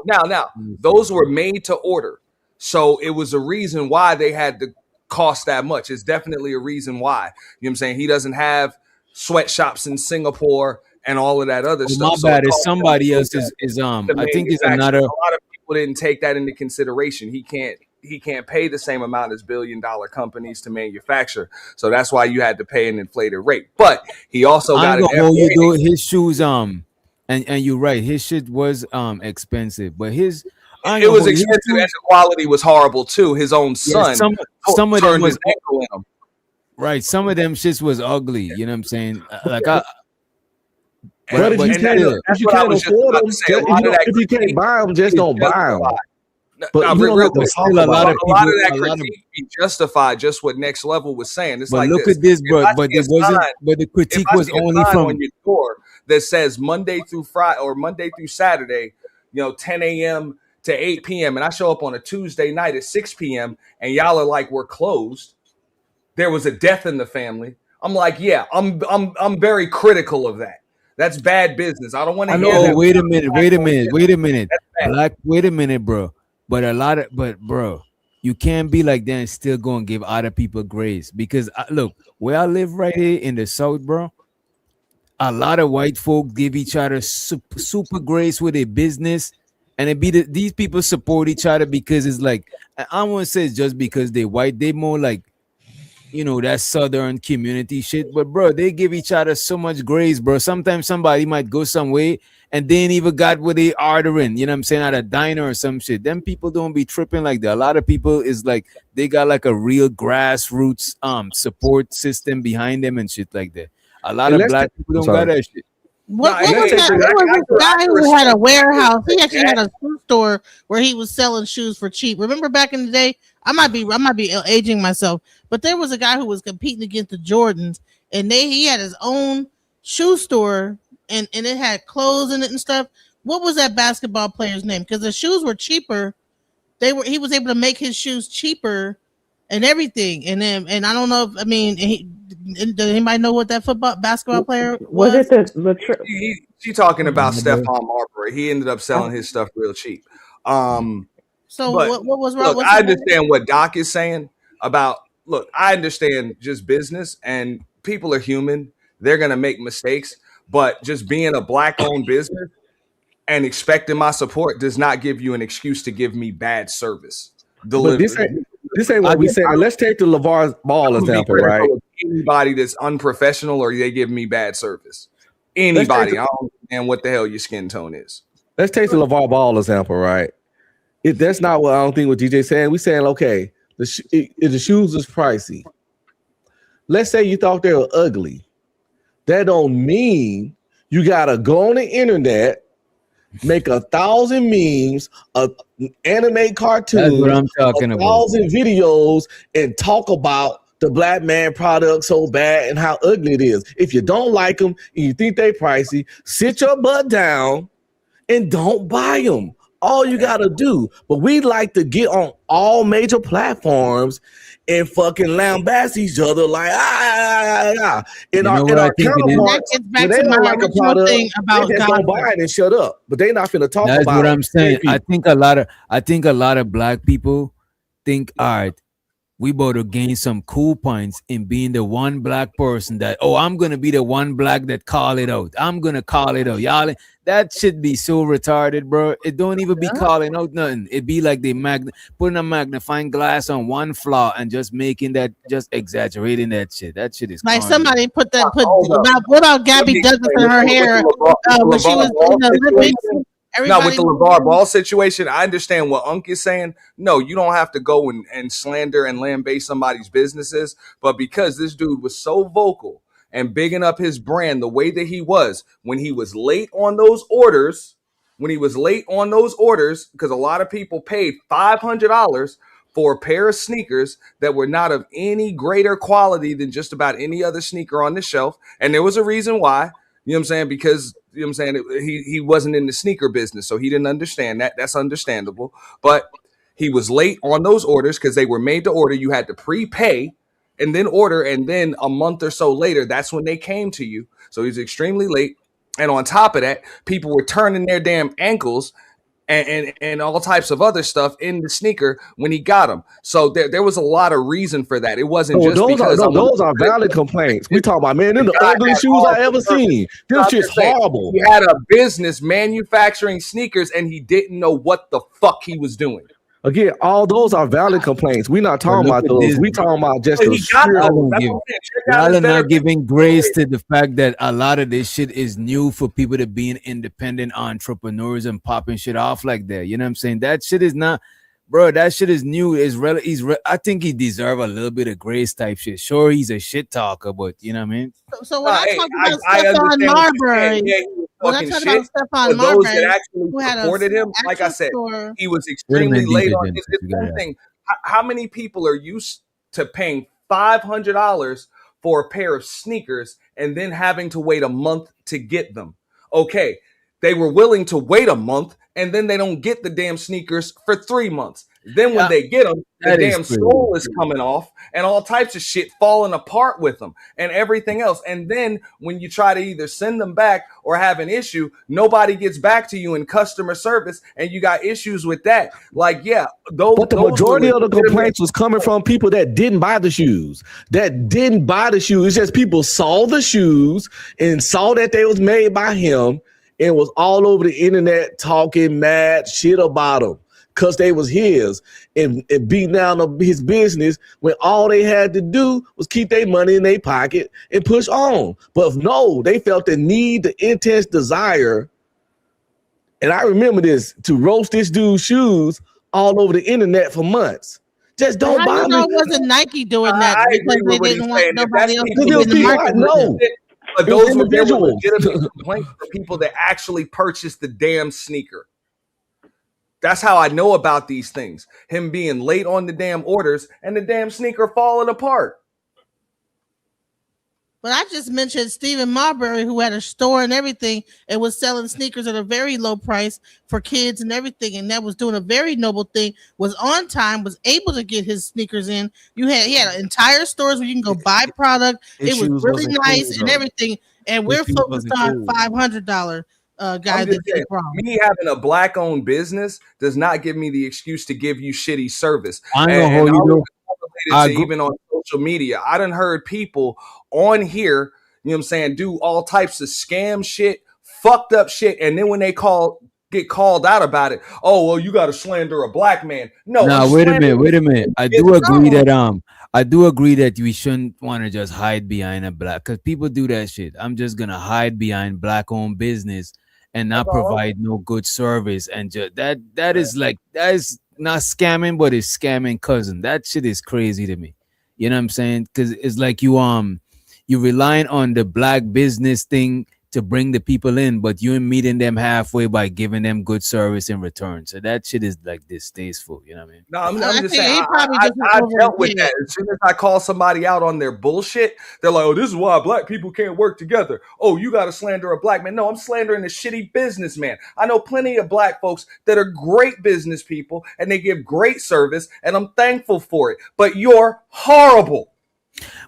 [SPEAKER 3] those were made to order. So it was a reason why they had to cost that much. It's definitely a reason why. You know what I'm saying? He doesn't have sweatshops in Singapore and all of that other
[SPEAKER 1] Oh, my
[SPEAKER 3] stuff. So it
[SPEAKER 1] bad. It's
[SPEAKER 3] costs him
[SPEAKER 1] somebody
[SPEAKER 3] to
[SPEAKER 1] else is I think it's
[SPEAKER 3] manufacture.
[SPEAKER 1] another.
[SPEAKER 3] A lot of people didn't take that into consideration. He can't pay the same amount as billion-dollar companies to manufacture. So that's why you had to pay an inflated rate. But he also
[SPEAKER 1] I
[SPEAKER 3] got
[SPEAKER 1] ain't
[SPEAKER 3] an
[SPEAKER 1] gonna hold you
[SPEAKER 3] FDA.
[SPEAKER 1] though. His shoes and you're right. His shit was expensive, but his I ain't
[SPEAKER 3] It
[SPEAKER 1] gonna
[SPEAKER 3] was
[SPEAKER 1] hold you. His
[SPEAKER 3] expensive and
[SPEAKER 1] shoes,
[SPEAKER 3] the quality was horrible too. His own
[SPEAKER 1] yeah.
[SPEAKER 3] son
[SPEAKER 1] Some of them
[SPEAKER 3] turned his
[SPEAKER 1] was
[SPEAKER 3] ankle in them.
[SPEAKER 1] right. Some of them shits was ugly. You know what I'm saying? Like I,
[SPEAKER 5] But if you
[SPEAKER 3] And
[SPEAKER 5] can't,
[SPEAKER 3] that's
[SPEAKER 5] if you
[SPEAKER 3] what I
[SPEAKER 5] can't
[SPEAKER 3] was just
[SPEAKER 5] afford
[SPEAKER 3] about to
[SPEAKER 5] them,
[SPEAKER 3] say. A lot of that
[SPEAKER 5] if you can't
[SPEAKER 3] critique
[SPEAKER 5] buy them, just
[SPEAKER 3] is
[SPEAKER 5] don't buy them.
[SPEAKER 3] justified.
[SPEAKER 5] But
[SPEAKER 3] Now,
[SPEAKER 5] you don't
[SPEAKER 3] real
[SPEAKER 5] have to
[SPEAKER 3] quick,
[SPEAKER 1] but
[SPEAKER 5] talk
[SPEAKER 1] still a lot
[SPEAKER 5] about
[SPEAKER 3] but
[SPEAKER 1] of
[SPEAKER 5] it.
[SPEAKER 3] a lot
[SPEAKER 1] people,
[SPEAKER 3] of that
[SPEAKER 1] a lot of.
[SPEAKER 3] critique be justified. Just what Next Level was saying. It's
[SPEAKER 1] But
[SPEAKER 3] like
[SPEAKER 1] look
[SPEAKER 3] this:
[SPEAKER 1] at this,
[SPEAKER 3] if
[SPEAKER 1] bro.
[SPEAKER 3] I
[SPEAKER 1] But
[SPEAKER 3] see a
[SPEAKER 1] it wasn't.
[SPEAKER 3] sign,
[SPEAKER 1] But the
[SPEAKER 3] if
[SPEAKER 1] critique
[SPEAKER 3] I
[SPEAKER 1] was
[SPEAKER 3] see a
[SPEAKER 1] only
[SPEAKER 3] sign on
[SPEAKER 1] from.
[SPEAKER 3] your door that says Monday through Friday or Monday through Saturday, 10 a.m. to 8 p.m., and I show up on a Tuesday night at 6 p.m., and y'all are like, we're closed. There was a death in the family. I'm like, yeah, I'm very critical of that. That's bad business. I don't want to
[SPEAKER 5] I
[SPEAKER 3] hear
[SPEAKER 1] Oh,
[SPEAKER 3] that.
[SPEAKER 5] know.
[SPEAKER 1] wait a minute. Wait a minute.
[SPEAKER 3] That's
[SPEAKER 1] Wait a minute.
[SPEAKER 3] bad.
[SPEAKER 1] Black. Wait a minute, bro. But bro, you can't be like that and still go and give other people grace because look, where I live right here in the south, bro. A lot of white folk give each other super grace with their business, and these people support each other because it's like I don't want to say it's just because they white. They more like that southern community shit. But bro, they give each other so much grace, bro. Sometimes somebody might go some way and they ain't even got what they ordering. You know what I'm saying? At a diner or some shit. Them people don't be tripping like that. A lot of people is like they got like a real grassroots support system behind them and shit like that. A lot
[SPEAKER 5] And
[SPEAKER 1] of
[SPEAKER 5] let's.
[SPEAKER 1] black people
[SPEAKER 5] I'm
[SPEAKER 1] don't got
[SPEAKER 5] sorry.
[SPEAKER 1] that shit.
[SPEAKER 3] No,
[SPEAKER 9] What
[SPEAKER 5] And let's
[SPEAKER 9] was
[SPEAKER 5] take
[SPEAKER 9] that?
[SPEAKER 5] the.
[SPEAKER 9] There was this
[SPEAKER 3] I
[SPEAKER 9] guy
[SPEAKER 3] can
[SPEAKER 9] who had a
[SPEAKER 3] respect
[SPEAKER 9] warehouse. He actually
[SPEAKER 3] that.
[SPEAKER 9] had a shoe store where he was selling shoes for cheap. Remember back in the day? I might be aging myself, but there was a guy who was competing against the Jordans, and he had his own shoe store, and it had clothes in it and stuff. What was that basketball player's name? Because the shoes were cheaper. He was able to make his shoes cheaper and everything. And I don't know if does anybody know what that basketball player
[SPEAKER 8] Was
[SPEAKER 9] was?
[SPEAKER 8] it the
[SPEAKER 3] She talking about
[SPEAKER 1] Marbury.
[SPEAKER 3] Stephon Marbury. He ended up
[SPEAKER 8] I,
[SPEAKER 3] selling his stuff real cheap. Um,
[SPEAKER 9] So
[SPEAKER 3] but
[SPEAKER 9] what was wrong?
[SPEAKER 3] look,
[SPEAKER 9] What's
[SPEAKER 3] I
[SPEAKER 9] his name?
[SPEAKER 3] understand what Doc is saying about. Look, I understand just business and people are human. They're gonna make mistakes, but just being a black-owned business and expecting my support does not give you an excuse to give me bad service.
[SPEAKER 5] But
[SPEAKER 3] Deliver.
[SPEAKER 5] this ain't
[SPEAKER 1] I
[SPEAKER 5] what we
[SPEAKER 1] get
[SPEAKER 5] saying. Let's take the LaVar Ball
[SPEAKER 3] I'm gonna be
[SPEAKER 5] example, right?
[SPEAKER 3] critical of anybody that's unprofessional or they give me bad service.
[SPEAKER 5] Let's take
[SPEAKER 3] Anybody.
[SPEAKER 5] the,
[SPEAKER 3] I don't understand what the hell your skin tone is.
[SPEAKER 5] let's take the LaVar Ball example, right? That's not what I don't think what DJ saying. We saying okay, if the shoes is pricey. Let's say you thought they were ugly. That don't mean you gotta go on the internet, make 1,000 memes, animate
[SPEAKER 1] That's what
[SPEAKER 5] cartoons,
[SPEAKER 1] I'm talking about.
[SPEAKER 5] 1,000 videos, and talk about the black man product so bad and how ugly it is. If you don't like them and you think they pricey, sit your butt down and don't buy them. All you gotta do. But we like to get on all major platforms and fucking lambast each other like And
[SPEAKER 1] You know
[SPEAKER 5] and
[SPEAKER 1] what I
[SPEAKER 5] our
[SPEAKER 1] think it is?
[SPEAKER 9] And that
[SPEAKER 5] counterparts,
[SPEAKER 9] gets
[SPEAKER 5] when
[SPEAKER 9] back
[SPEAKER 5] they
[SPEAKER 9] to my
[SPEAKER 5] don't like a
[SPEAKER 9] original
[SPEAKER 5] product,
[SPEAKER 9] thing
[SPEAKER 5] they
[SPEAKER 9] about
[SPEAKER 5] just don't
[SPEAKER 9] gossip.
[SPEAKER 5] buy it and shut up. But they not finna talk
[SPEAKER 1] That's what
[SPEAKER 5] about
[SPEAKER 1] I'm
[SPEAKER 5] gay
[SPEAKER 1] saying. I
[SPEAKER 5] people.
[SPEAKER 1] think a lot of black people think, all right, we about to gain some cool points in being the one black person that, oh, I'm gonna be the one black that call it out. I'm gonna call it out. Y'all, that should be so retarded, bro. It don't even be calling out nothing. It be like they putting a magnifying glass on one flaw and just making that, just exaggerating that shit. That shit is
[SPEAKER 9] Like
[SPEAKER 1] corny,
[SPEAKER 9] somebody put
[SPEAKER 3] Hold up.
[SPEAKER 9] about what about
[SPEAKER 3] Let
[SPEAKER 9] Gabby
[SPEAKER 3] me
[SPEAKER 9] Douglas
[SPEAKER 3] explain
[SPEAKER 9] in her
[SPEAKER 3] with
[SPEAKER 9] hair
[SPEAKER 3] the
[SPEAKER 9] when she
[SPEAKER 3] LeVar
[SPEAKER 9] was
[SPEAKER 3] Ball
[SPEAKER 9] in the Olympics?
[SPEAKER 3] situation. No, with
[SPEAKER 9] Everybody
[SPEAKER 3] the LeVar Ball situation, I understand what Unc is saying. No, you don't have to go and slander and lambaste somebody's businesses. But because this dude was so vocal and bigging up his brand the way that he was when he was late on those orders, because a lot of people paid $500 for a pair of sneakers that were not of any greater quality than just about any other sneaker on the shelf. And there was a reason why. You know what I'm saying? Because you know what I'm saying, he wasn't in the sneaker business, so he didn't understand that. That's understandable. But he was late on those orders because they were made to order. You had to prepay and then order, and then a month or so later, that's when they came to you. So he's extremely late. And on top of that, people were turning their damn ankles and all types of other stuff in the sneaker when he got them. So there was a lot of reason for that. It wasn't just because
[SPEAKER 5] those are valid complaints. We talk about, man, they're the ugliest shoes I ever seen. This shit's horrible.
[SPEAKER 3] He had a business manufacturing sneakers and he didn't know what the fuck he was doing.
[SPEAKER 5] Again, all those are valid complaints. We're not talking about those. We talking about just the
[SPEAKER 1] y'all are not giving grace to the fact that a lot of this shit is new for people to being independent entrepreneurs and popping shit off like that. You know what I'm saying? That shit is not, bro. That shit is new. I think he deserve a little bit of grace type shit. Sure, he's a shit talker, but you know what I mean.
[SPEAKER 9] So when I talk about Stephon Marbury, when I talk about Stephon Marbury,
[SPEAKER 3] those that actually supported him, like I said, he was extremely late on his thing. How many people are used to paying $500 for a pair of sneakers and then having to wait a month to get them? Okay, they were willing to wait a month and then they don't get the damn sneakers for 3 months. Then when they get them, the damn sole is coming off and all types of shit falling apart with them and everything else. And then when you try to either send them back or have an issue, nobody gets back to you in customer service and you got issues with that. Like, yeah,
[SPEAKER 5] but the majority of the complaints was coming from people that didn't buy the shoes. It's just people saw the shoes and saw that they was made by him and was all over the internet talking mad shit about him. Because they was his and beating down his business when all they had to do was keep their money in their pocket and push on. But no, they felt the need, the intense desire. And I remember this, to roast this dude's shoes all over the internet for months. Just don't buy me.
[SPEAKER 9] It wasn't Nike doing that because they didn't want nobody else to be in the market.
[SPEAKER 5] No.
[SPEAKER 3] But those were legitimate complaints for people that actually purchased the damn sneaker. That's how I know about these things. Him being late on the damn orders and the damn sneaker falling apart.
[SPEAKER 9] But I just mentioned Stephen Marbury, who had a store and everything and was selling sneakers at a very low price for kids and everything. And that was doing a very noble thing, was on time, was able to get his sneakers in. He had entire stores where you can go buy product. It was really nice and everything. And we're focused on $500 guy that did it wrong.
[SPEAKER 3] Me having a black-owned business does not give me the excuse to give you shitty service. Even on social media, I done heard people on here, you know what I'm saying, do all types of scam shit, fucked up shit, and then when they get called out about it, oh well, you got to slander a black man. No,
[SPEAKER 1] wait a minute. I do agree that we shouldn't want to just hide behind a black, because people do that shit. I'm just gonna hide behind black-owned business and not provide no good service, and just that is not scamming, but it's scamming cousin. That shit is crazy to me. You know what I'm saying? Because it's like you relying on the black business thing to bring the people in, but you're meeting them halfway by giving them good service in return. So that shit is like distasteful. You know what I mean?
[SPEAKER 3] No, I'm just saying. I dealt with that. As soon as I call somebody out on their bullshit, they're like, "Oh, this is why black people can't work together." Oh, you got to slander a black man. No, I'm slandering a shitty businessman. I know plenty of black folks that are great business people and they give great service, and I'm thankful for it. But you're horrible.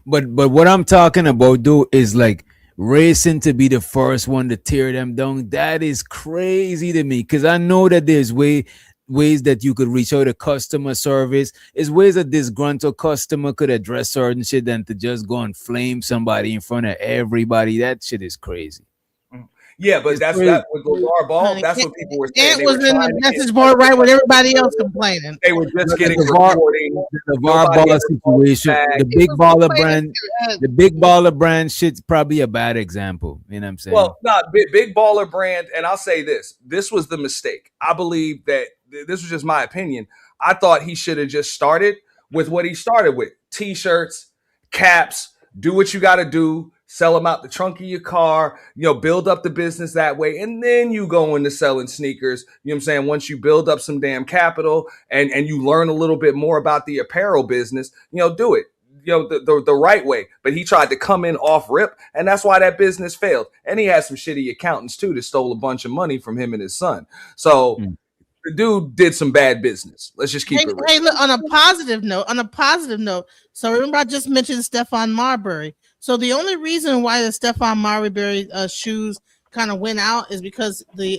[SPEAKER 1] But what I'm talking about, though, is like racing to be the first one to tear them down. That is crazy to me, because I know that there's ways that you could reach out to customer service. There's ways a disgruntled customer could address certain shit than to just go and flame somebody in front of everybody. That shit is crazy.
[SPEAKER 3] Yeah, but that's that with LaVar Ball. That's what people were saying.
[SPEAKER 9] It was in the message board right with everybody else complaining.
[SPEAKER 3] They were just getting recording.
[SPEAKER 1] The LaVar Ball situation. The big baller brand shit's probably a bad example. You know what I'm saying?
[SPEAKER 3] Well, not big baller brand. And I'll say this: this was the mistake. I believe that this was just my opinion. I thought he should have just started with what he started with: t-shirts, caps. Do what you got to do. Sell them out the trunk of your car, build up the business that way. And then you go into selling sneakers. You know what I'm saying? Once you build up some damn capital and you learn a little bit more about the apparel business, do it, the right way. But he tried to come in off rip, and that's why that business failed. And he had some shitty accountants too that stole a bunch of money from him and his son. So the dude did some bad business. Let's just keep it real.
[SPEAKER 9] Hey, look, on a positive note. So remember I just mentioned Stephon Marbury. So the only reason why the Stephon Marbury shoes kind of went out is because the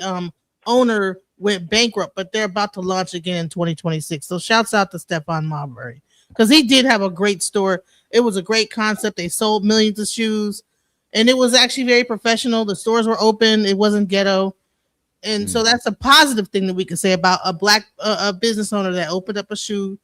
[SPEAKER 9] owner went bankrupt, but they're about to launch again in 2026. So shouts out to Stephon Marbury because he did have a great store. It was a great concept. They sold millions of shoes, and it was actually very professional. The stores were open. It wasn't ghetto. And so that's a positive thing that we can say about a black a business owner that opened up a shoe,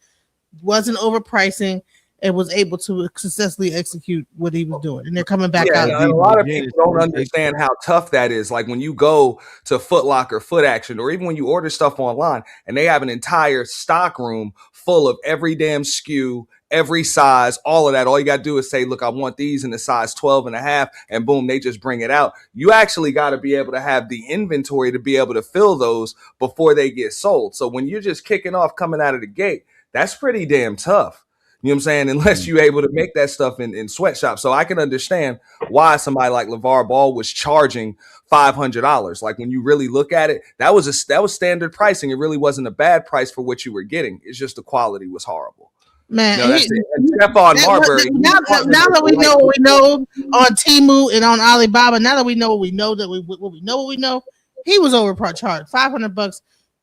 [SPEAKER 9] wasn't overpricing, and was able to successfully execute what he was doing. And they're coming back out.
[SPEAKER 3] And a lot of people don't understand how tough that is. Like when you go to Foot Locker, Foot Action, or even when you order stuff online and they have an entire stock room full of every damn SKU, every size, all of that. All you got to do is say, look, I want these in the size 12 and a half, and boom, they just bring it out. You actually got to be able to have the inventory to be able to fill those before they get sold. So when you're just kicking off coming out of the gate, that's pretty damn tough. You know what I'm saying? Unless you're able to make that stuff in sweatshops. So I can understand why somebody like LaVar Ball was charging $500. Like when you really look at it, that was standard pricing. It really wasn't a bad price for what you were getting. It's just the quality was horrible.
[SPEAKER 9] Man,
[SPEAKER 3] that's it. And Stephon Marbury.
[SPEAKER 9] Now that we know what we know on Temu and on Alibaba, now that we know what we know, he was overcharged. $500.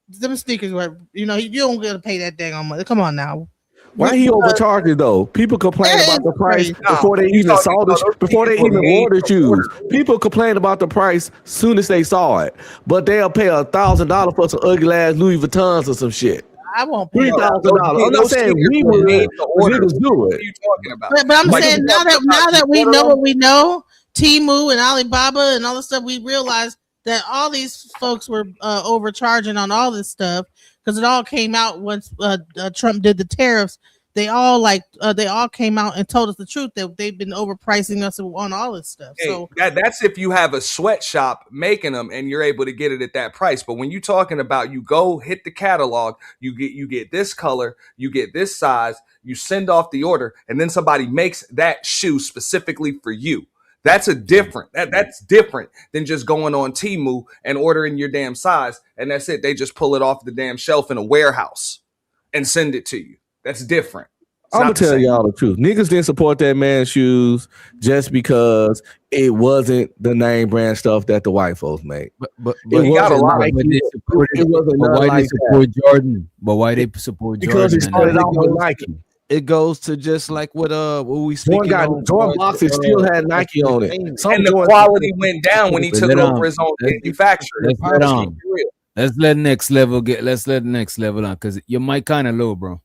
[SPEAKER 9] Them sneakers were, you don't get to pay that dang on money. Come on now.
[SPEAKER 5] Why he overcharged though? People complain about the price before they even saw before they even ordered shoes. People complain about the price soon as they saw it, but they'll pay $1,000 for some ugly ass Louis Vuittons or some shit.
[SPEAKER 9] I won't pay
[SPEAKER 5] $3,000. I'm not saying we would niggas do it.
[SPEAKER 3] What are you talking about?
[SPEAKER 9] But I'm saying now that we know what we know, Temu and Alibaba and all this stuff, we realize that all these folks were overcharging on all this stuff because it all came out once Trump did the tariffs. They all came out and told us the truth that they've been overpricing us on all this stuff.
[SPEAKER 3] Hey,
[SPEAKER 9] so
[SPEAKER 3] that's if you have a sweatshop making them and you're able to get it at that price. But when you're talking about you go hit the catalog, you get this color, you get this size, you send off the order, and then somebody makes that shoe specifically for you. That's different than just going on Temu and ordering your damn size, and that's it. They just pull it off the damn shelf in a warehouse and send it to you. That's different.
[SPEAKER 5] I'm gonna tell y'all the truth. Niggas didn't support that man's shoes just because it wasn't the name brand stuff that the white folks made.
[SPEAKER 1] But
[SPEAKER 5] it got a lot.
[SPEAKER 1] It wasn't why they support Jordan? But why they support Jordan?
[SPEAKER 5] Because it started out with Nike.
[SPEAKER 6] It goes to just like what we speaking on.
[SPEAKER 5] Jordan boxes still had Nike on it.
[SPEAKER 3] And the quality went down when he took over his own manufacturer.
[SPEAKER 1] Let's let next level on because your mic kind of low, bro.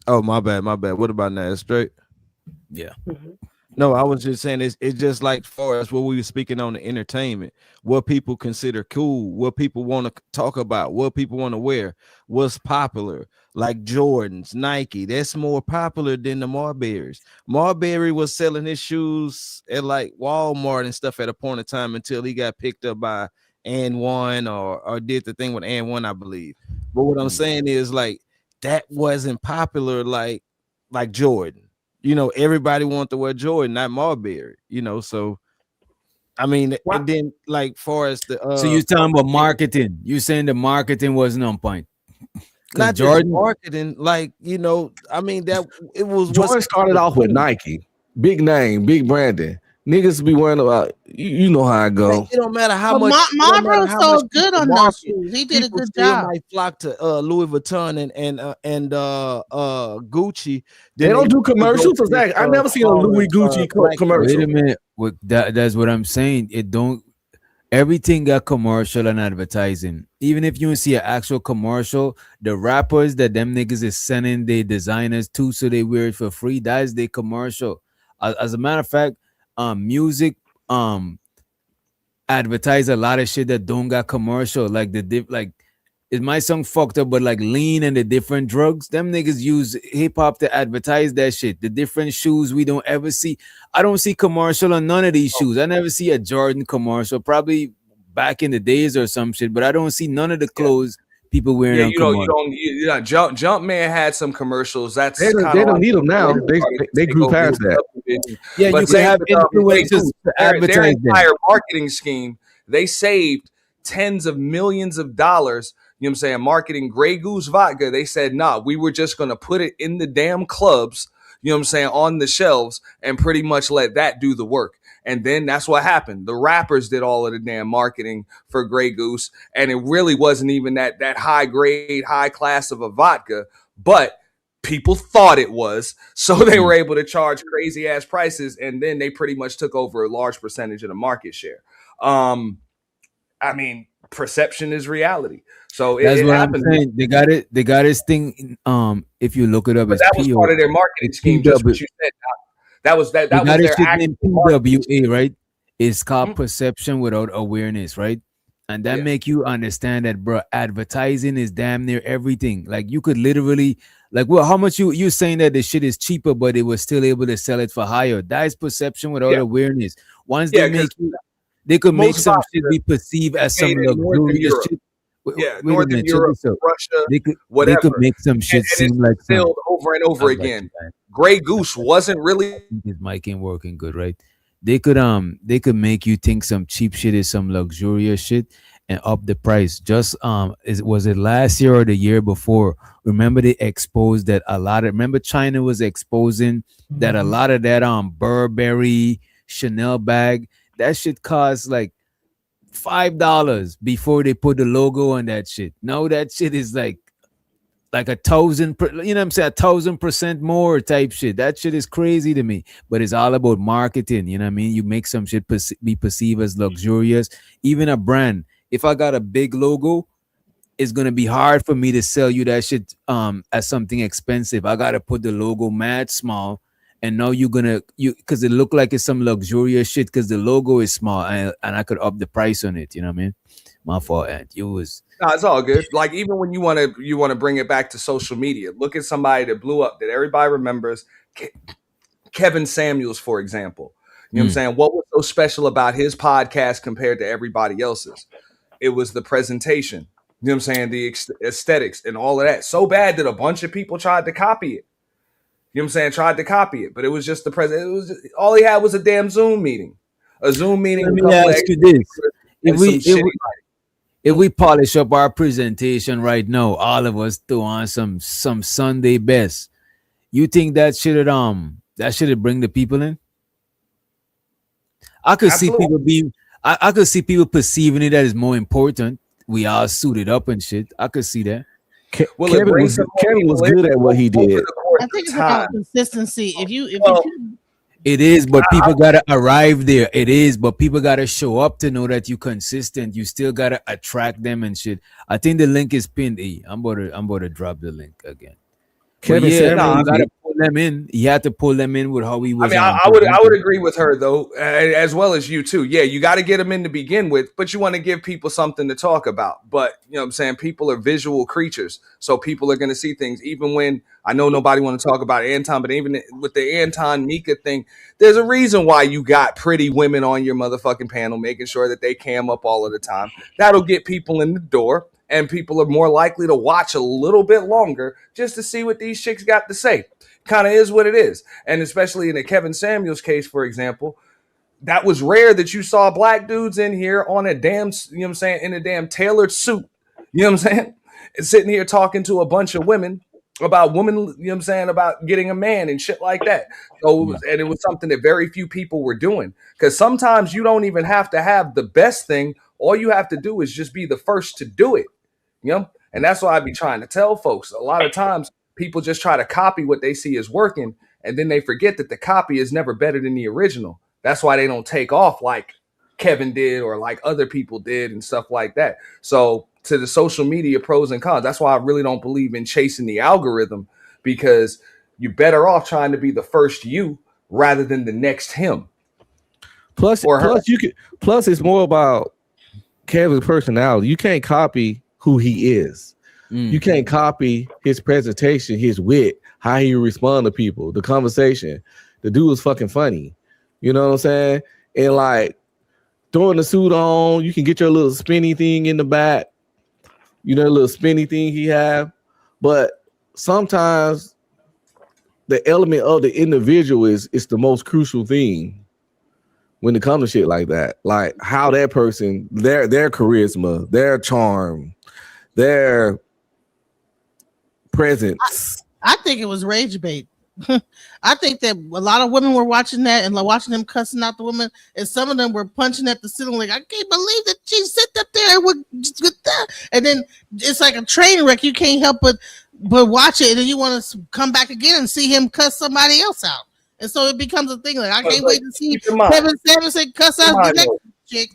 [SPEAKER 6] Oh, my bad. What about now? It's straight?
[SPEAKER 1] Yeah.
[SPEAKER 6] No, I was just saying it's just like for us what we were speaking on the entertainment, what people consider cool, what people want to talk about, what people want to wear, what's popular, like Jordans, Nike. That's more popular than the Marburys. Marbury was selling his shoes at like Walmart and stuff at a point in time until he got picked up by And1 or did the thing with And1, I believe. But what I'm saying is like that wasn't popular like Jordan. Everybody wanted to wear Jordan, not Marbury. So I mean, and then like far as the
[SPEAKER 1] so you're talking about marketing. You saying the marketing wasn't on point.
[SPEAKER 6] Not Jordan marketing, I mean that it was.
[SPEAKER 5] Jordan started off with Nike, big name, big branding. Niggas be wearing about, you know how I go.
[SPEAKER 6] It don't matter how much.
[SPEAKER 9] Marbury sold good on those shoes. He did a good job.
[SPEAKER 6] Might flock to Louis Vuitton and Gucci.
[SPEAKER 5] They don't do commercials. I never seen a Louis Gucci commercial.
[SPEAKER 1] Wait a minute. That's what I'm saying. It don't. Everything got commercial and advertising. Even if you don't see an actual commercial, the rappers that them niggas is sending their designers to so they wear it for free, that is their commercial. As a matter of fact, music advertise a lot of shit that don't got commercial. Like it might sound fucked up, but like lean and the different drugs, them niggas use hip hop to advertise that shit. The different shoes we don't ever see. I don't see commercial on none of these shoes. I never see a Jordan commercial, probably back in the days or some shit, but I don't see none of the clothes people wearing.
[SPEAKER 3] Yeah, Jumpman had some commercials. That's
[SPEAKER 5] they don't need them now. They grew past that.
[SPEAKER 1] Yeah, but you can have influencers to advertise
[SPEAKER 3] their entire marketing scheme. They saved tens of millions of dollars. You know what I'm saying? Marketing Grey Goose vodka. They said, nah, we were just going to put it in the damn clubs, you know what I'm saying, on the shelves and pretty much let that do the work. And then that's what happened. The rappers did all of the damn marketing for Grey Goose, and it really wasn't even that high grade, high class of a vodka, but people thought it was, so they were able to charge crazy ass prices, and then they pretty much took over a large percentage of the market share. I mean, perception is reality. So
[SPEAKER 1] That's
[SPEAKER 3] it
[SPEAKER 1] what I'm
[SPEAKER 3] happened.
[SPEAKER 1] saying. They got it. They got this thing. If you look it up,
[SPEAKER 3] But
[SPEAKER 1] it's
[SPEAKER 3] that was part of their marketing scheme. Just what you said. That was
[SPEAKER 1] They
[SPEAKER 3] that
[SPEAKER 1] got
[SPEAKER 3] was
[SPEAKER 1] this
[SPEAKER 3] their
[SPEAKER 1] shit
[SPEAKER 3] actual
[SPEAKER 1] named
[SPEAKER 3] marketing.
[SPEAKER 1] PWA, right? It's called perception without awareness, right? And that make you understand that, bro, advertising is damn near everything. Like you could literally, like, well, how much you saying that the shit is cheaper, but they were still able to sell it for higher. That is perception without awareness. Once they make you, they could make some shit be perceived as some
[SPEAKER 3] made in Northern
[SPEAKER 1] luxurious
[SPEAKER 3] Europe.
[SPEAKER 1] shit.
[SPEAKER 3] Yeah,
[SPEAKER 1] Wait a
[SPEAKER 3] Northern
[SPEAKER 1] minute, check
[SPEAKER 3] Europe,
[SPEAKER 1] this out.
[SPEAKER 3] Russia,
[SPEAKER 1] They could
[SPEAKER 3] whatever.
[SPEAKER 1] make some shit
[SPEAKER 3] and
[SPEAKER 1] seem
[SPEAKER 3] it's
[SPEAKER 1] like some.
[SPEAKER 3] filled over and over
[SPEAKER 1] I got
[SPEAKER 3] again.
[SPEAKER 1] you, man.
[SPEAKER 3] Grey Goose wasn't really.
[SPEAKER 1] I think his mic ain't working good, right? They could make you think some cheap shit is some luxurious shit and up the price. Just was it last year or the year before? Remember they exposed that a lot of, remember China was exposing that a lot of that Burberry Chanel bag, that shit cost like $5 before they put the logo on that shit. Now that shit is like 1,000, you know what I'm saying, 1,000% more type shit. That shit is crazy to me. But it's all about marketing. You know what I mean? You make some shit be perceived as luxurious. Even a brand. If I got a big logo, it's gonna be hard for me to sell you that shit as something expensive. I gotta put the logo mad small, and now you because it look like it's some luxurious shit because the logo is small, and I could up the price on it. You know what I mean? My fault, Ant. You was.
[SPEAKER 3] No, it's all good. Like even when you want to bring it back to social media, look at somebody that blew up that everybody remembers. Kevin Samuels, for example. You know what I'm saying? What was so special about his podcast compared to everybody else's? It was the presentation. You know what I'm saying? The aesthetics and all of that. So bad that a bunch of people tried to copy it. You know what I'm saying? Tried to copy it, but it was just the president. It was just, all he had was a damn Zoom meeting. A Zoom meeting.
[SPEAKER 1] Let
[SPEAKER 3] with
[SPEAKER 1] me
[SPEAKER 3] a couple
[SPEAKER 1] ask
[SPEAKER 3] of
[SPEAKER 1] you this:
[SPEAKER 3] if
[SPEAKER 1] if we polish up our presentation right now, all of us throw on some Sunday best, you think that should bring the people in? I could see people I could see people perceiving it as more important. We all suited up and shit. I could see that.
[SPEAKER 5] Kevin was good at what he did.
[SPEAKER 9] I think it's about consistency. If you
[SPEAKER 1] It is, but people gotta arrive there. It is, but people gotta show up to know that you consistent. You still gotta attract them and shit. I think the link is pinned. I'm about to drop the link again.
[SPEAKER 5] Kevin
[SPEAKER 1] said,
[SPEAKER 5] Samuels,
[SPEAKER 1] you gotta pull them in. He had to pull them in with how he was.
[SPEAKER 3] I mean, I would agree with her though, as well as you too. Yeah, you got to get them in to begin with, but you want to give people something to talk about. But you know what I'm saying? People are visual creatures, so people are going to see things. Even when I know nobody want to talk about Anton, but even with the Anton Mika thing, there's a reason why you got pretty women on your motherfucking panel, making sure that they cam up all of the time. That'll get people in the door. And people are more likely to watch a little bit longer just to see what these chicks got to say. Kind of is what it is. And especially in the Kevin Samuels case, for example, that was rare that you saw black dudes in here on a damn, you know what I'm saying, in a damn tailored suit. You know what I'm saying? And sitting here talking to a bunch of women about women, you know what I'm saying, about getting a man and shit like that. So it was something that very few people were doing. Because sometimes you don't even have to have the best thing. All you have to do is just be the first to do it. You know, and that's why I be trying to tell folks. A lot of times people just try to copy what they see is working, and then they forget that the copy is never better than the original. That's why they don't take off like Kevin did or like other people did and stuff like that. So to the social media pros and cons, that's why I really don't believe in chasing the algorithm, because you're better off trying to be the first you rather than the next him.
[SPEAKER 5] Plus it's more about Kevin's personality. You can't copy who he is. You can't copy his presentation, his wit, how he respond to people, the conversation. The dude is fucking funny. You know what I'm saying? And like throwing the suit on, you can get your little spinny thing in the back. You know, a little spinny thing he have. But sometimes the element of the individual is the most crucial thing when it comes to shit like that. Like how that person, their charisma, their charm, their presence.
[SPEAKER 9] I think it was rage bait. I think that a lot of women were watching that and like watching him cussing out the woman, and some of them were punching at the ceiling like, I can't believe that she sit up there with that. And then it's like a train wreck. You can't help but watch it, and then you want to come back again and see him cuss somebody else out. And so it becomes a thing like, I can't wait to see Kevin Samuelson cuss out the next chick.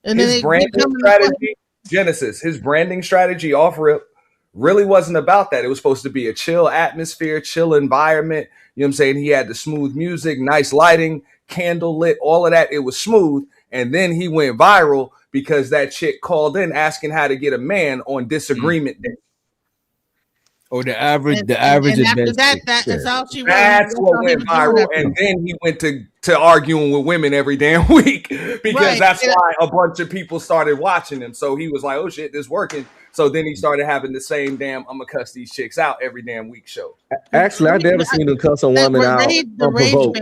[SPEAKER 9] And
[SPEAKER 3] his
[SPEAKER 9] then
[SPEAKER 3] branding strategy, Genesis, his branding strategy off rip really wasn't about that. It was supposed to be a chill atmosphere, chill environment. You know what I'm saying? He had the smooth music, nice lighting, candle lit, all of that. It was smooth. And then he went viral because that chick called in asking how to get a man on disagreement day.
[SPEAKER 1] Or the average,
[SPEAKER 9] and after that, that's all she was.
[SPEAKER 3] That's what went viral. And then he went to arguing with women every damn week because that's why a bunch of people started watching him. So he was like, oh shit, this working. So then he started having the same damn I'm gonna cuss these chicks out every damn week show.
[SPEAKER 5] Actually, I never seen him cuss a woman out unprovoked.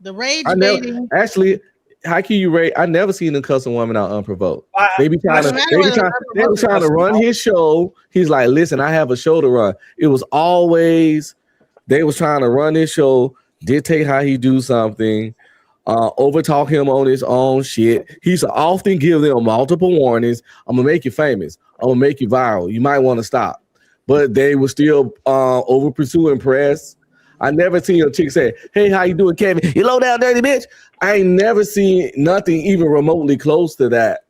[SPEAKER 9] The rage baiting.
[SPEAKER 5] Actually, how can you rate? I never seen him cuss a woman out unprovoked. They be trying to run his show. He's like, listen, I have a show to run. It was always they was trying to run his show, dictate how he do something, overtalk him on his own shit. He's often give them multiple warnings. I'm gonna make you famous. I'm gonna make you viral. You might want to stop. But they were still over pursuing press. I never seen a chick say, hey, how you doing, Kevin? You low down dirty bitch. I ain't never seen nothing even remotely close to that.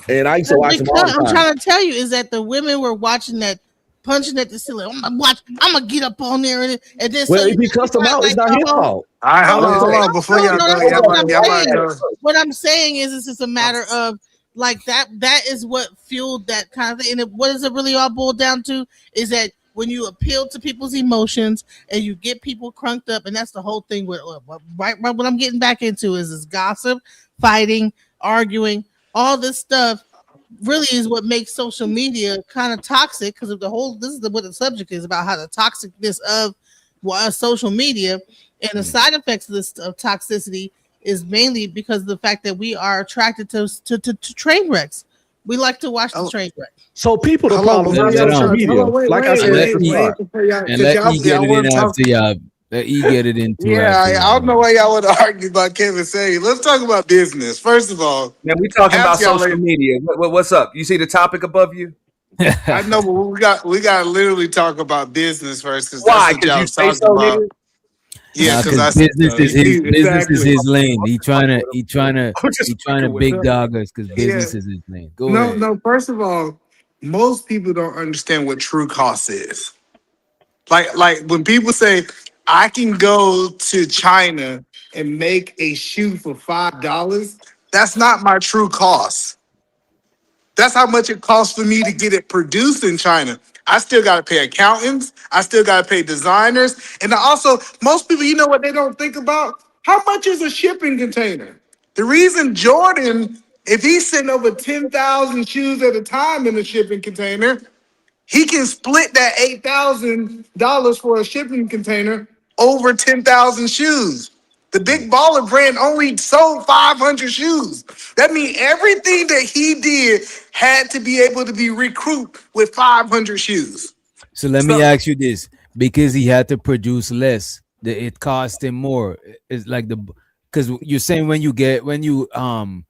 [SPEAKER 5] And I used to watch them all the time.
[SPEAKER 9] I'm trying to tell you is that the women were watching that, punching at the ceiling. I'm gonna get up on there and then.
[SPEAKER 5] Well, if he cussed them out, it's not his fault.
[SPEAKER 11] All right, hold on. Before y'all go,
[SPEAKER 9] what I'm saying is, it's just a matter of like that. That is what fueled that kind of thing. And what does it really all boil down to? Is that when you appeal to people's emotions and you get people crunked up, and that's the whole thing with right what I'm getting back into is this gossip, fighting, arguing, all this stuff really is what makes social media kind of toxic, because of what the subject is about, how the toxicness of social media and the side effects of this of toxicity is mainly because of the fact that we are attracted to train wrecks. We like to watch the train wreck.
[SPEAKER 5] So people the problem with social media. Like I said,
[SPEAKER 1] let E get it in after y'all. Let E get it into.
[SPEAKER 11] Yeah, I don't know why y'all want to argue about Kevin saying. Let's talk about business. First of all,
[SPEAKER 3] man, we talking about social media. What's up? You see the topic above you?
[SPEAKER 11] I know, but we got to literally talk about business first.
[SPEAKER 3] Why? Because you say so, nigga?
[SPEAKER 11] Yeah, because
[SPEAKER 1] business is his lane. He trying to big dog us because business is his lane. Go ahead.
[SPEAKER 11] No. First of all, most people don't understand what true cost is. Like when people say I can go to China and make a shoe for $5, that's not my true cost. That's how much it costs for me to get it produced in China. I still got to pay accountants. I still got to pay designers. And also, most people, you know what they don't think about? How much is a shipping container? The reason Jordan, if he's sending over 10,000 shoes at a time in a shipping container, he can split that $8,000 for a shipping container over 10,000 shoes. The Big Baller brand only sold 500 shoes. That means everything that he did had to be able to be recouped with 500 shoes.
[SPEAKER 1] So let me ask you this: because he had to produce less, it cost him more. It's like because you're saying when you doing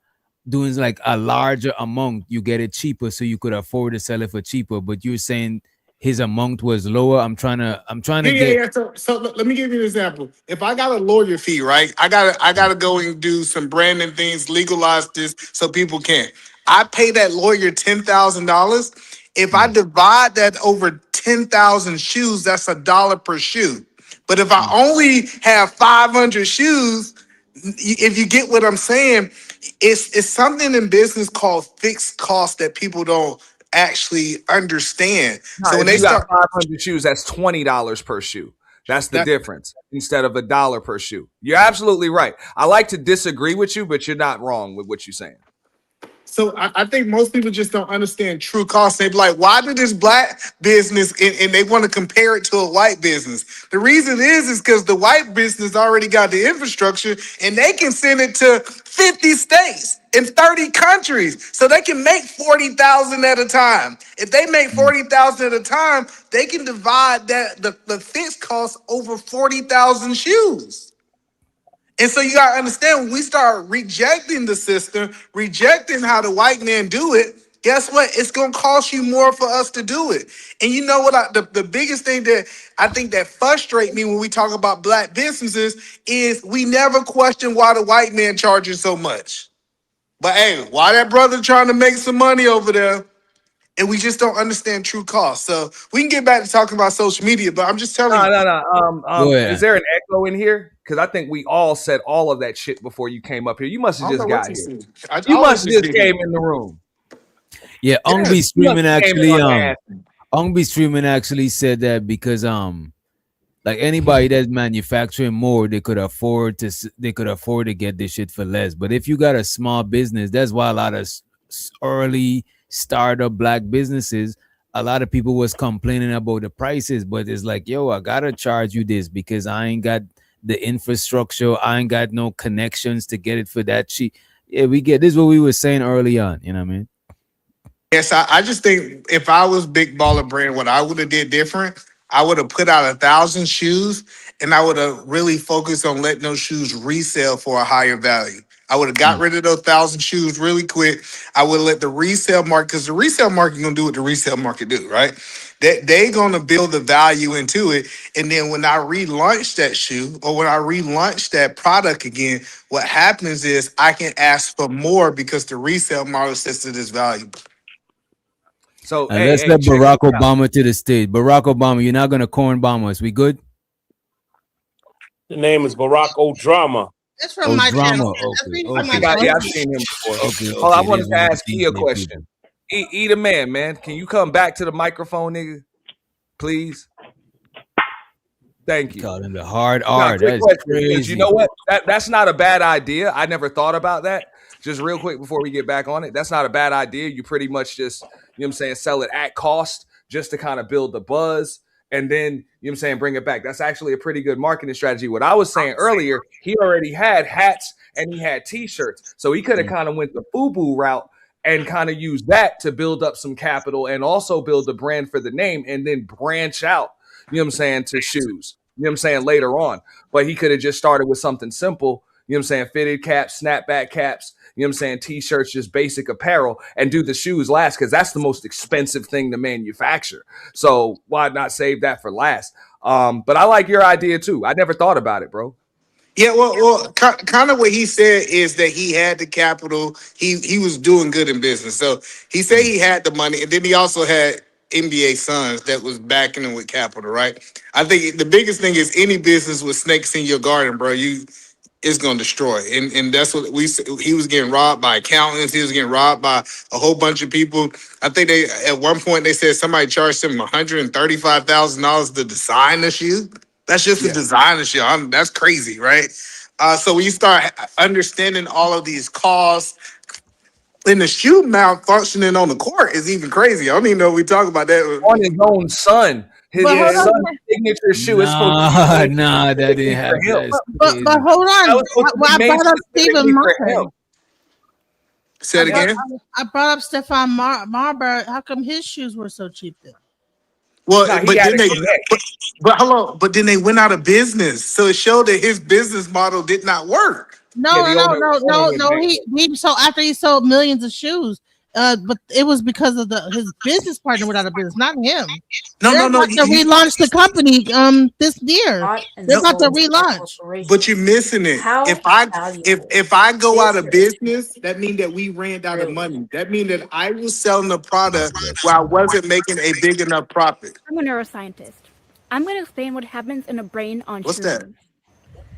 [SPEAKER 1] like a larger amount, you get it cheaper, so you could afford to sell it for cheaper. But you're saying his amount was lower. I'm trying to get.
[SPEAKER 11] Yeah. So let me give you an example. If I got a lawyer fee, right? I gotta go and do some branding things, legalize this so people can't. I pay that lawyer $10,000. If I divide that over 10,000 shoes, that's $1 per shoe. But if I only have 500 shoes, if you get what I'm saying, it's something in business called fixed cost that people don't actually understand.
[SPEAKER 3] No, so when they start 500 shoes, that's $20 per shoe. That's the difference instead of $1 per shoe. You're absolutely right. I like to disagree with you, but you're not wrong with what you're saying.
[SPEAKER 11] So I think most people just don't understand true cost. They be like, why do this black business and they want to compare it to a white business? The reason is because the white business already got the infrastructure and they can send it to 50 states in 30 countries. So they can make 40,000 at a time. If they make 40,000 at a time, they can divide the fixed cost over 40,000 shoes. And so you gotta understand, when we start rejecting the system, rejecting how the white man do it, guess what? It's gonna cost you more for us to do it. And you know what? The biggest thing that I think that frustrates me when we talk about black businesses is we never question why the white man charges so much. But hey, why that brother trying to make some money over there? And we just don't understand true cost. So we can get back to talking about social media, but I'm just telling you.
[SPEAKER 1] Go
[SPEAKER 3] Is
[SPEAKER 1] ahead.
[SPEAKER 3] there an echo in here? Because I think we all said all of that shit before you came up here. You must
[SPEAKER 11] I
[SPEAKER 3] have
[SPEAKER 11] don't
[SPEAKER 3] just
[SPEAKER 11] know what
[SPEAKER 3] got
[SPEAKER 11] you
[SPEAKER 3] here.
[SPEAKER 11] see. I
[SPEAKER 3] You
[SPEAKER 11] always
[SPEAKER 3] must have
[SPEAKER 11] just
[SPEAKER 3] just
[SPEAKER 11] did it.
[SPEAKER 3] came in the room.
[SPEAKER 1] Yeah, Ong
[SPEAKER 11] Yeah.
[SPEAKER 1] be
[SPEAKER 3] You must
[SPEAKER 1] streaming
[SPEAKER 3] have came in
[SPEAKER 1] actually
[SPEAKER 3] on the ass.
[SPEAKER 1] Ong be streaming actually said that because like anybody that's manufacturing more, they could afford to get this shit for less. But if you got a small business, that's why a lot of early startup black businesses, a lot of people was complaining about the prices. But it's like, yo, I gotta charge you this because I ain't got the infrastructure, I ain't got no connections to get it for that cheap. Yeah, we get this is what we were saying early on. You know what I mean?
[SPEAKER 11] Yes, I just think if I was Big Baller Brand, what I would have did different, I would have put out 1,000 shoes, and I would have really focused on letting those shoes resell for a higher value. I would have got rid of those 1,000 shoes really quick. I would let the resale market, because the resale market gonna do what the resale market do, right? They gonna build the value into it, and then when I relaunch that shoe or when I relaunch that product again, what happens is I can ask for more because the resale model says it is valuable.
[SPEAKER 3] So
[SPEAKER 1] And let's
[SPEAKER 3] hey,
[SPEAKER 1] let
[SPEAKER 3] check
[SPEAKER 1] Barack
[SPEAKER 3] this out.
[SPEAKER 1] Obama to the stage. Barack Obama, you're not gonna corn bomb us. We good?
[SPEAKER 12] The name is Barack O'Drama.
[SPEAKER 9] That's from
[SPEAKER 1] Oh,
[SPEAKER 9] my channel.
[SPEAKER 1] drama.
[SPEAKER 9] That's
[SPEAKER 1] Okay,
[SPEAKER 9] reading
[SPEAKER 3] I
[SPEAKER 9] from my
[SPEAKER 3] think
[SPEAKER 1] okay,
[SPEAKER 3] I've
[SPEAKER 9] channel.
[SPEAKER 3] seen him before.
[SPEAKER 1] okay,
[SPEAKER 3] Hold on, I
[SPEAKER 1] okay.
[SPEAKER 3] wanted
[SPEAKER 1] There's
[SPEAKER 3] to
[SPEAKER 1] one of
[SPEAKER 3] ask
[SPEAKER 1] the
[SPEAKER 3] E a
[SPEAKER 1] DJ people.
[SPEAKER 3] question. E the man, can you come back to the microphone, nigga? Please. Thank
[SPEAKER 1] You
[SPEAKER 3] you.
[SPEAKER 1] call him the hard
[SPEAKER 3] Now,
[SPEAKER 1] R.
[SPEAKER 3] quick
[SPEAKER 1] That's
[SPEAKER 3] question, because you know
[SPEAKER 1] crazy.
[SPEAKER 3] what? That's not a bad idea. I never thought about that. Just real quick before we get back on it, that's not a bad idea. You pretty much just, you know what I'm saying, sell it at cost just to kind of build the buzz and then, you know what I'm saying, bring it back. That's actually a pretty good marketing strategy. What I was saying earlier, he already had hats and he had t-shirts. So he could have kind of went the FUBU route and kind of used that to build up some capital and also build the brand for the name and then branch out, you know what I'm saying, to shoes. You know what I'm saying, later on. But he could have just started with something simple, you know what I'm saying, fitted caps, snapback caps, you know what I'm saying, t-shirts, just basic apparel, and do the shoes last because that's the most expensive thing to manufacture. So why not save that for last? But I like your idea too. I never thought about it, bro.
[SPEAKER 11] Yeah, kind of what he said is that he had the capital. He was doing good in business. So he said he had the money, and then he also had NBA Sons that was backing him with capital, right? I think the biggest thing is any business with snakes in your garden, bro. It's gonna destroy, and that's what he was getting robbed by accountants. He was getting robbed by a whole bunch of people. I think they at one point they said somebody charged him $135,000 to design the shoe. That's just a
[SPEAKER 3] Yeah.
[SPEAKER 11] designer shoe. That's crazy, right? So when you start understanding all of these costs, and the shoe malfunctioning on the court is even crazy. I don't even know if we talk about
[SPEAKER 3] On
[SPEAKER 11] that.
[SPEAKER 3] his own son.
[SPEAKER 9] But
[SPEAKER 3] His
[SPEAKER 9] hold
[SPEAKER 11] Yeah.
[SPEAKER 9] on.
[SPEAKER 3] son's signature shoe is supposed to be
[SPEAKER 1] Nah,
[SPEAKER 3] made
[SPEAKER 1] nah, that didn't
[SPEAKER 3] specifically for
[SPEAKER 1] happen.
[SPEAKER 3] him.
[SPEAKER 1] That's
[SPEAKER 9] But
[SPEAKER 1] crazy.
[SPEAKER 9] hold
[SPEAKER 3] That
[SPEAKER 9] on.
[SPEAKER 3] was supposed to
[SPEAKER 9] I
[SPEAKER 3] be made
[SPEAKER 9] brought up Stephen
[SPEAKER 3] specifically for
[SPEAKER 9] Marbury.
[SPEAKER 3] him.
[SPEAKER 11] Say it
[SPEAKER 3] Yeah.
[SPEAKER 11] again.
[SPEAKER 9] I brought up Stefan Marbury. How come his shoes were so cheap then?
[SPEAKER 11] Well,
[SPEAKER 3] Nah, he
[SPEAKER 11] but
[SPEAKER 3] had
[SPEAKER 11] then
[SPEAKER 3] a connect.
[SPEAKER 11] but hello, but then they went out of business, so it showed that his business model did not work.
[SPEAKER 3] Yeah,
[SPEAKER 9] No,
[SPEAKER 3] the
[SPEAKER 9] no, no, no,
[SPEAKER 3] owner
[SPEAKER 9] no,
[SPEAKER 3] went
[SPEAKER 9] no.
[SPEAKER 3] bankrupt.
[SPEAKER 9] He so after he sold millions of shoes, but it was because of his business partner went out of business, not him.
[SPEAKER 11] No,
[SPEAKER 9] They're
[SPEAKER 11] no, no.
[SPEAKER 9] about to relaunch the company this year.
[SPEAKER 4] Not in
[SPEAKER 9] They're
[SPEAKER 4] the
[SPEAKER 9] about to
[SPEAKER 4] soul of
[SPEAKER 9] relaunch.
[SPEAKER 11] But you're
[SPEAKER 4] corporations.
[SPEAKER 11] missing it.
[SPEAKER 4] How valuable
[SPEAKER 11] If I go out
[SPEAKER 4] is
[SPEAKER 11] of
[SPEAKER 4] your invention
[SPEAKER 11] business, that means that we ran out of
[SPEAKER 4] really?
[SPEAKER 11] money. That means that I was selling a
[SPEAKER 1] God
[SPEAKER 11] product
[SPEAKER 1] bless
[SPEAKER 11] where I
[SPEAKER 1] you, man.
[SPEAKER 11] wasn't making a big enough profit.
[SPEAKER 13] I'm a neuroscientist. I'm going to explain what happens in a brain on
[SPEAKER 11] What's that?
[SPEAKER 13] shrooms.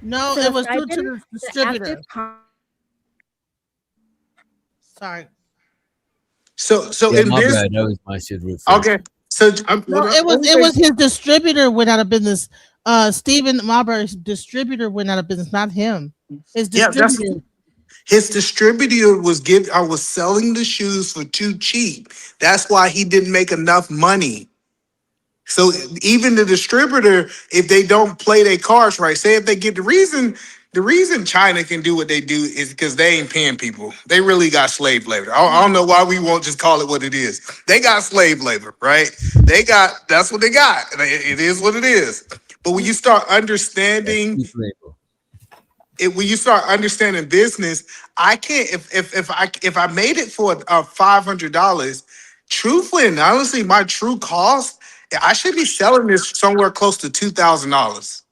[SPEAKER 9] No, it was due to
[SPEAKER 13] Psilocybin,
[SPEAKER 9] the
[SPEAKER 13] the active
[SPEAKER 9] distributor. Sorry.
[SPEAKER 11] So
[SPEAKER 1] Yeah,
[SPEAKER 11] in
[SPEAKER 1] my
[SPEAKER 11] business,
[SPEAKER 1] bad. That was my shit real fast.
[SPEAKER 11] okay. So
[SPEAKER 9] No, it was his distributor went out of business. Stephen Marbury's distributor went out of business, not him. His
[SPEAKER 11] yeah, that's
[SPEAKER 9] distributor.
[SPEAKER 11] his distributor was giving. I was selling the shoes for too cheap. That's why he didn't make enough money. So even the distributor, if they don't play their cards right, say if they get the reason The reason China can do what they do is because they ain't paying people. They really got slave labor. I don't know why we won't just call it what it is. They got slave labor, right? That's what they got. It is what it is. But when you start understanding when you start understanding business, I can't if I made it for $500, truthfully and honestly, my true cost, I should be selling this somewhere close to $2,000.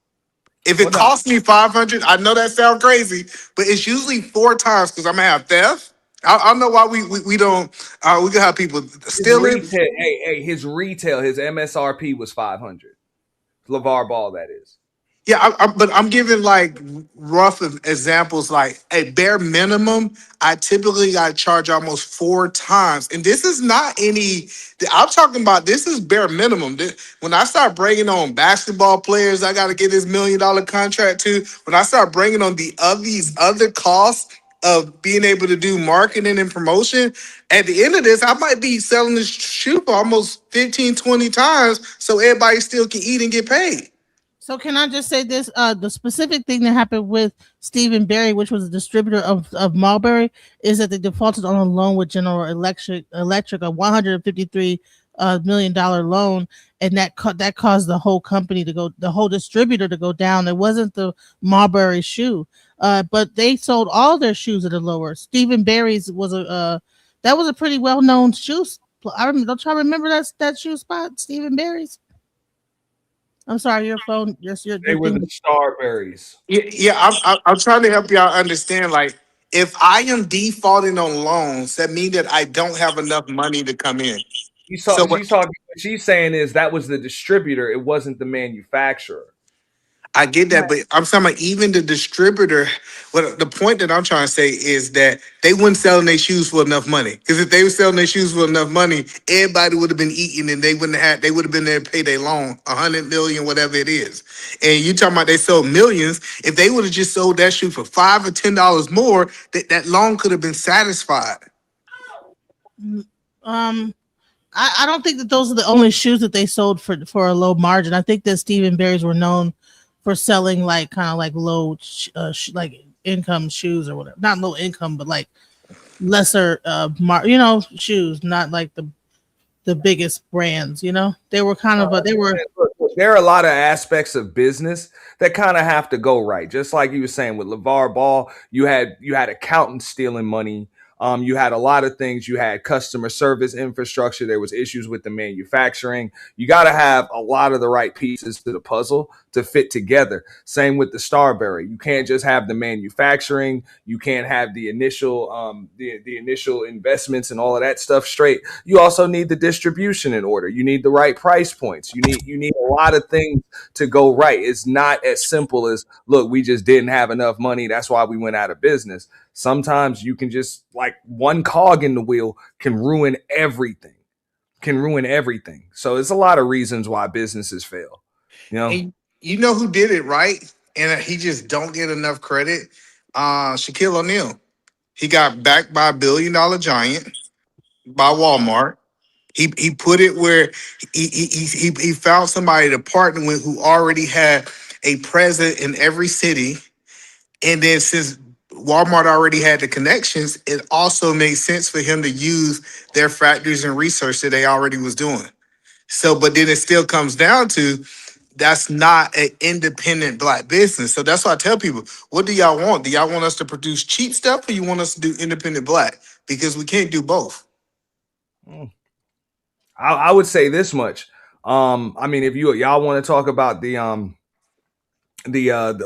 [SPEAKER 11] If it costs me 500, I know that sounds crazy, but it's usually 4 times because I'm gonna have theft. I don't know why we don't we can have people steal it.
[SPEAKER 3] His retail, his MSRP was 500. LaVar Ball, that is.
[SPEAKER 11] Yeah, but I'm giving like rough examples. Like a bare minimum, I typically got to charge almost 4 times, and this is not any. I'm talking about this is bare minimum. When I start bringing on basketball players, I got to get this $1 million contract too. When I start bringing on these other costs of being able to do marketing and promotion, at the end of this, I might be selling this shoe for almost 15, 20 times, so everybody still can eat and get paid.
[SPEAKER 9] So can I just say this? The specific thing that happened with Stephen Barry, which was a distributor of Marbury, is that they defaulted on a loan with General Electric, a $153 million loan, and that caused the whole company to go, the whole distributor to go down. It wasn't the Marbury shoe, but they sold all their shoes at a lower. Stephen Barry's was that was a pretty well known shoe. Don't y'all remember that shoe spot, Stephen Barry's? I'm sorry, your phone.
[SPEAKER 3] They were the Starberries.
[SPEAKER 11] Yeah, I'm trying to help y'all understand. Like, if I am defaulting on loans, that means that I don't have enough money to come in.
[SPEAKER 3] What she's saying is that was the distributor. It wasn't the manufacturer.
[SPEAKER 11] I get that, but I'm talking about even the distributor. Well, the point that I'm trying to say is that they wouldn't sell their shoes for enough money. Because if they were selling their shoes for enough money, everybody would have been eating, and they would have been there to pay their loan, 100 million, whatever it is. And you talking about they sold millions. If they would have just sold that shoe for $5 or $10 more, that loan could have been satisfied.
[SPEAKER 9] I don't think that those are the only shoes that they sold for a low margin. I think that Stephen Barry's were known for selling like kind of like low like income shoes or whatever. Not low income, but like lesser shoes, not like the biggest brands, They were kind of
[SPEAKER 3] there are a lot of aspects of business that kind of have to go right. Just like you were saying with LaVar Ball, you had accountants stealing money. You had a lot of things. You had customer service infrastructure. There was issues with the manufacturing. You got to have a lot of the right pieces to the puzzle to fit together. Same with the Starberry. You can't just have the manufacturing. You can't have the initial the initial investments and all of that stuff straight. You also need the distribution in order. You need the right price points. You need a lot of things to go right. It's not as simple as, look, we just didn't have enough money. That's why we went out of business. Sometimes you can just, like, one cog in the wheel can ruin everything. So it's a lot of reasons why businesses fail.
[SPEAKER 11] And you know who did it right, and he just don't get enough credit? Shaquille O'Neal. He got backed by $1 billion giant by Walmart. He put it where he found somebody to partner with who already had a presence in every city. And then since Walmart already had the connections, it also made sense for him to use their factories and research that they already was doing. So, but then it still comes down to that's not an independent Black business. So that's why I tell people, what do y'all want? Do y'all want us to produce cheap stuff, or you want us to do independent Black? Because we can't do both.
[SPEAKER 3] I would say this much. I mean, if y'all want to talk about the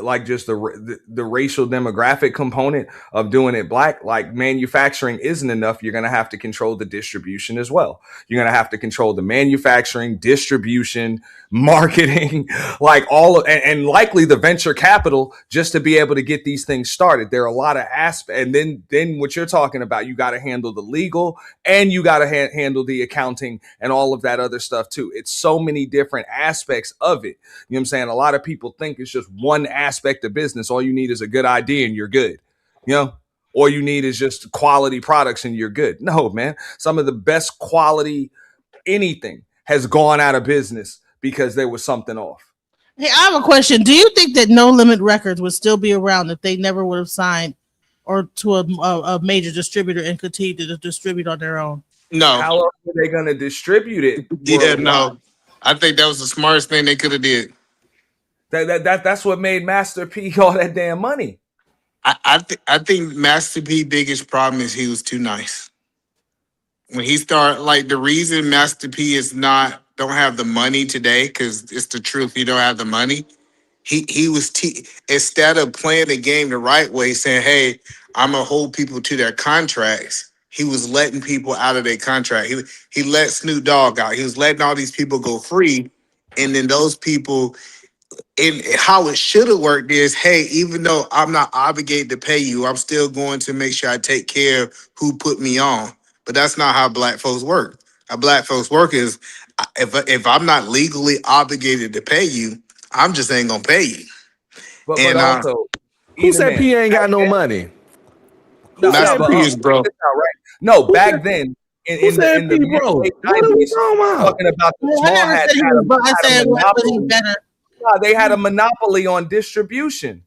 [SPEAKER 3] like just the racial demographic component of doing it Black, like manufacturing isn't enough. You're going to have to control the distribution as well. You're going to have to control the manufacturing, distribution, marketing, like and likely the venture capital just to be able to get these things started. There are a lot of aspects. And then what you're talking about, you got to handle the legal and you got to handle the accounting and all of that other stuff too. It's so many different aspects of it. You know what I'm saying? A lot of people think it's just one aspect of business. All you need is a good idea and you're good. All you need is just quality products and you're good. No, man. Some of the best quality anything has gone out of business because there was something off.
[SPEAKER 9] Hey, I have a question. Do you think that No Limit Records would still be around if they never would have signed or to a major distributor and continued to distribute on their own?
[SPEAKER 11] No.
[SPEAKER 3] How else are they going to distribute it
[SPEAKER 11] Yeah,
[SPEAKER 3] worldwide?
[SPEAKER 11] no. I think that was the smartest thing they could have did.
[SPEAKER 3] That's what made Master P all that damn money.
[SPEAKER 11] I think Master P biggest problem is he was too nice. When he started, like, the reason Master P is not don't have the money today, because it's the truth, he don't have the money. He was instead of playing the game the right way, saying, "Hey, I'm gonna hold people to their contracts." He was letting people out of their contract. He let Snoop Dogg out. He was letting all these people go free, and then those people. And how it should have worked is, hey, even though I'm not obligated to pay you, I'm still going to make sure I take care of who put me on. But that's not how black folks work. How black folks work is, if I'm not legally obligated to pay you, I'm just ain't gonna pay you.
[SPEAKER 3] But
[SPEAKER 11] And
[SPEAKER 3] also,
[SPEAKER 5] Who
[SPEAKER 3] even
[SPEAKER 5] said
[SPEAKER 3] then,
[SPEAKER 5] P ain't
[SPEAKER 3] back
[SPEAKER 5] got no
[SPEAKER 3] then,
[SPEAKER 5] money? Who
[SPEAKER 3] no,
[SPEAKER 11] Master
[SPEAKER 5] said
[SPEAKER 3] but
[SPEAKER 11] P
[SPEAKER 5] P?
[SPEAKER 11] is
[SPEAKER 3] check
[SPEAKER 11] broke.
[SPEAKER 3] this out, right? No,
[SPEAKER 5] Who
[SPEAKER 3] back
[SPEAKER 5] said
[SPEAKER 3] then,
[SPEAKER 5] who said
[SPEAKER 3] in the
[SPEAKER 5] P
[SPEAKER 3] mid to
[SPEAKER 5] broke?
[SPEAKER 3] late
[SPEAKER 5] What are we
[SPEAKER 3] 90s,
[SPEAKER 5] talking about?
[SPEAKER 3] talking about the
[SPEAKER 9] I
[SPEAKER 3] small
[SPEAKER 9] never
[SPEAKER 3] hats
[SPEAKER 9] said he was, but I
[SPEAKER 3] had a
[SPEAKER 9] said was he
[SPEAKER 3] monopoly.
[SPEAKER 9] better.
[SPEAKER 3] No, they had a monopoly on distribution.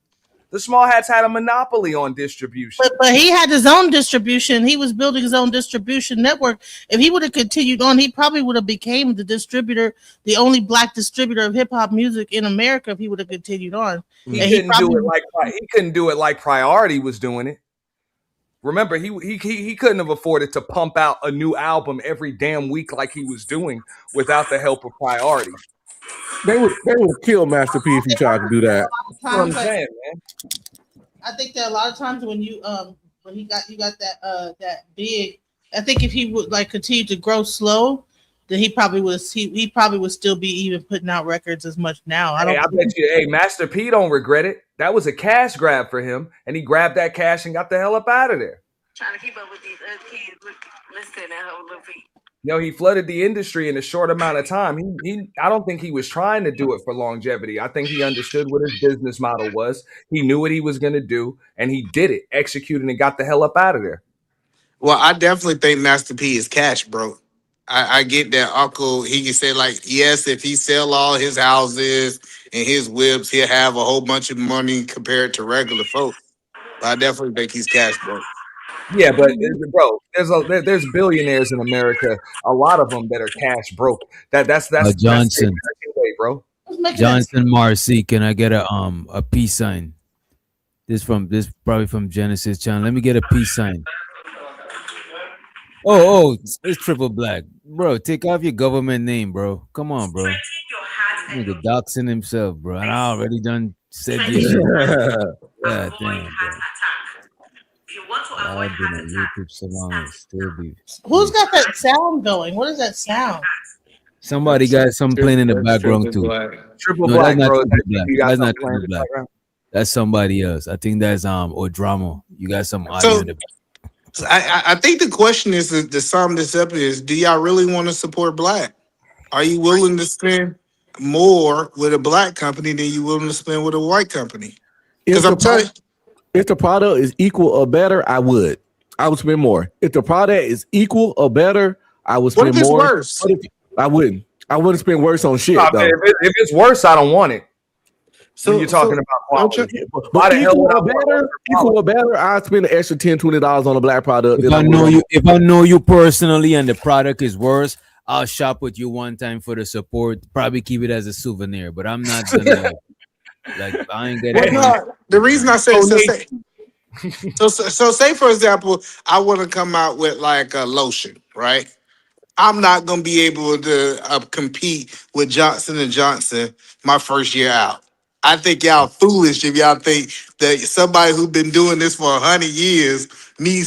[SPEAKER 3] The small hats had a monopoly on distribution.
[SPEAKER 9] But he had his own distribution. He was building his own distribution network. If he would have continued on, he probably would have became the distributor, the only black distributor of hip hop music in America. If he would have continued on,
[SPEAKER 3] He
[SPEAKER 9] and he
[SPEAKER 3] couldn't do it
[SPEAKER 9] probably
[SPEAKER 3] he couldn't do it like Priority was doing it. Remember, he couldn't have afforded to pump out a new album every damn week like he was doing without the help of Priority.
[SPEAKER 5] They would kill Master P if he tried to do that.
[SPEAKER 3] That's what I'm saying, man.
[SPEAKER 9] I think that a lot of times when you got that big, I think if he would like continue to grow slow, then he probably would still be even putting out records as much now. I
[SPEAKER 3] Hey,
[SPEAKER 9] don't.
[SPEAKER 3] I bet you, hey, Master P don't regret it. That was a cash grab for him, and he grabbed that cash and got the hell up out of there.
[SPEAKER 14] Trying to keep up with these other kids. Listen to her little feet.
[SPEAKER 3] He flooded the industry in a short amount of time. I don't think he was trying to do it for longevity. I think he understood what his business model was. He knew what he was going to do, and he did it, executed, and got the hell up out of there.
[SPEAKER 11] Well, I definitely think Master P is cash broke. I get that Uncle, he can say, like, yes, if he sell all his houses and his whips, he'll have a whole bunch of money compared to regular folk. But I definitely think he's cash broke.
[SPEAKER 3] Yeah, but bro, there's billionaires in America. A lot of them that are cash broke. That's the
[SPEAKER 1] Johnson,
[SPEAKER 3] American way, bro.
[SPEAKER 1] Johnson Marcy, can I get a peace sign? This probably from Genesis channel. Let me get a peace sign. Oh, it's triple black, bro. Take off your government name, bro. Come on, bro. Nigga doxing himself, bro. And I already done said your shit. Yeah, damn, bro. I've been on YouTube so long and still be.
[SPEAKER 9] Who's got that sound going? What is that sound?
[SPEAKER 1] Somebody got some playing in the background too.
[SPEAKER 3] Triple
[SPEAKER 1] No,
[SPEAKER 3] black,
[SPEAKER 1] that's not
[SPEAKER 3] bro.
[SPEAKER 1] triple black.
[SPEAKER 3] You got
[SPEAKER 1] That's not
[SPEAKER 3] something playing
[SPEAKER 1] triple
[SPEAKER 3] in the
[SPEAKER 1] black.
[SPEAKER 3] background?
[SPEAKER 1] That's somebody else. I think that's Odramo. You got some audio in the back.
[SPEAKER 11] So I think the question is to sum this up is, do y'all really want to support black? Are you willing to spend more with a black company than you willing to spend with a white company? Because I'm telling you,
[SPEAKER 5] if the product is equal or better, I would spend more. If the product is equal or better, I would spend
[SPEAKER 11] what if it's
[SPEAKER 5] more.
[SPEAKER 11] worse?
[SPEAKER 5] I wouldn't. I wouldn't spend worse on shit
[SPEAKER 3] Nah,
[SPEAKER 5] though.
[SPEAKER 3] man, if it's worse, I don't want it.
[SPEAKER 11] So
[SPEAKER 3] When you're talking about quality.
[SPEAKER 5] But equal or better, I'd spend an extra $10, $20 on a black product.
[SPEAKER 1] If I know you personally and the product is worse, I'll shop with you one time for the support. Probably keep it as a souvenir, but I'm not gonna like I ain't getting.
[SPEAKER 11] The reason I say so say for example, I want to come out with like a lotion, right? I'm not gonna be able to compete with Johnson and Johnson my first year out. I think y'all foolish if y'all think that somebody who's been doing this for 100 years, me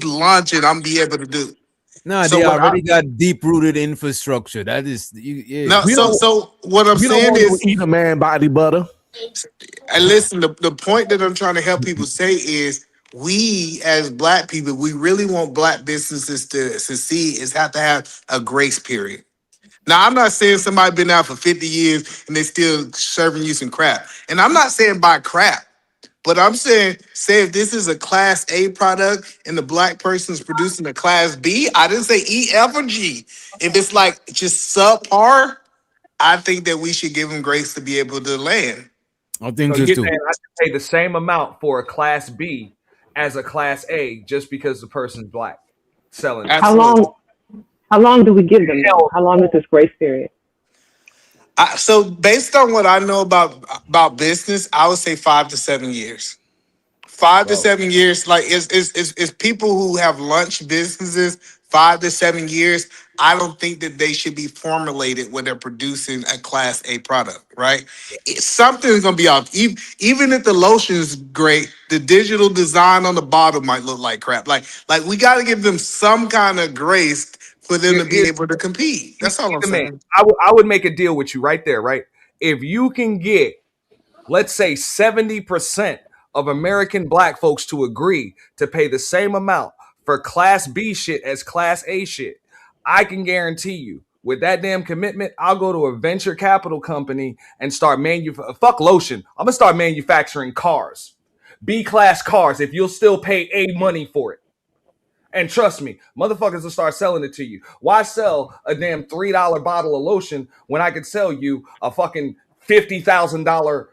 [SPEAKER 11] launching, I'm be able to do.
[SPEAKER 1] No,
[SPEAKER 11] So
[SPEAKER 1] they
[SPEAKER 11] what
[SPEAKER 1] already got deep rooted infrastructure. That is, yeah.
[SPEAKER 11] No, so what I'm saying is,
[SPEAKER 5] eat a man body butter.
[SPEAKER 11] And listen, the point that I'm trying to help people say is, we as black people, we really want black businesses to succeed is have to have a grace period. Now, I'm not saying somebody been out for 50 years and they still serving you some crap. And I'm not saying buy crap, but I'm saying, say if this is a class A product and the black person's producing a class B, I didn't say E, F, or G. If it's like just subpar, I think that we should give them grace to be able to land.
[SPEAKER 1] I think
[SPEAKER 3] So
[SPEAKER 1] so too.
[SPEAKER 3] I can pay the same amount for a class B as a class A just because the person's black selling it.
[SPEAKER 11] Absolutely.
[SPEAKER 8] How long do we give them though? How long is this grace period?
[SPEAKER 11] So based on what I know about business, I would say 5 to 7 years. 5 to 7 years, like it's people who have lunch businesses. 5 to 7 years. I don't think that they should be formulated when they're producing a class A product, right? Something's gonna be off. Even if the lotion is great, the digital design on the bottle might look like crap. Like we got to give them some kind of grace for them to be able to compete. That's all I'm saying.
[SPEAKER 3] I would make a deal with you right there, right? If you can get, let's say, 70% of American black folks to agree to pay the same amount for class B shit as class A shit, I can guarantee you with that damn commitment, I'll go to a venture capital company and start fuck lotion. I'm gonna start manufacturing cars, B class cars, if you'll still pay A money for it. And trust me, motherfuckers will start selling it to you. Why sell a damn $3 bottle of lotion when I could sell you a fucking $50,000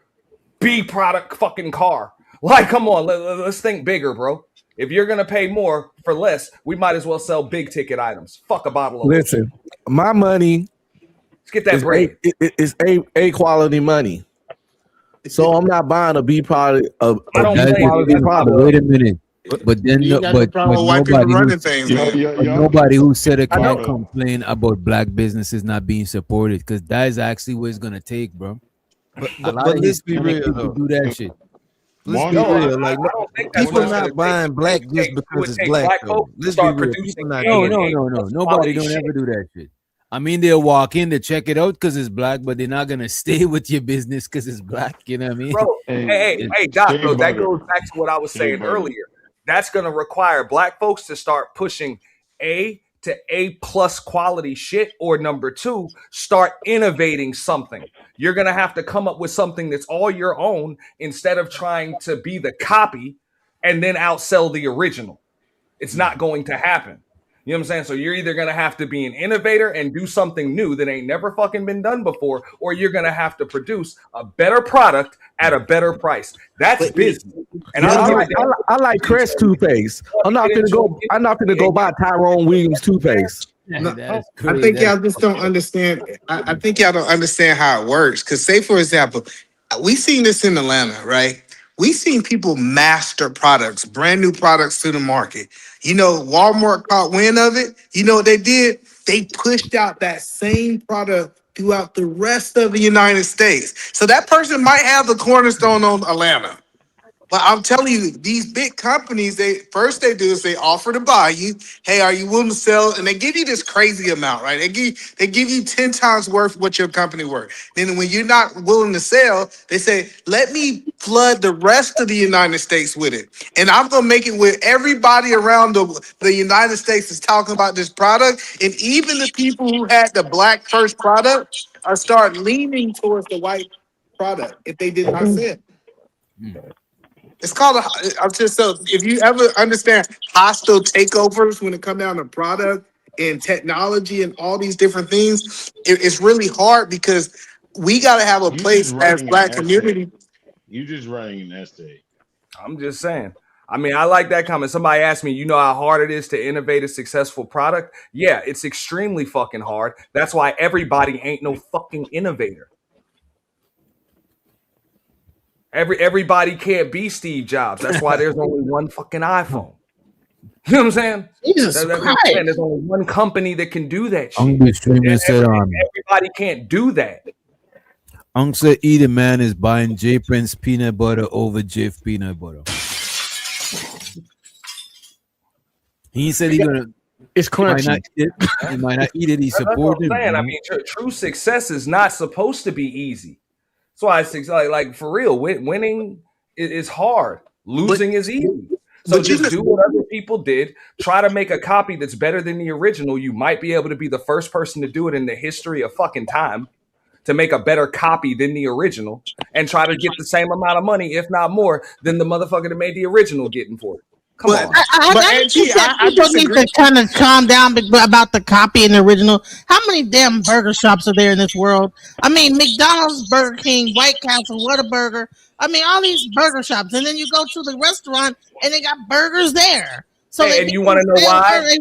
[SPEAKER 3] B product fucking car? Like, come on, let's think bigger, bro. If you're gonna pay more for less, we might as well sell big ticket items. Fuck a bottle of
[SPEAKER 5] Listen,
[SPEAKER 3] lotion.
[SPEAKER 5] my money.
[SPEAKER 3] Let's get that bread.
[SPEAKER 5] It's A quality money. So I'm not buying a B product.
[SPEAKER 3] I don't
[SPEAKER 5] B quality product.
[SPEAKER 1] Wait a minute. But then, nobody who said it can't complain about black businesses not being supported, because that is actually what it's gonna take, bro.
[SPEAKER 6] But let's be real though.
[SPEAKER 1] Do that shit.
[SPEAKER 6] Let's be real. Like people not buying black just because it's black. Let's be real. People not
[SPEAKER 1] no. Nobody don't ever do that shit. I mean, they'll walk in to check it out because it's black, but they're not gonna stay with your business because it's black. You know what I mean?
[SPEAKER 3] Bro, hey, Doc, bro, that goes back to what I was saying earlier. That's gonna require black folks to start pushing A to A plus quality shit, or number two, start innovating something. You're gonna have to come up with something that's all your own instead of trying to be the copy and then outsell the original. It's not going to happen. You know what I'm saying? So you're either going to have to be an innovator and do something new that ain't never fucking been done before, or you're going to have to produce a better product at a better price. That's business. And
[SPEAKER 5] I like Crest toothpaste. I'm not gonna go buy Tyrone Williams toothpaste.
[SPEAKER 11] No, I think y'all just don't understand. I think y'all don't understand how it works. Because say, for example, we seen this in Atlanta, right? We seen people master products, brand new products to the market. You know, Walmart caught wind of it. You know what they did? They pushed out that same product throughout the rest of the United States. So that person might have the cornerstone on Atlanta. But I'm telling you, these big companies, they do is they offer to buy you. Hey, are you willing to sell? And they give you this crazy amount, right? They give you 10 times worth what your company worth. Then when you're not willing to sell, they say, let me flood the rest of the United States with it. And I'm gonna make it where everybody around the United States is talking about this product. And even the people who had the black first product are start leaning towards the white product if they did not sell. It's called I'm just so if you ever understand hostile takeovers when it comes down to product and technology and all these different things, it's really hard because we got to have a place as black community.
[SPEAKER 15] You just writing an essay.
[SPEAKER 3] I'm just saying. I mean, I like that comment. Somebody asked me, you know how hard it is to innovate a successful product? Yeah, it's extremely fucking hard. That's why everybody ain't no fucking innovator. Everybody can't be Steve Jobs. That's why there's only one fucking iPhone. You know what I'm saying?
[SPEAKER 9] Jesus Christ.
[SPEAKER 3] There's only one company that can do that shit. Everybody can't do that.
[SPEAKER 1] Uncle Edie Man is buying J Prince peanut butter over Jif peanut butter. He said he's gonna.
[SPEAKER 5] It's crunchy.
[SPEAKER 1] He might not eat it. He supported.
[SPEAKER 3] I mean, true success is not supposed to be easy. That's why it's like for real. Winning is hard. Losing is easy. So just do what other people did. Try to make a copy that's better than the original. You might be able to be the first person to do it in the history of fucking time, to make a better copy than the original, and try to get the same amount of money, if not more, than the motherfucker that made the original getting for it. Come on.
[SPEAKER 9] I think that people need to kind of calm down about the copy and the original. How many damn burger shops are there in this world? I mean, McDonald's, Burger King, White Castle, Whataburger. I mean, all these burger shops, and then you go to the restaurant and they got burgers there. So
[SPEAKER 3] hey, and you want to know why?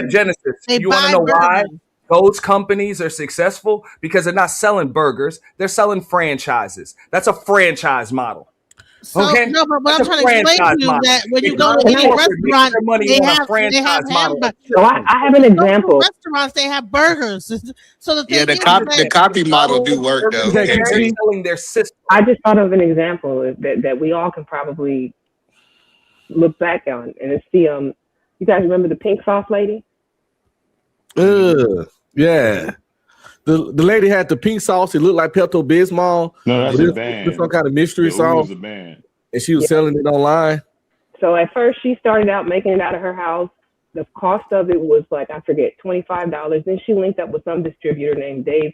[SPEAKER 3] Genesis, you want to know why those companies are successful? Because they're not selling burgers; they're selling franchises. That's a franchise model.
[SPEAKER 9] So,
[SPEAKER 3] okay,
[SPEAKER 9] no, but what I'm trying to explain to you that when you go to any restaurant, they have hamburgers.
[SPEAKER 8] So I have an example.
[SPEAKER 9] Restaurants, they have burgers. So the thing
[SPEAKER 11] the copy model do work though.
[SPEAKER 3] They're selling their system.
[SPEAKER 8] I just thought of an example that we all can probably look back on, and it's the you guys remember the pink sauce lady?
[SPEAKER 5] Yeah. The lady had the pink sauce. It looked like Pepto Bismol.
[SPEAKER 15] No, that's a band.
[SPEAKER 5] Some kind of mystery sauce.
[SPEAKER 15] Was a band.
[SPEAKER 5] And she was selling it online.
[SPEAKER 8] So at first she started out making it out of her house. The cost of it was like, I forget, $25. Then she linked up with some distributor named Dave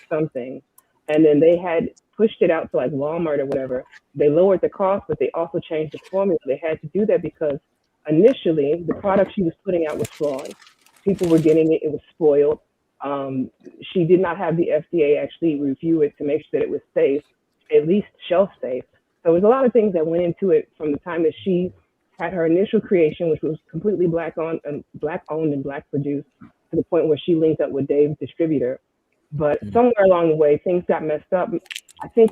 [SPEAKER 8] something. And then they had pushed it out to like Walmart or whatever. They lowered the cost, but they also changed the formula. They had to do that because initially the product she was putting out was flawed. People were getting it. It was spoiled. She did not have the FDA actually review it to make sure that it was safe, at least shelf safe. So there's a lot of things that went into it from the time that she had her initial creation, which was completely black owned and black produced, to the point where she linked up with Dave's distributor. But somewhere along the way, things got messed up. I think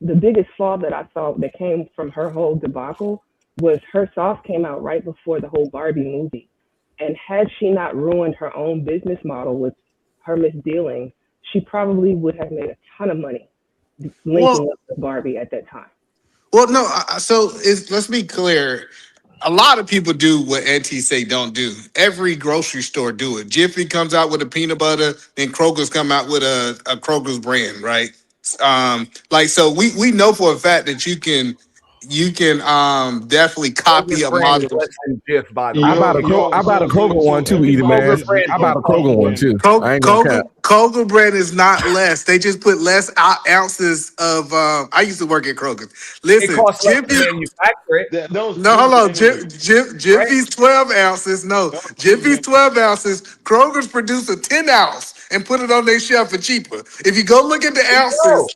[SPEAKER 8] the biggest flaw that I saw that came from her whole debacle was her sauce came out right before the whole Barbie movie. And had she not ruined her own business model with her misdealing, she probably would have made a ton of money linking up with Barbie at that time.
[SPEAKER 11] Well, no. So let's be clear. A lot of people do what Auntie say don't do. Every grocery store do it. Jiffy comes out with a peanut butter, then Kroger's come out with a Kroger's brand, right? So we know for a fact that you can definitely copy a model.
[SPEAKER 3] Jif, by the
[SPEAKER 5] way. I bought a Kroger one too, either man. I bought a Kroger one too.
[SPEAKER 11] Kroger brand is not less. They just put less ounces of. I used to work at Kroger. Listen,
[SPEAKER 3] it costs less to manufacture it.
[SPEAKER 11] No, hold on. Jiffy's 12 ounces. No, Jiffy's 12 ounces. Kroger's produce a 10 ounce and put it on their shelf for cheaper. If you go look at the ounces.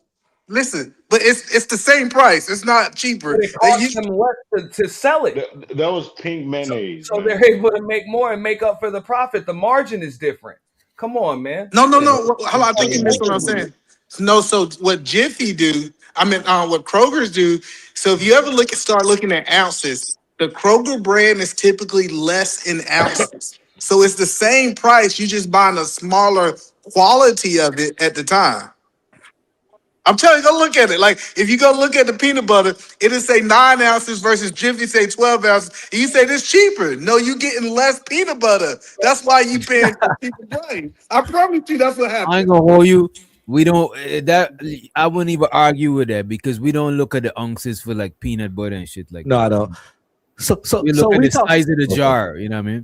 [SPEAKER 11] Listen, but it's the same price. It's not cheaper.
[SPEAKER 3] But it costs them less to sell it.
[SPEAKER 15] That was pink mayonnaise.
[SPEAKER 3] So they're able to make more and make up for the profit. The margin is different. Come on, man.
[SPEAKER 11] No. I think you missed what I'm saying. No, so what Jiffy do, what Kroger's do, so if you ever start looking at ounces, the Kroger brand is typically less in ounces. So it's the same price. You just buying a smaller quality of it at the time. I'm telling you, go look at it. Like, if you go look at the peanut butter, it'll say 9 ounces versus Jiffy say 12 ounces. And you say this cheaper. No, you getting less peanut butter. That's why you paying for cheaper price. I promise you that's what happened.
[SPEAKER 1] I ain't gonna hold you. We don't I wouldn't even argue with that because we don't look at the ounces for like peanut butter and shit like that.
[SPEAKER 5] No, I don't. So
[SPEAKER 1] we look at the size of the jar, you know what I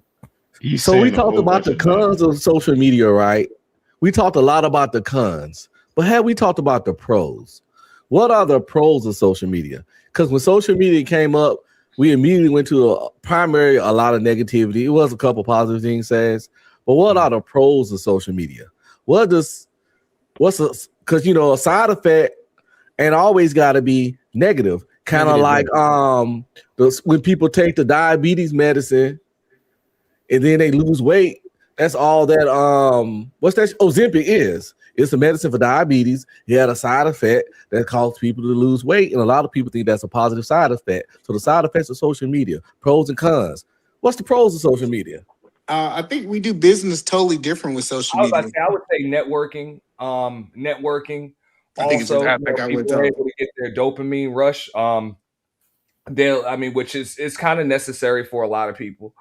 [SPEAKER 1] mean?
[SPEAKER 5] So we talked about the cons of social media, right? We talked a lot about the cons. But have we talked about the pros? What are the pros of social media? Because when social media came up, we immediately went to a lot of negativity. It was a couple positive things says, but what are the pros of social media? Because a side effect ain't always got to be negative. Kind of like when people take the diabetes medicine and then they lose weight. That's all that what's that Ozempic is. It's a medicine for diabetes. It had a side effect that caused people to lose weight, and a lot of people think that's a positive side effect. So the side effects of social media, pros and cons. What's the pros of social media?
[SPEAKER 11] I think we do business totally different with social media.
[SPEAKER 3] I would say networking. Networking.
[SPEAKER 11] I think
[SPEAKER 3] also,
[SPEAKER 11] people
[SPEAKER 3] are able to get their dopamine rush. Which is kind of necessary for a lot of people,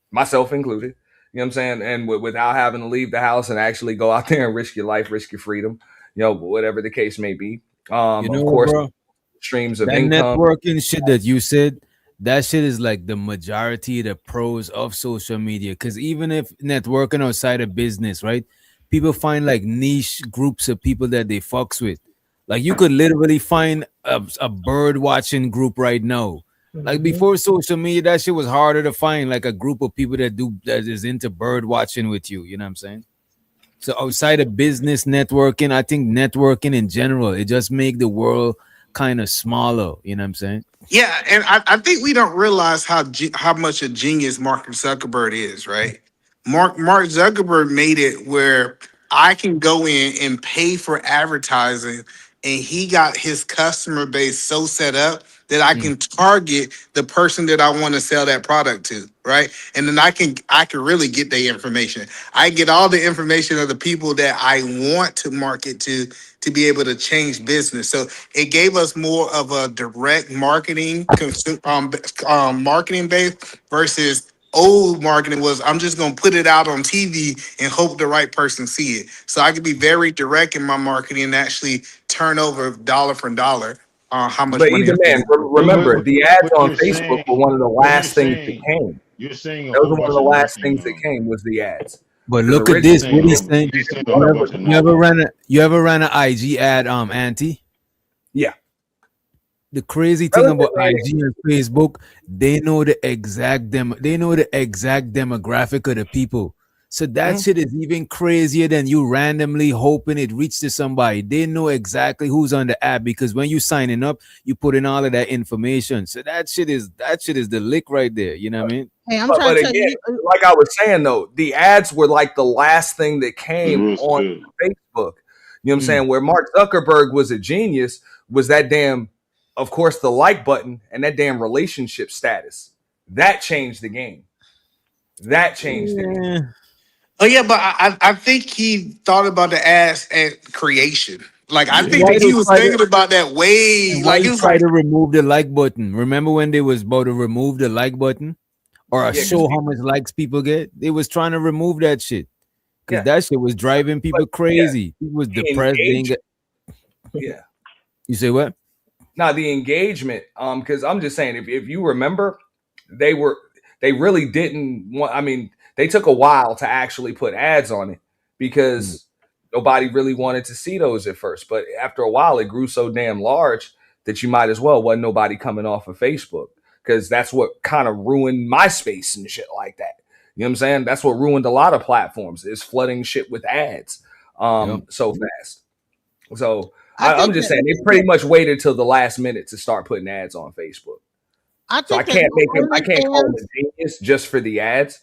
[SPEAKER 3] myself included. You know what I'm saying? And without having to leave the house and actually go out there and risk your life, risk your freedom, whatever the case may be. Of course, bro, streams of income.
[SPEAKER 1] Networking shit that you said, that shit is like the majority of the pros of social media. Because even if networking outside of business, right? People find like niche groups of people that they fucks with. Like you could literally find a bird watching group right now Like before social media, that shit was harder to find like a group of people that is into bird watching with you. You know what I'm saying? So outside of business networking, I think networking in general, it just make the world kind of smaller. You know what I'm saying?
[SPEAKER 11] Yeah, and I think we don't realize how much a genius Mark Zuckerberg is, right? Mark Zuckerberg made it where I can go in and pay for advertising, and he got his customer base so set up that I can target the person that I want to sell that product to, right? And then I can really get the information. I get all the information of the people that I want to market to be able to change business. So it gave us more of a direct marketing marketing base versus old marketing was I'm just gonna put it out on TV and hope the right person see it. So I could be very direct in my marketing and actually turn over dollar for dollar on how much
[SPEAKER 3] But
[SPEAKER 11] money
[SPEAKER 3] either
[SPEAKER 11] I'm
[SPEAKER 3] man,
[SPEAKER 11] getting.
[SPEAKER 3] remember the ads
[SPEAKER 15] But
[SPEAKER 3] on
[SPEAKER 15] you're
[SPEAKER 3] Facebook were
[SPEAKER 15] saying,
[SPEAKER 3] one of the
[SPEAKER 15] but you're
[SPEAKER 3] last things that
[SPEAKER 15] saying,
[SPEAKER 3] came.
[SPEAKER 15] you're saying a
[SPEAKER 3] Those
[SPEAKER 15] whole
[SPEAKER 3] were one of
[SPEAKER 15] bunch
[SPEAKER 3] the
[SPEAKER 15] of
[SPEAKER 3] last
[SPEAKER 15] nothing
[SPEAKER 3] things that
[SPEAKER 15] though.
[SPEAKER 3] came was the ads.
[SPEAKER 1] But
[SPEAKER 3] Because
[SPEAKER 1] look at
[SPEAKER 15] You're
[SPEAKER 1] this.
[SPEAKER 3] originally
[SPEAKER 1] What
[SPEAKER 15] saying
[SPEAKER 1] he's saying.
[SPEAKER 15] he's saying a
[SPEAKER 3] one
[SPEAKER 15] whole
[SPEAKER 3] of them.
[SPEAKER 15] bunch of nothing.
[SPEAKER 1] You ever ran an IG ad, Auntie?
[SPEAKER 3] Yeah.
[SPEAKER 1] The crazy thing about IG and Facebook, they know the exact demographic of the people. So that shit is even crazier than you randomly hoping it reaches to somebody. They know exactly who's on the app because when you signing up, you put in all of that information. So that shit is the lick right there. You know what I mean?
[SPEAKER 9] Hey, I'm
[SPEAKER 3] But
[SPEAKER 9] trying to tell
[SPEAKER 3] again,
[SPEAKER 9] you.
[SPEAKER 3] like I was saying though, the ads were like the last thing that
[SPEAKER 15] It's
[SPEAKER 3] came
[SPEAKER 15] real
[SPEAKER 3] on
[SPEAKER 15] spill.
[SPEAKER 3] Facebook. You know what I'm saying? Where Mark Zuckerberg was a genius was that damn, of course, the like button and that damn relationship status. That changed the game. That changed the game.
[SPEAKER 11] Oh yeah, but I think he thought about the ass at creation. Like I
[SPEAKER 1] And
[SPEAKER 11] think
[SPEAKER 1] why
[SPEAKER 11] that he
[SPEAKER 1] they
[SPEAKER 11] was
[SPEAKER 1] try to
[SPEAKER 11] thinking about that way.
[SPEAKER 1] and why
[SPEAKER 11] Like he
[SPEAKER 1] you
[SPEAKER 11] was
[SPEAKER 1] try
[SPEAKER 11] like,
[SPEAKER 1] to remove the like button? Remember when they was about to remove the like button or
[SPEAKER 3] Yeah, because
[SPEAKER 1] show how much likes people get? They was trying to remove that shit because
[SPEAKER 3] yeah,
[SPEAKER 1] that shit was driving
[SPEAKER 3] but
[SPEAKER 1] people
[SPEAKER 3] yeah,
[SPEAKER 1] crazy. People was
[SPEAKER 3] the
[SPEAKER 1] depressed. They ain't
[SPEAKER 3] engagement.
[SPEAKER 1] get.
[SPEAKER 3] Yeah.
[SPEAKER 1] You say what?
[SPEAKER 3] Now the engagement, because I'm just saying, if you remember, they were they really didn't want. I mean, they took a while to actually put ads on it because nobody really wanted to see those at first. But after a while, it grew so damn large that you might as well wasn't nobody coming off of Facebook because that's what kind of ruined MySpace and shit like that. You know what I'm saying? That's what ruined a lot of platforms is flooding shit with ads
[SPEAKER 1] Yep.
[SPEAKER 3] so fast. So
[SPEAKER 9] I
[SPEAKER 3] I'm
[SPEAKER 9] think
[SPEAKER 3] just
[SPEAKER 9] that
[SPEAKER 3] saying they pretty much waited till the last minute to start putting ads on Facebook.
[SPEAKER 9] I
[SPEAKER 3] So I
[SPEAKER 9] think that
[SPEAKER 3] can't make him. I can't call him
[SPEAKER 9] OnlyFans.
[SPEAKER 3] a genius just for the ads.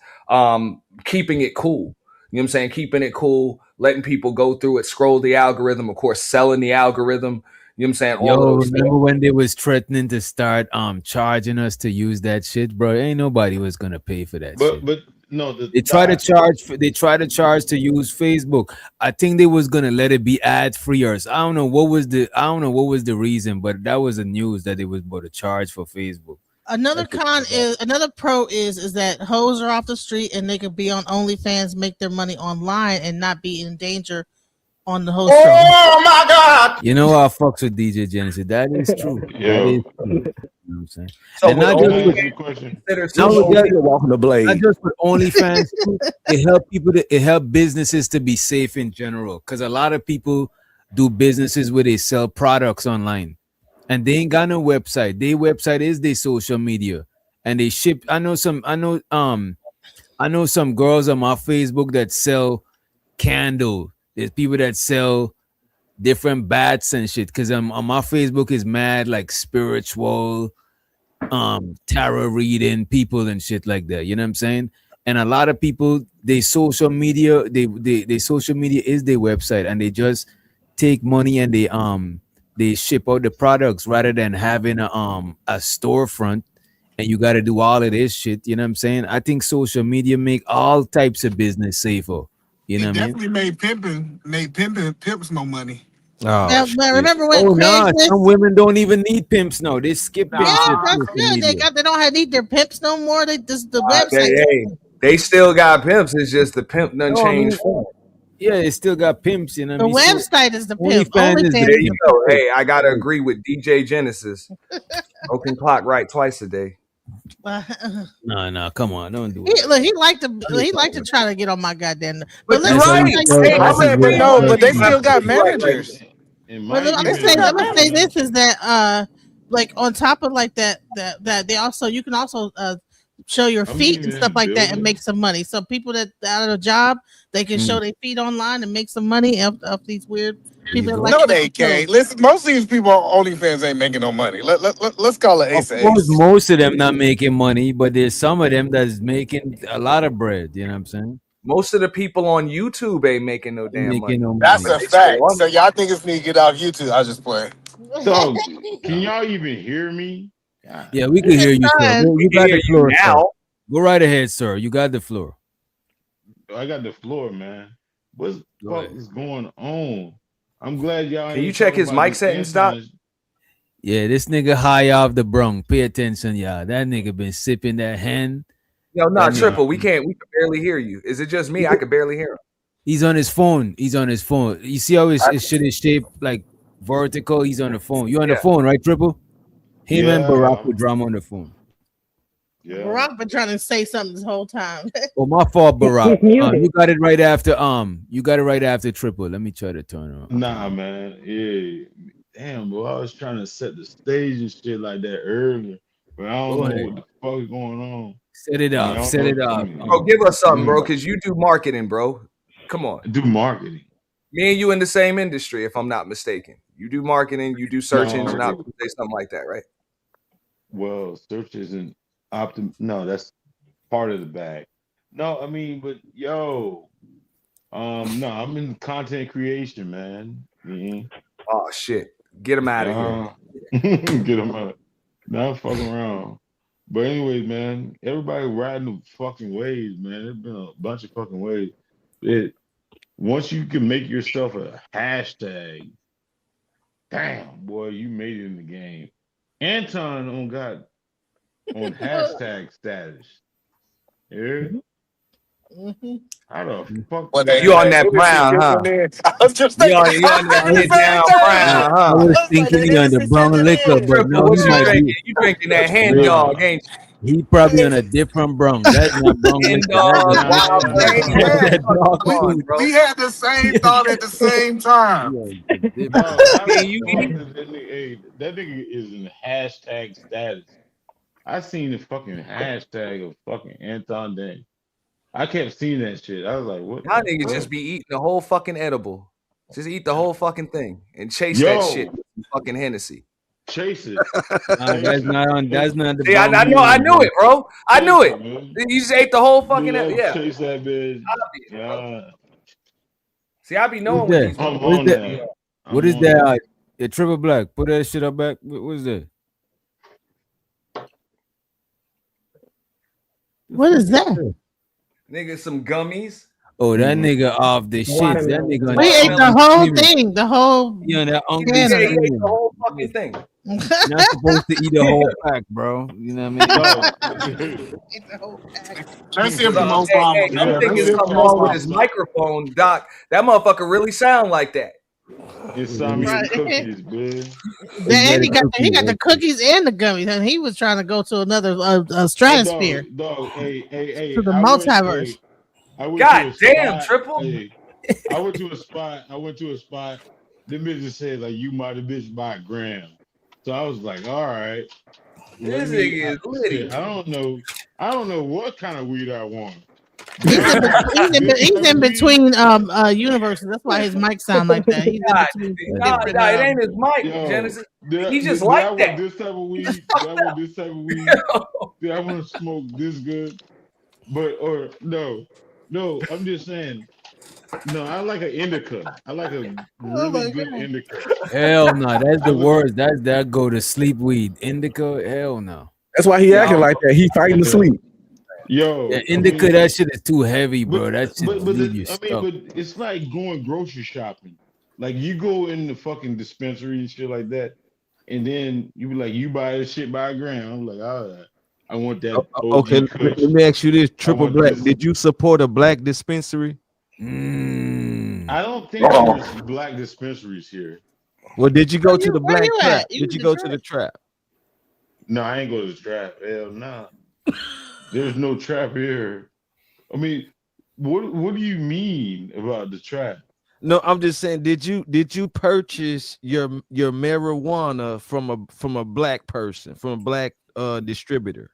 [SPEAKER 3] Keeping it cool. You know what I'm saying? Keeping it cool, letting people go through it, scroll the algorithm, of course, selling the algorithm. You know what I'm saying? All of
[SPEAKER 1] Yo,
[SPEAKER 3] those things.
[SPEAKER 1] remember when they was threatening to start charging us to use that shit, bro? Ain't nobody was gonna pay for that shit.
[SPEAKER 15] But no,
[SPEAKER 1] They try to charge. They try to charge to use Facebook. I think they was gonna let it be ad free, or I don't know what was the reason, but that was the news that they was about to charge for Facebook.
[SPEAKER 9] Another
[SPEAKER 1] That shit
[SPEAKER 9] con
[SPEAKER 1] was bad.
[SPEAKER 9] is another pro is that hoes are off the street and they could be on OnlyFans, make their money online, and not be in danger on the host show.
[SPEAKER 3] Oh my God!
[SPEAKER 1] You know I fucks with DJ Genesis. That is true. That
[SPEAKER 15] Yo.
[SPEAKER 1] is true. You know what I'm saying?
[SPEAKER 3] So
[SPEAKER 1] And
[SPEAKER 3] would
[SPEAKER 1] not
[SPEAKER 15] Can
[SPEAKER 1] just
[SPEAKER 15] I
[SPEAKER 1] with
[SPEAKER 15] ask you a question?
[SPEAKER 3] consider
[SPEAKER 1] not
[SPEAKER 3] social
[SPEAKER 1] with that,
[SPEAKER 3] media?
[SPEAKER 5] Walking the
[SPEAKER 1] not
[SPEAKER 5] blade.
[SPEAKER 1] just with OnlyFans, too, it help businesses to be safe in general. Because a lot of people do businesses where they sell products online, and they ain't got no website. Their website is their social media, and they ship. I know some girls on my Facebook that sell candle. There's people that sell different bats and shit. Because on my Facebook is mad like spiritual tarot reading people and shit like that. You know what I'm saying? And a lot of people, they social media is their website, and they just take money and they ship out the products rather than having a storefront, and you got to do all of this shit. You know what I'm saying? I think social media make all types of business safer. You know
[SPEAKER 11] it
[SPEAKER 1] what I mean?
[SPEAKER 11] definitely made pimps more money.
[SPEAKER 1] Oh
[SPEAKER 9] Now
[SPEAKER 1] shit.
[SPEAKER 9] remember when
[SPEAKER 1] Oh nah, some
[SPEAKER 9] Craigslist?
[SPEAKER 1] women don't even need pimps now. They skip pimp
[SPEAKER 9] Yeah,
[SPEAKER 1] shit
[SPEAKER 9] that's
[SPEAKER 1] social
[SPEAKER 9] good.
[SPEAKER 1] media.
[SPEAKER 9] They don't have need their pimps no more. They just the website.
[SPEAKER 3] They still got pimps. It's just the pimp done
[SPEAKER 1] No, I mean,
[SPEAKER 3] changed form.
[SPEAKER 1] yeah, they still got pimps, you know what I
[SPEAKER 9] The
[SPEAKER 1] mean? So
[SPEAKER 9] website is the pimp.
[SPEAKER 1] OnlyFans is
[SPEAKER 9] OnlyFans
[SPEAKER 3] There
[SPEAKER 9] is
[SPEAKER 3] you
[SPEAKER 9] the
[SPEAKER 3] go. Hey, I gotta agree with DJ Genesis. Broken clock right twice a day.
[SPEAKER 1] no, come on, don't do
[SPEAKER 9] He,
[SPEAKER 1] it.
[SPEAKER 9] look, he like to try to get on my goddamn.
[SPEAKER 3] But
[SPEAKER 9] let
[SPEAKER 3] you're
[SPEAKER 9] me
[SPEAKER 1] That's how
[SPEAKER 9] let
[SPEAKER 1] you
[SPEAKER 9] me
[SPEAKER 3] right.
[SPEAKER 9] tell you
[SPEAKER 1] tell.
[SPEAKER 3] Hey,
[SPEAKER 1] That's
[SPEAKER 3] I'm
[SPEAKER 9] something.
[SPEAKER 1] his
[SPEAKER 3] gonna
[SPEAKER 1] way
[SPEAKER 3] agree
[SPEAKER 1] of
[SPEAKER 11] No,
[SPEAKER 3] with
[SPEAKER 11] but
[SPEAKER 1] telling
[SPEAKER 11] they
[SPEAKER 3] you.
[SPEAKER 1] you.
[SPEAKER 11] still got
[SPEAKER 3] You're right right
[SPEAKER 11] managers.
[SPEAKER 15] It
[SPEAKER 9] But
[SPEAKER 15] might be
[SPEAKER 9] I'm
[SPEAKER 15] that
[SPEAKER 9] gonna say
[SPEAKER 15] they got
[SPEAKER 9] this is that like on top of like that they also you can also show your feet and stuff like that and make some money. So people that out of a job, they can show their feet online and make some money off these weird people that like
[SPEAKER 11] No, they can't. Listen, most of these people on OnlyFans ain't making no money. Let's call it
[SPEAKER 1] Of
[SPEAKER 11] ace
[SPEAKER 1] course,
[SPEAKER 11] ace.
[SPEAKER 1] most of them not making money, but there's some of them that's making a lot of bread. You know what I'm saying?
[SPEAKER 3] Most of the people on YouTube ain't making no damn money.
[SPEAKER 1] Making no
[SPEAKER 11] That's
[SPEAKER 1] money.
[SPEAKER 11] a fact. So y'all niggas need to get off YouTube. I just play.
[SPEAKER 15] So, can y'all even hear me?
[SPEAKER 1] Yeah, we can hear you, sir.
[SPEAKER 3] We
[SPEAKER 1] You
[SPEAKER 3] can
[SPEAKER 1] got
[SPEAKER 3] hear
[SPEAKER 1] the
[SPEAKER 3] you
[SPEAKER 1] floor, sir.
[SPEAKER 3] now.
[SPEAKER 1] Go right ahead, sir. You got the floor.
[SPEAKER 15] I got the floor, man. What the
[SPEAKER 1] Go
[SPEAKER 15] fuck
[SPEAKER 1] ahead.
[SPEAKER 15] is going on? I'm glad y'all.
[SPEAKER 3] Can you
[SPEAKER 15] ain't
[SPEAKER 3] check
[SPEAKER 15] talking
[SPEAKER 3] his
[SPEAKER 15] about
[SPEAKER 3] mic
[SPEAKER 15] this
[SPEAKER 3] settings, Doc?
[SPEAKER 15] Anton.
[SPEAKER 1] Yeah, this nigga high off the brung. Pay attention, y'all. That nigga been sipping that hand.
[SPEAKER 3] Yo,
[SPEAKER 1] That
[SPEAKER 3] not
[SPEAKER 1] nigga,
[SPEAKER 3] triple. We can barely hear you. Is it just me? I can barely hear him.
[SPEAKER 1] he's on his phone. He's on his phone. You see how his shit is shaped like vertical? He's on the phone. You on the
[SPEAKER 3] Yeah.
[SPEAKER 1] phone, right, Triple? Him and Barack
[SPEAKER 15] Yeah,
[SPEAKER 1] with drama on the phone.
[SPEAKER 15] yeah.
[SPEAKER 9] Barack been trying to say something this whole time.
[SPEAKER 1] Oh, my fault, Barack.
[SPEAKER 8] He's muted.
[SPEAKER 1] You got it right after you got it right after Triple. Let me try to turn on.
[SPEAKER 15] Nah, man. Yeah. Damn, bro. I was trying to set the stage and shit like that earlier, but I don't
[SPEAKER 1] Go
[SPEAKER 15] know
[SPEAKER 1] ahead.
[SPEAKER 15] what the fuck is going on.
[SPEAKER 1] Set it
[SPEAKER 15] I mean,
[SPEAKER 1] off.
[SPEAKER 15] I don't
[SPEAKER 1] Set it
[SPEAKER 15] know.
[SPEAKER 1] off.
[SPEAKER 3] Bro, give us something, bro, because you do marketing, bro. Come on.
[SPEAKER 15] Do marketing.
[SPEAKER 3] Me and you in the same industry, if I'm not mistaken. You do marketing, you do search engine
[SPEAKER 15] No,
[SPEAKER 3] optimization, something like that, right?
[SPEAKER 15] well, search isn't No, that's part of the bag. No, I mean, but yo, no, I'm in content creation, man.
[SPEAKER 3] Oh shit. Get him out of here.
[SPEAKER 15] Get them out. Not fucking around. But anyways, man, everybody riding the fucking waves, man. There's been a bunch of fucking waves. Once you can make yourself a hashtag, damn boy, you made it in the game. Anton on hashtag status. Yeah. How the fuck?
[SPEAKER 3] You on that brown, huh?
[SPEAKER 11] I was just
[SPEAKER 3] You
[SPEAKER 11] thinking.
[SPEAKER 3] on that
[SPEAKER 11] at the
[SPEAKER 3] get down
[SPEAKER 11] same time.
[SPEAKER 3] brown,
[SPEAKER 1] I
[SPEAKER 3] huh?
[SPEAKER 1] was thinking he on the brown liquor, but
[SPEAKER 3] Triple,
[SPEAKER 1] no,
[SPEAKER 3] what
[SPEAKER 1] he
[SPEAKER 3] you
[SPEAKER 1] might
[SPEAKER 3] drinking?
[SPEAKER 1] be.
[SPEAKER 3] You drinking that hand
[SPEAKER 15] Nah.
[SPEAKER 3] dog, ain't
[SPEAKER 1] He probably on a different brown. That's not brown
[SPEAKER 3] you? Hand
[SPEAKER 1] liquor.
[SPEAKER 3] dog,
[SPEAKER 1] That's
[SPEAKER 3] wild
[SPEAKER 15] Nah.
[SPEAKER 3] blade.
[SPEAKER 1] that dog
[SPEAKER 11] we,
[SPEAKER 3] Come on,
[SPEAKER 1] food.
[SPEAKER 3] bro.
[SPEAKER 11] we had the same thought at the same time.
[SPEAKER 1] Yeah, it's different.
[SPEAKER 15] Dog, how
[SPEAKER 3] Me
[SPEAKER 15] the
[SPEAKER 3] and you
[SPEAKER 15] fuck does that nigga? Hey, that nigga is in hashtag status. I seen the fucking hashtag of fucking Anton Dang. I kept seeing that shit. I was like, what
[SPEAKER 3] y'all
[SPEAKER 15] the
[SPEAKER 3] niggas
[SPEAKER 15] fuck?
[SPEAKER 3] just be eating the whole fucking edible. Just eat the whole fucking thing and chase that
[SPEAKER 15] Yo,
[SPEAKER 3] shit with some fucking Hennessy.
[SPEAKER 15] chase it.
[SPEAKER 1] That's not on. That's not the
[SPEAKER 3] See, I
[SPEAKER 1] brown.
[SPEAKER 3] knew it, bro. I knew
[SPEAKER 15] Chase
[SPEAKER 3] it.
[SPEAKER 15] man.
[SPEAKER 3] You just ate the whole fucking
[SPEAKER 15] Yeah,
[SPEAKER 3] yeah.
[SPEAKER 15] chase that bitch.
[SPEAKER 3] Obvious, bro.
[SPEAKER 15] Yeah,
[SPEAKER 3] See, I be
[SPEAKER 1] What's
[SPEAKER 3] knowing what
[SPEAKER 1] that?
[SPEAKER 3] these
[SPEAKER 15] I'm
[SPEAKER 1] What is
[SPEAKER 15] on
[SPEAKER 1] that?
[SPEAKER 15] that.
[SPEAKER 1] What
[SPEAKER 15] I'm
[SPEAKER 1] is
[SPEAKER 15] on that.
[SPEAKER 1] that? The triple black. Put that shit up back. What is that?
[SPEAKER 9] What is that?
[SPEAKER 3] nigga some gummies.
[SPEAKER 1] Oh, that nigga off the shit. That nigga on
[SPEAKER 9] We ate the
[SPEAKER 1] that
[SPEAKER 9] whole
[SPEAKER 1] screaming.
[SPEAKER 9] thing. The whole.
[SPEAKER 1] He on that ugly
[SPEAKER 3] Yeah, he ate
[SPEAKER 1] screaming.
[SPEAKER 3] the whole fucking thing.
[SPEAKER 1] You're not supposed to eat a whole pack, bro. You know what I mean?
[SPEAKER 11] Let's hear from
[SPEAKER 3] Hey,
[SPEAKER 11] Obama.
[SPEAKER 3] I'm
[SPEAKER 11] Yeah, let's
[SPEAKER 3] thinking
[SPEAKER 11] hear
[SPEAKER 3] something
[SPEAKER 11] from
[SPEAKER 3] wrong with his
[SPEAKER 11] Obama.
[SPEAKER 3] microphone, Doc. That motherfucker really sound like that.
[SPEAKER 15] It's time
[SPEAKER 9] Right.
[SPEAKER 15] cookies, bitch.
[SPEAKER 9] And he got the cookies and the gummies, and he was trying to go to another stratosphere,
[SPEAKER 15] Dog. Hey,
[SPEAKER 9] to the
[SPEAKER 15] I
[SPEAKER 9] multiverse.
[SPEAKER 15] went
[SPEAKER 3] God
[SPEAKER 15] to a
[SPEAKER 3] damn,
[SPEAKER 15] spot.
[SPEAKER 3] triple.
[SPEAKER 15] Hey, I went to a spot. Them bitches said like you might have bitch by a gram. So I was like, all right.
[SPEAKER 3] This nigga is litty.
[SPEAKER 15] I don't know what kind of weed I want.
[SPEAKER 9] He's in between universes. That's why his mic sound like that. He's in between different.
[SPEAKER 3] It ain't his mic,
[SPEAKER 15] Yo,
[SPEAKER 3] Genesis.
[SPEAKER 15] did
[SPEAKER 3] He just
[SPEAKER 15] I
[SPEAKER 3] like
[SPEAKER 15] want
[SPEAKER 3] that.
[SPEAKER 15] this type of weed? Did I want this type of weed? Did I want to smoke this good? No, I'm just saying. No, I like an indica. I like a really good indica.
[SPEAKER 1] Hell no. That's the worst. That go to sleep weed. Indica. Hell no.
[SPEAKER 5] That's why he acting like that. He fighting to sleep.
[SPEAKER 15] Yo,
[SPEAKER 1] Yeah, indica. That shit is too heavy, bro. That shit leave you stuck.
[SPEAKER 15] but it's like going grocery shopping. Like you go in the fucking dispensary and shit like that, and then you be like, you buy this shit by a gram. I'm like, all right, I want that.
[SPEAKER 6] Okay,
[SPEAKER 15] OG Kush.
[SPEAKER 6] let me ask you this: Triple
[SPEAKER 15] want
[SPEAKER 6] Black,
[SPEAKER 15] this.
[SPEAKER 6] did you support a black dispensary?
[SPEAKER 15] I don't think there's black dispensaries here.
[SPEAKER 6] Well, did you go to the
[SPEAKER 9] where
[SPEAKER 6] black
[SPEAKER 9] you
[SPEAKER 6] trap?
[SPEAKER 9] at? You
[SPEAKER 6] Did you
[SPEAKER 9] in
[SPEAKER 6] go
[SPEAKER 9] the
[SPEAKER 6] to the trap?
[SPEAKER 15] No, I ain't go to the trap. Hell no. There's no trap here. I mean, what do you mean about the trap?
[SPEAKER 6] No, I'm just saying, did you purchase your marijuana from a black person, from a black distributor?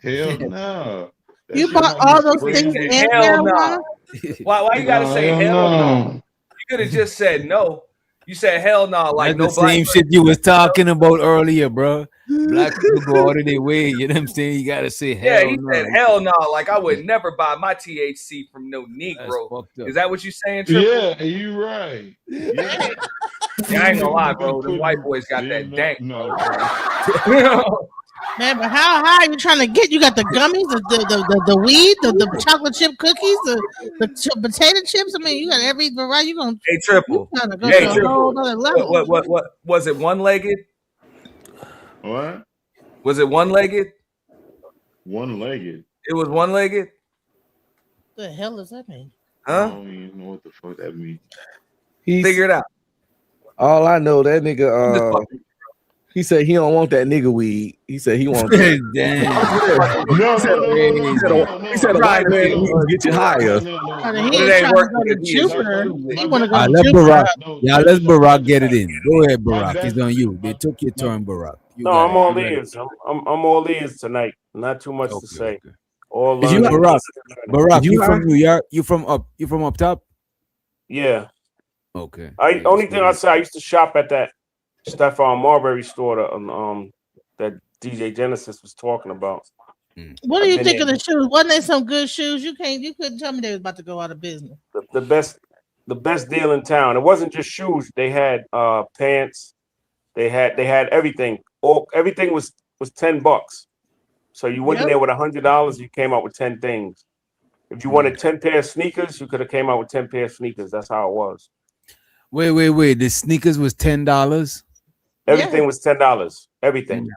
[SPEAKER 15] Hell no. That
[SPEAKER 9] You
[SPEAKER 15] shit
[SPEAKER 9] bought
[SPEAKER 15] might be
[SPEAKER 9] all those things
[SPEAKER 3] He
[SPEAKER 15] sprayed.
[SPEAKER 3] said,
[SPEAKER 9] and
[SPEAKER 3] hell
[SPEAKER 9] marijuana?
[SPEAKER 3] no. Why you gotta
[SPEAKER 15] No,
[SPEAKER 3] say
[SPEAKER 15] hell
[SPEAKER 3] hell no?
[SPEAKER 15] no.
[SPEAKER 3] You could have just said no. You said hell no, like
[SPEAKER 1] That's the
[SPEAKER 3] no black
[SPEAKER 1] same
[SPEAKER 3] person.
[SPEAKER 1] shit you was talking about earlier, bro. Black people go out of their way. You know what I'm saying? You gotta say
[SPEAKER 3] Yeah,
[SPEAKER 1] hell
[SPEAKER 3] he
[SPEAKER 1] no.
[SPEAKER 3] said hell no. Like I would never buy my THC from no
[SPEAKER 1] That's
[SPEAKER 3] Negro.
[SPEAKER 1] fucked up.
[SPEAKER 3] Is that what you saying, Triple?
[SPEAKER 15] Yeah, you right. Yeah.
[SPEAKER 3] Yeah, I ain't gonna lie,
[SPEAKER 15] Niggas be
[SPEAKER 3] bro. Them white
[SPEAKER 15] putting
[SPEAKER 3] boys got that dank,
[SPEAKER 15] no.
[SPEAKER 3] bro.
[SPEAKER 9] Man, but how high are you trying to get? You got the gummies, the weed, the chocolate chip cookies, the potato chips. I mean, you got every variety. You
[SPEAKER 3] Hey, Triple.
[SPEAKER 9] trying to go
[SPEAKER 3] Hey,
[SPEAKER 9] to a
[SPEAKER 3] Triple.
[SPEAKER 9] whole other level.
[SPEAKER 3] What was it? One legged?
[SPEAKER 15] What?
[SPEAKER 3] Was it one legged?
[SPEAKER 15] One legged.
[SPEAKER 3] It was one legged.
[SPEAKER 9] The hell does that mean?
[SPEAKER 15] I
[SPEAKER 3] Huh?
[SPEAKER 15] don't even know what the fuck that means.
[SPEAKER 3] Figure it out.
[SPEAKER 5] All I know, that nigga, he said he don't want that nigga weed. He said he wants that. He said a white man weed to get you higher.
[SPEAKER 9] He ain't trying to go to Jupiter. He want to go to
[SPEAKER 1] Let
[SPEAKER 9] Jupiter.
[SPEAKER 1] Barack. Yeah, let's Barack get it in. Go ahead, Barack. It's on you. They took your turn, Barack. You
[SPEAKER 12] No,
[SPEAKER 1] got
[SPEAKER 12] I'm
[SPEAKER 1] it.
[SPEAKER 12] all
[SPEAKER 1] You got it.
[SPEAKER 12] ears. I'm all ears tonight. Not too much to say. All
[SPEAKER 1] Is you
[SPEAKER 12] learning.
[SPEAKER 1] Barack? Barack, you
[SPEAKER 5] high?
[SPEAKER 1] from New York? You from up top?
[SPEAKER 12] Yeah.
[SPEAKER 1] Okay.
[SPEAKER 12] Only thing I say, I used to shop at that Stefan Marbury store that DJ Genesis was talking about.
[SPEAKER 9] What do you think of the shoes? Wasn't they some good shoes? You couldn't tell me they was about to go out of business.
[SPEAKER 12] The best deal in town. It wasn't just shoes. They had pants. They had everything. Everything was $10. So you went in there with $100. You came out with 10 things. If you wanted 10 pair of sneakers, you could have came out with 10 pair of sneakers. That's how it was.
[SPEAKER 1] Wait. The sneakers was $10.
[SPEAKER 12] Everything was $10. Everything.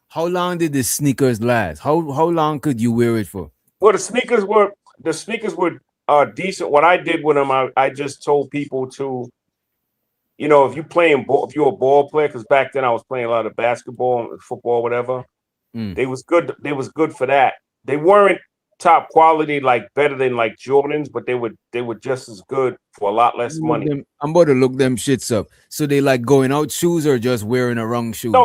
[SPEAKER 1] How long did the sneakers last? How long could you wear it for?
[SPEAKER 12] Well, the sneakers were decent. What I did with them, I just told people to, if you're a ball player, because back then I was playing a lot of basketball, football, whatever. They was good. They was good for that. They weren't top quality, like better than like Jordans, but they were just as good for a lot less money.
[SPEAKER 1] I'm about to look them shits up. So they like going out shoes or just wearing the wrong shoes?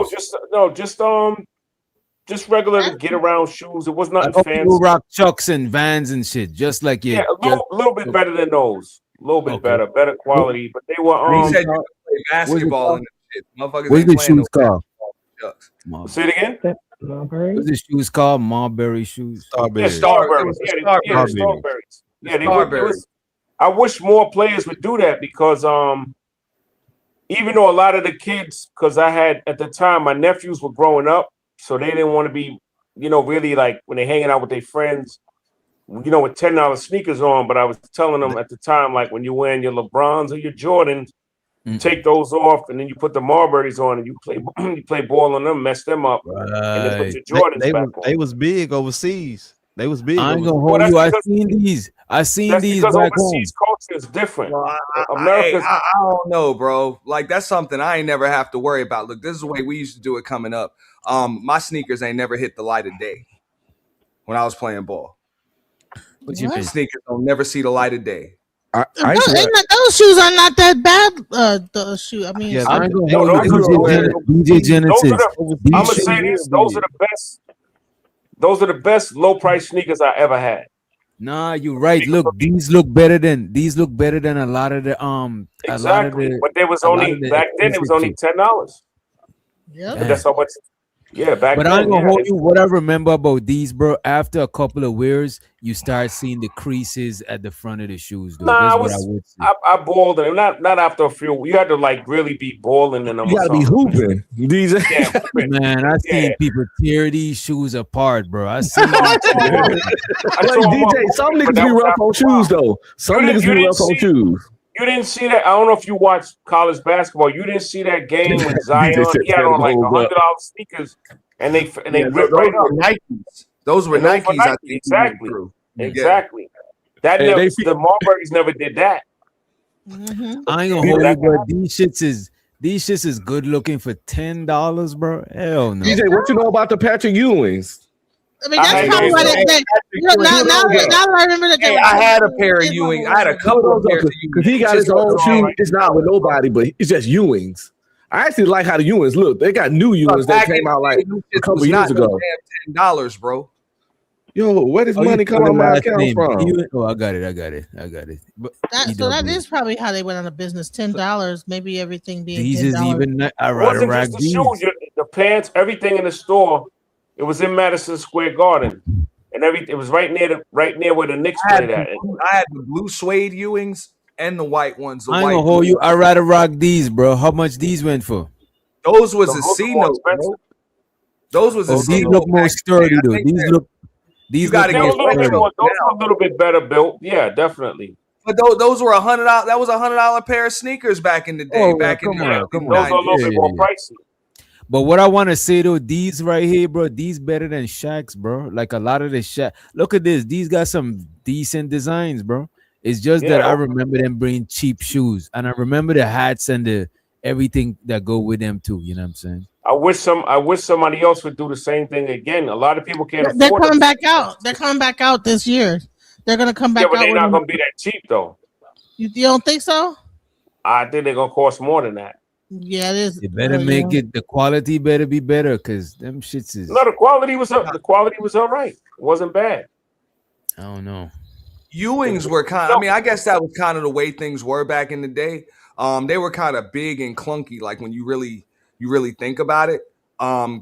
[SPEAKER 12] Just regular get around shoes. It was nothing
[SPEAKER 1] Like,
[SPEAKER 12] fancy.
[SPEAKER 1] people rock Chucks and Vans and shit, just like
[SPEAKER 12] Yeah, a little bit better than those. A little bit better quality. But they were.
[SPEAKER 3] He said you could play basketball and shit. Motherfuckers
[SPEAKER 1] What's
[SPEAKER 3] ain't
[SPEAKER 1] the
[SPEAKER 3] playing
[SPEAKER 1] shoes called?
[SPEAKER 3] Chucks.
[SPEAKER 12] Say it again.
[SPEAKER 1] What's the shoes called? Marbury shoes.
[SPEAKER 12] Yeah, Starberries. Yeah, the Starberries. Yeah, they were. I wish more players would do that because even though a lot of the kids, because I had at the time my nephews were growing up, so they didn't want to be, really like when they're hanging out with their friends, with $10 sneakers on. But I was telling them at the time, like when you're wearing your LeBrons or your Jordans, take those off, and then you put the Marburys on, and you play ball on them, mess them up, and then put your Jordans back on.
[SPEAKER 6] They was big overseas. They was big.
[SPEAKER 1] I ain't gonna hold you. I seen these
[SPEAKER 12] because
[SPEAKER 1] back home.
[SPEAKER 12] overseas culture is different.
[SPEAKER 3] America, I don't know, bro. Like that's something I ain't never have to worry about. Look, this is the way we used to do it coming up. My sneakers ain't never hit the light of day when I was playing ball.
[SPEAKER 1] What you mean?
[SPEAKER 3] Sneakers don't never see the light of day.
[SPEAKER 9] Those shoes are not that bad. Those shoes. I mean,
[SPEAKER 1] I ain't gonna hold you. DJ Genesis.
[SPEAKER 12] I'm gonna say this: those are the best. Those are the best low price sneakers I ever had.
[SPEAKER 1] Nah, you're right. Look, these look better than a lot of the
[SPEAKER 12] Exactly, but there was only back then. It was only $10.
[SPEAKER 9] Yeah,
[SPEAKER 12] that's how much. Yeah, back
[SPEAKER 1] but
[SPEAKER 12] then.
[SPEAKER 1] I ain't gonna hold you. What I remember about these, bro, after a couple of wears, you start seeing the creases at the front of the shoes. Though.
[SPEAKER 12] Nah,
[SPEAKER 1] That's what I would say.
[SPEAKER 12] I balled in them. Not after a few. You had to like really be balling in them.
[SPEAKER 5] You gotta be hooping. DJ.
[SPEAKER 12] Yeah,
[SPEAKER 1] man, I seen people tear these shoes apart, bro. I seen.
[SPEAKER 5] DJ, some niggas be rough on shoes though. Some niggas be rough on shoes.
[SPEAKER 12] You didn't see that. I don't know if you watched college basketball. You didn't see that game with Zion. He had on like $100 sneakers, and they ripped right up.
[SPEAKER 3] Nikes. Those were Nikes. I think
[SPEAKER 12] exactly. That the Marburys never did that.
[SPEAKER 1] I ain't gonna hold you, but these shits is good looking for $10, bro. Hell no.
[SPEAKER 5] DJ, what you know about the Patrick Ewings?
[SPEAKER 9] I mean, that's probably why now I remember that.
[SPEAKER 3] Hey, I had a pair of Ewing. I had a couple of pairs of Ewing.
[SPEAKER 5] Because he got his own shoe. It's not with nobody, but it's just Ewings. I actually like how the Ewings look. They got new Ewings that came out like a couple years ago.
[SPEAKER 3] $10, bro.
[SPEAKER 5] Yo, where does money come on my account from?
[SPEAKER 1] I got it. But
[SPEAKER 9] so that is probably how they went out of business. $10, maybe everything being
[SPEAKER 1] these
[SPEAKER 9] $10.
[SPEAKER 1] is even. I
[SPEAKER 12] It
[SPEAKER 1] rather
[SPEAKER 12] wasn't
[SPEAKER 1] rock
[SPEAKER 12] just the
[SPEAKER 1] these.
[SPEAKER 12] shoes, the pants, everything in the store. It was in Madison Square Garden, and it was right near where the Knicks played at.
[SPEAKER 3] I had the blue suede Ewings and the white ones.
[SPEAKER 1] I ain't gonna hold you. I rather rock these, bro. How much these went for?
[SPEAKER 3] Those was a C note, bro. Those was a C
[SPEAKER 1] these
[SPEAKER 3] note.
[SPEAKER 1] look more sturdy though. These
[SPEAKER 3] got to
[SPEAKER 1] look
[SPEAKER 3] get
[SPEAKER 1] more sturdy.
[SPEAKER 12] Those are a little bit better built. Yeah, definitely.
[SPEAKER 3] But those were $100. That was $100 pair of sneakers back in the day.
[SPEAKER 1] Come on.
[SPEAKER 12] Those are a little bit more pricey.
[SPEAKER 1] But what I want to say though, these right here, bro, these better than Shaq's, bro. Like a lot of the Shaq. Look at this. These got some decent designs, bro. It's just that I remember them bringing cheap shoes, and I remember the hats and the everything that go with them too. You know what I'm saying?
[SPEAKER 12] I wish somebody else would do the same thing again. A lot of people can't afford.
[SPEAKER 9] They're coming back out. They're coming back out this year. They're gonna come back out.
[SPEAKER 12] Yeah, but they're not gonna be that cheap though.
[SPEAKER 9] You don't think so?
[SPEAKER 12] I think they're gonna cost more than that.
[SPEAKER 9] Yeah, it is.
[SPEAKER 1] You better make it. The quality better be better, cause them shits is.
[SPEAKER 12] No, the quality was up. The quality was all right. It wasn't bad.
[SPEAKER 1] I don't know.
[SPEAKER 3] Ewings were kind of, I mean, I guess that was kind of the way things were back in the day. They were kind of big and clunky, like when you really think about it,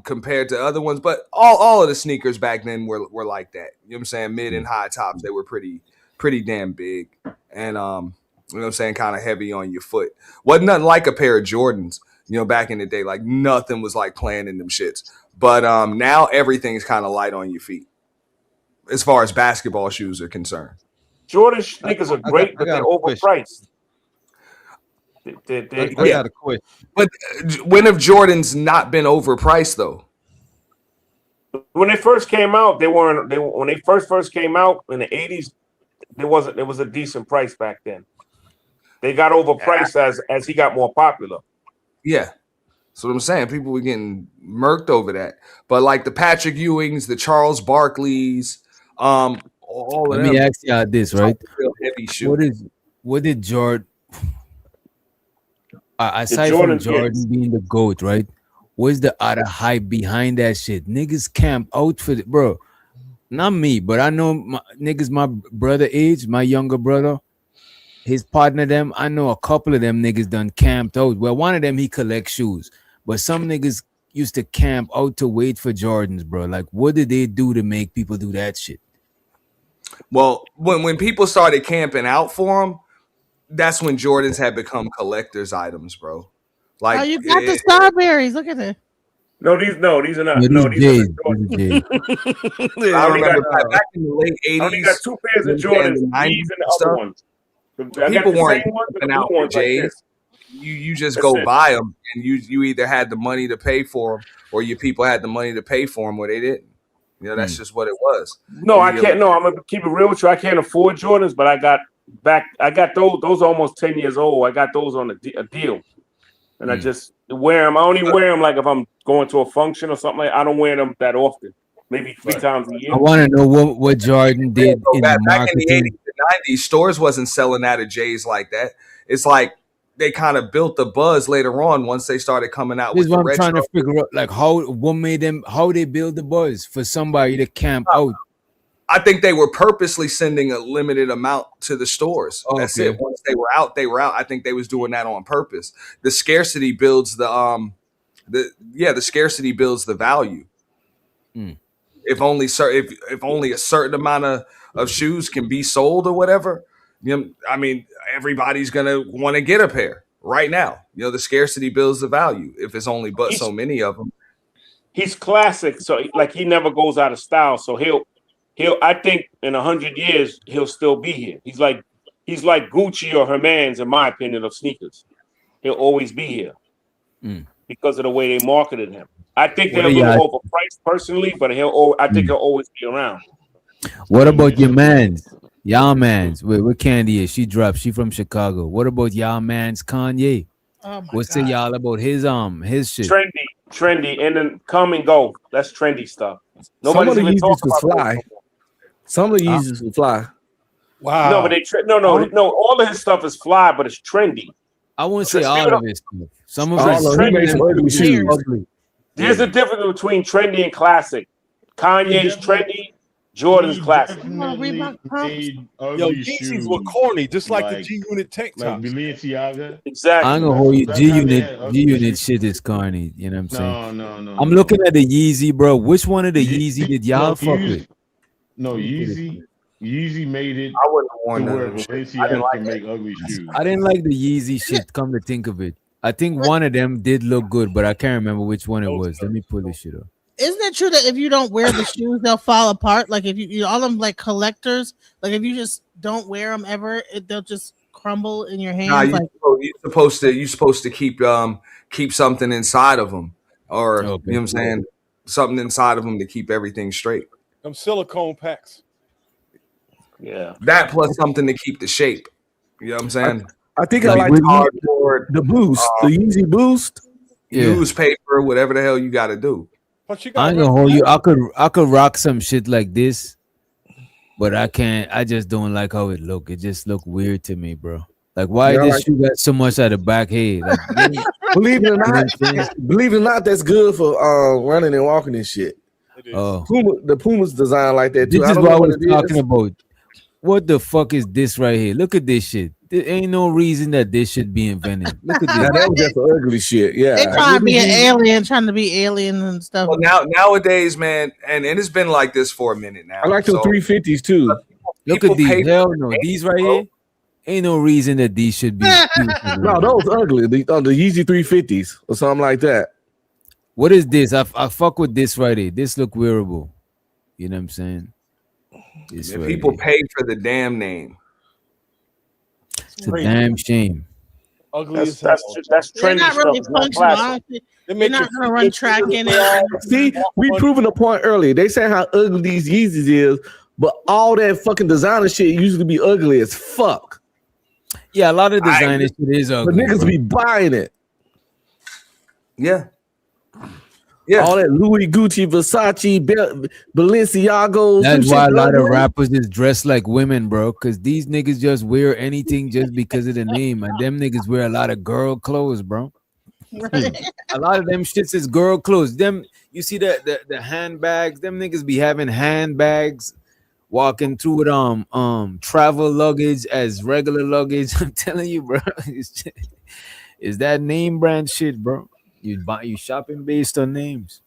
[SPEAKER 3] compared to other ones. But all of the sneakers back then were like that. You know what I'm saying? Mid and high tops, they were pretty damn big. And you know what I'm saying, kind of heavy on your foot. Wasn't nothing like a pair of Jordans, you know, back in the day. Like nothing was like playing in them shits. But now everything's kind of light on your feet as far as basketball shoes are concerned.
[SPEAKER 12] Jordan sneakers are great, but they're overpriced.
[SPEAKER 6] I got a question.
[SPEAKER 3] But when have Jordans not been overpriced though?
[SPEAKER 12] When they first came out, they weren't. When they first came out in the 80s, there was a decent price back then. They got overpriced as he got more popular.
[SPEAKER 3] Yeah. So what I'm saying, people were getting murked over that. But like the Patrick Ewings, the Charles Barkleys, all of
[SPEAKER 1] Let
[SPEAKER 3] them.
[SPEAKER 1] me ask y'all this, right?
[SPEAKER 3] Heavy shoe.
[SPEAKER 1] What did Jordan? Aside from Jordan being the GOAT, right? What's the other hype behind that shit? Niggas camp out for it, bro. Not me, but I know niggas my brother age, my younger brother, his partner, them. I know a couple of them niggas done camped out. Well, one of them he collects shoes, but some niggas used to camp out to wait for Jordans, bro. Like, what did they do to make people do that shit?
[SPEAKER 3] Well, when people started camping out for them, that's when Jordans had become collector's items, bro. Like,
[SPEAKER 9] oh, you got the strawberries. Look at that.
[SPEAKER 12] No, these are not.
[SPEAKER 1] No, these
[SPEAKER 12] are
[SPEAKER 1] J's.
[SPEAKER 3] I remember back in the late 80s.
[SPEAKER 12] I only got two pairs of Jordans. These and the other ones.
[SPEAKER 3] People weren't camping out for J's. You just go buy them, and you either had the money to pay for them, or your people had the money to pay for them, or they didn't. You know, that's just what it was.
[SPEAKER 12] No, I can't. No, I'm gonna keep it real with you. I can't afford Jordans, but I got those. Those are almost 10 years old. I got those on a deal, and I just wear them. I only wear them like if I'm going to a function or something. I don't wear them that often. Maybe 3 times a year.
[SPEAKER 1] I want to know what Jordan did in the
[SPEAKER 3] back in the 80s
[SPEAKER 1] marketing.
[SPEAKER 3] and 90s. Stores wasn't selling out of J's like that. It's like they kind of built the buzz later on once they started coming out
[SPEAKER 1] This is
[SPEAKER 3] with
[SPEAKER 1] what
[SPEAKER 3] the
[SPEAKER 1] I'm trying
[SPEAKER 3] retro.
[SPEAKER 1] to figure out. Like, what made them? How they build the buzz for somebody to camp out?
[SPEAKER 3] I think they were purposely sending a limited amount to the stores. That's it. Once they were out, they were out. I think they was doing that on purpose. The scarcity builds the scarcity builds the value. If only if only a certain amount of shoes can be sold or whatever, you know, I mean, everybody's gonna want to get a pair right now. You know, the scarcity builds the value. If it's only so many of them.
[SPEAKER 12] He's classic, so like he never goes out of style. So he'll I think in 100 years he'll still be here. He's like Gucci or Herman's, in my opinion, of sneakers. He'll always be here because of the way they marketed him. I think they're a little overpriced personally, but I think he'll always be around.
[SPEAKER 1] What about your mans? Y'all mans. Where Candy is? She dropped. She from Chicago. What about y'all mans? Kanye.
[SPEAKER 9] Oh my
[SPEAKER 1] What's say y'all about his shit?
[SPEAKER 12] trendy, and then come and go. That's trendy stuff.
[SPEAKER 5] Some
[SPEAKER 12] Nobody's
[SPEAKER 5] of the
[SPEAKER 12] even
[SPEAKER 5] Yeezys
[SPEAKER 12] talking
[SPEAKER 5] will
[SPEAKER 12] about those
[SPEAKER 5] fly.
[SPEAKER 12] no more.
[SPEAKER 5] Some of the Yeezys will fly.
[SPEAKER 16] Wow.
[SPEAKER 12] No, but no. All of his stuff is fly, but it's trendy.
[SPEAKER 1] I won't say all of his stuff. Some of
[SPEAKER 5] All of he made some ugly shoes.
[SPEAKER 12] There's a difference between trendy and classic. Kanye's trendy, Jordan's classic.
[SPEAKER 15] Yo,
[SPEAKER 16] Yeezys were corny, just like the G Unit tank tops.
[SPEAKER 15] Like Balenciaga.
[SPEAKER 12] Exactly.
[SPEAKER 1] I'm gonna hold you.
[SPEAKER 15] That's
[SPEAKER 1] G
[SPEAKER 15] how they
[SPEAKER 1] Unit,
[SPEAKER 15] had
[SPEAKER 1] G
[SPEAKER 15] ugly
[SPEAKER 1] Unit
[SPEAKER 15] shit.
[SPEAKER 1] shit is carny. You know what I'm saying?
[SPEAKER 15] No.
[SPEAKER 1] I'm looking at the Yeezy, bro. Which one of the Yeezy did y'all fuck with?
[SPEAKER 15] No, Yeezy made it
[SPEAKER 3] I wouldn't want
[SPEAKER 15] to where
[SPEAKER 3] that.
[SPEAKER 15] Balenciaga can make ugly shoes.
[SPEAKER 1] I didn't like the Yeezy shit. Come to think of it, I think one of them did look good, but I can't remember which one it was. Let me pull this shit up.
[SPEAKER 9] Isn't it true that if you don't wear the shoes, they'll fall apart? Like if you all them like collectors, like if you just don't wear them ever, they'll just crumble in your hands.
[SPEAKER 3] Nah,
[SPEAKER 9] you're
[SPEAKER 3] supposed to keep something inside of them, or you know what I'm saying, something inside of them to keep everything straight.
[SPEAKER 16] Them silicone packs.
[SPEAKER 12] Yeah,
[SPEAKER 3] that plus something to keep the shape. You know what I'm saying?
[SPEAKER 5] I think I like
[SPEAKER 3] cardboard,
[SPEAKER 5] the Boost, the Yeezy Boost,
[SPEAKER 3] newspaper, whatever the hell you got to do.
[SPEAKER 1] I ain't gonna hold you. I could rock some shit like this, but I can't. I just don't like how it look. It just look weird to me, bro. Like, why this shoe got so much out of back head? Like,
[SPEAKER 5] believe it or not, that's good for running and walking and shit.
[SPEAKER 1] Oh,
[SPEAKER 5] the Puma's designed like that too.
[SPEAKER 1] this is what I was talking about. What the fuck is this right here? Look at this shit. There ain't no reason that this should be invented. Look at this.
[SPEAKER 5] Now, that was just ugly shit. Yeah,
[SPEAKER 9] they trying to be an alien, trying to be alien and stuff.
[SPEAKER 3] Well, nowadays, man, and it's been like this for a minute now.
[SPEAKER 5] I like the 350s too.
[SPEAKER 1] Look at these. Hell no, these right here. Ain't no reason that these should be.
[SPEAKER 5] No, those ugly. The Yeezy 350s or something like that.
[SPEAKER 1] What is this? I fuck with this right here. This look wearable. You know what I'm saying?
[SPEAKER 3] Yeah, people pay for the damn name.
[SPEAKER 1] It's a damn shame.
[SPEAKER 16] Ugly
[SPEAKER 12] that's trendy
[SPEAKER 9] They're not really
[SPEAKER 12] stuff.
[SPEAKER 9] functional. They're not gonna run track in it.
[SPEAKER 5] See, we proving a point earlier. They say how ugly these Yeezys is, but all that fucking designer shit usually be ugly as fuck.
[SPEAKER 1] Yeah, a lot of designer shit is ugly.
[SPEAKER 5] But niggas be buying it.
[SPEAKER 3] Yeah.
[SPEAKER 5] All that Louis, Gucci, Versace, Balenciagos.
[SPEAKER 1] That's why a lot of rappers is dressed like women, bro. Because these niggas just wear anything just because of the name, and them niggas wear a lot of girl clothes, bro. A lot of them shits is girl clothes. Them, you see the handbags. Them niggas be having handbags, walking through with travel luggage as regular luggage. I'm telling you, bro. Is that name brand shit, bro? You shopping based on names.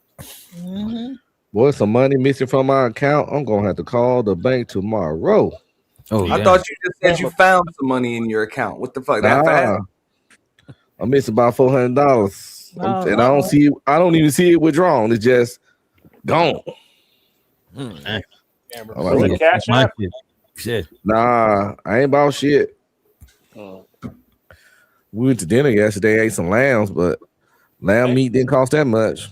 [SPEAKER 9] Mm-hmm.
[SPEAKER 5] Boy, some money missing from my account. I'm gonna have to call the bank tomorrow.
[SPEAKER 1] Oh,
[SPEAKER 3] I thought you just said you found some money in your account. What the fuck? That fast?
[SPEAKER 5] I missed about $400, and I don't see it. I don't even see it withdrawn. It's just gone.
[SPEAKER 1] Shit.
[SPEAKER 5] Nah, I ain't bought shit. We went to dinner yesterday, ate some lambs, but lamb meat didn't cost that much.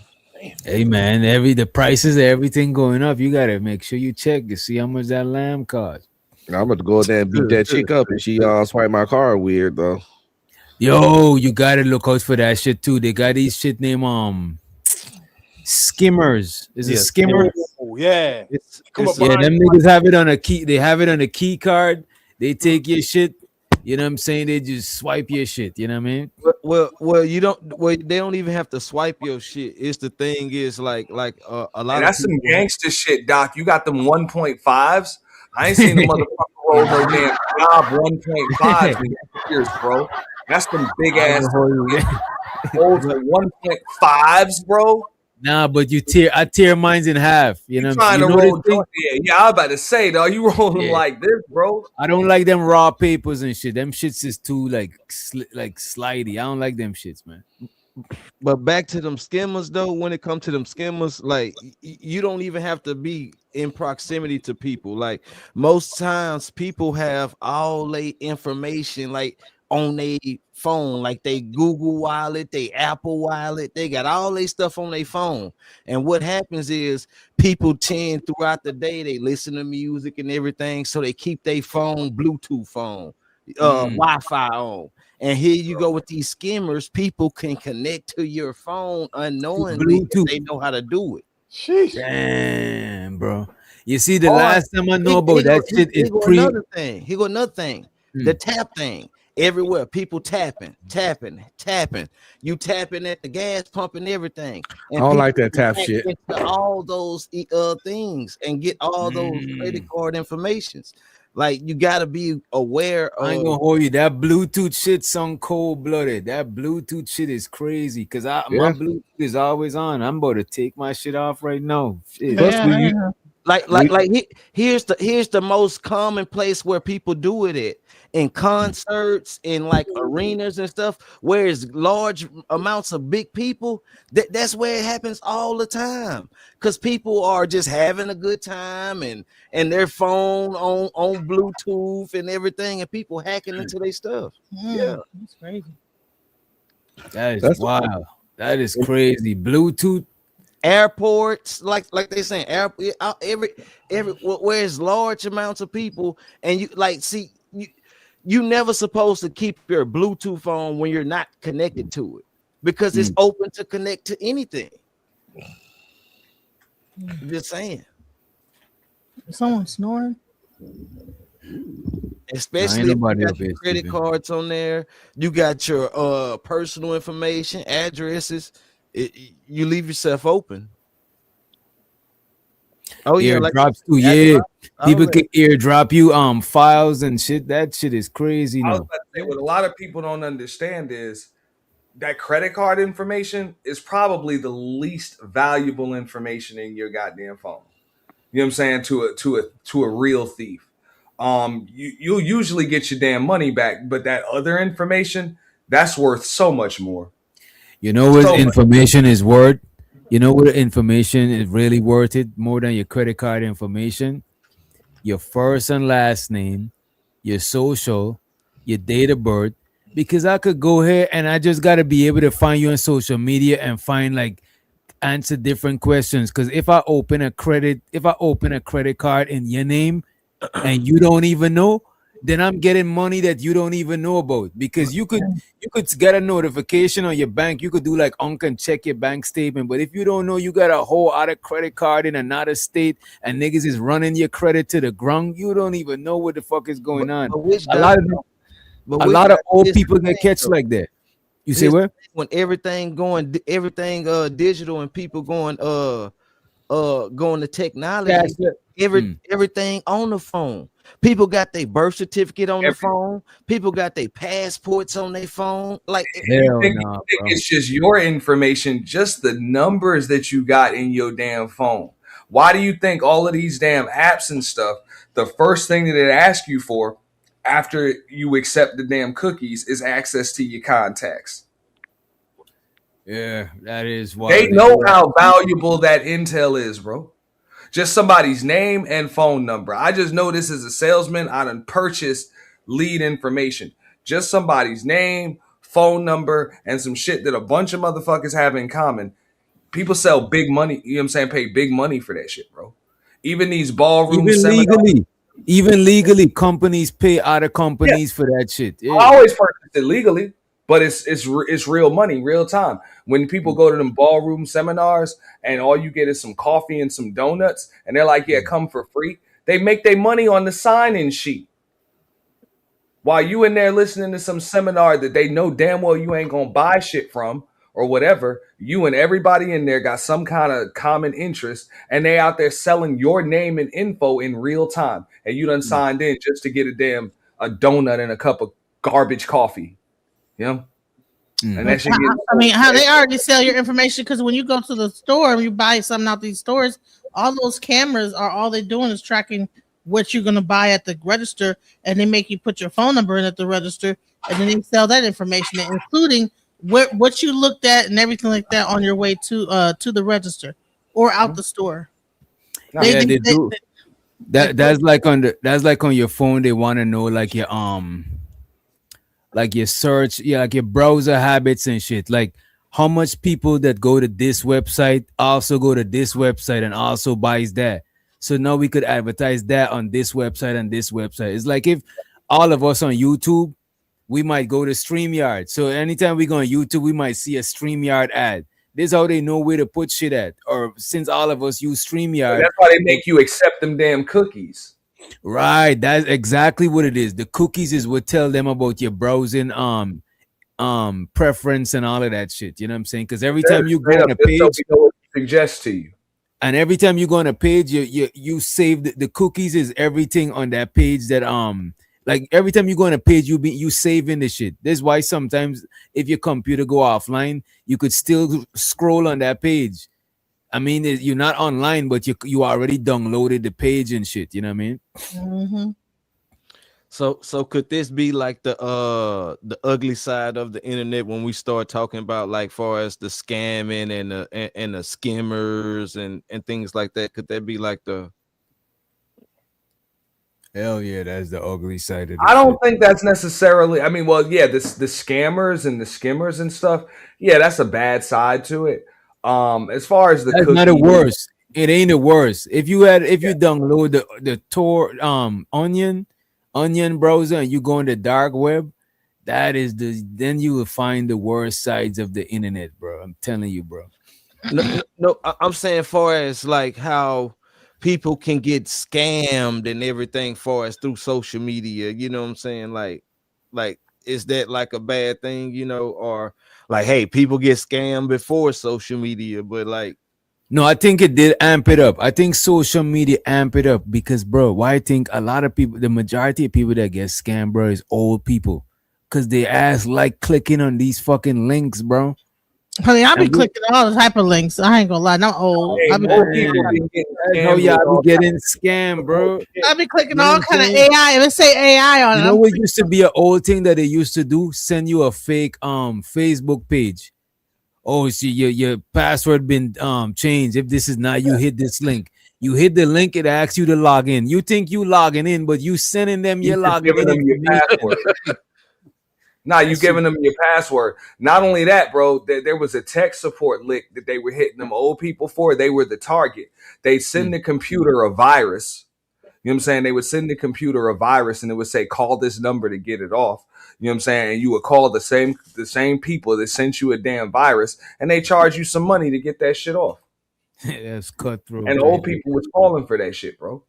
[SPEAKER 1] Hey man, the prices of everything going up. You gotta make sure you check to see how much that lamb costs.
[SPEAKER 5] I'm about to go there and beat that chick up, and she swipe my card weird though.
[SPEAKER 1] Yo, you gotta look out for that shit too. They got these shit named skimmers. Is it skimmers?
[SPEAKER 16] Oh, yeah.
[SPEAKER 1] Them niggas have it on a key. They have it on a key card. They take your shit. You know what I'm saying? They just swipe your shit. You know what I mean?
[SPEAKER 6] Well, you don't. Well, they don't even have to swipe your shit. It's the thing is like a lot
[SPEAKER 3] And
[SPEAKER 6] of
[SPEAKER 3] that's
[SPEAKER 6] people,
[SPEAKER 3] some gangster shit, Doc. You got them 1.5s. I ain't seen the motherfucker roll no damn job 1.5s in years, bro. That's some big ass rolls 1.5s, bro.
[SPEAKER 1] Nah, but I tear mines in half. You know,
[SPEAKER 3] Trying to roll. Yeah, I was about to say, dog. You roll them
[SPEAKER 1] Yeah.
[SPEAKER 3] like this, bro.
[SPEAKER 1] I don't like them raw papers and shit. Them shits is too like slidey. I don't like them shits, man.
[SPEAKER 6] But back to them skimmers though, when it comes to them skimmers, like you don't even have to be in proximity to people. Like most times people have all their information like on their phone, like they Google Wallet, they Apple Wallet, they got all their stuff on their phone. And what happens is people tend throughout the day, they listen to music and everything, so they keep their phone Bluetooth phone, Wi-Fi on. And here you go with these skimmers. People can connect to your phone unknowingly if
[SPEAKER 1] Bluetooth.
[SPEAKER 6] they know how to do it.
[SPEAKER 16] Sheesh.
[SPEAKER 1] Damn, bro. You see, the
[SPEAKER 6] Or
[SPEAKER 1] last time I know about that shit is
[SPEAKER 6] here go
[SPEAKER 1] pre.
[SPEAKER 6] another thing. Here go another thing. The tap thing. Everywhere, people tapping. You tapping at the gas pump and everything.
[SPEAKER 5] I
[SPEAKER 6] And
[SPEAKER 5] don't
[SPEAKER 6] people
[SPEAKER 5] like that
[SPEAKER 6] can
[SPEAKER 5] tap
[SPEAKER 6] hack
[SPEAKER 5] shit.
[SPEAKER 6] into all those things and get all those credit card informations. Like you got to be aware
[SPEAKER 1] I ain't
[SPEAKER 6] of.
[SPEAKER 1] gonna hold you. That Bluetooth shit some cold blooded. That Bluetooth shit is crazy. Cause my
[SPEAKER 5] Yeah.
[SPEAKER 1] Bluetooth is always on. I'm about to take my shit off right now. Shit.
[SPEAKER 5] Plus,
[SPEAKER 6] Here's the most common place where people do it at in concerts, in like arenas and stuff, where it's large amounts of big people. That's where it happens all the time, because people are just having a good time and their phone on Bluetooth and everything, and people hacking into their stuff. Yeah,
[SPEAKER 9] that's crazy.
[SPEAKER 1] That's wild. That is crazy. Bluetooth.
[SPEAKER 6] Airports, like they saying, every where it's large amounts of people, and you like see you never supposed to keep your Bluetooth on when you're not connected to it, because it's open to connect to anything. Just saying.
[SPEAKER 9] Is someone snoring?
[SPEAKER 6] Especially if you got your credit cards on there, you got your personal information, addresses. You leave yourself open. Oh yeah,
[SPEAKER 1] Airdrops too. Yeah, people can airdrop you files and shit. That shit is crazy.
[SPEAKER 3] I was
[SPEAKER 1] No,
[SPEAKER 3] about to say, what a lot of people don't understand is that credit card information is probably the least valuable information in your goddamn phone. You know what I'm saying? To a real thief. You'll usually get your damn money back, but that other information, that's worth so much more.
[SPEAKER 1] you know what information is worth? You know what information is really worth it more than your credit card information? Your first and last name, your social, your date of birth. Because I could go here and I just gotta be able to find you on social media and find like answer different questions. Because if I open a credit card in your name and you don't even know, then I'm getting money that you don't even know about. Because you could get a notification on your bank. You could do like and check your bank statement. But if you don't know you got a whole other credit card in another state and niggas is running your credit to the ground, you don't even know what the fuck is going on. A lot of old people get catch like that. You say what?
[SPEAKER 6] When everything digital and people going to technology, everything on the phone. People got their birth certificate on the phone. People got their passports on their phone. Like
[SPEAKER 3] it's just your information, just the numbers that you got in your damn phone. Why do you think all of these damn apps and stuff, the first thing that it asks you for after you accept the damn cookies is access to your contacts?
[SPEAKER 1] Yeah, that is why
[SPEAKER 3] they know how valuable that intel is, bro. Just somebody's name and phone number. I just know this as a salesman. I done purchased lead information. Just somebody's name, phone number, and some shit that a bunch of motherfuckers have in common. People sell big money, you know what I'm saying? Pay big money for that shit, bro. Even these ballroom seminars.
[SPEAKER 1] Even legally, companies pay other companies for that shit. Yeah.
[SPEAKER 3] I always purchase it legally, but it's real money, real time. When people go to them ballroom seminars and all you get is some coffee and some donuts, and they're like, "Yeah, come for free." They make their money on the sign-in sheet. While you in there listening to some seminar that they know damn well you ain't gonna buy shit from or whatever, you and everybody in there got some kind of common interest, and they out there selling your name and info in real time, and you done signed in just to get a donut and a cup of garbage coffee, you know. And that shit
[SPEAKER 9] how they already sell your information, because when you go to the store and you buy something out these stores, all those cameras are all they're doing is tracking what you're gonna buy at the register, and they make you put your phone number in at the register, and then they sell that information, including what you looked at and everything like that on your way to the register or out the store.
[SPEAKER 1] They do. That's like on your phone. They want to know like your search, like your browser habits and shit. Like how much people that go to this website also go to this website and also buys that. So now we could advertise that on this website and this website. It's like if all of us on YouTube we might go to StreamYard. So anytime we go on YouTube, we might see a StreamYard ad. This is how they know where to put shit at. Or since all of us use
[SPEAKER 3] And
[SPEAKER 1] StreamYard,
[SPEAKER 3] that's why they make you accept them damn cookies.
[SPEAKER 1] right? That's exactly what it is. The cookies is what tell them about your browsing preference and all of that shit. You know what I'm saying? Because every time you go
[SPEAKER 3] Straight
[SPEAKER 1] on
[SPEAKER 3] up,
[SPEAKER 1] a
[SPEAKER 3] just so
[SPEAKER 1] page,
[SPEAKER 3] we know what to suggest to you.
[SPEAKER 1] and every time you go on a page, you save the cookies is everything on that page that like every time you go on a page, you saving the shit. That's why sometimes if your computer go offline, you could still scroll on that page. I mean, you're not online, but you already downloaded the page and shit. You know what I mean?
[SPEAKER 9] Mm-hmm.
[SPEAKER 6] So could this be like the ugly side of the internet when we start talking about like far as the scamming and the skimmers and things like that? Could that be like the
[SPEAKER 1] Hell yeah, that's the ugly side of the
[SPEAKER 3] I don't
[SPEAKER 1] shit.
[SPEAKER 3] think that's necessarily. I mean, well, yeah, the scammers and the skimmers and stuff. Yeah, that's a bad side to it. As far as the
[SPEAKER 1] That's not the
[SPEAKER 3] cookie,
[SPEAKER 1] worst. It ain't the worst. If you download the Tor onion browser and you go on the dark web, that is then you will find the worst sides of the internet, bro. I'm telling you, bro.
[SPEAKER 6] no, I'm saying far as like how people can get scammed and everything for us through social media. You know what I'm saying? Like is that like a bad thing, you know, or like hey, people get scammed before social media, but like
[SPEAKER 1] No, I think it did amp it up. I think social media amp it up because, bro, why I think a lot of people, the majority of people that get scammed, bro, is old people. Cause they ass like clicking on these fucking links, bro.
[SPEAKER 9] Honey, I be
[SPEAKER 1] And
[SPEAKER 9] clicking all the hyperlinks. I ain't gonna lie, I'm old.
[SPEAKER 3] hey,
[SPEAKER 9] I be
[SPEAKER 3] more
[SPEAKER 9] clicking.
[SPEAKER 3] people been getting
[SPEAKER 1] that's how
[SPEAKER 3] scammed with
[SPEAKER 1] y'all
[SPEAKER 3] all
[SPEAKER 1] be getting scammed, bro.
[SPEAKER 9] I be clicking
[SPEAKER 1] You know
[SPEAKER 9] all
[SPEAKER 1] what I'm
[SPEAKER 9] kind of
[SPEAKER 1] saying?
[SPEAKER 9] AI. If it say AI on
[SPEAKER 1] You
[SPEAKER 9] it,
[SPEAKER 1] know
[SPEAKER 9] I'm
[SPEAKER 1] what
[SPEAKER 9] clicking.
[SPEAKER 1] used to be an old thing that they used to do? Send you a fake Facebook page. Oh, see your password been changed. If this is not you, hit this link. You hit the link, it asks you to log in. You think you logging in, but you sending them
[SPEAKER 3] You
[SPEAKER 1] your
[SPEAKER 3] just
[SPEAKER 1] logging
[SPEAKER 3] giving
[SPEAKER 1] in
[SPEAKER 3] them your
[SPEAKER 1] information.
[SPEAKER 3] password. Nah, you
[SPEAKER 1] That shit.
[SPEAKER 3] giving them your password. Not only that, bro, there was a tech support link that they were hitting them old people for. They were the target. They send the computer a virus. You know what I'm saying? They would send the computer a virus and it would say, call this number to get it off. You know what I'm saying? And you would call the same people that sent you a damn virus and they charge you some money to get that shit off.
[SPEAKER 1] That's cutthroat
[SPEAKER 3] And
[SPEAKER 1] right
[SPEAKER 3] old
[SPEAKER 1] there.
[SPEAKER 3] people was calling for that shit, bro.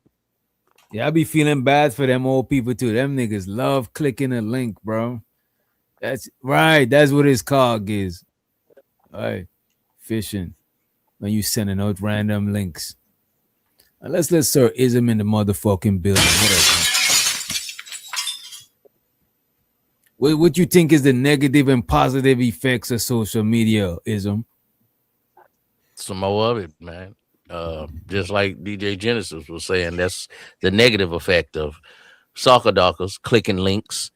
[SPEAKER 1] Yeah, I be feeling bad for them old people too. Them niggas love clicking a link, bro. That's right. That's what it's called, Giz. All right. Fishing. When you sending out random links. And let's Sir Ism in the motherfucking building. What up, man? What you think is the negative and positive effects of social media, Ism?
[SPEAKER 17] Some more of it, man. Just like DJ Genesis was saying, that's the negative effect of soccer dockers clicking links,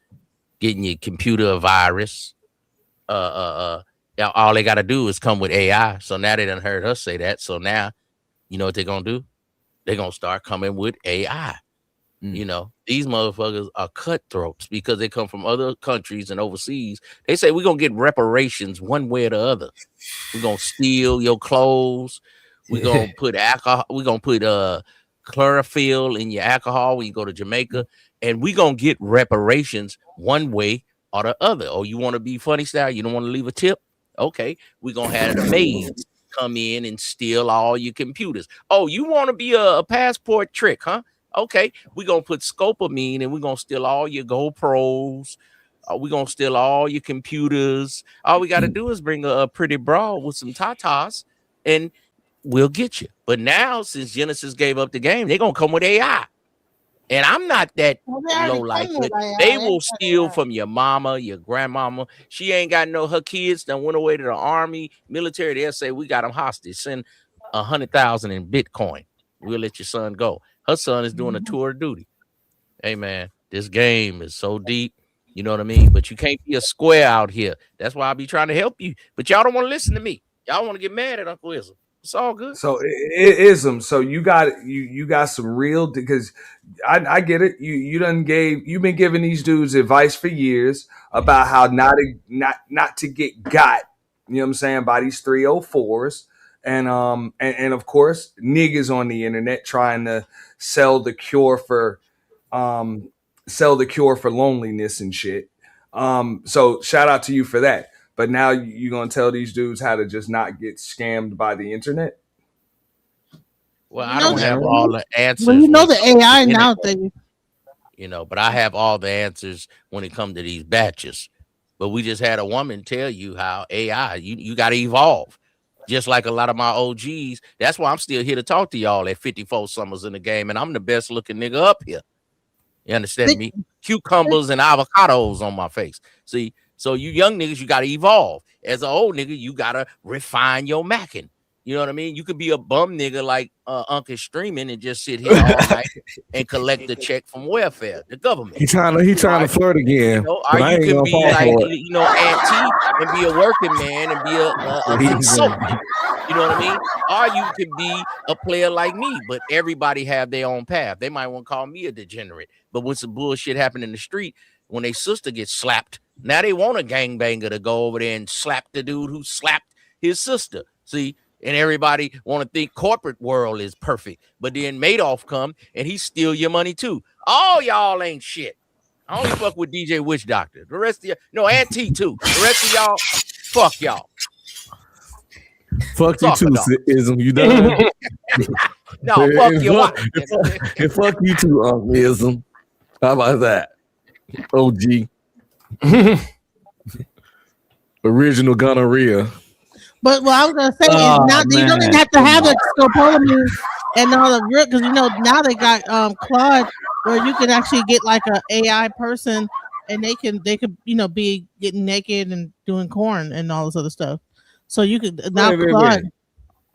[SPEAKER 17] getting your computer a virus. All they got to do is come with AI. So now they done heard us say that. So now, you know what they're gonna do? They're gonna start coming with AI. You know, these motherfuckers are cutthroats because they come from other countries and overseas. They say we're gonna get reparations one way or the other. We're gonna steal your clothes. We're gonna put alcohol, we're gonna put chlorophyll in your alcohol when you go to Jamaica, and we're gonna get reparations one way or the other. Oh, you want to be funny style? You don't want to leave a tip? Okay, we're gonna have the maids come in and steal all your computers. Oh, you want to be a passport trick, huh? Okay, we're gonna put scopamine and we're gonna steal all your GoPros. We're gonna steal all your computers. All we gotta do is bring a pretty broad with some tatas and we'll get you. But now, since Genesis gave up the game, they're gonna come with AI. And I'm not that
[SPEAKER 9] Well, they
[SPEAKER 17] low
[SPEAKER 9] already
[SPEAKER 17] life,
[SPEAKER 9] come with
[SPEAKER 17] but
[SPEAKER 9] AI.
[SPEAKER 17] they
[SPEAKER 9] They
[SPEAKER 17] will
[SPEAKER 9] got
[SPEAKER 17] steal
[SPEAKER 9] AI.
[SPEAKER 17] from your mama, your grandmama. She ain't got her kids that went away to the army, military. They'll say, we got them hostage. Send 100,000 in Bitcoin. We'll let your son go. Her son is doing a tour of duty. Hey man, this game is so deep. You know what I mean? But you can't be a square out here. That's why I be trying to help you. But y'all don't want to listen to me. Y'all want to get mad at Uncle Ism. It's all good.
[SPEAKER 3] So it is them. So you got some real because I get it. You've been giving these dudes advice for years about how not to get got. You know what I'm saying by these 304s and of course niggas on the internet trying to sell the cure for um sell the cure for loneliness and shit. So shout out to you for that. But now you're gonna tell these dudes how to just not get scammed by the internet?
[SPEAKER 17] Well, I don't have all the answers.
[SPEAKER 9] Well, you know the AI
[SPEAKER 17] internet,
[SPEAKER 9] now thing.
[SPEAKER 17] but I have all the answers when it comes to these batches. But we just had a woman tell you how AI, you got to evolve. Just like a lot of my OGs. That's why I'm still here to talk to y'all at 54 summers in the game, and I'm the best looking nigga up here. You understand me? Cucumbers and avocados on my face. See, so you young niggas, you got to evolve. As an old nigga, you got to refine your macking. You know what I mean? You could be a bum nigga like Uncle Streaming and just sit here all night and collect the check from welfare, the government.
[SPEAKER 5] He trying to flirt again.
[SPEAKER 17] Or you can be like, Aunt T and be a working man and be a consultant. You know what I mean? Or you can be a player like me, but everybody have their own path. They might want to call me a degenerate, but when some bullshit happened in the street, when their sister gets slapped, now they want a gangbanger to go over there and slap the dude who slapped his sister. See? And everybody want to think corporate world is perfect. But then Madoff come and he steal your money too. All y'all ain't shit. I only fuck with DJ Witch Doctor. The rest of y'all, no, Auntie too. The rest of y'all, fuck y'all.
[SPEAKER 5] Fuck you too, Ism. You done?
[SPEAKER 17] No, fuck your wife.
[SPEAKER 5] And fuck you too, Ism. How about that? OG. Original gonorrhea.
[SPEAKER 9] But what I was gonna say is now you don't even have to have the scopolamine and all the real, because now they got Clout, where you can actually get like an AI person and they could be getting naked and doing corn and all this other stuff. So you could now Clout.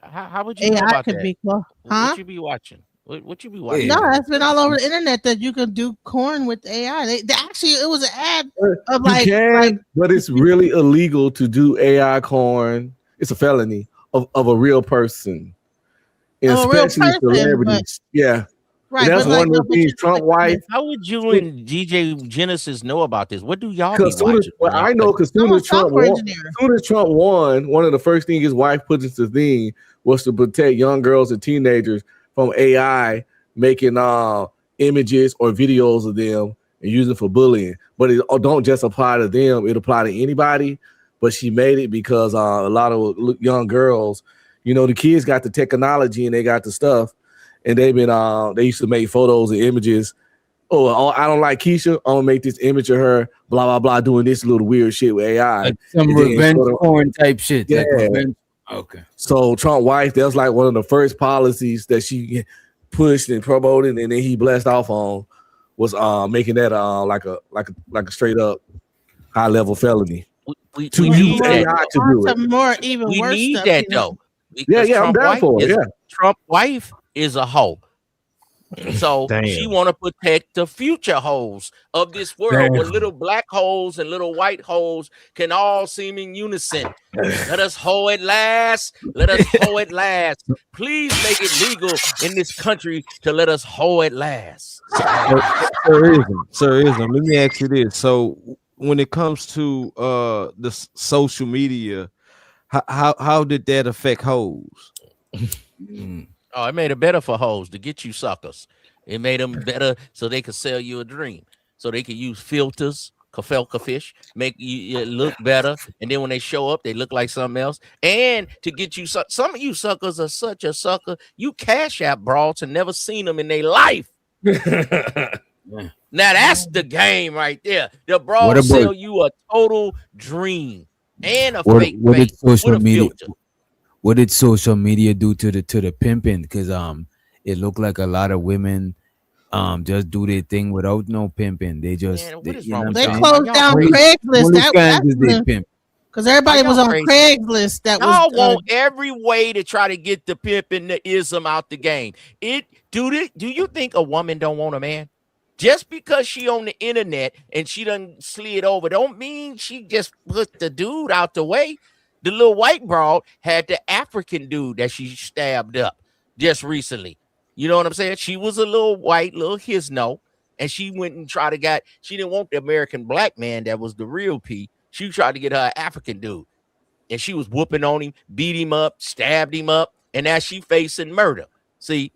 [SPEAKER 17] How would you know about
[SPEAKER 9] could
[SPEAKER 17] that?
[SPEAKER 9] Be huh?
[SPEAKER 17] What you be watching? What you be watching?
[SPEAKER 9] No, that's been all over the internet that you can do corn with AI. They actually, it was an ad of
[SPEAKER 5] but it's really illegal to do AI corn. It's a felony of a real person, and especially celebrities. Yeah,
[SPEAKER 9] right.
[SPEAKER 5] And that's one of the things. Trump wife.
[SPEAKER 17] How would you and DJ Genesis know about this? What do y'all be watching?
[SPEAKER 5] I know because soon as Trump won, one of the first things his wife put into the thing was to protect young girls and teenagers from AI making images or videos of them and using for bullying. But it don't just apply to them; it apply to anybody. But she made it because a lot of young girls, the kids got the technology and they got the stuff, and they've been they used to make photos and images. Oh, I don't like Keisha. I'm gonna make this image of her, blah blah blah, doing this little weird shit with AI,
[SPEAKER 1] like some revenge porn type shit.
[SPEAKER 5] Yeah.
[SPEAKER 1] Like okay.
[SPEAKER 5] So Trump wife, that was like one of the first policies that she pushed and promoted, and then he blessed off on was making that like a straight up high level felony.
[SPEAKER 17] We
[SPEAKER 5] use AI to do it.
[SPEAKER 9] More even
[SPEAKER 17] we
[SPEAKER 9] worse
[SPEAKER 17] need
[SPEAKER 9] stuff,
[SPEAKER 17] that though.
[SPEAKER 5] Yeah, I'm down for it. Yeah,
[SPEAKER 17] Trump wife is a hoe, so she want to protect the future hoes of this world, where little black holes and little white holes can all seem in unison. Let us hoe at last. Let us hoe at last. Please make it legal in this country to let us hoe at last.
[SPEAKER 6] Sir, let me ask you this. So when it comes to the social media, how did that affect hoes?
[SPEAKER 17] Oh, it made it better for hoes to get you suckers. It made them better so they could sell you a dream. So they could use filters, kafelka fish, make you look better. And then when they show up, they look like something else. And to get you, some of you suckers are such a sucker. You Cash App broads and never seen them in their life. Now that's the game right there. The broad sell you a total dream and a fake face with a filter.
[SPEAKER 1] What did social media do to the pimping? Because it looked like a lot of women just do their thing without no pimping. They just
[SPEAKER 9] they closed down Craigslist. Because everybody was on Craigslist. That
[SPEAKER 17] y'all want every way to try to get the pimping, the ism out the game. Do you think a woman don't want a man? Just because she on the internet and she done slid over, don't mean she just put the dude out the way. The little white broad had the African dude that she stabbed up just recently. You know what I'm saying? She was a little white, little hisno, and she went and tried to she didn't want the American black man that was the real P. She tried to get her African dude, and she was whooping on him, beat him up, stabbed him up, and now she facing murder. See,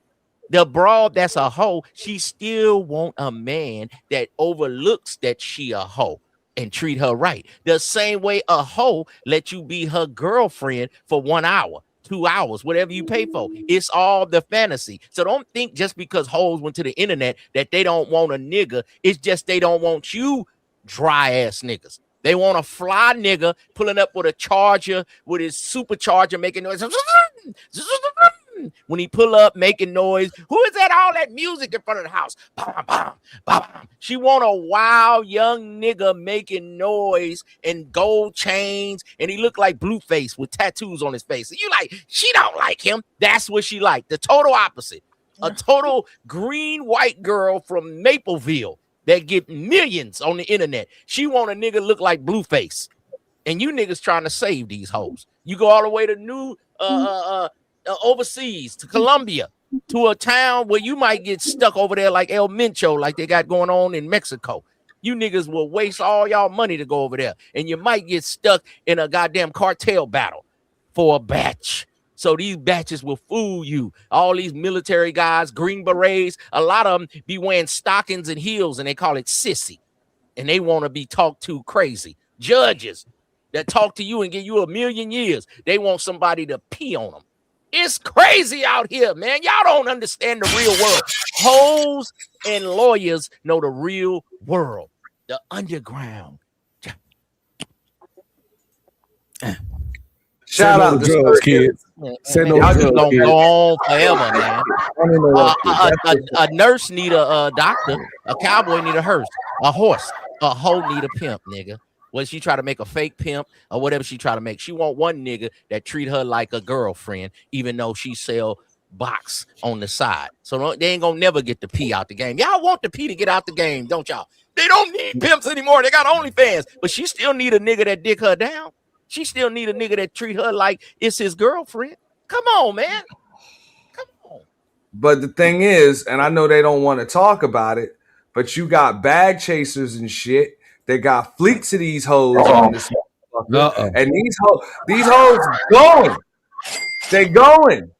[SPEAKER 17] the broad that's a hoe, she still want a man that overlooks that she a hoe. and treat her right. The same way a hoe let you be her girlfriend for 1 hour, 2 hours, whatever you pay for. It's all the fantasy. So don't think just because hoes went to the internet that they don't want a nigga. It's just they don't want you dry ass niggas. They want a fly nigga pulling up with a charger, with his supercharger making noise. When he pull up making noise, who is that? All that music in front of the house. Bam, bam, bam. She want a wild young nigga making noise and gold chains, and he look like Blueface with tattoos on his face. And you like, she don't like him. That's what she like. The total opposite. A total green white girl from Mapleville that get millions on the internet. She want a nigga look like Blueface. And you niggas trying to save these hoes. You go all the way to overseas, to Colombia, to a town where you might get stuck over there like El Mencho, like they got going on in Mexico. You niggas will waste all y'all money to go over there. And you might get stuck in a goddamn cartel battle for a batch. So these batches will fool you. All these military guys, green berets, a lot of them be wearing stockings and heels, and they call it sissy. And they want to be talked to crazy. Judges that talk to you and give you 1,000,000 years, they want somebody to pee on them. It's crazy out here, man. Y'all don't understand the real world. Hoes and lawyers know the real world, the underground.
[SPEAKER 5] Shout out to drugs, kids.
[SPEAKER 17] Y'all just gonna go on forever, man. A nurse need a doctor. A cowboy need a hearse. A horse. A hoe need a pimp, nigga. When she try to make a fake pimp or whatever she try to make, she want one nigga that treat her like a girlfriend, even though she sell box on the side. So they ain't gonna never get the P out the game. Y'all want the P to get out the game, don't y'all? They don't need pimps anymore. They got OnlyFans, but she still need a nigga that dick her down. She still need a nigga that treat her like it's his girlfriend. Come on, man. Come on.
[SPEAKER 3] But the thing is, and I know they don't want to talk about it, but you got bag chasers and shit. They got fleets of these hoes on this motherfucker. And these hoes going. They going.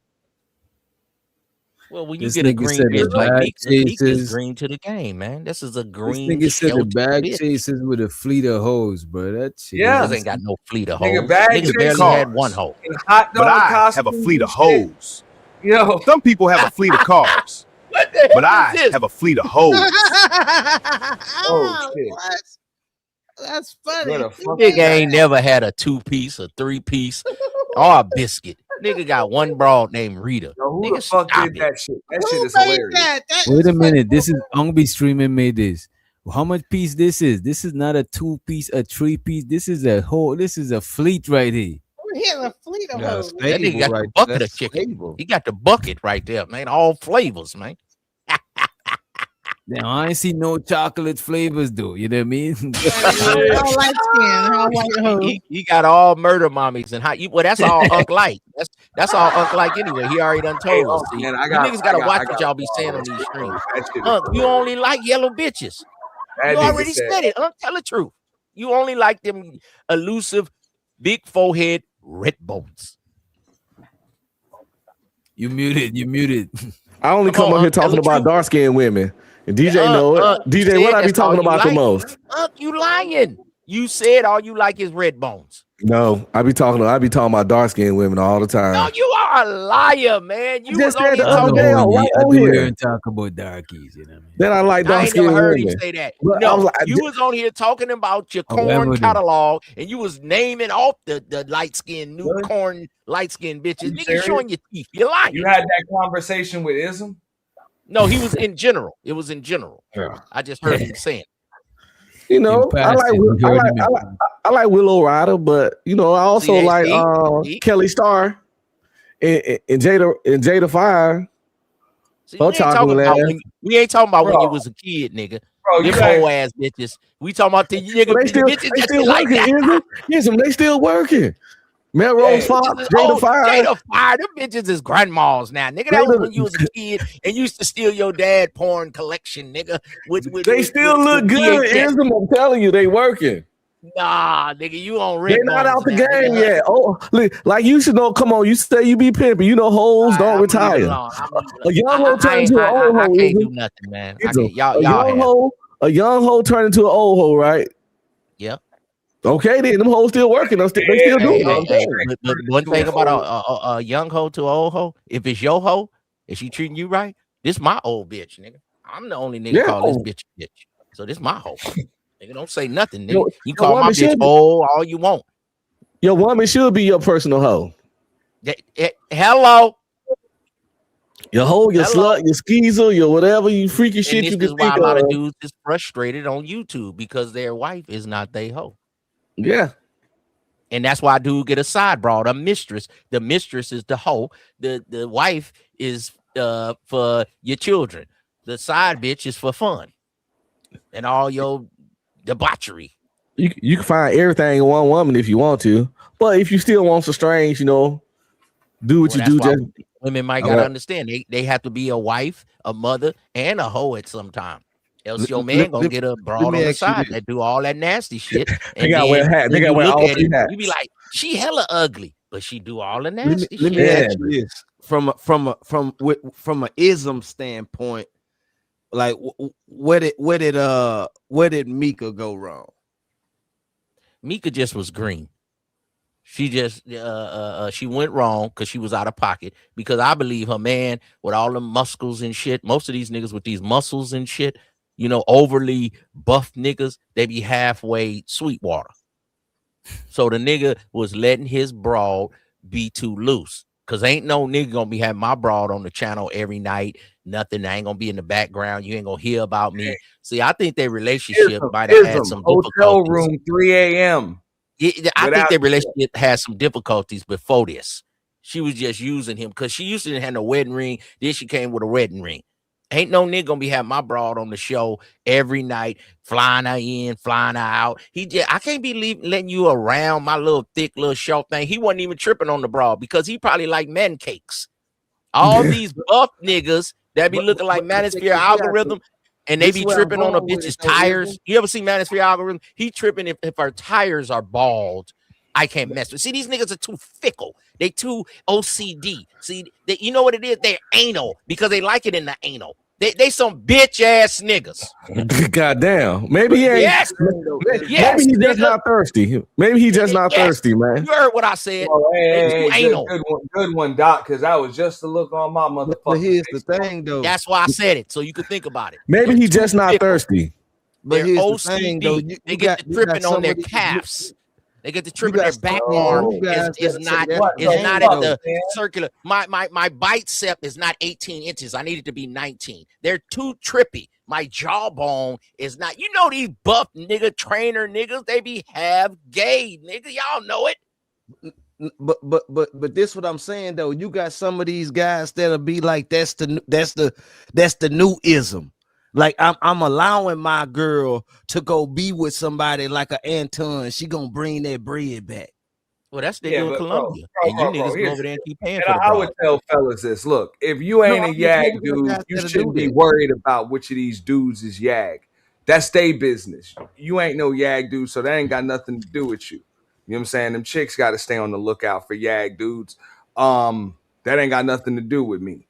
[SPEAKER 17] Well, when you get a green bitch like Meek is green to the game, man. This is a green.
[SPEAKER 1] This nigga said the bag chasers with a fleet of hoes, bro. That shit.
[SPEAKER 3] Yeah,
[SPEAKER 17] ain't got no fleet of hoes.
[SPEAKER 3] Nigga
[SPEAKER 17] barely had one hoe.
[SPEAKER 18] But I have a fleet of hoes.
[SPEAKER 3] Yo,
[SPEAKER 18] some people have a fleet of cars. But I have a fleet of hoes.
[SPEAKER 3] Oh shit.
[SPEAKER 9] What? That's funny.
[SPEAKER 17] Nigga ain't never had a 2-piece, a 3-piece, or a biscuit. Nigga got one broad named Rita.
[SPEAKER 3] Yo, who
[SPEAKER 17] nigga,
[SPEAKER 3] the fuck did that shit? That shit is hilarious.
[SPEAKER 1] Wait a minute. This is Ongby Streaming made this. How much piece this is? This is not a 2-piece, a 3-piece. This is a whole. This is a fleet right here.
[SPEAKER 9] He has a fleet of hoes.
[SPEAKER 17] That nigga got the bucket of chicken. He got the bucket right there, man. All flavors, man.
[SPEAKER 1] Now I ain't see no chocolate flavors though. You know what I mean?
[SPEAKER 9] All light skin, all white hoes.
[SPEAKER 17] He got all murder mommies and how you. Well, that's all Unc like. That's all Unc like anyway. He already done told us. See, you niggas gotta watch what y'all be saying on these streams. Unc, you only like yellow bitches. You already said it. Unc, tell the truth. You only like them elusive, big forehead red bones.
[SPEAKER 1] You muted.
[SPEAKER 5] I only come on here talking about dark skinned women. And DJ know it. DJ, what I be talking about the most?
[SPEAKER 17] You lying. You said all you like is red bones.
[SPEAKER 5] No, I be talking about dark skinned women all the time.
[SPEAKER 17] No, you are a liar, man. You
[SPEAKER 5] just
[SPEAKER 17] was on
[SPEAKER 5] said the other day
[SPEAKER 1] I do hear and talk about darkies. You know what I mean?
[SPEAKER 5] Then I like dark
[SPEAKER 17] I ain't
[SPEAKER 5] skinned
[SPEAKER 17] never heard
[SPEAKER 5] women.
[SPEAKER 17] him say that.
[SPEAKER 5] But
[SPEAKER 17] No,
[SPEAKER 5] was like,
[SPEAKER 17] you was on here talking about your corn catalog, and you was naming off the light skinned new corn light skinned bitches. Nigga showing your teeth. You lying.
[SPEAKER 3] You had that conversation with Ism?
[SPEAKER 17] No, he was in general. It was in general.
[SPEAKER 5] Yeah.
[SPEAKER 17] I just heard him saying.
[SPEAKER 5] You know, I like Willow Ryder, but you know, I also like Kelly Starr and Jada Fire.
[SPEAKER 17] We ain't talking about when you was a kid, nigga.
[SPEAKER 3] Bro,
[SPEAKER 17] you whole ass bitches. We talking about the nigga bitches
[SPEAKER 5] they still working, isn't they still working? Melrose Fox, Jada Fire.
[SPEAKER 17] Jada Fire, them bitches is grandmas now, nigga. That was when you was a kid and used to steal your dad porn collection, nigga.
[SPEAKER 5] They still look good, Ism. I'm telling you, they working.
[SPEAKER 17] Nah, nigga, you on red.
[SPEAKER 5] They're not out the game yet. Oh, like you should know. Come on, you say you be pimping. You know, hoes don't retire. A young hoe turns into an old hoe.
[SPEAKER 17] I can't do nothing, man.
[SPEAKER 5] A young hoe turn into an old hoe, right?
[SPEAKER 17] Yeah.
[SPEAKER 5] Okay, then them hoes still working. They still doing it.
[SPEAKER 17] But one thing about a young hoe to an old hoe, if it's your hoe, if she treating you right, this my old bitch, nigga. I'm the only nigga call this bitch a bitch. So this my hoe. Nigga, don't say nothing, nigga. You call my bitch hoe all you want.
[SPEAKER 5] Your woman should be your personal hoe.
[SPEAKER 17] Hello.
[SPEAKER 5] Your hoe, your slut, your skeezer, your whatever you freaky shit you can think of. This is why
[SPEAKER 17] a lot of dudes is frustrated on YouTube because their wife is not their hoe.
[SPEAKER 5] Yeah.
[SPEAKER 17] And that's why dude get a side broad, a mistress. The mistress is the hoe. The wife is for your children. The side bitch is for fun and all your debauchery.
[SPEAKER 5] You can find everything in one woman if you want to, but if you still want some strange, do what you do. Just
[SPEAKER 17] women might gotta understand they have to be a wife, a mother, and a hoe at some time. Else your man gonna get a broad on the side that do all that nasty shit.
[SPEAKER 5] They got wear hats. They got wear all three hats.
[SPEAKER 17] You be like, she hella ugly, but she do all the nasty
[SPEAKER 6] let
[SPEAKER 17] shit.
[SPEAKER 6] me ask you this from an ism standpoint, like where did Mika go wrong?
[SPEAKER 17] Mika just was green. She just she went wrong because she was out of pocket. Because I believe her man with all the muscles and shit, most of these niggas with these muscles and shit, overly buff niggas, they be halfway Sweetwater. So the nigga was letting his broad be too loose. Cause ain't no nigga gonna be having my broad on the channel every night. Nothing. I ain't gonna be in the background. You ain't gonna hear about me. See, I think their relationship might have had some difficulties.
[SPEAKER 3] Hotel room, 3 a.m.
[SPEAKER 17] I think their relationship had some difficulties before this. She was just using him because she used to have no wedding ring. Then she came with a wedding ring. Ain't no nigga gonna be having my broad on the show every night, flying her in, flying her out. I can't be letting you around my little thick little short thing. He wasn't even tripping on the broad because he probably like man cakes. All these buff niggas that be looking like Manosphere algorithm, and they be tripping on a bitch's tires. You ever see Manosphere algorithm? He tripping if her tires are bald. I can't mess with. See, these niggas are too fickle. They too OCD. See, you know what it is? They're anal because they like it in the anal. They some bitch ass niggas.
[SPEAKER 5] Goddamn. Maybe he ain't.
[SPEAKER 17] Yes.
[SPEAKER 5] Maybe he's just not thirsty. Maybe he's just not thirsty, man.
[SPEAKER 17] You heard what I said.
[SPEAKER 3] Good one, Doc, because I was just to look on my motherfucker.
[SPEAKER 6] But here's the thing, though.
[SPEAKER 17] That's why I said it, so you could think about it.
[SPEAKER 5] Maybe he's just not thirsty.
[SPEAKER 6] But here's the thing, though.
[SPEAKER 17] They get to tripping on their calves. They get to tripping their back arm. Is not at the circular. My bicep is not 18 inches. I need it to be 19. They're too trippy. My jawbone is not. These buff nigga trainer niggas, they be half gay, nigga. Y'all know it.
[SPEAKER 6] But this what I'm saying though. You got some of these guys that'll be like that's the new ism. Like I'm allowing my girl to go be with somebody like a Anton. She gonna bring that bread back.
[SPEAKER 17] Well, that's they do in Colombia. And you niggas go over there and keep paying for the
[SPEAKER 3] I would tell fellas this: look, if you ain't a yag dude, you shouldn't be worried about which of these dudes is yag. That's their business. You ain't no yag dude, so that ain't got nothing to do with you. You know what I'm saying? Them chicks got to stay on the lookout for yag dudes. That ain't got nothing to do with me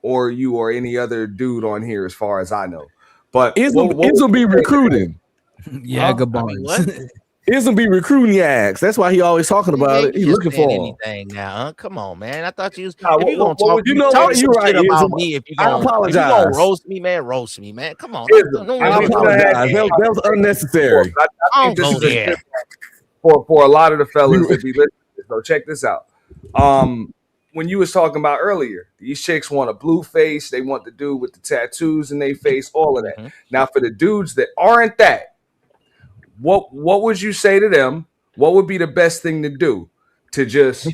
[SPEAKER 3] or you or any other dude on here, as far as I know. But
[SPEAKER 5] Ism be recruiting.
[SPEAKER 1] Yagabons.
[SPEAKER 5] Ism be recruiting yags. That's why he always talking about it. He's looking for
[SPEAKER 17] anything now. Huh? Come on, man. I thought you was.
[SPEAKER 3] If
[SPEAKER 17] you gonna talk, talk some shit about me. If you gonna,
[SPEAKER 5] apologize.
[SPEAKER 17] If you gonna roast me, man. Come on.
[SPEAKER 5] I apologize. That was unnecessary.
[SPEAKER 3] I think this is for a lot of the fellas that be listening. So check this out. When you was talking about earlier, these chicks want a blue face. They want the dude with the tattoos in their face, all of that. Mm-hmm. Now, for the dudes that aren't that, what would you say to them? What would be the best thing to do? To just,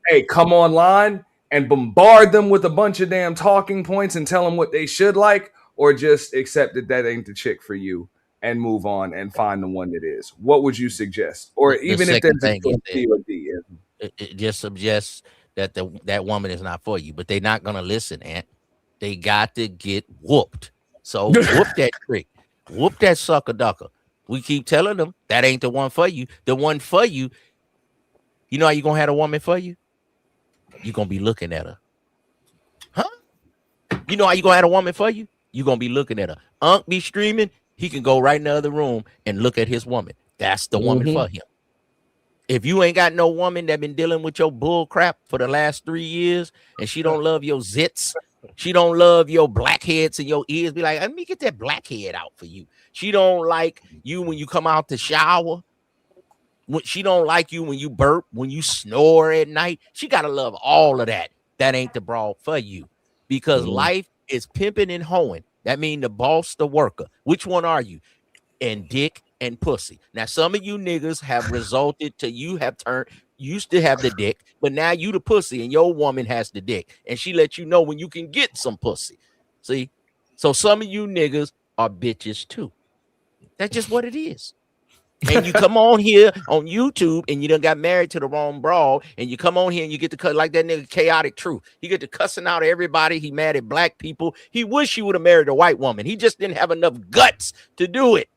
[SPEAKER 3] hey, come online and bombard them with a bunch of damn talking points and tell them what they should like, or just accept that ain't the chick for you and move on and find the one that is? What would you suggest? Or even if there's a D or D,
[SPEAKER 17] it just suggests that that woman is not for you, but they're not gonna listen, Ant. They got to get whooped. So whoop that trick, whoop that sucker ducker. We keep telling them that ain't the one for you. The one for you, you know how you gonna have a woman for you? You're gonna be looking at her. Huh? You know how you gonna have a woman for you? You're gonna be looking at her. Unc be streaming, he can go right in the other room and look at his woman. that's the woman for him. If you ain't got no woman that been dealing with your bull crap for the last 3 years and she don't love your zits, she don't love your blackheads in your ears, be like, let me get that blackhead out for you. She don't like you when you come out to shower. She don't like you when you burp, when you snore at night. She got to love all of that. That ain't the broad for you, because life is pimping and hoeing. That mean the boss, the worker. Which one are you? And dick and pussy. Now, some of you niggas have resulted to you used to have the dick, but now you the pussy and your woman has the dick. And she let you know when you can get some pussy. See? So some of you niggas are bitches too. That's just what it is. And you come on here on YouTube and you done got married to the wrong broad, and you come on here and you get to cut like that nigga Chaotic Truth. He get to cussing out everybody. He mad at black people. He wish he would have married a white woman. He just didn't have enough guts to do it.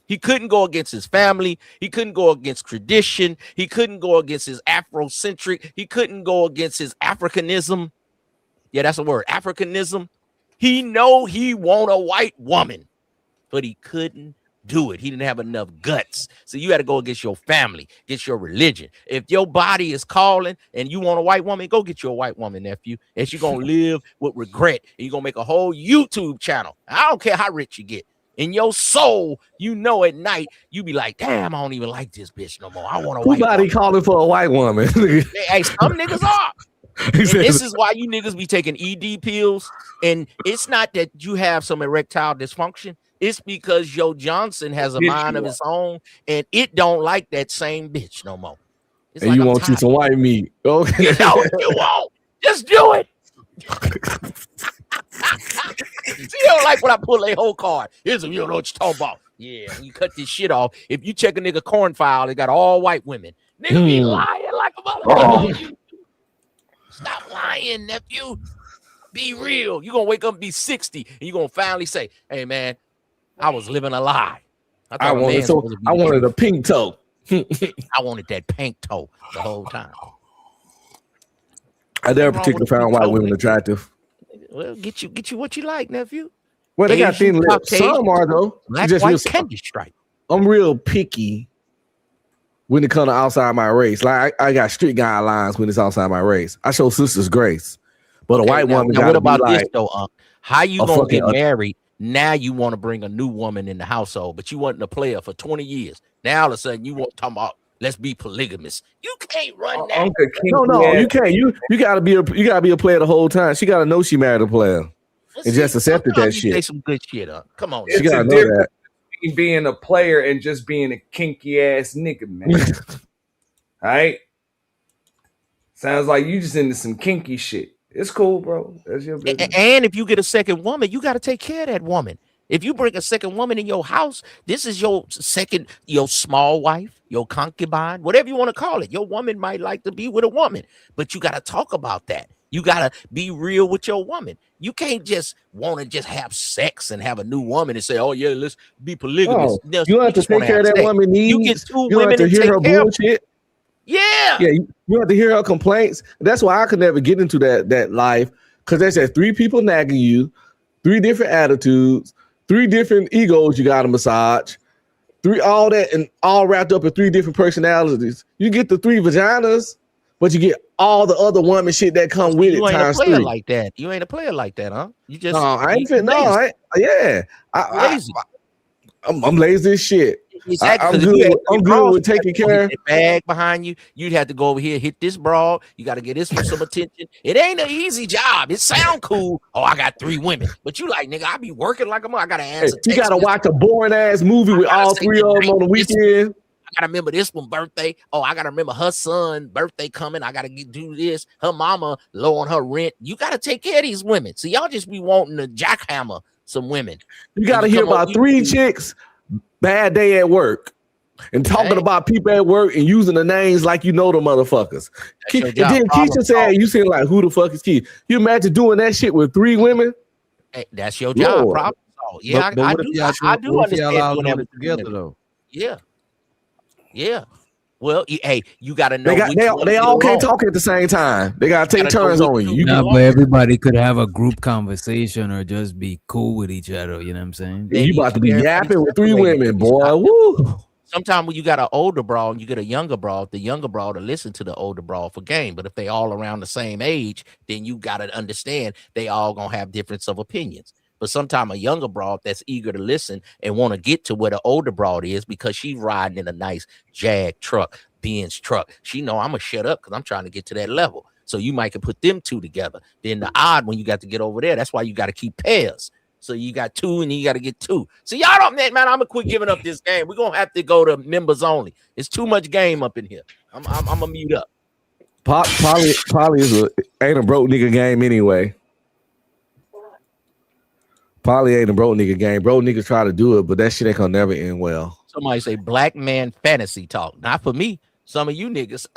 [SPEAKER 17] He couldn't go against his family. He couldn't go against tradition. He couldn't go against his Afrocentric. He couldn't go against his Africanism. Yeah, that's a word, Africanism. He know he want a white woman, but he couldn't do it. He didn't have enough guts. So you had to go against your family, against your religion. If your body is calling and you want a white woman, go get you a white woman, nephew. And she's going to live with regret. And you're going to make a whole YouTube channel. I don't care how rich you get. In your soul, you know at night, you be like, damn, I don't even like this bitch no more. I want a white woman.
[SPEAKER 5] Who calling for a white woman?
[SPEAKER 17] Hey, some niggas are. And this is why you niggas be taking ED pills. And it's not that you have some erectile dysfunction. It's because Joe Johnson has a mind of his own, and it don't like that same bitch no more. It's
[SPEAKER 5] and
[SPEAKER 17] like,
[SPEAKER 5] you want you some white meat. Okay.
[SPEAKER 17] You know what you want. Just do it. You don't like when I pull a whole card. Here's a, you don't know what you're talking about. Yeah, when you cut this shit off. If you check a nigga corn file, they got all white women. Nigga be lying like a motherfucker. Stop lying, nephew. Be real. You're going to wake up and be 60, and you're going to finally say, hey, man, I was living a lie. I
[SPEAKER 5] wanted a pink toe.
[SPEAKER 17] I wanted that pink toe the whole time.
[SPEAKER 5] I never particularly found white women attractive.
[SPEAKER 17] Well, get you what you like, nephew.
[SPEAKER 5] Well, they got thin lips. Some are though.
[SPEAKER 17] Black,
[SPEAKER 5] just
[SPEAKER 17] white, candy stripe.
[SPEAKER 5] I'm real picky when it comes to outside my race. Like I got street guidelines when it's outside my race. I show sisters grace, but a white woman.
[SPEAKER 17] Now what about this though? How you gonna get married? Now you want to bring a new woman in the household, but you wasn't a player for 20 years. Now all of a sudden you want to talk about let's be polygamous. You can't run that.
[SPEAKER 5] No, you can't. You gotta be a player the whole time. She gotta know she married a player and just accepted that shit.
[SPEAKER 17] Say some good shit up. Come on,
[SPEAKER 3] she gotta know that. Being a player and just being a kinky ass nigga, man. All right. Sounds like you just into some kinky shit. It's cool, bro. That's your business.
[SPEAKER 17] And if you get a second woman, you got to take care of that woman. If you bring a second woman in your house, this is your second, your small wife, your concubine, whatever you want to call it. Your woman might like to be with a woman, but you got to talk about that. You got to be real with your woman. You can't just want to just have sex and have a new woman and say, oh, yeah, let's be polygamous.
[SPEAKER 5] No, you have to take care of that woman needs.
[SPEAKER 17] You get two
[SPEAKER 5] you
[SPEAKER 17] women
[SPEAKER 5] have to
[SPEAKER 17] and
[SPEAKER 5] hear
[SPEAKER 17] take
[SPEAKER 5] her
[SPEAKER 17] care
[SPEAKER 5] bullshit.
[SPEAKER 17] Yeah.
[SPEAKER 5] Yeah, you have to hear her complaints. That's why I could never get into that life, because there's just 3 people nagging you, 3 different attitudes, 3 different egos you got to massage, 3 all that, and all wrapped up in 3 different personalities. You get the 3 vaginas, but you get all the other woman shit that come with it.
[SPEAKER 17] You ain't
[SPEAKER 5] times
[SPEAKER 17] a player
[SPEAKER 5] 3.
[SPEAKER 17] like that. You ain't a player like that, huh? You just
[SPEAKER 5] lazy. I'm lazy as shit.
[SPEAKER 17] Exactly.
[SPEAKER 5] I'm good with taking care of
[SPEAKER 17] bag behind you. You'd have to go over here, hit this broad. You got to get this for some attention. It ain't an easy job. It sound cool. Oh, I got 3 women, but you like, nigga, I be working like I got to answer.
[SPEAKER 5] You got to watch a boring ass movie with all 3 of them on the weekend.
[SPEAKER 17] I gotta remember this one birthday. Oh, I gotta remember her son birthday coming. I gotta do this. Her mama low on her rent. You gotta take care of these women. So y'all just be wanting to jackhammer some women.
[SPEAKER 5] You gotta hear about 3 chicks bad day at work and talking about people at work and using the names like you know the motherfuckers. And then Keisha said, "You seem like who the fuck is Keisha?" You imagine doing that shit with 3 women?
[SPEAKER 17] Hey, that's your job, problem. Yeah,
[SPEAKER 6] but
[SPEAKER 17] I do understand
[SPEAKER 6] doing it together though.
[SPEAKER 17] Yeah. Yeah. Well, hey, you got to know.
[SPEAKER 5] They all can't talk at the same time. They got to take turns on you.
[SPEAKER 1] But everybody could have a group conversation or just be cool with each other. You know what I'm saying?
[SPEAKER 5] You about to be yapping with 3 women, boy. Woo.
[SPEAKER 17] Sometimes when you got an older broad and you get a younger broad, the younger broad will listen to the older broad for game. But if they all around the same age, then you got to understand they all gonna have difference of opinions. But sometimes a younger broad that's eager to listen and want to get to where the older broad is because she's riding in a nice Jag truck, Benz truck. She know I'm gonna shut up because I'm trying to get to that level. So you might can put them two together. Then the odd when you got to get over there, that's why you got to keep pairs. So you got two and you got to get two. So y'all don't, man, I'm gonna quit giving up this game. We're gonna have to go to members only. It's too much game up in here. I'm gonna mute up.
[SPEAKER 5] Poly ain't a broke nigga game anyway. Poly ain't a broke nigga game. Broke niggas try to do it, but that shit ain't gonna never end well.
[SPEAKER 17] Somebody say black man fantasy talk. Not for me. Some of you niggas.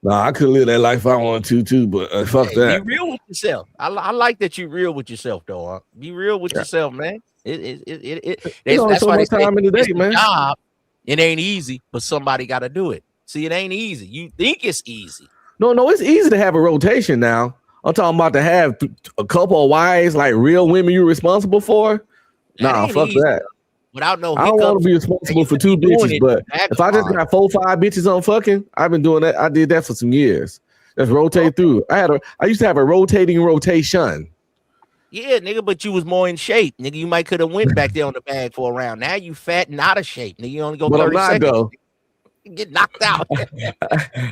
[SPEAKER 5] No, I could live that life if I wanted to, but fuck that.
[SPEAKER 17] Be real with yourself. I like that you real with yourself, though. Huh? Be real with yourself, man. That's
[SPEAKER 5] so
[SPEAKER 17] why
[SPEAKER 5] much time in the day, man.
[SPEAKER 17] Job, it ain't easy, but somebody got to do it. See, it ain't easy. You think it's easy.
[SPEAKER 5] No, it's easy to have a rotation now. I'm talking about to have a couple of wives, like real women you're responsible for. Nah, fuck
[SPEAKER 17] easy,
[SPEAKER 5] that.
[SPEAKER 17] Without no
[SPEAKER 5] I don't want to be responsible for two bitches, but if I just got 4-5 bitches on fucking, I've been doing that. I did that for some years. Just rotate through. I used to have a rotating rotation.
[SPEAKER 17] Yeah, nigga, but you was more in shape, nigga. You might could have went back there on the bag for a round. Now you fat and out of shape, nigga. You only go 30 seconds.
[SPEAKER 5] Though.
[SPEAKER 17] Get knocked out.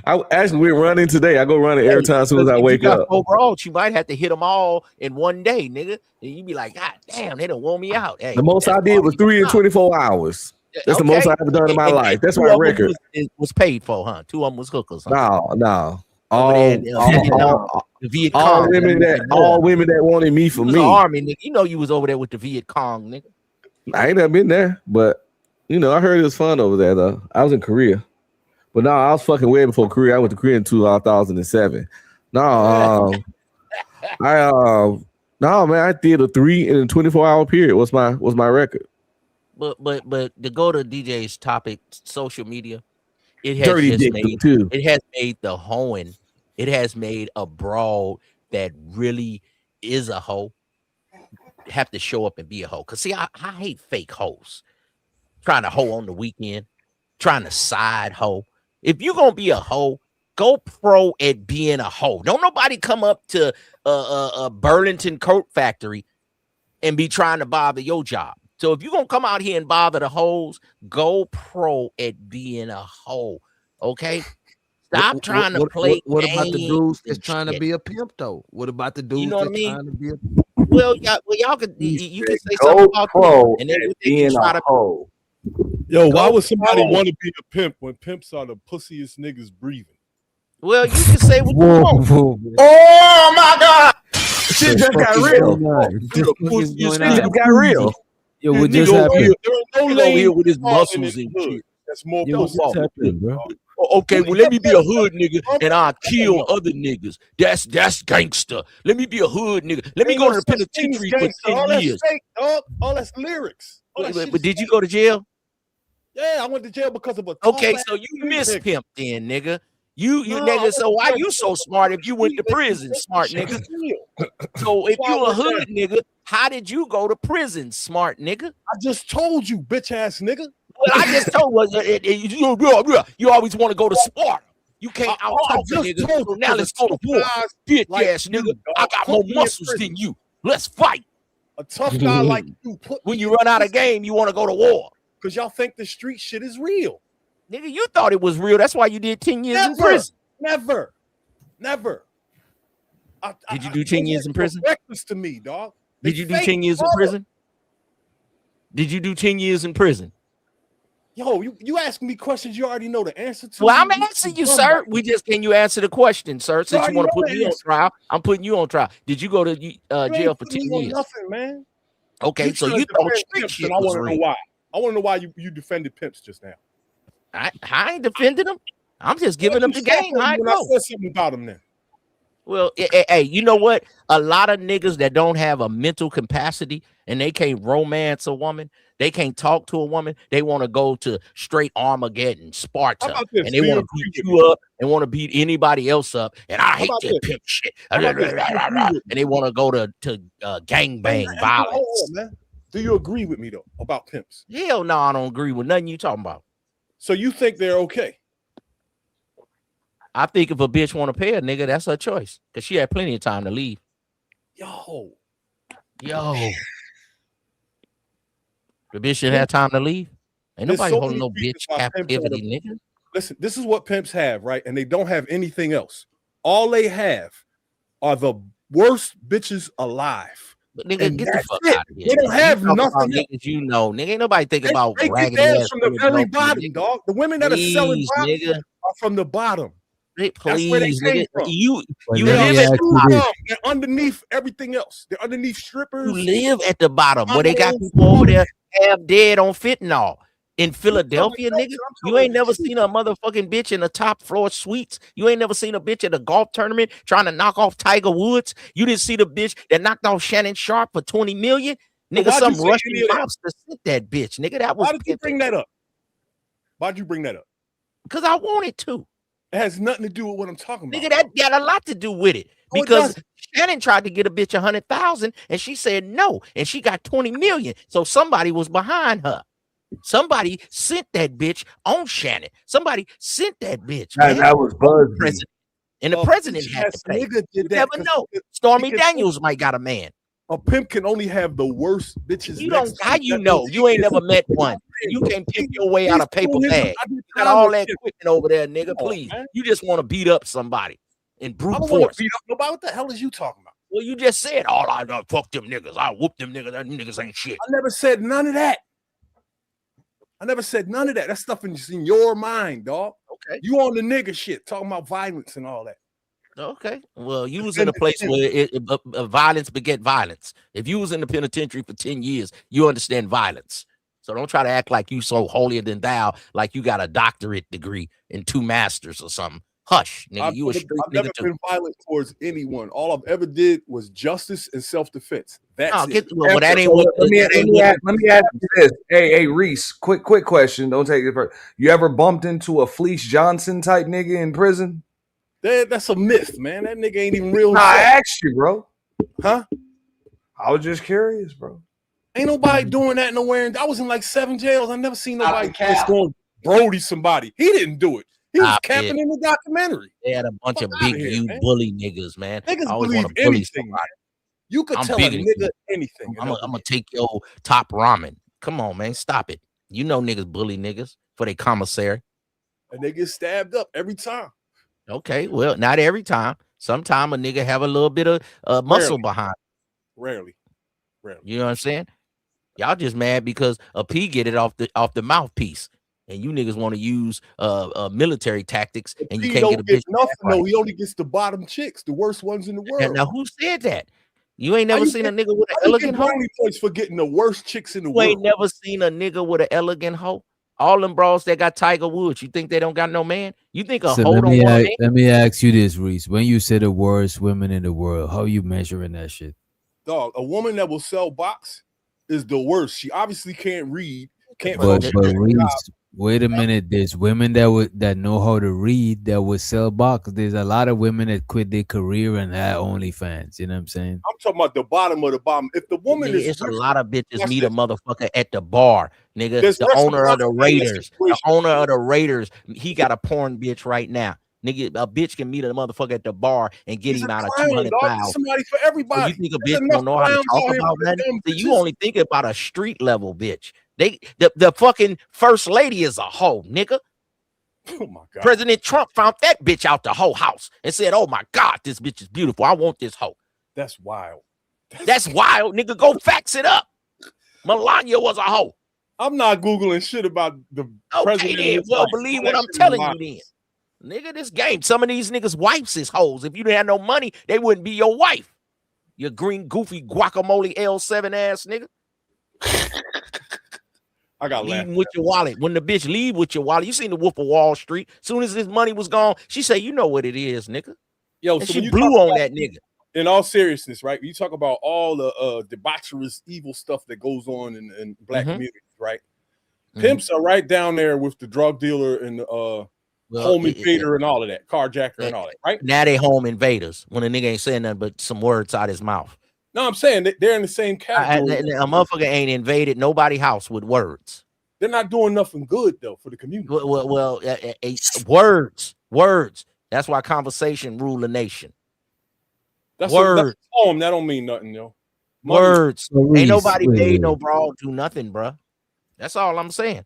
[SPEAKER 5] I actually went running today. I go running every time as soon as I wake up.
[SPEAKER 17] Overall, you might have to hit them all in one day, nigga. And you be like, God damn, they done wore me out. Hey,
[SPEAKER 5] the most I did was 3 in 24 hours. That's the most I ever done in my life. That's my record.
[SPEAKER 17] Was paid for, huh? 2 of them was hookers. Huh?
[SPEAKER 5] No.
[SPEAKER 17] All women
[SPEAKER 5] that wanted me for me.
[SPEAKER 17] Army, nigga. You know you was over there with the Viet Cong, nigga.
[SPEAKER 5] I ain't never been there, but I heard it was fun over there though. I was in Korea. But no, I was fucking way before Korea. I went to Korea in 2007. No, man, I did a 3 in a 24-hour period. Was my record.
[SPEAKER 17] But to go to DJ's topic, social media, it has made the hoeing. It has made a broad that really is a hoe have to show up and be a hoe. Cause see, I hate fake hoes. Trying to hoe on the weekend, trying to side hoe. If you're gonna be a hoe, go pro at being a hoe. Don't nobody come up to a Burlington coat factory and be trying to bother your job. So if you're gonna come out here and bother the hoes, go pro at being a hoe. Okay. Stop trying to play.
[SPEAKER 6] What about the dudes that's trying to be a pimp though? What about the dudes that's trying to be a pimp?
[SPEAKER 17] Well, y'all could you can say something about
[SPEAKER 19] pro
[SPEAKER 17] and then
[SPEAKER 19] at being a hoe.
[SPEAKER 16] Yo, why would somebody want to be a pimp when pimps are the pussiest niggas breathing?
[SPEAKER 17] Well, you can say what you want.
[SPEAKER 5] Oh my God! Shit just got real. Shit just got real.
[SPEAKER 1] Yo, what just happened?
[SPEAKER 17] There ain't no here with his muscles and shit.
[SPEAKER 16] That's more.
[SPEAKER 1] Yo, what just happened, bro?
[SPEAKER 17] Okay, well, let me be a hood nigga and I'll kill other niggas. That's gangster. Let me be a hood nigga. Let me go to the penitentiary for 10 years.
[SPEAKER 16] Fake, dog. All that's lyrics.
[SPEAKER 17] But did you go to jail?
[SPEAKER 16] Yeah, I went to jail because of a.
[SPEAKER 17] Okay, so you miss pimp then, nigga. You nigga. So why you so smart if you went to prison, smart nigga? So if you a hood nigga, how did you go to prison, smart nigga?
[SPEAKER 16] I just told you, bitch ass nigga.
[SPEAKER 17] Well, I just told you always want to go to Sparta. You can't out talk the nigga. So now let's go to war. Bitch ass nigga. I got more muscles than you. Let's fight.
[SPEAKER 16] A tough guy like you.
[SPEAKER 17] When you run out of game, you want to go to war.
[SPEAKER 16] Because y'all think the street shit is real.
[SPEAKER 17] Nigga, you thought it was real. That's why you did 10 years in prison.
[SPEAKER 16] Never.
[SPEAKER 17] Did you do 10 years in prison?
[SPEAKER 16] Breakfast to me, dog.
[SPEAKER 17] Did you do 10 years in prison? Did you do 10 years in prison?
[SPEAKER 16] Yo, you asking me questions you already know the answer to.
[SPEAKER 17] Well, I'm answering you, sir. Can you answer the question, sir? Since you want to put me on trial, I'm putting you on trial. Did you go to jail for 10 years?
[SPEAKER 16] Nothing, man.
[SPEAKER 17] Okay, so you thought street shit
[SPEAKER 16] I
[SPEAKER 17] was
[SPEAKER 16] want to
[SPEAKER 17] real.
[SPEAKER 16] know why. I want to know why you defended pimps just now.
[SPEAKER 17] I ain't defending them. I'm just giving them the game. I
[SPEAKER 16] said something about them then.
[SPEAKER 17] Well, hey, you know what? A lot of niggas that don't have a mental capacity and they can't romance a woman, they can't talk to a woman. They want to go to straight Armageddon, Sparta, and they want to beat you up and want to beat anybody else up. And I hate that pimp shit. And they want to go to gangbang violence.
[SPEAKER 16] Do you agree with me though about pimps?
[SPEAKER 17] Hell no, I don't agree with nothing you talking about.
[SPEAKER 16] So you think they're okay?
[SPEAKER 17] I think if a bitch want to pay a nigga, that's her choice. Because she had plenty of time to leave.
[SPEAKER 16] Yo.
[SPEAKER 17] The bitch should have time to leave. Ain't
[SPEAKER 16] There's
[SPEAKER 17] nobody
[SPEAKER 16] so
[SPEAKER 17] holding
[SPEAKER 16] many
[SPEAKER 17] no
[SPEAKER 16] reasons
[SPEAKER 17] bitch
[SPEAKER 16] why pimps are
[SPEAKER 17] captivity,
[SPEAKER 16] the-
[SPEAKER 17] nigga.
[SPEAKER 16] Listen, this is what pimps have, right? And they don't have anything else. All they have are the worst bitches alive.
[SPEAKER 17] But nigga,
[SPEAKER 16] And
[SPEAKER 17] get the
[SPEAKER 16] that's
[SPEAKER 17] fuck
[SPEAKER 16] it.
[SPEAKER 17] out of here.
[SPEAKER 16] They don't have
[SPEAKER 17] You talk
[SPEAKER 16] nothing
[SPEAKER 17] about
[SPEAKER 16] else.
[SPEAKER 17] niggas, you know, nigga. Ain't nobody thinking about
[SPEAKER 16] They get
[SPEAKER 17] raggedy
[SPEAKER 16] theirs
[SPEAKER 17] ass
[SPEAKER 16] from the very
[SPEAKER 17] Philadelphia,
[SPEAKER 16] bottom,
[SPEAKER 17] nigga.
[SPEAKER 16] dog. The women that are selling
[SPEAKER 17] Please,
[SPEAKER 16] boxes
[SPEAKER 17] nigga.
[SPEAKER 16] are from the bottom.
[SPEAKER 17] Please,
[SPEAKER 16] That's where they came
[SPEAKER 17] nigga.
[SPEAKER 16] from.
[SPEAKER 17] You
[SPEAKER 1] But
[SPEAKER 17] you
[SPEAKER 1] let me
[SPEAKER 17] live at
[SPEAKER 1] ask
[SPEAKER 17] the
[SPEAKER 1] you
[SPEAKER 17] bottom.
[SPEAKER 1] this.
[SPEAKER 16] They're underneath everything else. They're underneath strippers.
[SPEAKER 17] You live at the bottom where they got
[SPEAKER 16] models,
[SPEAKER 17] people over
[SPEAKER 16] all
[SPEAKER 17] there
[SPEAKER 16] that.
[SPEAKER 17] half dead on fentanyl. In Philadelphia,
[SPEAKER 16] talking
[SPEAKER 17] nigga,
[SPEAKER 16] facts, I'm
[SPEAKER 17] you
[SPEAKER 16] talking
[SPEAKER 17] ain't never
[SPEAKER 16] the truth.
[SPEAKER 17] seen a motherfucking bitch in the top floor suites. You ain't never seen a bitch at a golf tournament trying to knock off Tiger Woods. You didn't see the bitch that knocked off Shannon Sharp for 20 million.
[SPEAKER 16] So
[SPEAKER 17] Nigga,
[SPEAKER 16] why'd you
[SPEAKER 17] some
[SPEAKER 16] say
[SPEAKER 17] Russian
[SPEAKER 16] any of that?
[SPEAKER 17] mobster sent that bitch. Nigga, that was
[SPEAKER 16] Why did you bring that up? Why'd you bring that up?
[SPEAKER 17] because I wanted to.
[SPEAKER 16] It has nothing to do with what I'm talking about.
[SPEAKER 17] Nigga, that got a lot to do with it.
[SPEAKER 16] No, it
[SPEAKER 17] Because
[SPEAKER 16] doesn't.
[SPEAKER 17] Shannon tried to get a bitch 100,000 and she said no, and she got 20 million. So somebody was behind her. Somebody sent that bitch on Shannon. Somebody sent that bitch. Man.
[SPEAKER 3] That was Buzzy.
[SPEAKER 17] President. And the president had to pay.
[SPEAKER 16] Nigga
[SPEAKER 17] You
[SPEAKER 16] did that
[SPEAKER 17] never
[SPEAKER 16] 'cause
[SPEAKER 17] know.
[SPEAKER 16] he
[SPEAKER 17] Stormy
[SPEAKER 16] can-
[SPEAKER 17] Daniels might got a man.
[SPEAKER 16] A pimp can only have the worst bitches.
[SPEAKER 17] You
[SPEAKER 16] next
[SPEAKER 17] don't.
[SPEAKER 16] to
[SPEAKER 17] How
[SPEAKER 16] him.
[SPEAKER 17] you
[SPEAKER 16] That
[SPEAKER 17] know?
[SPEAKER 16] means
[SPEAKER 17] You
[SPEAKER 16] he
[SPEAKER 17] ain't
[SPEAKER 16] is-
[SPEAKER 17] never met one. You can't pimp your way out of paper
[SPEAKER 16] He's
[SPEAKER 17] bag.
[SPEAKER 16] I did
[SPEAKER 17] You got
[SPEAKER 16] time
[SPEAKER 17] all
[SPEAKER 16] with
[SPEAKER 17] that
[SPEAKER 16] him.
[SPEAKER 17] equipment over there, nigga.
[SPEAKER 16] Come on,
[SPEAKER 17] Please.
[SPEAKER 16] man.
[SPEAKER 17] You just want to beat up somebody in
[SPEAKER 16] I
[SPEAKER 17] brute
[SPEAKER 16] don't want
[SPEAKER 17] force.
[SPEAKER 16] to beat up nobody. What the hell is you talking about?
[SPEAKER 17] Well, you just said, all I know, fuck them niggas. I whoop them niggas. Them niggas ain't shit.
[SPEAKER 16] I never said none of that. That stuff is in your mind, dog.
[SPEAKER 17] Okay.
[SPEAKER 16] You on the nigga shit, talking about violence and all that.
[SPEAKER 17] Okay. Well, you was in a place where violence beget violence. If you was in the penitentiary for 10 years, you understand violence. So don't try to act like you so holier than thou, like you got a doctorate degree and 2 masters or something. Hush, nigga.
[SPEAKER 16] I've never been violent towards anyone. All I've ever did was justice and self-defense. That's it.
[SPEAKER 17] Well, that ain't
[SPEAKER 3] So
[SPEAKER 17] what.
[SPEAKER 3] let me ask you this. Hey, Reese, quick question. Don't take it. You ever bumped into a Fleece Johnson type nigga in prison?
[SPEAKER 16] That's a myth, man. That nigga ain't even real.
[SPEAKER 3] I asked you, bro.
[SPEAKER 16] Huh?
[SPEAKER 3] I was just curious, bro.
[SPEAKER 16] Ain't nobody doing that nowhere. I was in like 7 jails. I never seen nobody just going Brody somebody. He didn't do it. He was capping in the documentary.
[SPEAKER 17] They had a bunch of
[SPEAKER 16] outta
[SPEAKER 17] big
[SPEAKER 16] here,
[SPEAKER 17] you
[SPEAKER 16] man.
[SPEAKER 17] bully niggas, man.
[SPEAKER 16] Niggas
[SPEAKER 17] I always
[SPEAKER 16] believe
[SPEAKER 17] want to bully
[SPEAKER 16] anything,
[SPEAKER 17] somebody.
[SPEAKER 16] You could
[SPEAKER 17] I'm
[SPEAKER 16] tell a
[SPEAKER 17] bigger than
[SPEAKER 16] nigga
[SPEAKER 17] you.
[SPEAKER 16] anything.
[SPEAKER 17] I'm gonna take your top ramen. Come on, man. Stop it. You know niggas bully niggas for their commissary.
[SPEAKER 16] And they get stabbed up every time.
[SPEAKER 17] Okay, well, not every time. Sometime a nigga have a little bit of muscle behind.
[SPEAKER 16] Rarely.
[SPEAKER 17] You know what I'm saying? Y'all just mad because a P get it off the mouthpiece. And you niggas want to use military tactics, and you
[SPEAKER 16] He
[SPEAKER 17] can't get a
[SPEAKER 16] don't get
[SPEAKER 17] bitch.
[SPEAKER 16] nothing.
[SPEAKER 17] Right.
[SPEAKER 16] No, he only gets the bottom chicks, the worst ones in the world.
[SPEAKER 17] Now who said that? You ain't never seen a nigga with an
[SPEAKER 16] How you
[SPEAKER 17] elegant
[SPEAKER 16] get
[SPEAKER 17] hoe?
[SPEAKER 16] brownie points for getting the worst chicks in the
[SPEAKER 17] You
[SPEAKER 16] world.
[SPEAKER 17] ain't never seen a nigga with an elegant hoe? All them bras that got Tiger Woods, you think they don't got no man? You think a
[SPEAKER 1] So
[SPEAKER 17] hoe
[SPEAKER 1] let
[SPEAKER 17] don't
[SPEAKER 1] me
[SPEAKER 17] want a man?
[SPEAKER 1] let me ask you this, Reese. When you say the worst women in the world, how you measuring that shit?
[SPEAKER 16] Dog, a woman that will sell box is the worst. She obviously can't read, can't
[SPEAKER 1] But
[SPEAKER 16] function.
[SPEAKER 1] Reese, wait a minute. There's women that know how to read that would sell box. There's a lot of women that quit their career and had OnlyFans. You know what I'm saying?
[SPEAKER 16] I'm talking about the bottom of the bottom. If the woman
[SPEAKER 17] Nigga,
[SPEAKER 16] is
[SPEAKER 17] it's a
[SPEAKER 16] rich,
[SPEAKER 17] lot of bitches
[SPEAKER 16] watch
[SPEAKER 17] meet a
[SPEAKER 16] this.
[SPEAKER 17] motherfucker at the bar, nigga.
[SPEAKER 16] There's
[SPEAKER 17] The owner of the
[SPEAKER 16] reciprocity in that
[SPEAKER 17] Raiders. The
[SPEAKER 16] situation.
[SPEAKER 17] owner of the Raiders. He got a porn bitch right now. Nigga, a bitch can meet a motherfucker at the bar and get
[SPEAKER 16] He's
[SPEAKER 17] him
[SPEAKER 16] a
[SPEAKER 17] out of
[SPEAKER 16] clown, dog.
[SPEAKER 17] 200,000.
[SPEAKER 16] There's somebody for
[SPEAKER 17] So
[SPEAKER 16] everybody.
[SPEAKER 17] you think a
[SPEAKER 16] There's
[SPEAKER 17] bitch
[SPEAKER 16] enough
[SPEAKER 17] don't know how to
[SPEAKER 16] clowns
[SPEAKER 17] talk
[SPEAKER 16] out here
[SPEAKER 17] about
[SPEAKER 16] for the
[SPEAKER 17] nothing?
[SPEAKER 16] dumb
[SPEAKER 17] So you
[SPEAKER 16] bitches.
[SPEAKER 17] only think about a street level bitch. The fucking first lady is a hoe, nigga.
[SPEAKER 16] Oh my God.
[SPEAKER 17] President Trump found that bitch out the whole house and said, "Oh my God, this bitch is beautiful. I want this hoe."
[SPEAKER 16] That's wild.
[SPEAKER 17] That's wild, nigga. Go fax it up. Melania was a hoe.
[SPEAKER 16] I'm not Googling shit about the president.
[SPEAKER 17] Okay, then.
[SPEAKER 16] and his
[SPEAKER 17] Well,
[SPEAKER 16] wife.
[SPEAKER 17] believe
[SPEAKER 16] All
[SPEAKER 17] what
[SPEAKER 16] that
[SPEAKER 17] I'm
[SPEAKER 16] shit is
[SPEAKER 17] telling you
[SPEAKER 16] lies.
[SPEAKER 17] then. Nigga, this game, some of these niggas' wives is hoes. If you didn't have no money, they wouldn't be your wife. You green, goofy, guacamole L7 ass nigga.
[SPEAKER 16] I got laughed
[SPEAKER 17] Leaving with your wallet. When the bitch leave with your wallet, you seen the Wolf of Wall Street. Soon as his money was gone, she said, "You know what it is, nigga."
[SPEAKER 16] Yo,
[SPEAKER 17] And
[SPEAKER 16] so
[SPEAKER 17] she
[SPEAKER 16] when you
[SPEAKER 17] blew
[SPEAKER 16] talk
[SPEAKER 17] on
[SPEAKER 16] about-
[SPEAKER 17] that nigga.
[SPEAKER 16] In all seriousness, right? You talk about all the debaucherous, evil stuff that goes on in black communities, right? Pimps are right down there with the drug dealer and the home invader and all of that, carjacker and all that, right?
[SPEAKER 17] Now they home invaders when a nigga ain't saying nothing but some words out his mouth.
[SPEAKER 16] No, I'm saying they're in the same category.
[SPEAKER 17] A motherfucker ain't invaded nobody's house with words.
[SPEAKER 16] They're not doing nothing good though for the community.
[SPEAKER 17] Well, words. That's why conversation rule the nation.
[SPEAKER 16] That's
[SPEAKER 17] words.
[SPEAKER 16] A poem. That don't mean nothing, yo.
[SPEAKER 17] Words. Ain't nobody made no broad do nothing, bro. That's all I'm saying.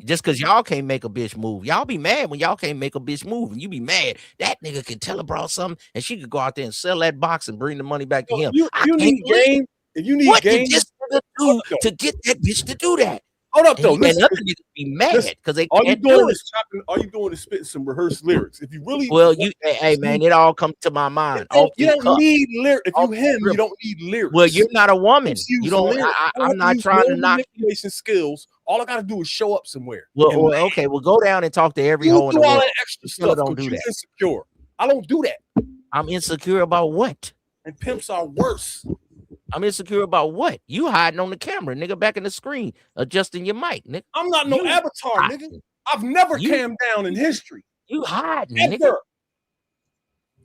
[SPEAKER 17] Just because y'all can't make a bitch move. Y'all be mad when y'all can't make a bitch move. And you be mad. That nigga can tell a bro something and she could go out there and sell that box and bring the money back to him.
[SPEAKER 16] You need game. If you need
[SPEAKER 17] what
[SPEAKER 16] game,
[SPEAKER 17] did this nigga do to get that bitch to do that?
[SPEAKER 16] Hold up, though.
[SPEAKER 17] And other niggas be mad because they
[SPEAKER 16] all
[SPEAKER 17] can't
[SPEAKER 16] you doing
[SPEAKER 17] do
[SPEAKER 16] is chopping. All you doing is spitting some rehearsed lyrics. If you really,
[SPEAKER 17] hey man, it all comes to my mind.
[SPEAKER 16] You don't need lyrics. If you him, you don't need lyrics.
[SPEAKER 17] Well, you're not a woman. You don't. I'm not trying to knock
[SPEAKER 16] manipulation skills. All I gotta do is show up somewhere.
[SPEAKER 17] Well, okay. Well, go down and talk to every hoe in the
[SPEAKER 16] do all
[SPEAKER 17] world.
[SPEAKER 16] that extra stuff.
[SPEAKER 17] Don't do that.
[SPEAKER 16] Insecure. I don't do that.
[SPEAKER 17] I'm insecure about what?
[SPEAKER 16] And pimps are worse.
[SPEAKER 17] I'm insecure about what? You hiding on the camera, nigga, back in the screen, adjusting your mic, nigga.
[SPEAKER 16] I'm not no avatar, nigga. I've never cammed down in history.
[SPEAKER 17] You hiding,
[SPEAKER 16] Ever.
[SPEAKER 17] nigga.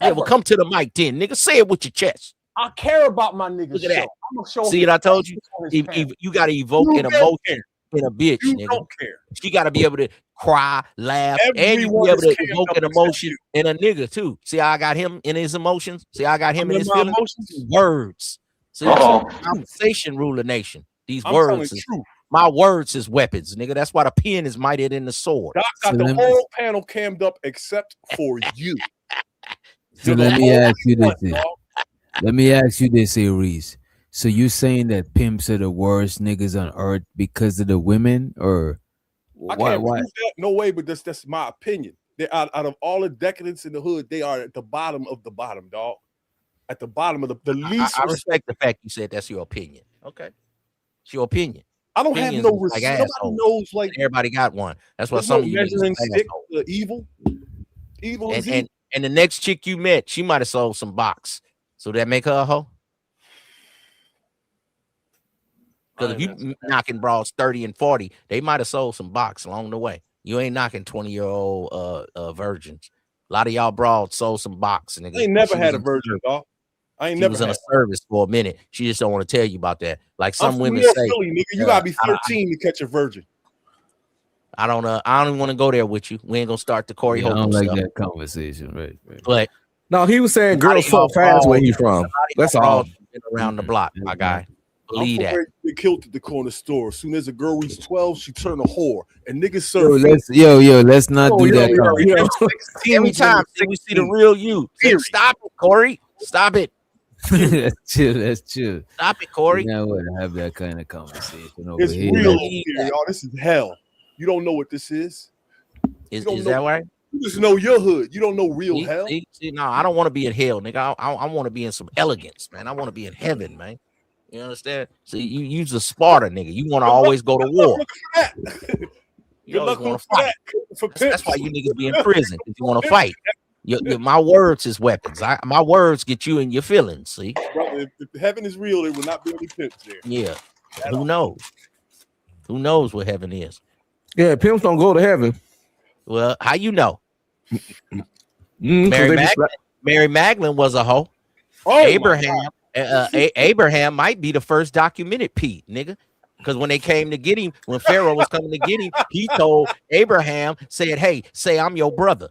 [SPEAKER 17] Yeah, well, come to the mic then, nigga. Say it with your chest.
[SPEAKER 16] I care about my niggas.
[SPEAKER 17] Look at that.
[SPEAKER 16] I'm gonna show
[SPEAKER 17] See what I told you? You got to evoke an emotion in a bitch,
[SPEAKER 16] you
[SPEAKER 17] nigga.
[SPEAKER 16] Don't care.
[SPEAKER 17] She got to be able to cry, laugh, and you be able to evoke an emotion in a nigga too. See how I got him in his emotions? See how I got him in his feelings? Words. See, conversation rule the nation. These words, my words is weapons, nigga. That's why the pen is mightier than the sword.
[SPEAKER 16] Doc got the whole panel cammed up except for you.
[SPEAKER 1] So let me ask you this. Let me ask you this, Reese. So you saying that pimps are the worst niggas on earth because of the women, or
[SPEAKER 16] I can't prove that, no way, but that's my opinion. They're out of all the decadents in the hood, they are at the bottom of the bottom, dog. At the bottom of the least.
[SPEAKER 17] I respect the fact you said that's your opinion. Okay, it's your opinion.
[SPEAKER 16] I don't have no respect. Nobody knows like
[SPEAKER 17] everybody got one. That's why some of you
[SPEAKER 16] measuring stick the evil. Evil is evil.
[SPEAKER 17] And the next chick you met, she might have sold some box. So that make her a hoe? Because if you knocking broads 30 and 40, they might have sold some box along the way. You ain't knocking 20-year-old virgins. A lot of y'all broads sold some box.
[SPEAKER 16] I ain't never had a virgin, dog. I ain't never
[SPEAKER 17] was in a service for a minute. She just don't want to tell you about that. Like some women say,
[SPEAKER 16] Philly, nigga, you gotta be 13 to catch a virgin.
[SPEAKER 17] I don't even want to go there with you. We ain't gonna start the Corey Holcomb
[SPEAKER 1] I don't like
[SPEAKER 17] stuff.
[SPEAKER 1] that conversation, right?
[SPEAKER 17] But
[SPEAKER 5] no, he was saying girls fuck fast where he's from. That's all.
[SPEAKER 17] Been around the block, my guy. Believe that.
[SPEAKER 16] Get killed at the corner store. As soon as a girl reaches 12, she turn a whore. And niggas serve.
[SPEAKER 1] Let's not do that.
[SPEAKER 17] Every time we see the real you. Stop it, Corey. Stop it.
[SPEAKER 1] Let's chill.
[SPEAKER 17] Stop it, Corey.
[SPEAKER 1] You know what? Have that kind of conversation over
[SPEAKER 16] it's
[SPEAKER 1] here.
[SPEAKER 16] Real here, y'all. This is hell. You don't know what this is.
[SPEAKER 17] Is that right?
[SPEAKER 16] You just know your hood. You don't know real hell.
[SPEAKER 17] No, I don't want to be in hell, nigga. I want to be in some elegance, man. I want to be in heaven, man. You understand? See, you use a Sparta, nigga. You want to always go to war. You always want to fight. That's why you niggas be in prison, if you want to fight. My words is weapons. My words get you in your feelings. See,
[SPEAKER 16] brother, if heaven is real, there will not be any pimps there.
[SPEAKER 17] Yeah, who knows? Who knows what heaven is?
[SPEAKER 5] Yeah, pimps don't go to heaven.
[SPEAKER 17] Well, how you know? Mary Magdalene was a hoe. Oh, Abraham might be the first documented Pete, nigga. Because when they came to get him, when Pharaoh was coming to get him, he told Abraham, said, "Hey, say I'm your brother."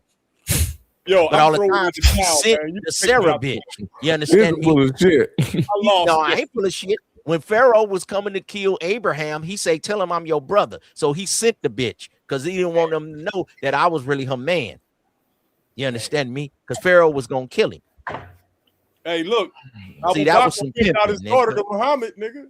[SPEAKER 16] Yo,
[SPEAKER 17] but all the time he sent the Sarah bitch. You understand me?
[SPEAKER 5] Full of shit.
[SPEAKER 17] No, I ain't full of shit. When Pharaoh was coming to kill Abraham, he said, "Tell him I'm your brother." So he sent the bitch because he didn't want them to know that I was really her man. You understand me? Because Pharaoh was gonna kill him.
[SPEAKER 16] Hey, look.
[SPEAKER 17] See, that was some pimping,
[SPEAKER 16] out his daughter to Muhammad, nigga.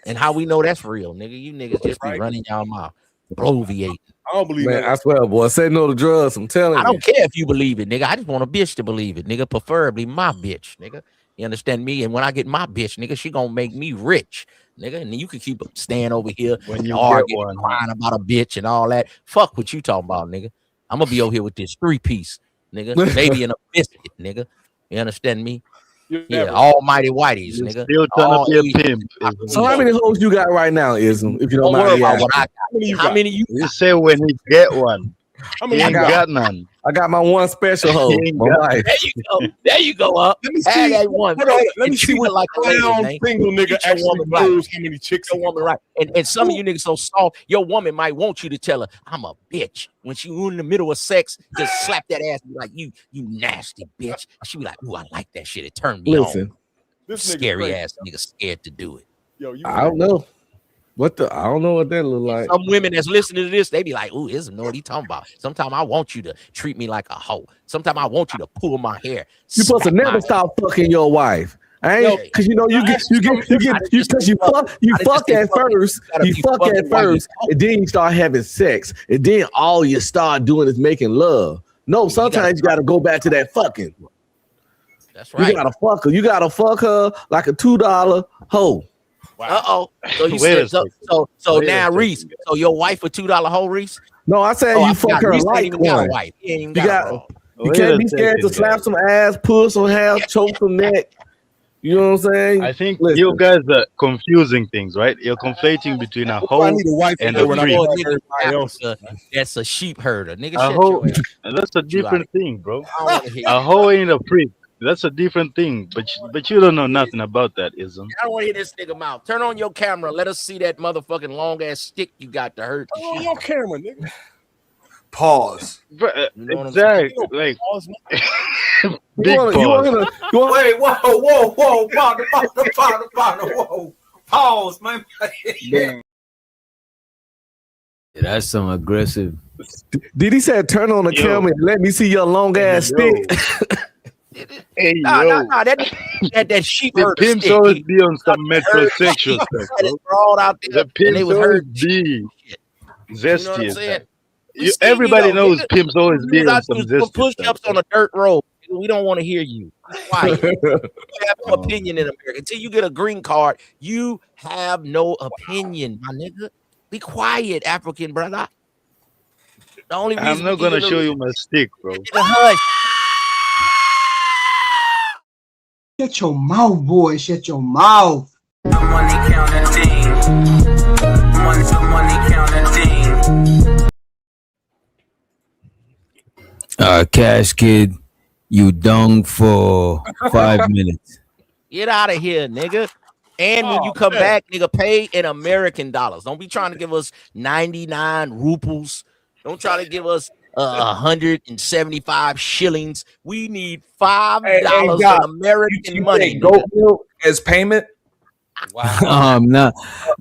[SPEAKER 17] And how we know that's real, nigga? You niggas just be running y'all mouth, bloviating.
[SPEAKER 16] I don't believe
[SPEAKER 5] man,
[SPEAKER 16] that.
[SPEAKER 5] I swear, boy. Say no to drugs. I'm telling you.
[SPEAKER 17] I don't care if you believe it, nigga. I just want a bitch to believe it, nigga. Preferably my bitch, nigga. You understand me? And when I get my bitch, nigga, she gonna make me rich, nigga. And then you can keep staying over here when you arguing, crying about a bitch and all that. Fuck what you talking about, nigga. I'm gonna be over here with this 3-piece, nigga. Maybe in a biscuit, nigga. You understand me? Yeah, almighty whiteys, nigga.
[SPEAKER 19] Still trying to be a pimp.
[SPEAKER 5] So how many hoes you got right now, Ism? If you don't mind
[SPEAKER 17] worry about what I got. How many you
[SPEAKER 19] say when you get one?
[SPEAKER 16] I mean,
[SPEAKER 5] I got my one special hoe. My wife.
[SPEAKER 17] There you go. There you go. Up.
[SPEAKER 16] Let me
[SPEAKER 17] Have
[SPEAKER 16] see.
[SPEAKER 17] that one.
[SPEAKER 16] Let me see what
[SPEAKER 17] like a lady,
[SPEAKER 16] clown
[SPEAKER 17] man.
[SPEAKER 16] single nigga
[SPEAKER 17] Treat your
[SPEAKER 16] actually
[SPEAKER 17] woman right.
[SPEAKER 16] knows how many chicks.
[SPEAKER 17] Your woman right. And some of you niggas so soft, your woman might want you to tell her, I'm a bitch. When she in the middle of sex, just slap that ass and be like, you nasty bitch. And she be like, ooh, I like that shit. It turned me on.
[SPEAKER 16] This
[SPEAKER 17] Scary ass nigga scared to do it.
[SPEAKER 16] Yo,
[SPEAKER 5] I don't know. I don't know what that look like.
[SPEAKER 17] Some women that's listening to this, they be like, ooh, this is what he talking about. Sometimes I want you to treat me like a hoe. Sometimes I want you to pull my hair.
[SPEAKER 5] You supposed to never stop fucking your wife. I ain't because you fuck at first, and then you start having sex, and then all you start doing is making love. No, sometimes you gotta go back to that fucking.
[SPEAKER 17] That's right.
[SPEAKER 5] You gotta fuck her. You gotta fuck her like a $2 hoe.
[SPEAKER 17] Wow. So you said so now Reese. So your wife a $2 hoe, Reese?
[SPEAKER 5] No, I said you fuck her
[SPEAKER 17] Reese
[SPEAKER 5] like
[SPEAKER 17] ain't even got a
[SPEAKER 5] one.
[SPEAKER 17] wife. He ain't even got a
[SPEAKER 5] You can't be scared to slap some ass, pull some hair, choke some neck. You know what I'm saying?
[SPEAKER 19] I think you guys are confusing things, right? You're conflating between a hoe and a freak.
[SPEAKER 17] That's a sheep herder. Nigga,
[SPEAKER 19] A hoe, that's a different thing, bro. A hoe ain't a freak. That's a different thing. But you don't know nothing about that, Ism.
[SPEAKER 17] I don't want to hear this nigga mouth. Turn on your camera. Let us see that motherfucking long ass stick you got to hurt.
[SPEAKER 16] Turn on your camera, nigga.
[SPEAKER 12] Pause.
[SPEAKER 19] Exactly. Like big pause.
[SPEAKER 10] Wait, whoa, partner, whoa. Pause, man.
[SPEAKER 1] Yeah, that's some aggressive.
[SPEAKER 5] Did he say turn on the camera and let me see your long ass stick?
[SPEAKER 19] Hey,
[SPEAKER 17] Nah, that sheep
[SPEAKER 19] the
[SPEAKER 17] herder
[SPEAKER 19] pimps
[SPEAKER 17] stick.
[SPEAKER 19] always be on some metrosexual stuff, bro.
[SPEAKER 17] All out there,
[SPEAKER 19] The pimps always be zesty as that. Everybody knows pimps always be on some zesty
[SPEAKER 17] push-ups on a dirt road. We don't want to hear you. Be quiet. You have no opinion in America. Until you get a green card, you have no opinion, my nigga. Be quiet, African brother. The only reason
[SPEAKER 19] I'm not gonna show you my stick, bro.
[SPEAKER 17] Hush.
[SPEAKER 20] Shut your mouth, boy. Shut your mouth.
[SPEAKER 10] Money counting thing. Money counting thing.
[SPEAKER 1] Cash Kid, you dung for 5 minutes.
[SPEAKER 17] Get out of here, nigga. And when you come back, nigga, pay in American dollars. Don't be trying to give us 99 rupees. Don't try to give us 175 shillings. We need $5 in American money.
[SPEAKER 12] Goat milk as payment.
[SPEAKER 17] Wow.
[SPEAKER 1] Nah,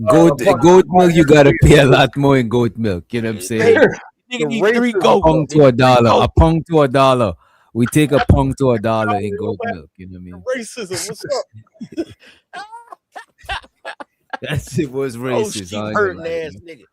[SPEAKER 1] goat milk. You gotta pay a lot more in goat milk. You know what I'm saying?
[SPEAKER 17] Nigga need 3 goats.
[SPEAKER 1] A pound to $1. A pound to $1. We take a pound to $1 in goat milk. You know what I mean?
[SPEAKER 16] Racism. What's up?
[SPEAKER 1] That shit was racist.
[SPEAKER 17] Oh, hurting ass nigga.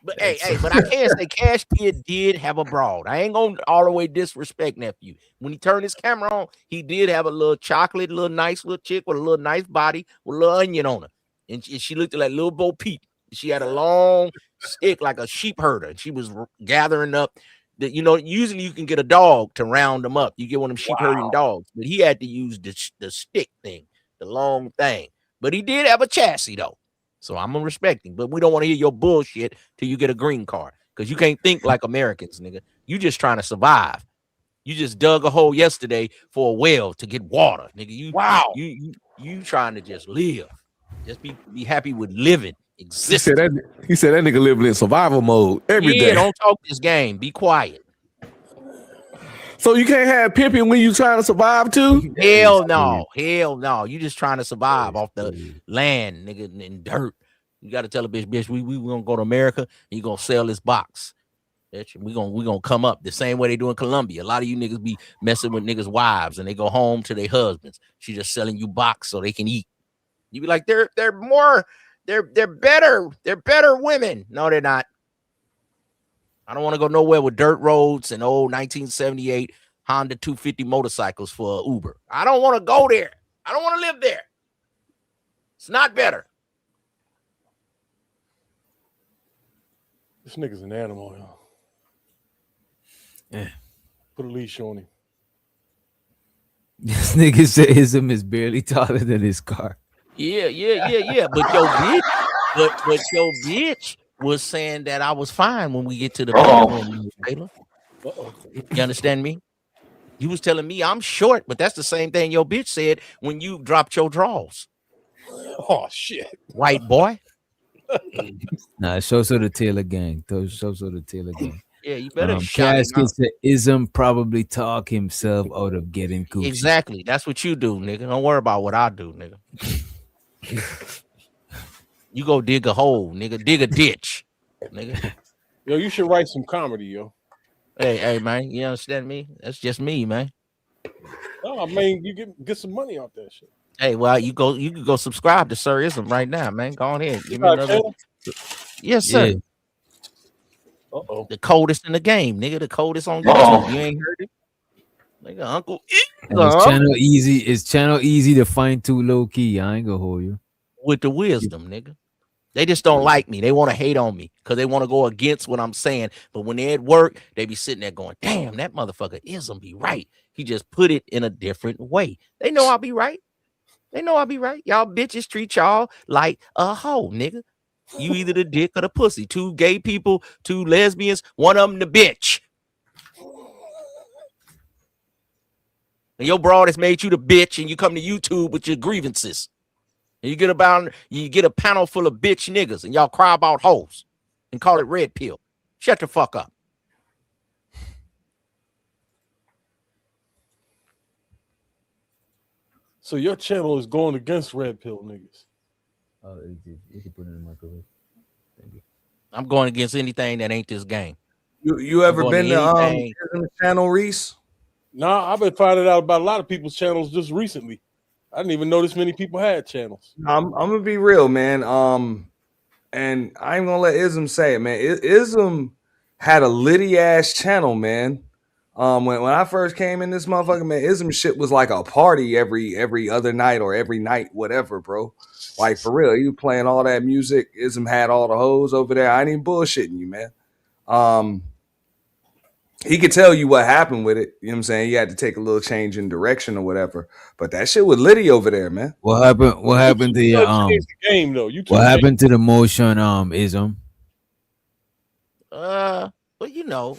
[SPEAKER 17] But but I can say Cash Kid did have a broad. I ain't gonna all the way disrespect nephew. When he turned his camera on, he did have a little chocolate, nice little chick with a little nice body with a little onion on her. And she looked like little Bo Peep. She had a long stick like a sheep herder. And she was gathering up usually you can get a dog to round them up. You get one of them sheep herding dogs, but he had to use the stick thing, the long thing. But he did have a chassis though. So I'm gonna respect him, but we don't want to hear your bullshit till you get a green card, because you can't think like Americans, nigga. You just trying to survive. You just dug a hole yesterday for a well to get water, nigga. You trying to just live. Just be happy with living, existing.
[SPEAKER 5] He said that nigga living in survival mode every day.
[SPEAKER 17] Don't talk this game. Be quiet.
[SPEAKER 5] So you can't have pimping when you trying to survive too?
[SPEAKER 17] Hell no. You just trying to survive off the land, nigga, and dirt. You got to tell a bitch, we gonna go to America and you gonna sell this box. We gonna come up the same way they do in Colombia. A lot of you niggas be messing with niggas' wives and they go home to their husbands. She just selling you box so they can eat. You be like, they're better women. No, they're not. I don't want to go nowhere with dirt roads and old 1978 Honda 250 motorcycles for Uber. I don't want to go there. I don't want to live there. It's not better.
[SPEAKER 16] This nigga's an animal, yo.
[SPEAKER 1] Yeah.
[SPEAKER 16] Put a leash on him.
[SPEAKER 1] This nigga said Ism is barely taller than his car.
[SPEAKER 17] Yeah. But your bitch was saying that I was fine when we get to the bedroom, Taylor. You understand me? You was telling me I'm short, but that's the same thing your bitch said when you dropped your drawers.
[SPEAKER 16] Oh shit,
[SPEAKER 17] white boy.
[SPEAKER 1] Nah, show the Taylor gang. Show the Taylor gang.
[SPEAKER 17] Yeah, you better shout him
[SPEAKER 1] Casket
[SPEAKER 17] out.
[SPEAKER 1] said Ism probably talk himself out of getting coochie.
[SPEAKER 17] Exactly. That's what you do, nigga. Don't worry about what I do, nigga. You go dig a hole, nigga. Dig a ditch, nigga.
[SPEAKER 16] Yo, you should write some comedy, yo.
[SPEAKER 17] Hey, man. You understand me? That's just me, man.
[SPEAKER 16] Oh, man, you get some money off that shit.
[SPEAKER 17] Hey, well, you can go subscribe to Sir Ism right now, man. Go on ahead. Give me another. Yes, sir.
[SPEAKER 1] Yeah.
[SPEAKER 17] The coldest in the game, nigga. The coldest on YouTube. You ain't heard it? Nigga, Uncle.
[SPEAKER 1] It's channel easy to find too low key. I ain't gonna hold you.
[SPEAKER 17] With the wisdom, nigga. They just don't like me. They want to hate on me because they want to go against what I'm saying. But when they're at work, they be sitting there going, damn, that motherfucker Ism be right. He just put it in a different way. They know I'll be right. They know I'll be right. Y'all bitches treat y'all like a hoe, nigga. You either the dick or the pussy. 2 gay people, 2 lesbians, one of them the bitch. And your broad has made you the bitch, and you come to YouTube with your grievances. And you get a panel full of bitch niggas, and y'all cry about hoes and call it red pill. Shut the fuck up.
[SPEAKER 16] So your channel is going against red pill niggas.
[SPEAKER 1] Oh, you can put it in the microwave. Thank you.
[SPEAKER 17] I'm going against anything that ain't this game.
[SPEAKER 3] You ever been to Ism's channel, Reese?
[SPEAKER 16] Nah, I've been finding out about a lot of people's channels just recently. I didn't even know this many people had channels.
[SPEAKER 3] I'm gonna be real, man. And I ain't gonna let Ism say it, man. Ism had a litty ass channel, man. When I first came in this motherfucker, man, Ism shit was like a party every other night or every night, whatever, bro. Like for real, he was playing all that music. Ism had all the hoes over there. I ain't even bullshitting you, man. He could tell you what happened with it. You know what I'm saying? He had to take a little change in direction or whatever. But that shit was litty over there, man.
[SPEAKER 1] What happened to your
[SPEAKER 16] the game though?
[SPEAKER 1] What happened to the motion Ism?
[SPEAKER 17] Well, you know,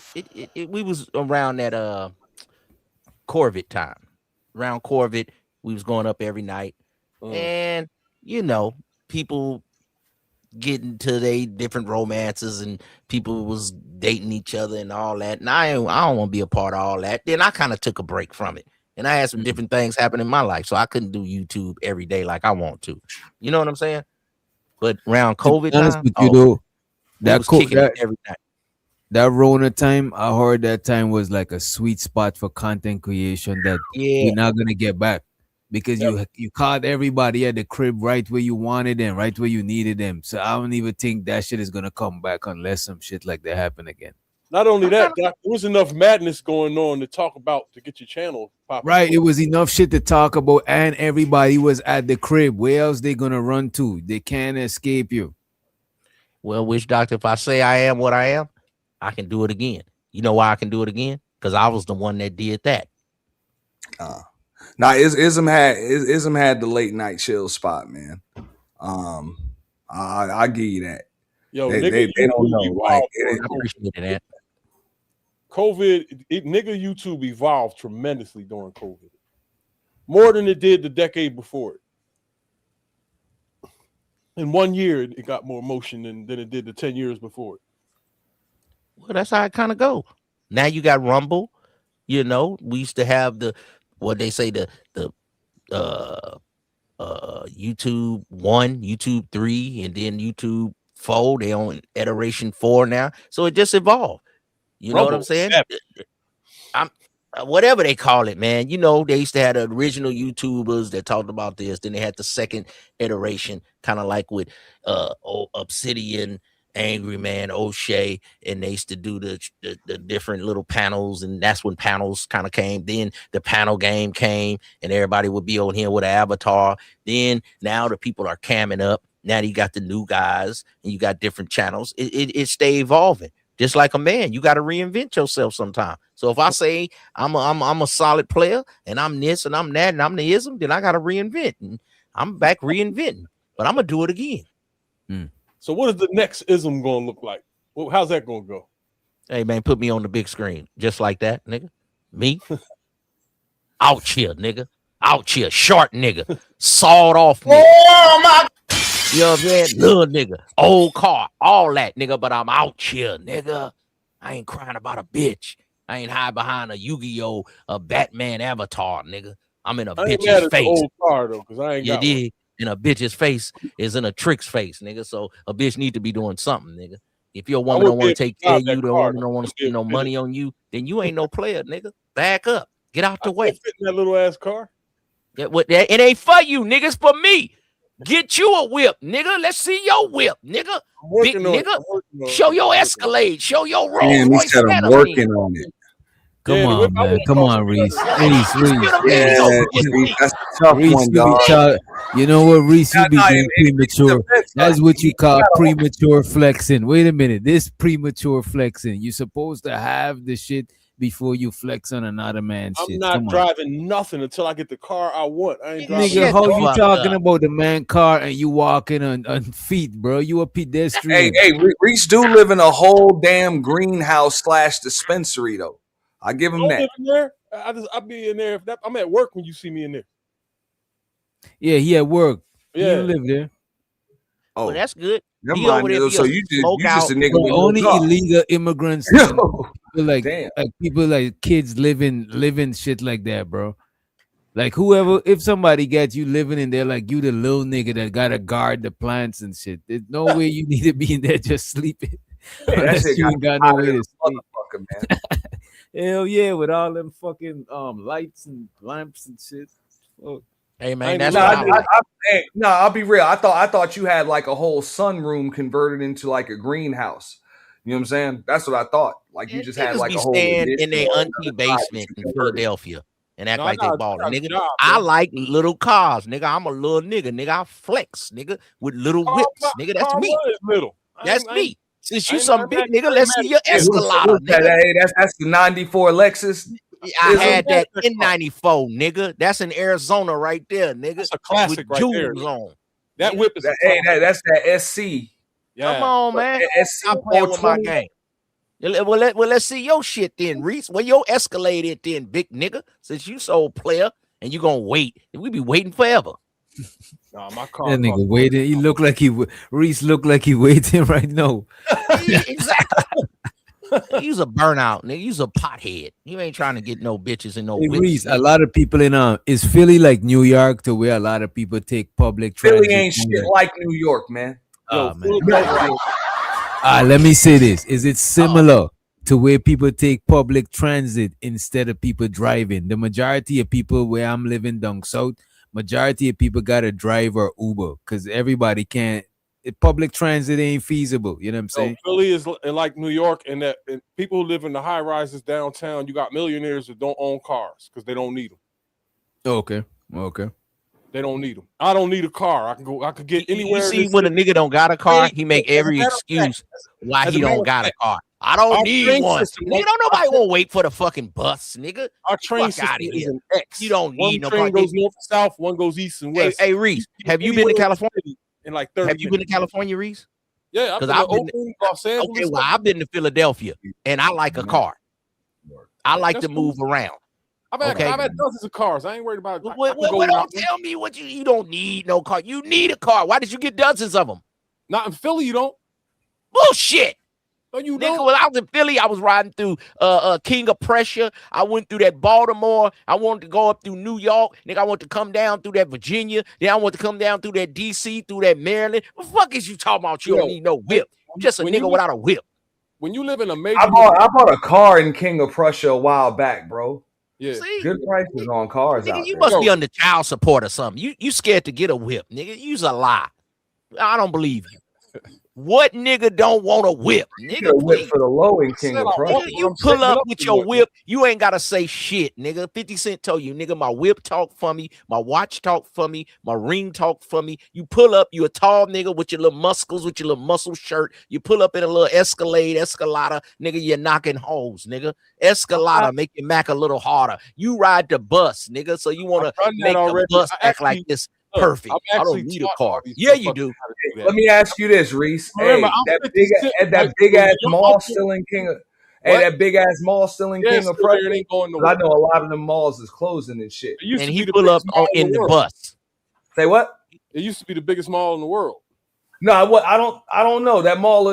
[SPEAKER 17] we was around that Corvette time. Around Corvette, we was going up every night. And you know, people getting to their different romances and people was dating each other and all that. And I don't want to be a part of all that. Then I kind of took a break from it. And I had some different things happen in my life. So I couldn't do YouTube every day like I want to. You know what I'm saying? But around COVID time,
[SPEAKER 1] with you though,
[SPEAKER 17] was kicking it every night.
[SPEAKER 1] That Rona time, I heard that time was like a sweet spot for content creation that we're not gonna get back. Because you caught everybody at the crib right where you wanted them, right where you needed them. So I don't even think that shit is gonna come back unless some shit like that happen again.
[SPEAKER 16] Not only that, Doc, there was enough madness going on to talk about to get your channel popping.
[SPEAKER 1] Right, it was enough shit to talk about, and everybody was at the crib. Where else they gonna run to? They can't escape you.
[SPEAKER 17] Well, Witch Doctor, if I say I am what I am, I can do it again. You know why I can do it again? Because I was the one that did that.
[SPEAKER 3] Now, Ism had the late night chill spot, man. I give you that.
[SPEAKER 16] Yo,
[SPEAKER 3] they don't know. Like,
[SPEAKER 17] I appreciate that.
[SPEAKER 16] COVID, nigga YouTube evolved tremendously during COVID, more than it did the decade before it. In 1 year, it got more motion than it did the 10 years before it.
[SPEAKER 17] Well, that's how it kind of go. Now you got Rumble. You know, we used to have what they say the YouTube 1, YouTube 3, and then YouTube 4. They on iteration 4 now, so it just evolved. You know what I'm saying? Whatever they call it, man. You know, they used to have the original YouTubers that talked about this. Then they had the second iteration, kind of like with Obsidian, Angry Man, O'Shea, and they used to do the different little panels, and that's when panels kind of came. Then the panel game came, and everybody would be on here with an avatar. Then now the people are camming up. Now you got the new guys, and you got different channels. It stay evolving. Just like a man, you got to reinvent yourself sometime. So if I say I'm a solid player and I'm this and I'm that and I'm the ism, then I got to reinvent. And I'm back reinventing, but I'm gonna do it again.
[SPEAKER 16] So what is the next ism going to look like? Well, how's that going to go?
[SPEAKER 17] Hey man, put me on the big screen, just like that, nigga. Me out here, nigga. Out here, short nigga, sawed off nigga.
[SPEAKER 3] Oh my!
[SPEAKER 17] You know what I'm saying? Little nigga, old car, all that, nigga. But I'm out here, nigga. I ain't crying about a bitch. I ain't hide behind a Yu-Gi-Oh, a Batman avatar, nigga. I'm in a bitch's face.
[SPEAKER 16] Old car though, because I ain't got one.
[SPEAKER 17] And a bitch's face is in a trick's face, nigga. So a bitch need to be doing something, nigga. If your woman don't want to take care of you, the woman don't want to spend no money on you, then you ain't no player, nigga. Back up. Get out the way.
[SPEAKER 16] Fit in that little ass car.
[SPEAKER 17] It ain't for you, nigga. It's for me. Get you a whip, nigga. Let's see your whip, nigga. Big nigga. Show your Escalade. Show your Rolls
[SPEAKER 21] Damn, he
[SPEAKER 17] Royce.
[SPEAKER 21] said I'm working on it.
[SPEAKER 1] Come on, man. Come on, Reese. Reese.
[SPEAKER 21] Yeah, Reese, that's a tough one, dog.
[SPEAKER 1] You know what, Reese? You be doing premature. That's what you call premature flexing. Wait a minute. This premature flexing. You're supposed to have the shit before you flex on another man's shit.
[SPEAKER 16] I'm not driving nothing until I get the car I want. I ain't driving.
[SPEAKER 1] Nigga, how you talking about the man car and you walking on feet, bro? You a pedestrian.
[SPEAKER 3] Hey, Reese do live in a whole damn greenhouse / dispensary though. I give him that.
[SPEAKER 16] Live in there. I'll be in there. I'm at work when you see me in there.
[SPEAKER 1] Yeah, he at work.
[SPEAKER 16] Yeah,
[SPEAKER 1] you live there.
[SPEAKER 17] Oh, well, that's good.
[SPEAKER 3] Never mind, so you just a nigga with
[SPEAKER 1] only
[SPEAKER 3] no
[SPEAKER 1] illegal immigrants. People like kids living shit like that, bro. Like whoever, if somebody gets you living in there, like you the little nigga that gotta guard the plants and shit. There's no way you need to be in there just sleeping. Unless you ain't got no way to sleep.
[SPEAKER 3] Man.
[SPEAKER 1] Hell yeah, with all them fucking lights and lamps and shit. Oh.
[SPEAKER 17] Hey man, that's
[SPEAKER 3] I'll be real. I thought you had like a whole sunroom converted into like a greenhouse. You know what I'm saying? That's what I thought. Like you just had like a whole
[SPEAKER 17] stand in their auntie basement in Philadelphia and act like they balling, nigga. I like little cars, nigga. I'm a little nigga, nigga. I flex, nigga, with little whips, nigga. That's me. That's me. Since you some big nigga, let's see your Escalade, nigga.
[SPEAKER 3] Hey, that's the 94 Lexus.
[SPEAKER 17] I had that in 94, nigga. That's in Arizona right there, nigga. That's
[SPEAKER 16] a classic right there. That whip is
[SPEAKER 3] that's that SC.
[SPEAKER 17] Yeah. Come on, man. I'm playing with my game. Well, let's see your shit then, Reese. Where your Escalade at then, big nigga? Since you so player and you gonna wait, we be waiting forever.
[SPEAKER 16] Nah, my car.
[SPEAKER 1] That nigga waiting. He look like Reese look like he waiting right now.
[SPEAKER 17] Exactly. He's a burnout, nigga. He's a pothead. You ain't trying to get no bitches and no whips.
[SPEAKER 1] Reese, a lot of people in is Philly like New York to where a lot of people take public transit.
[SPEAKER 3] Philly ain't shit like New York, man.
[SPEAKER 1] Let me say this. Is it similar to where people take public transit instead of people driving? The majority of people where I'm living down south, majority of people got to drive or Uber because everybody can't. Public transit ain't feasible. You know what I'm saying?
[SPEAKER 16] Philly is like New York, and people who live in the high rises downtown, you got millionaires that don't own cars because they don't need them.
[SPEAKER 1] Okay.
[SPEAKER 16] They don't need them. I don't need a car. I could get anywhere.
[SPEAKER 17] You see, when a nigga don't got a car, he make every excuse why he don't got a car. I don't need one. Nigga, don't nobody want to wait for the fucking bus, nigga.
[SPEAKER 16] Our train system is an X.
[SPEAKER 17] You don't need
[SPEAKER 16] no car. One goes north and south, one goes east and west.
[SPEAKER 17] Hey Reese, have you been to California?
[SPEAKER 16] In like 30
[SPEAKER 17] Have you been to California, Reese?
[SPEAKER 16] Yeah,
[SPEAKER 17] because I've been to Los Angeles. Okay, well, I've been to Philadelphia, and I like a car. I like to move around.
[SPEAKER 16] I've had dozens of cars. I ain't worried about it.
[SPEAKER 17] Don't tell me what you don't need no car. You need a car. Why did you get dozens of them?
[SPEAKER 16] Not in Philly, you don't.
[SPEAKER 17] Bullshit.
[SPEAKER 16] No, you
[SPEAKER 17] nigga,
[SPEAKER 16] don't.
[SPEAKER 17] when I was in Philly, I was riding through King of Prussia. I went through that Baltimore. I wanted to go up through New York. Nigga, I want to come down through that Virginia. Then I want to come down through that DC, through that Maryland. What the fuck is you talking about? You don't need no whip. Just a nigga without a whip.
[SPEAKER 16] When you live in a major,
[SPEAKER 3] I bought a car in King of Prussia a while back, bro.
[SPEAKER 16] Yeah,
[SPEAKER 17] see?
[SPEAKER 3] Good prices on cars
[SPEAKER 17] nigga,
[SPEAKER 3] out
[SPEAKER 17] you
[SPEAKER 3] there.
[SPEAKER 17] must be under child support or something. You scared to get a whip, nigga. You's a lie. I don't believe you. What nigga don't want a whip? Nigga,
[SPEAKER 3] a whip for the low in King of Prussia.
[SPEAKER 17] You pull up with your whip, you ain't gotta say shit, nigga. 50 Cent told you, nigga, my whip talk for me, my watch talk for me, my ring talk for me. You pull up, you a tall nigga with your little muscles, with your little muscle shirt. You pull up in a little Escalada, nigga, you're knocking holes, nigga. Escalada make your Mac a little harder. You ride the bus, nigga, so you wanna make the bus act like this. Perfect. I don't need a car. Yeah, you do.
[SPEAKER 3] Let me ask you this, Reese. Hey, that big ass mall still in King of. Hey, that big ass mall still in King of Prussia?
[SPEAKER 16] It ain't going
[SPEAKER 3] I
[SPEAKER 16] nowhere.
[SPEAKER 3] know a lot of them malls is closing and shit.
[SPEAKER 16] It used
[SPEAKER 17] And
[SPEAKER 16] to
[SPEAKER 17] he
[SPEAKER 16] be the
[SPEAKER 17] pull up
[SPEAKER 16] biggest mall
[SPEAKER 17] in the
[SPEAKER 16] world.
[SPEAKER 17] bus.
[SPEAKER 3] Say what?
[SPEAKER 16] It used to be the biggest mall in the world.
[SPEAKER 3] No, I don't know. That mall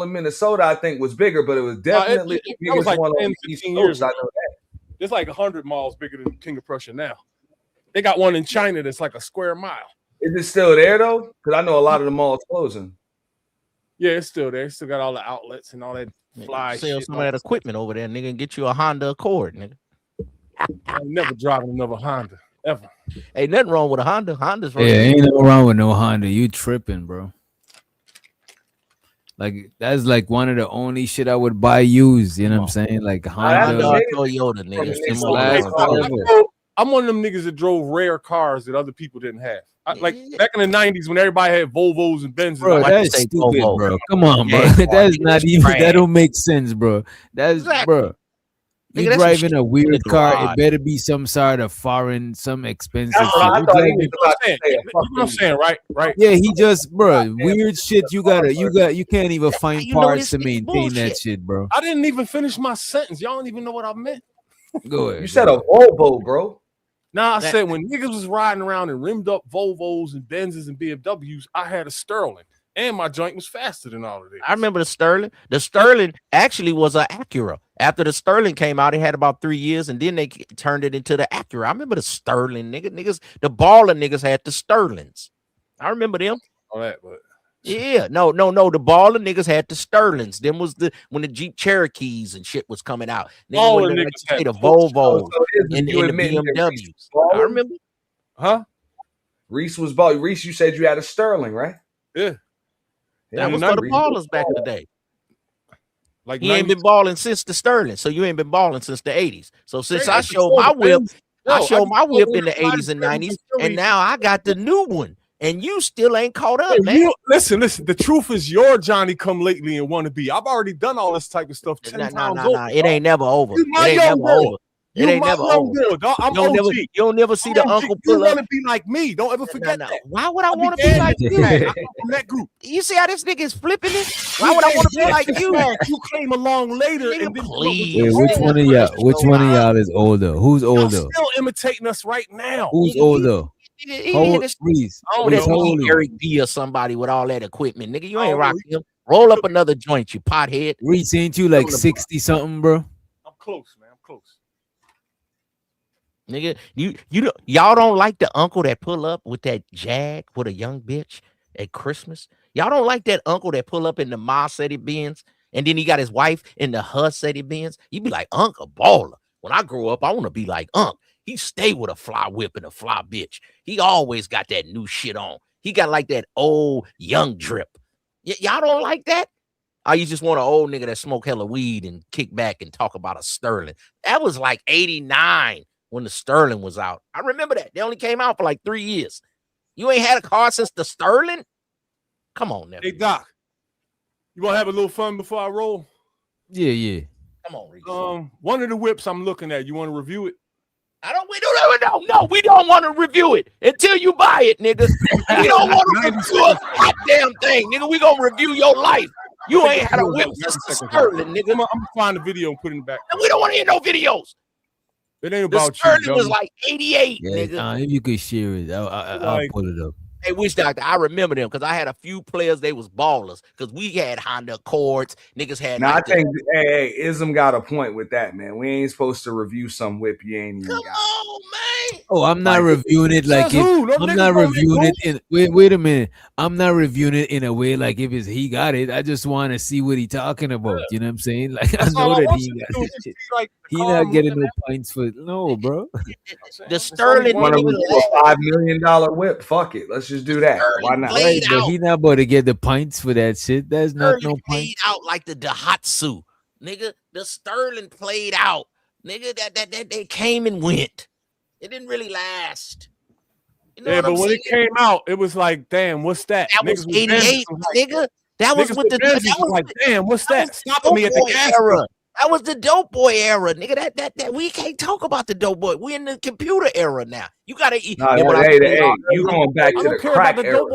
[SPEAKER 3] in Minnesota, I think, was bigger, but it was definitely the
[SPEAKER 16] that was
[SPEAKER 3] biggest
[SPEAKER 16] like
[SPEAKER 3] one
[SPEAKER 16] 10,
[SPEAKER 3] on the East
[SPEAKER 16] 15 years
[SPEAKER 3] Coast. I
[SPEAKER 16] ago.
[SPEAKER 3] know that.
[SPEAKER 16] There's like 100 malls bigger than King of Prussia now. They got one in China that's like a square mile.
[SPEAKER 3] Is it still there though? Because I know a lot of the malls closing.
[SPEAKER 16] Yeah, it's still there. It's still got all the outlets and all that fly
[SPEAKER 17] Sell
[SPEAKER 16] shit.
[SPEAKER 17] some of that equipment over there, nigga, and get you a Honda Accord, nigga.
[SPEAKER 16] I'm never driving another Honda ever.
[SPEAKER 17] Ain't nothing wrong with a Honda. Honda's right.
[SPEAKER 1] Yeah, ain't nothing wrong with no Honda. You tripping, bro. Like that's like one of the only shit I would buy used. You know what I'm saying? Like Honda
[SPEAKER 17] or Toyota, nigga.
[SPEAKER 16] I'm one of them niggas that drove rare cars that other people didn't have. Like back in the 90s when everybody had Volvos and Benzes.
[SPEAKER 1] Bro, that's stupid, bro. Come on, bro. That's not even. That don't make sense, bro. That's bro. You
[SPEAKER 17] Nigga,
[SPEAKER 1] driving a weird car,
[SPEAKER 17] garage.
[SPEAKER 1] it better be some sort of foreign, some expensive
[SPEAKER 3] That's what I
[SPEAKER 1] shit.
[SPEAKER 3] thought he was about to say.
[SPEAKER 16] That's what I'm saying, right?
[SPEAKER 1] Yeah, he just, bro, weird shit. You can't even find parts to maintain that shit, bro.
[SPEAKER 16] I didn't even finish my sentence. Y'all don't even know what I meant.
[SPEAKER 1] Go ahead.
[SPEAKER 3] You said a Volvo, bro.
[SPEAKER 16] Nah, I said when niggas was riding around in rimmed up Volvos and Benzes and BMWs, I had a Sterling. And my joint was faster than all of this.
[SPEAKER 17] I remember the Sterling. The Sterling actually was an Acura. After the Sterling came out, it had about 3 years, and then they turned it into the Acura. I remember the Sterling, niggas. The baller niggas had the Sterlings. I remember them.
[SPEAKER 16] All that, but
[SPEAKER 17] yeah, no. The baller niggas had the Sterlings. Them was when the Jeep Cherokees and shit was coming out.
[SPEAKER 16] Baller
[SPEAKER 17] When
[SPEAKER 16] niggas had
[SPEAKER 17] the Volvos and
[SPEAKER 3] you
[SPEAKER 17] the
[SPEAKER 3] admitting that
[SPEAKER 17] BMWs.
[SPEAKER 3] Reese was
[SPEAKER 17] I remember.
[SPEAKER 16] Huh?
[SPEAKER 3] Reese was balling. Reese, you said you had a Sterling, right?
[SPEAKER 16] Yeah.
[SPEAKER 17] That was for the ballers back in the day.
[SPEAKER 16] Like
[SPEAKER 17] he ain't been balling since the Sterling, so you ain't been balling since the 80s. So since I showed my whip, I showed my whip in the 80s and 90s, and now I got the new one, and you still ain't caught up, man.
[SPEAKER 16] Listen. The truth is, you're Johnny come lately and want to be. I've already done all this type of stuff 10 times over.
[SPEAKER 17] It ain't never over.
[SPEAKER 16] You my
[SPEAKER 17] It ain't
[SPEAKER 16] young
[SPEAKER 17] never
[SPEAKER 16] girl.
[SPEAKER 17] over. It ain't never over.
[SPEAKER 16] I'm
[SPEAKER 17] You
[SPEAKER 16] OG.
[SPEAKER 17] don't never see the uncle pull
[SPEAKER 16] You
[SPEAKER 17] up.
[SPEAKER 16] want to be like me. Don't ever forget that.
[SPEAKER 17] Why would I want to be like you?
[SPEAKER 16] From that group.
[SPEAKER 17] You see how this nigga is flipping it? Why would I want to be like you?
[SPEAKER 16] You came along later and then
[SPEAKER 1] Wait, which one of y'all is older? Who's older?
[SPEAKER 16] Y'all still imitating us right now.
[SPEAKER 1] Who's older? Reese.
[SPEAKER 17] That's me, Eric B or somebody with all that equipment. Nigga, you ain't rocking him. Roll up another joint, you pothead.
[SPEAKER 1] Reese, ain't you like 60 something, bro?
[SPEAKER 16] I'm close, man. I'm close.
[SPEAKER 17] Nigga, y'all don't like the uncle that pull up with that Jag with a young bitch at Christmas? Y'all don't like that uncle that pull up in the Mercedes Benz and then he got his wife in the Mercedes Benz? You be like, Unc, a baller. When I grow up, I want to be like Unc. He stay with a fly whip and a fly bitch. He always got that new shit on. He got like that old young drip. Y'all don't like that? Or you just want an old nigga that smoke hella weed and kick back and talk about a Sterling? That was like 89. When the Sterling was out. I remember that. They only came out for like 3 years. You ain't had a car since the Sterling? Come on, now.
[SPEAKER 16] Hey, Doc. You want to have a little fun before I roll?
[SPEAKER 1] Yeah.
[SPEAKER 17] Come on, Reese.
[SPEAKER 16] One of the whips I'm looking at, you want to review it?
[SPEAKER 17] We don't want to review it until you buy it, nigga. We don't want to review a goddamn thing, nigga. We gonna review your life. You ain't had a whip since the Sterling, nigga.
[SPEAKER 16] I'm gonna find the video and put it in the back.
[SPEAKER 17] And we don't want to hear no videos.
[SPEAKER 16] It ain't
[SPEAKER 17] The
[SPEAKER 16] about
[SPEAKER 17] Sterling
[SPEAKER 16] you.
[SPEAKER 17] was like 88,
[SPEAKER 1] Yeah,
[SPEAKER 17] nigga.
[SPEAKER 1] if you could share it, I'll pull it up.
[SPEAKER 17] Hey, Wish Doctor, I remember them because I had a few players, they was ballers because we had Honda Accords. Niggas had.
[SPEAKER 3] Now, I think, hey, Ism got a point with that, man. We ain't supposed to review some whip you ain't even got.
[SPEAKER 17] Oh, man.
[SPEAKER 1] Oh, I'm not reviewing it like I'm not reviewing it in wait a minute. I'm not reviewing it in a way like if it's he got it. I just want to see what he talking about. You know what I'm saying? Like I know that he got it. He not getting no points for no, bro.
[SPEAKER 17] The Sterling
[SPEAKER 3] Want to review a $5 million whip? Fuck it. Let's just do that. Why not?
[SPEAKER 1] Right, but he not about to get the points for that shit. That's not no point.
[SPEAKER 17] Played out like the Daihatsu, nigga. The Sterling played out, nigga. That they came and went. It didn't really last. You know
[SPEAKER 16] Yeah,
[SPEAKER 17] what
[SPEAKER 16] but
[SPEAKER 17] I'm
[SPEAKER 16] when
[SPEAKER 17] saying?
[SPEAKER 16] it came out, it was like, damn, what's that?
[SPEAKER 17] That was
[SPEAKER 16] Niggas
[SPEAKER 17] 88, nigga. That was
[SPEAKER 16] niggas
[SPEAKER 17] with the
[SPEAKER 16] Benzes
[SPEAKER 17] that was
[SPEAKER 16] like, damn, what's that? Stopping
[SPEAKER 17] dope
[SPEAKER 16] me at the
[SPEAKER 17] boy
[SPEAKER 16] gas
[SPEAKER 17] era.
[SPEAKER 16] station.
[SPEAKER 17] That was the dope boy era, nigga. That we can't talk about the dope boy. We in the computer era now. You gotta eat.
[SPEAKER 3] Nah, hey, you going back to the crack era.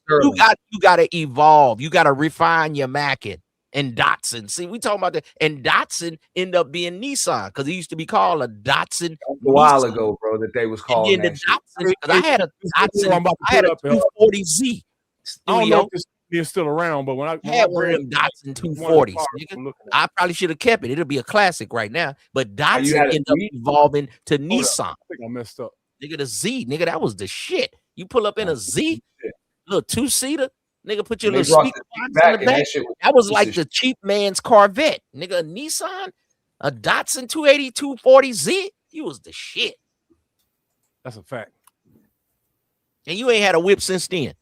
[SPEAKER 17] You gotta evolve. You gotta refine your Mackin. and Datsun. See, we talking about that. And Datsun ended up being Nissan because it used to be called a Datsun.
[SPEAKER 3] A while ago, bro, that they was calling that shit.
[SPEAKER 17] Datsun, because I had a Datsun, I had a 240Z.
[SPEAKER 16] I don't know if this is still around, but when I
[SPEAKER 17] had one of them Datsun 240s, nigga, I probably should have kept it. It'll be a classic right now. But Datsun ended up evolving to Nissan.
[SPEAKER 16] I think I messed up.
[SPEAKER 17] Nigga, the Z, nigga, that was the shit. You pull up in a Z, little 2-seater, nigga, put your little speaker box in the back. That was like the cheap man's Corvette. Nigga, a Nissan, a Datsun 280 240Z, you was the shit.
[SPEAKER 16] That's a fact.
[SPEAKER 17] And you ain't had a whip since then.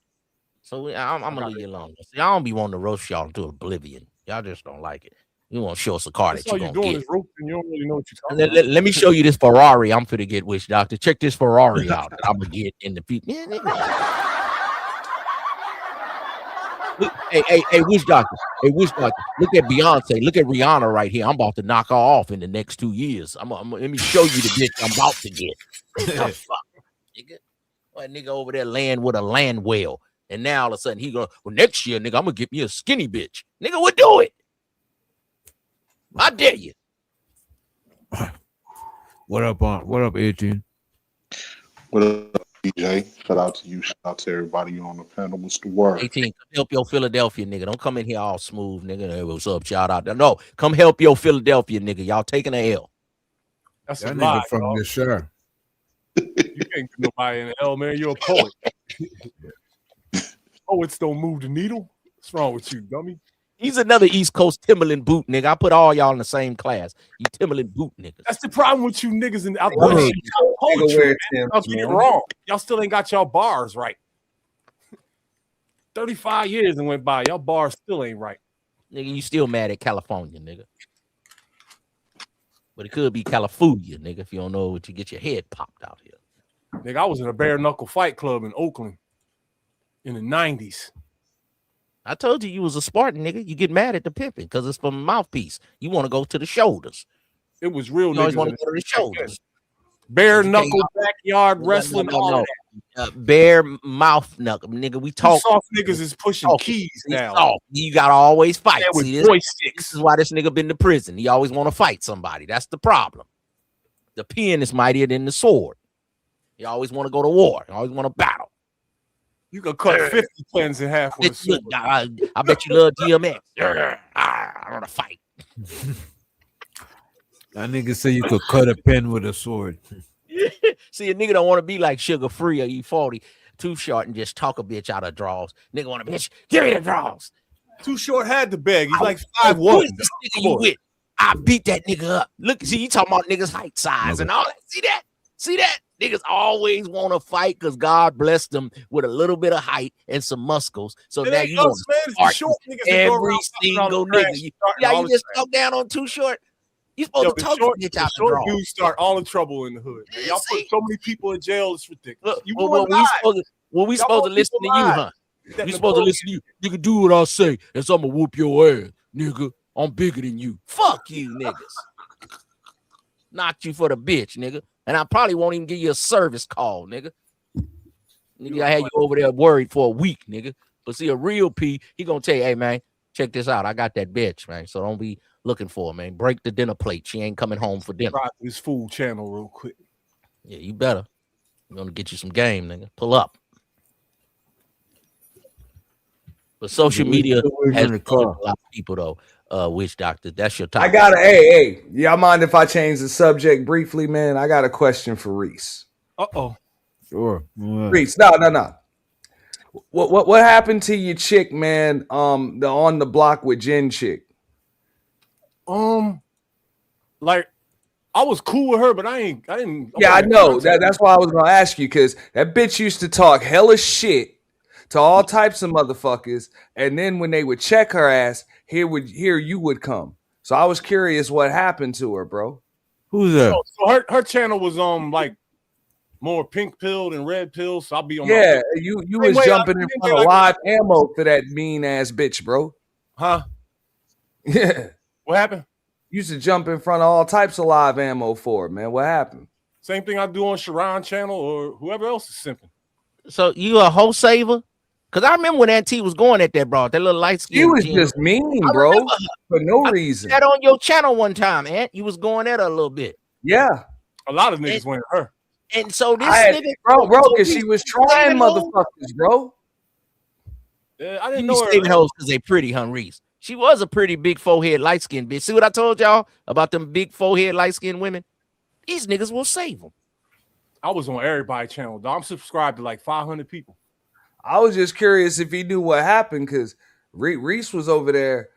[SPEAKER 17] So I'm gonna leave you alone. See, I don't be wanting to roast y'all to oblivion. Y'all just don't like it. You want to show us a car that you're gonna get.
[SPEAKER 16] Is roasting. You don't really know what you're talking about.
[SPEAKER 17] Let me show you this Ferrari. I'm finna get, Witch Doctor. Check this Ferrari out. That I'm gonna get in the feet. Hey, Witch Doctor. Hey, Witch Doctor. Look at Beyonce. Look at Rihanna right here. I'm about to knock her off in the next 2 years. Let me show you the bitch I'm about to get. What the fuck, nigga? That nigga over there laying with a land whale. And now all of a sudden he going, well, next year, nigga, I'm gonna get me a skinny bitch. Nigga, we'll do it. I dare you.
[SPEAKER 1] What up, 18?
[SPEAKER 2] What up, DJ? Shout out to you. Shout out to everybody on the panel. What's the word?
[SPEAKER 17] 18, come help your Philadelphia, nigga. Don't come in here all smooth, nigga. Hey, what's up? Shout out. No, come help your Philadelphia, nigga. Y'all taking a L.
[SPEAKER 16] That's
[SPEAKER 22] that
[SPEAKER 16] a
[SPEAKER 22] nigga
[SPEAKER 16] lie,
[SPEAKER 22] from
[SPEAKER 16] dog.
[SPEAKER 22] the shire.
[SPEAKER 16] You can't get nobody in the L, man. You're a poet. Poets don't move the needle. What's wrong with you, dummy?
[SPEAKER 17] He's another East Coast Timberland boot, nigga. I put all y'all in the same class. You Timberland boot niggas.
[SPEAKER 16] That's the problem with you niggas in out
[SPEAKER 17] Word.
[SPEAKER 16] there. Poetry,
[SPEAKER 3] Timbs,
[SPEAKER 16] y'all get it
[SPEAKER 3] man.
[SPEAKER 16] wrong. Y'all still ain't got y'all bars right. 35 years and went by. Y'all bars still ain't right.
[SPEAKER 17] Nigga, you still mad at California, nigga. But it could be California, nigga, if you don't know what you get your head popped out here.
[SPEAKER 16] Nigga, I was in a bare knuckle fight club in Oakland in the 90s.
[SPEAKER 17] I told you was a Spartan, nigga. You get mad at the pimping because it's from a mouthpiece. You want to go to the shoulders.
[SPEAKER 16] It was real.
[SPEAKER 17] You always
[SPEAKER 16] niggas
[SPEAKER 17] want
[SPEAKER 16] in
[SPEAKER 17] to go to the shoulders.
[SPEAKER 16] Bare knuckle backyard wrestling. All that.
[SPEAKER 17] Bare mouth knuckle, nigga. We talk.
[SPEAKER 16] Soft niggas is pushing keys now.
[SPEAKER 17] Soft. You gotta always fight.
[SPEAKER 16] Yeah, with
[SPEAKER 17] See,
[SPEAKER 16] joysticks.
[SPEAKER 17] This is why this nigga been to prison. He always want to fight somebody. That's the problem. The pen is mightier than the sword. You always want to go to war. You always want to battle.
[SPEAKER 16] You could cut 50 pens in half with a sword.
[SPEAKER 17] I bet you love DMX. I want to fight.
[SPEAKER 22] That nigga say you could cut a pen with a sword.
[SPEAKER 17] See, a nigga don't want to be like Sugar Free or E40, Too Short, and just talk a bitch out of draws. Nigga want to bitch, give me the draws.
[SPEAKER 16] Too Short had the bag. He's like
[SPEAKER 17] Who
[SPEAKER 16] 5'1".
[SPEAKER 17] is this nigga you with? I beat that nigga up. Look, see, you talking about niggas height, size, and all that. See that? See that? Niggas always want to fight because God blessed them with a little bit of height and some muscles. So
[SPEAKER 16] It
[SPEAKER 17] now
[SPEAKER 16] ain't
[SPEAKER 17] you
[SPEAKER 16] us,
[SPEAKER 17] want
[SPEAKER 16] man.
[SPEAKER 17] to
[SPEAKER 16] It's the short niggas that go
[SPEAKER 17] every
[SPEAKER 16] around
[SPEAKER 17] single
[SPEAKER 16] trash,
[SPEAKER 17] nigga.
[SPEAKER 16] starting all
[SPEAKER 17] You
[SPEAKER 16] the
[SPEAKER 17] just
[SPEAKER 16] trash.
[SPEAKER 17] talk down on Too Short. You supposed
[SPEAKER 16] Yo,
[SPEAKER 17] to
[SPEAKER 16] the
[SPEAKER 17] talk
[SPEAKER 16] short,
[SPEAKER 17] bitch
[SPEAKER 16] the
[SPEAKER 17] out the
[SPEAKER 16] short
[SPEAKER 17] draw.
[SPEAKER 16] dudes start all the trouble in the hood. Man. Y'all put so many people in jail. It's ridiculous. You
[SPEAKER 17] Well,
[SPEAKER 16] want
[SPEAKER 17] we supposed to listen to you, huh? We supposed to listen to you. You can do what I say, and so I'm gonna whoop your ass, nigga. I'm bigger than you. Fuck you, niggas. Knocked you for the bitch, nigga. And I probably won't even give you a service call, nigga. Nigga, I had you over there worried for a week, nigga. But see, a real P, he gonna tell you, hey, man, check this out. I got that bitch, man. So don't be looking for her, man. Break the dinner plate. She ain't coming home for dinner.
[SPEAKER 16] Try this food channel real quick.
[SPEAKER 17] Yeah, you better. I'm gonna get you some game, nigga. Pull up. But social media has a lot of people, though. Witch Doctor, that's your topic.
[SPEAKER 3] I got hey, y'all mind if I change the subject briefly, man? I got a question for Reese.
[SPEAKER 16] Uh-oh.
[SPEAKER 22] Sure.
[SPEAKER 3] Reese, no. What happened to your chick, man? The on the block with Jen chick.
[SPEAKER 16] Like I was cool with her, but I didn't.
[SPEAKER 3] Yeah, I know. That's why I was gonna ask you, because that bitch used to talk hella shit to all types of motherfuckers, and then when they would check her ass, here you would come. So I was curious what happened to her, bro.
[SPEAKER 22] Who's that?
[SPEAKER 16] So her channel was like more pink pilled and red pilled. So I'll be on.
[SPEAKER 3] Yeah, you was jumping in front of live ammo for that mean ass bitch, bro.
[SPEAKER 16] Huh?
[SPEAKER 3] Yeah.
[SPEAKER 16] What happened?
[SPEAKER 3] You used to jump in front of all types of live ammo for it, man. What happened?
[SPEAKER 16] Same thing I do on Sharon channel or whoever else is simping.
[SPEAKER 17] So you a hoe saver? Cause I remember when Aunt T was going at that broad, that little light skin.
[SPEAKER 3] She was just mean, bro, for no reason.
[SPEAKER 17] That on your channel one time, Aunt. You was going at her a little bit.
[SPEAKER 3] Yeah,
[SPEAKER 16] a lot of niggas went at her.
[SPEAKER 17] And so this nigga,
[SPEAKER 3] bro, because she was trying motherfuckers, bro.
[SPEAKER 16] Yeah, I didn't
[SPEAKER 17] you
[SPEAKER 16] know her.
[SPEAKER 17] saving hoes because they pretty, huh, Reese? She was a pretty big forehead, light skinned bitch. See what I told y'all about them big forehead, light skinned women? These niggas will save them.
[SPEAKER 16] I was on everybody's channel, dog. I'm subscribed to like 500 people.
[SPEAKER 3] I was just curious if he knew what happened because Reese was over there,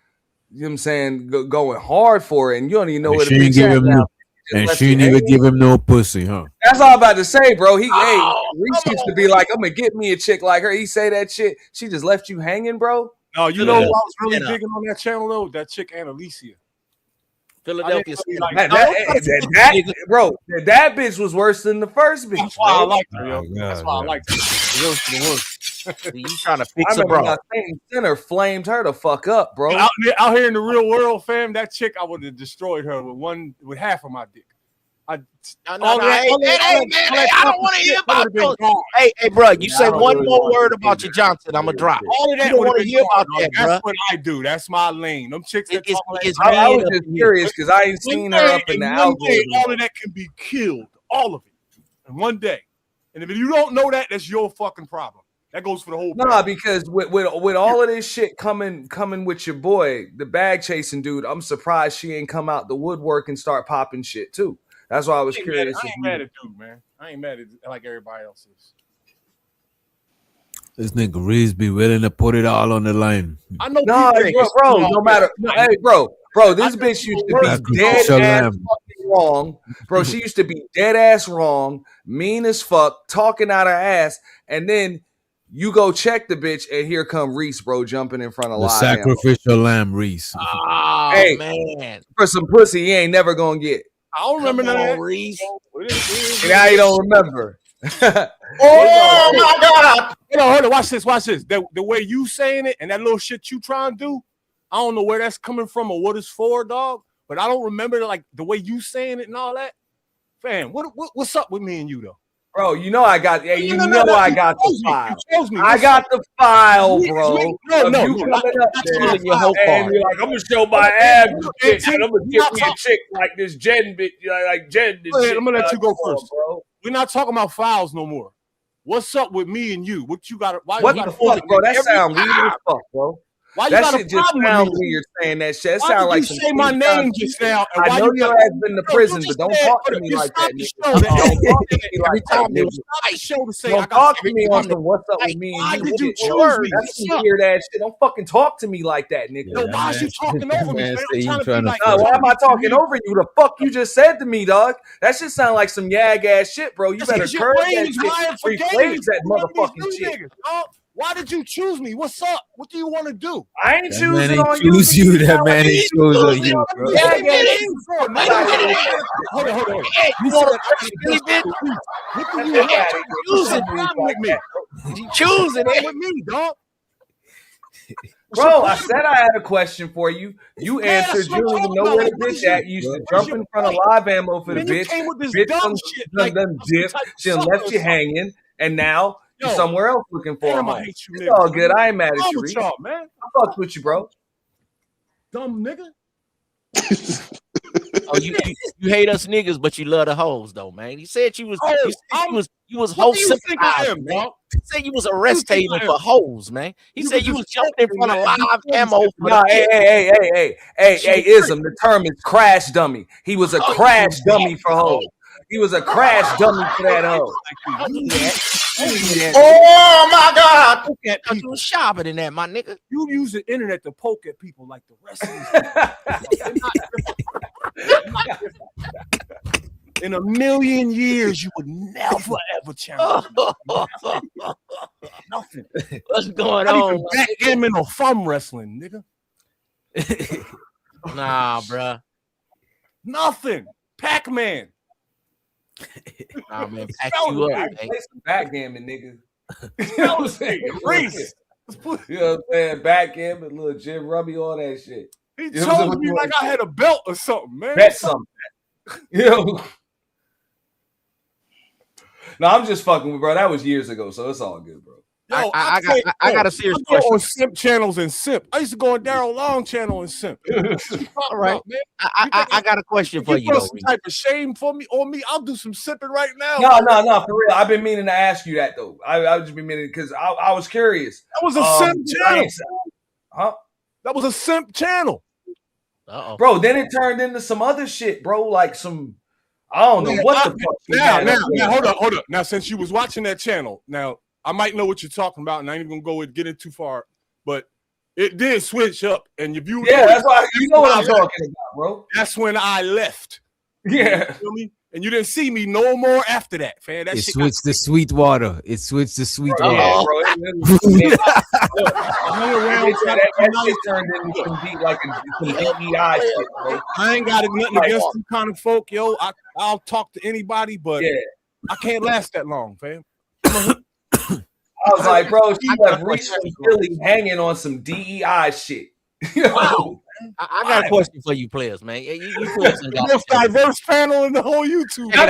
[SPEAKER 3] you know what I'm saying, going hard for it, and you don't even know where the bitch at now.
[SPEAKER 22] And she didn't even give him no pussy, huh?
[SPEAKER 3] That's all I'm about to say, bro. Reese used to be like, I'm gonna get me a chick like her. He say that shit. She just left you hanging, bro.
[SPEAKER 16] No, you know who I was really digging on that channel though? That chick Annalicia.
[SPEAKER 17] Philadelphia.
[SPEAKER 3] Bro, that bitch was worse than the first bitch.
[SPEAKER 16] That's why I liked her, yo. That's why I liked her. The worst.
[SPEAKER 17] You trying to fix a bro?
[SPEAKER 3] Center flamed her the fuck up, bro.
[SPEAKER 16] Out here in the real world, fam, that chick, I would have destroyed her with half of my dick.
[SPEAKER 17] Hey, man, I don't want to hear about those. Hey, bro, you say one more word about your Johnson, I'm gonna drop.
[SPEAKER 16] All of that.
[SPEAKER 17] You don't want to hear about that, bro.
[SPEAKER 16] That's what I do. That's my lane. Them chicks that talk like
[SPEAKER 3] I was just curious because I ain't seen her up in the algorithm.
[SPEAKER 16] All of that can be killed, all of it, in one day. And if you don't know that, that's your fucking problem. That goes for the whole.
[SPEAKER 3] Nah, because with all of this shit coming with your boy, the bag chasing dude, I'm surprised she ain't come out the woodwork and start popping shit too. That's why I was curious.
[SPEAKER 16] I ain't mad at dude, man. I ain't mad at like everybody else is.
[SPEAKER 22] This nigga Reese be willing to put it all on the line.
[SPEAKER 16] I know.
[SPEAKER 3] No, bro, no matter. Hey, bro, this bitch used to be dead ass fucking wrong, bro. She used to be dead ass wrong, mean as fuck, talking out her ass, and then you go check the bitch, and here come Reese, bro, jumping in front of
[SPEAKER 22] The
[SPEAKER 3] live
[SPEAKER 22] sacrificial lamb, Reese.
[SPEAKER 17] Oh,
[SPEAKER 3] hey,
[SPEAKER 17] man.
[SPEAKER 3] For some pussy, he ain't never gonna get.
[SPEAKER 16] I don't remember that.
[SPEAKER 17] Reese.
[SPEAKER 3] Now you don't remember.
[SPEAKER 16] Oh my God! Hold on, watch this. The way you saying it and that little shit you trying to do, I don't know where that's coming from or what it's for, dog. But I don't remember like the way you saying it and all that. Fam, what's up with me and you though?
[SPEAKER 3] Bro, you know I got. Hey, I got the file. I got the file, bro.
[SPEAKER 16] No,
[SPEAKER 3] you coming up there and you're like, I'm gonna show my abs, and I'm gonna get me a chick like this Jen bitch, like Jen.
[SPEAKER 16] Go ahead, I'm gonna let you go first, bro. We're not talking about files no more. What's up with me and you? What you got?
[SPEAKER 3] What the fuck, bro? That sound weird as fuck, bro.
[SPEAKER 16] Why
[SPEAKER 3] that shit just sounds weird saying that shit. It sounds like
[SPEAKER 16] you say my name just now.
[SPEAKER 3] I know your ass been to prison, but don't talk to me like that, nigga. Don't talk to me like that, nigga. Don't talk to me on some what's up with me and you.
[SPEAKER 16] Did you choose me?
[SPEAKER 3] That's some weird ass shit. Don't fucking talk to me like that, nigga.
[SPEAKER 16] No, why is you talking over me?
[SPEAKER 3] Why am I talking over you? The fuck you just said to me, dog? That shit sound like some yag ass shit, bro. You better curb that shit. Rephrase that motherfucking shit.
[SPEAKER 16] Why did you choose me? What's up? What do you want to do?
[SPEAKER 3] I ain't choosing on you.
[SPEAKER 22] That man ain't choose on you, bro.
[SPEAKER 16] Hold on.
[SPEAKER 17] You want to choosing with me? You choosing it with me, dog.
[SPEAKER 3] Bro, I said I had a question for you. You answered. You don't even know where the bitch at. You used to jump in front of live ammo for the bitch. Bitch done dipped. She done left you hanging, and now you're somewhere else looking for him. It's all good. I ain't mad at you, Reed.
[SPEAKER 16] Man.
[SPEAKER 3] I fucked with you, bro.
[SPEAKER 16] Dumb nigga.
[SPEAKER 17] Oh, you hate us niggas, but you love the hoes, though, man. You said you was hoe sympathizing, man. He said you was a rest haven for hoes, man. He said you was jumping in front of live ammo.
[SPEAKER 3] Hey, ism. The term is crash dummy. He was a crash dummy for hoes. He was a crash dummy for that hoe.
[SPEAKER 17] Oh my God! You was sharper than that, my nigga.
[SPEAKER 16] You use the internet to poke at people like the rest of these people. In a million years, you would never ever challenge me. Nothing.
[SPEAKER 17] What's going on?
[SPEAKER 16] Backgammon or thumb wrestling, nigga.
[SPEAKER 17] Nah, bruh.
[SPEAKER 16] Nothing. Pac-Man.
[SPEAKER 17] Nah, man, pack you up.
[SPEAKER 3] I play some backgammon, nigga.
[SPEAKER 16] You know what I'm saying? Reese.
[SPEAKER 3] You know what I'm saying? Backgammon, little Jim Rummy, all that shit.
[SPEAKER 16] He told me like I had a belt or something, man.
[SPEAKER 3] Bet something. Yo. No, I'm just fucking with bro. That was years ago, so it's all good, bro.
[SPEAKER 16] Yo,
[SPEAKER 17] I got a serious
[SPEAKER 16] I go
[SPEAKER 17] question.
[SPEAKER 16] on simp channels and simp. I used to go on Daryl Long channel and simp.
[SPEAKER 17] All right, I got a question for you
[SPEAKER 16] feel
[SPEAKER 17] though.
[SPEAKER 16] some type of shame for me on me? I'll do some simping right now.
[SPEAKER 3] No, for real. I've been meaning to ask you that though. I just been meaning because I was curious.
[SPEAKER 16] That was a simp channel.
[SPEAKER 3] Huh?
[SPEAKER 16] That was a simp channel.
[SPEAKER 3] Bro, then it turned into some other shit, bro. Like some, I don't know what the fuck.
[SPEAKER 16] Now, hold up. Now, since you was watching that channel, now I might know what you're talking about, and I ain't even gonna go and get it too far, but it did switch up. And if you
[SPEAKER 3] that's why you know what I'm talking about, bro.
[SPEAKER 16] That's when I left.
[SPEAKER 3] Yeah.
[SPEAKER 16] You feel me? And you didn't see me no more after that, fam. That
[SPEAKER 22] It
[SPEAKER 16] shit
[SPEAKER 22] switched to sweet water. It switched to sweet
[SPEAKER 3] Bro,
[SPEAKER 22] water.
[SPEAKER 3] yeah, bro. That shit turned into some deep, like some DEI shit, bro.
[SPEAKER 16] I ain't got nothing against them kind of folk, yo. I'll talk to anybody, but I can't last that long, fam.
[SPEAKER 3] I was like, bro, she left Reese from Philly hanging on some DEI shit.
[SPEAKER 17] Wow. I got a question for you players, man. You players
[SPEAKER 16] the most diverse panel in the whole YouTube.
[SPEAKER 17] Check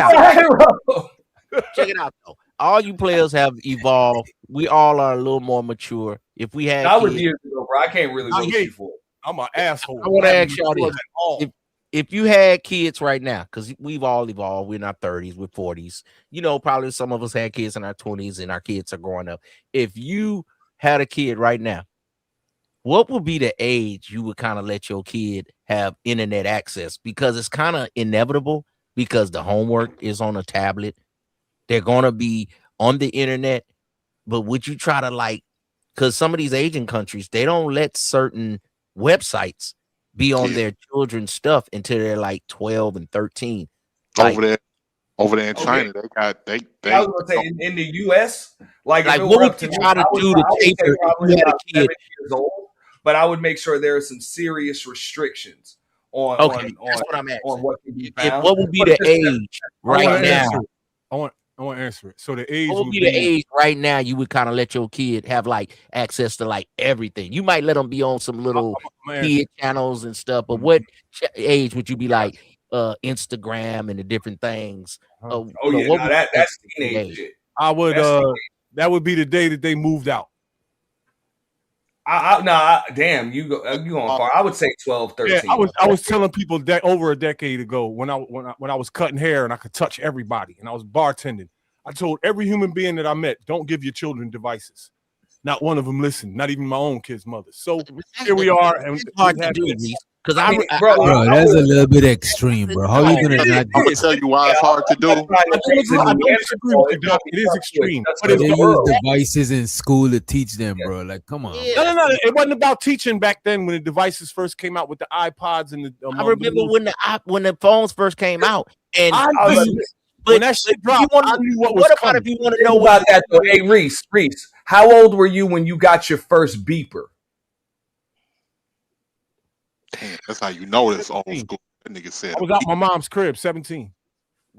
[SPEAKER 17] it out, though. All you players have evolved. We all are a little more mature. If we had,
[SPEAKER 3] I was years ago, bro. I can't really roast you for it.
[SPEAKER 16] I'm an asshole.
[SPEAKER 17] I want to ask y'all this: if you had kids right now, because we've all evolved, we're in our 30s, we're 40s. You know, probably some of us had kids in our 20s, and our kids are growing up. If you had a kid right now, what would be the age you would kind of let your kid have internet access? Because it's kind of inevitable, because the homework is on a tablet. They're going to be on the internet. But would you try to because some of these Asian countries, they don't let certain websites be on their children's stuff until they're like 12 and 13.
[SPEAKER 2] Over there in China, they got they
[SPEAKER 3] I was gonna say in the US, like
[SPEAKER 17] what would you try to do to taper if you had a kid?
[SPEAKER 3] Years old, but I would make sure there are some serious restrictions on
[SPEAKER 17] that's what I'm asking.
[SPEAKER 3] on what can be found.
[SPEAKER 17] What would be the age right now?
[SPEAKER 16] I want to answer it. So the age
[SPEAKER 17] would be the age right now you would kind of let your kid have access to everything. You might let them be on some little kid channels and stuff, but what age would you be Instagram and the different things?
[SPEAKER 3] That's teenage shit.
[SPEAKER 16] I would that would be the day that they moved out.
[SPEAKER 3] Damn, you going far. I would say 12, 13.
[SPEAKER 16] Yeah, I was telling people that over a decade ago when I was cutting hair and I could touch everybody and I was bartending. I told every human being that I met, don't give your children devices. Not one of them listened, not even my own kid's mother. So here we are, and
[SPEAKER 17] it's hard to do this. Because
[SPEAKER 22] bro, that's a little bit extreme, bro. How are you gonna not?
[SPEAKER 2] I'm gonna tell you why it's hard to do.
[SPEAKER 16] It is extreme.
[SPEAKER 22] But they use devices in school to teach them, bro. Like, come on.
[SPEAKER 16] No. It wasn't about teaching back then when the devices first came out with the iPods and the.
[SPEAKER 17] I remember when the phones first came out, and
[SPEAKER 16] when that shit dropped, I knew what was
[SPEAKER 17] what about
[SPEAKER 16] coming.
[SPEAKER 17] if you want to know
[SPEAKER 3] about that though? Hey, Reese, how old were you when you got your first beeper?
[SPEAKER 2] Damn, that's how you know this old school. That nigga said
[SPEAKER 16] I was out my mom's crib, 17.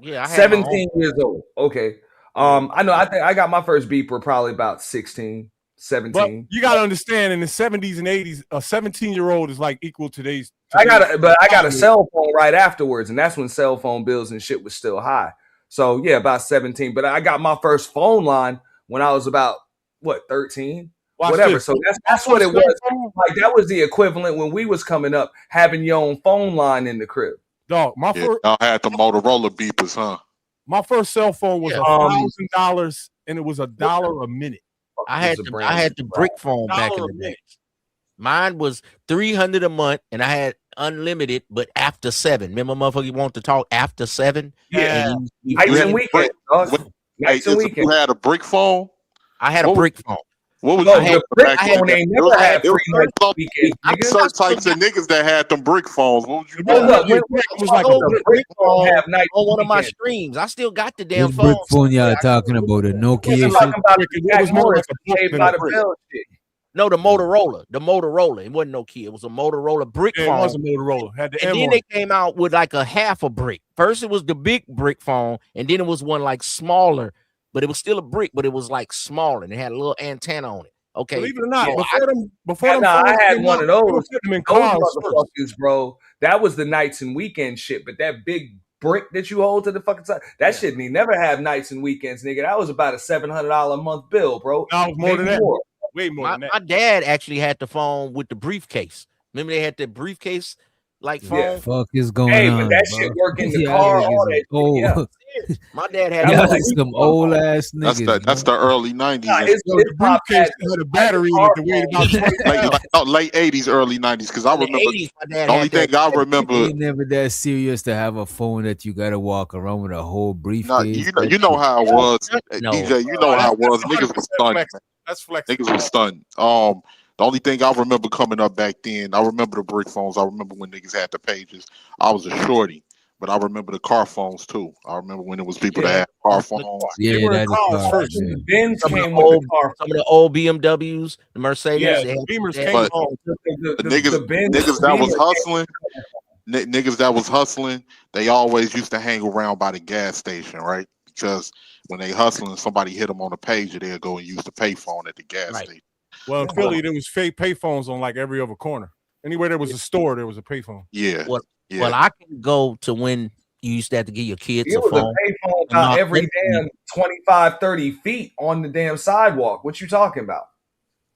[SPEAKER 17] Yeah, I had
[SPEAKER 3] 17 years old. Okay. I know. I think I got my first beeper probably about 16, 17.
[SPEAKER 16] But you gotta understand, in the 70s and 80s, a 17-year-old is equal to today's.
[SPEAKER 3] I got a cell phone right afterwards, and that's when cell phone bills and shit was still high. So yeah, about 17. But I got my first phone line when I was about 13. Whatever.
[SPEAKER 16] This.
[SPEAKER 3] So that's what it was. Like that was the equivalent when we was coming up, having your own phone line in the crib.
[SPEAKER 16] Dog,
[SPEAKER 2] y'all had the Motorola beepers, huh?
[SPEAKER 16] My first cell phone was $1,000, and it was $1 a minute.
[SPEAKER 17] I had the brick phone back in the day. Mine was $300 a month, and I had unlimited, but after 7. Remember, motherfucker, you want to talk after 7?
[SPEAKER 3] Yeah. Nights and weekends.
[SPEAKER 2] You had a brick phone?
[SPEAKER 17] I had a brick phone.
[SPEAKER 2] What was
[SPEAKER 3] the brick phone? They never had free weekends.
[SPEAKER 2] Certain types of niggas that had them brick phones. What would you do?
[SPEAKER 17] It was like a brick phone on one of my streams. I still got the damn
[SPEAKER 22] What
[SPEAKER 17] phone.
[SPEAKER 22] brick phone y'all talking about? A Nokia shit?
[SPEAKER 16] It was more like a brick.
[SPEAKER 17] No, the Motorola. It wasn't Nokia. It was a Motorola brick phone.
[SPEAKER 16] It was a Motorola. Had the
[SPEAKER 17] and then they came out with a half a brick. First, it was the big brick phone, and then it was one smaller. But it was still a brick, but it was smaller and it had a little antenna on it. Okay.
[SPEAKER 16] Believe it or not,
[SPEAKER 3] I had one of those. Those motherfuckers, bro. That was the nights and weekend shit. But that big brick that you hold to the fucking side. That shit need never have nights and weekends, nigga. That was about a $700 a month bill, bro.
[SPEAKER 16] No, more than that.
[SPEAKER 3] More.
[SPEAKER 16] Way more than that.
[SPEAKER 17] My dad actually had the phone with the briefcase. Remember they had the briefcase like phone?
[SPEAKER 3] Yeah.
[SPEAKER 22] Fuck is going
[SPEAKER 3] Hey,
[SPEAKER 22] on,
[SPEAKER 3] but that
[SPEAKER 22] bro?
[SPEAKER 3] shit work in the
[SPEAKER 22] Yeah,
[SPEAKER 3] car,
[SPEAKER 22] niggas
[SPEAKER 3] all that
[SPEAKER 22] old.
[SPEAKER 3] shit. Yeah.
[SPEAKER 17] My dad had
[SPEAKER 22] Y'all
[SPEAKER 17] that
[SPEAKER 22] like some old ass niggas.
[SPEAKER 2] That's the early 90s.
[SPEAKER 3] Nah, his
[SPEAKER 16] the
[SPEAKER 3] pop
[SPEAKER 16] briefcase
[SPEAKER 3] had
[SPEAKER 16] had a battery in it that weighed about 20 pounds.
[SPEAKER 2] late 80s, early 90s. Because I
[SPEAKER 17] In the
[SPEAKER 2] remember
[SPEAKER 17] 80s, my dad
[SPEAKER 2] the only
[SPEAKER 17] had that.
[SPEAKER 2] thing I remember.
[SPEAKER 22] Ain't never that serious to have a phone that you gotta walk around with a whole briefcase.
[SPEAKER 2] Nah, you know how it was,
[SPEAKER 17] No.
[SPEAKER 2] DJ. You know how it was. Niggas was stunned. Man.
[SPEAKER 16] That's flexible.
[SPEAKER 2] Niggas was stunned. The only thing I remember coming up back then, I remember the brick phones. I remember when niggas had the pages. I was a shorty, but I remember the car phones too. I remember when it was people that had car phones.
[SPEAKER 22] Yeah,
[SPEAKER 16] They were
[SPEAKER 22] that is
[SPEAKER 16] cars
[SPEAKER 22] car.
[SPEAKER 16] first.
[SPEAKER 22] Yeah.
[SPEAKER 3] Benz
[SPEAKER 17] Some of
[SPEAKER 3] came
[SPEAKER 17] the
[SPEAKER 3] with
[SPEAKER 17] old,
[SPEAKER 3] the car.
[SPEAKER 17] some of the old BMWs, the Mercedes.
[SPEAKER 3] Yeah,
[SPEAKER 17] they had,
[SPEAKER 16] Beamers
[SPEAKER 17] they had
[SPEAKER 16] came
[SPEAKER 2] But
[SPEAKER 17] phones.
[SPEAKER 2] the
[SPEAKER 3] Benz,
[SPEAKER 2] niggas that was
[SPEAKER 3] Beamer
[SPEAKER 2] hustling, niggas that was hustling, they always used to hang around by the gas station, right? Because when they hustling, somebody hit them on the page, they'll go and use the payphone at the gas
[SPEAKER 17] Right.
[SPEAKER 2] station.
[SPEAKER 16] Well, in Philly, there was fake payphones on like every other corner. Anywhere there was a store, there was a payphone.
[SPEAKER 2] Yeah.
[SPEAKER 17] Well,
[SPEAKER 2] Yeah.
[SPEAKER 17] well, I can go to when you used to have to give your kids
[SPEAKER 3] It
[SPEAKER 17] a
[SPEAKER 3] was
[SPEAKER 17] phone.
[SPEAKER 3] a payphone
[SPEAKER 17] And
[SPEAKER 3] about
[SPEAKER 17] my
[SPEAKER 3] every
[SPEAKER 17] auntie-
[SPEAKER 3] damn 25, 30 feet on the damn sidewalk. What you talking about?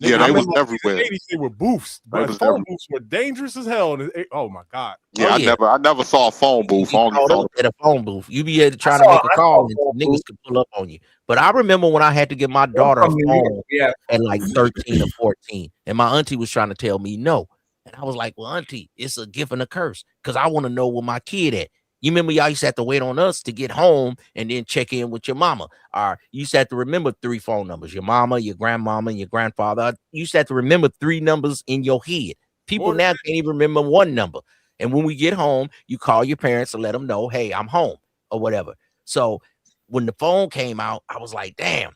[SPEAKER 2] Yeah,
[SPEAKER 16] I
[SPEAKER 2] they was
[SPEAKER 16] remember
[SPEAKER 2] everywhere.
[SPEAKER 16] In the 80s, they were booths,
[SPEAKER 2] They
[SPEAKER 16] but
[SPEAKER 2] was
[SPEAKER 16] phone
[SPEAKER 2] everywhere.
[SPEAKER 16] booths were dangerous as hell. Oh my god!
[SPEAKER 2] Yeah,
[SPEAKER 17] Oh, yeah.
[SPEAKER 2] I never saw a phone booth. I only
[SPEAKER 17] caught
[SPEAKER 2] saw
[SPEAKER 17] up at a phone booth. You be able to try
[SPEAKER 3] I
[SPEAKER 17] to make a
[SPEAKER 3] saw
[SPEAKER 17] call
[SPEAKER 3] a
[SPEAKER 17] and
[SPEAKER 3] phone
[SPEAKER 17] niggas
[SPEAKER 3] booth.
[SPEAKER 17] could pull up on you. But I remember when I had to get my daughter a
[SPEAKER 3] from New York,
[SPEAKER 17] phone
[SPEAKER 3] yeah.
[SPEAKER 17] at like 13 or 14, and my auntie was trying to tell me no. And I was like, well, auntie, it's a gift and a curse because I want to know where my kid at. You remember y'all used to have to wait on us to get home and then check in with your mama. Or you used to have to remember 3 phone numbers, your mama, your grandmama, and your grandfather. You used to have to remember 3 numbers in your head. People now can't even remember 1 number. And when we get home, you call your parents and let them know, hey, I'm home or whatever. So when the phone came out, I was like, damn,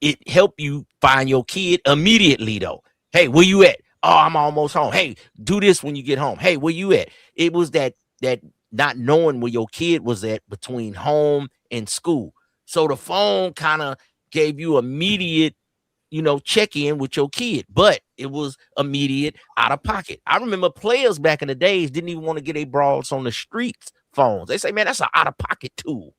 [SPEAKER 17] it helped you find your kid immediately though. Hey, where you at? Oh, I'm almost home. Hey, do this when you get home. Hey, where you at? It was that not knowing where your kid was at between home and school. So the phone kind of gave you immediate, check in with your kid, but it was immediate out of pocket. I remember players back in the days didn't even want to get a broads on the streets phones. They say, man, that's an out of pocket tool.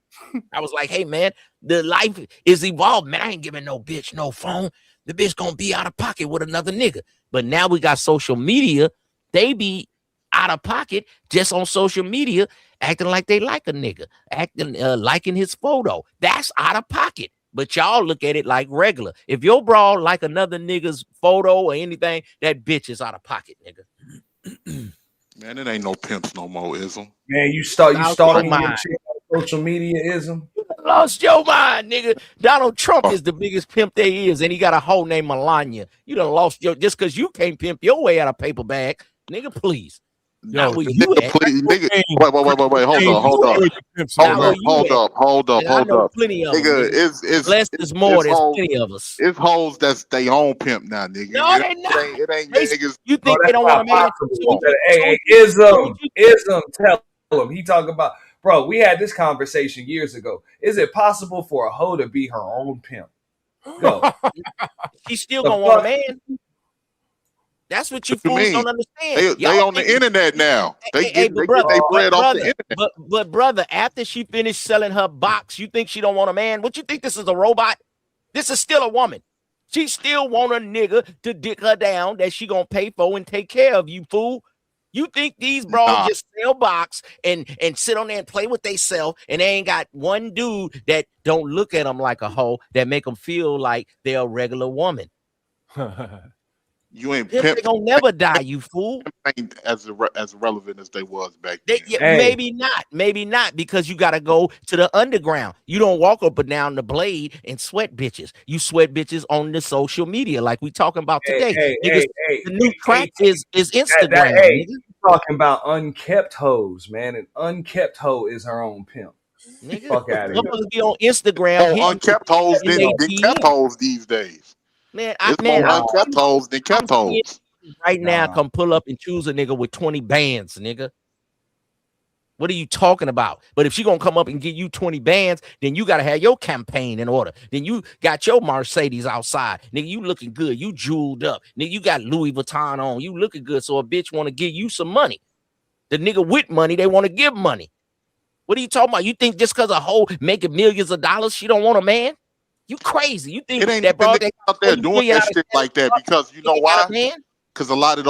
[SPEAKER 17] I was like, hey, man, the life is evolved, man. I ain't giving no bitch no phone. The bitch gonna be out of pocket with another nigga. But now we got social media. They be out of pocket just on social media, acting like they like a nigga, acting liking his photo. That's out of pocket. But y'all look at it like regular. If your broad like another nigga's photo or anything, that bitch is out of pocket, nigga.
[SPEAKER 2] Man, it ain't no pimps no more, ism.
[SPEAKER 3] Man, you stalking your
[SPEAKER 17] mind.
[SPEAKER 3] chick on social media ism.
[SPEAKER 17] Lost your mind, nigga. Donald Trump is the biggest pimp there is, and he got a hoe named Melania. You done lost your just because you can't pimp your way out of paper bag, nigga. Please, not where you at.
[SPEAKER 2] Please, nigga. Wait. Hold up.
[SPEAKER 17] I know plenty of them.
[SPEAKER 2] Nigga, it's
[SPEAKER 17] less is more. There's plenty of us.
[SPEAKER 2] It's hoes that's they own pimp now, nigga.
[SPEAKER 17] No, they not.
[SPEAKER 2] It ain't niggas.
[SPEAKER 17] You think they don't want a man?
[SPEAKER 3] Hey, ism, tell him. He talking about, bro, we had this conversation years ago. Is it possible for a hoe to be her own pimp? Go.
[SPEAKER 17] She's still gonna want a man. That's what you fools don't understand.
[SPEAKER 2] They on the internet now. They get their bread off the internet.
[SPEAKER 17] But brother, after she finished selling her box, you think she don't want a man? What you think this is a robot? This is still a woman. She still want a nigga to dick her down that she gonna pay for and take care of, you fool. You think these bros just sell box and sit on there and play with theyself and they ain't got one dude that don't look at them like a hoe that make them feel like they're a regular woman.
[SPEAKER 2] You ain't
[SPEAKER 17] they gonna never die, you fool.
[SPEAKER 2] Ain't as relevant as they was back then.
[SPEAKER 17] Maybe not, because you gotta go to the underground. You don't walk up and down the blade and sweat bitches. You sweat bitches on the social media, like we talking about today. The new crack is Instagram.
[SPEAKER 3] You talking about unkept hoes, man. An unkept hoe is her own pimp.
[SPEAKER 17] Nigga,
[SPEAKER 3] fuck out of here.
[SPEAKER 17] Be on Instagram.
[SPEAKER 2] Unkept hoes than kept hoes these days.
[SPEAKER 17] Man,
[SPEAKER 2] unkept hoes than kept hoes.
[SPEAKER 17] Right now, come pull up and choose a nigga with 20 bands, nigga. What are you talking about? But if she gonna come up and give you 20 bands, then you gotta have your campaign in order. Then you got your Mercedes outside, nigga. You looking good, you jeweled up, nigga. You got Louis Vuitton on, you looking good. So a bitch want to give you some money. The nigga with money, they want to give money. What are you talking about? You think just because a hoe making millions of dollars, she don't want a man? You crazy? You think
[SPEAKER 2] It ain't
[SPEAKER 17] that
[SPEAKER 2] even
[SPEAKER 17] bro
[SPEAKER 2] niggas out there doing that shit like that because you know why? Because a lot of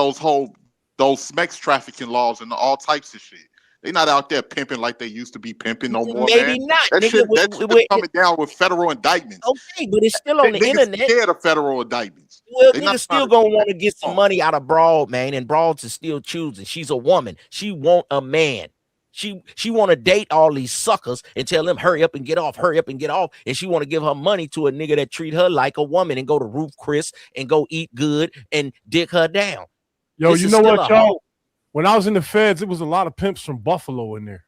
[SPEAKER 2] those sex trafficking laws and all types of shit. They not out there pimping like they used to be pimping no more,
[SPEAKER 17] Maybe
[SPEAKER 2] man.
[SPEAKER 17] not.
[SPEAKER 2] That shit coming down with federal indictments.
[SPEAKER 17] Okay, but it's still on the
[SPEAKER 2] Niggas
[SPEAKER 17] internet.
[SPEAKER 2] scared of federal indictments.
[SPEAKER 17] Well,
[SPEAKER 2] They
[SPEAKER 17] niggas still gonna want to get some money out of Broad, man, and Broads is still choosing. She's a woman. She want a man. She want to date all these suckers and tell them hurry up and get off, hurry up and get off. And she want to give her money to a nigga that treat her like a woman and go to Ruth Chris and go eat good and dick her down.
[SPEAKER 4] Yo,
[SPEAKER 17] This
[SPEAKER 4] you
[SPEAKER 17] is
[SPEAKER 4] know
[SPEAKER 17] still
[SPEAKER 4] what,
[SPEAKER 17] a
[SPEAKER 4] y'all?
[SPEAKER 17] hoe.
[SPEAKER 4] When I was in the feds, it was a lot of pimps from Buffalo in there.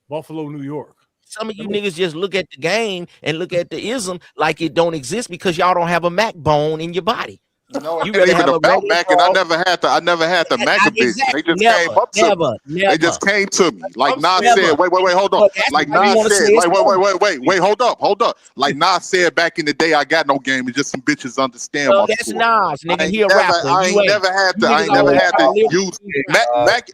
[SPEAKER 4] Buffalo, New York.
[SPEAKER 17] Some of you niggas just look at the game and look at the ism like it don't exist because y'all don't have a Mac bone in your body.
[SPEAKER 2] No,
[SPEAKER 17] you
[SPEAKER 2] it ain't even about Mac, and I never had the Mac a bitch. They just came up to me. They just came to me. Like Nas said, wait, hold on. Like Nas said, wait, hold up. Like Nas said back in the day, I got no game. It's just some bitches understand my
[SPEAKER 17] that's
[SPEAKER 2] story.
[SPEAKER 17] Nas, nigga. He a rapper.
[SPEAKER 2] I ain't never had to use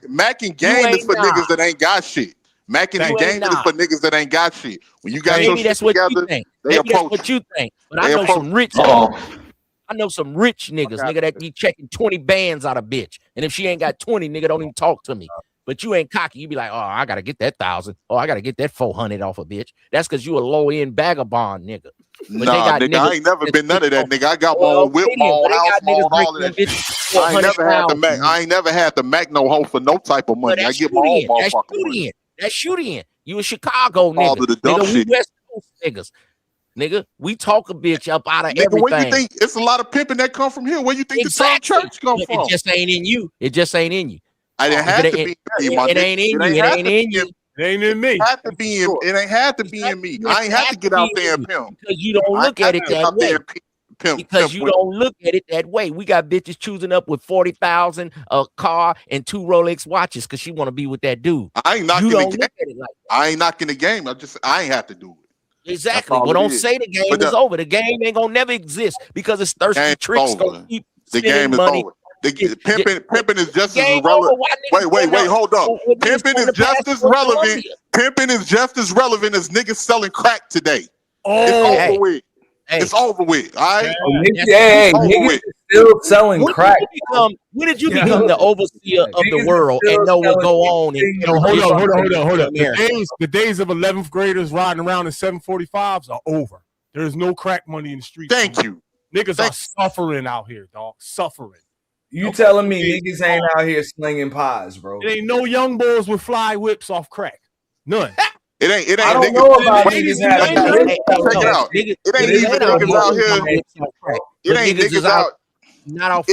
[SPEAKER 2] Mac and game is for niggas that ain't got shit. Mac and game is for niggas that ain't got shit. When you got your shit together, they approach.
[SPEAKER 17] That's what you think. But I know some rich. I know some rich niggas, nigga, that be checking 20 bands out of bitch. And if she ain't got 20, nigga, don't even talk to me. But you ain't cocky. You be like, oh, I got to get that 1,000. Oh, I got to get that 400 off a bitch. That's because you a low-end vagabond, nigga. But
[SPEAKER 2] nah, nigga, I ain't never been none of that, nigga. I got my own whip, my own house, my own all of that shit. I ain't never had the Mac. I ain't never had the Mac no hoe for no type of money. I get my own motherfucking money.
[SPEAKER 17] That's shooting. You a Chicago nigga.
[SPEAKER 2] All of the dumb
[SPEAKER 17] nigga,
[SPEAKER 2] shit.
[SPEAKER 17] We West Coast niggas. Nigga, we talk a bitch up out of
[SPEAKER 2] nigga,
[SPEAKER 17] everything.
[SPEAKER 2] Where you think it's a lot of pimping that come from here? Where you think the Trump church come from?
[SPEAKER 17] It just ain't in you. It just ain't in you.
[SPEAKER 2] I didn't have to be in me, my nigga.
[SPEAKER 17] It ain't in you. It ain't in you.
[SPEAKER 4] It ain't in me.
[SPEAKER 2] It ain't had to be in me. I ain't had to get out there and pimp.
[SPEAKER 17] Because you don't look at it that way. Because you don't look at it that way. We got bitches choosing up with 40,000 a car and 2 Rolex watches because she want to be with that dude.
[SPEAKER 2] I ain't knocking the game. I ain't knocking the game. I ain't have to do it.
[SPEAKER 17] Exactly. Well, don't say the game is over. The game ain't gonna never exist because it's thirsty tricks gonna keep
[SPEAKER 2] the game is
[SPEAKER 17] money.
[SPEAKER 2] over. Pimping is just as relevant. Wait, hold up. Pimping is just as relevant. Pimping is just as relevant as niggas selling crack today. It's over with. It's over with. All right.
[SPEAKER 3] Niggas still selling crack.
[SPEAKER 17] When did you become the overseer of the world and know what go on?
[SPEAKER 4] Hold up. The days of 11th graders riding around in 745s are over. There's no crack money in the streets.
[SPEAKER 2] Thank you.
[SPEAKER 4] Niggas are suffering out here, dog. Suffering.
[SPEAKER 3] You telling me niggas ain't out here slinging pies, bro?
[SPEAKER 4] It ain't no young boys with fly whips off crack. None.
[SPEAKER 2] It ain't.
[SPEAKER 3] I don't know about niggas having.
[SPEAKER 2] Check it out. It ain't even niggas out here. It ain't niggas out.
[SPEAKER 17] Not off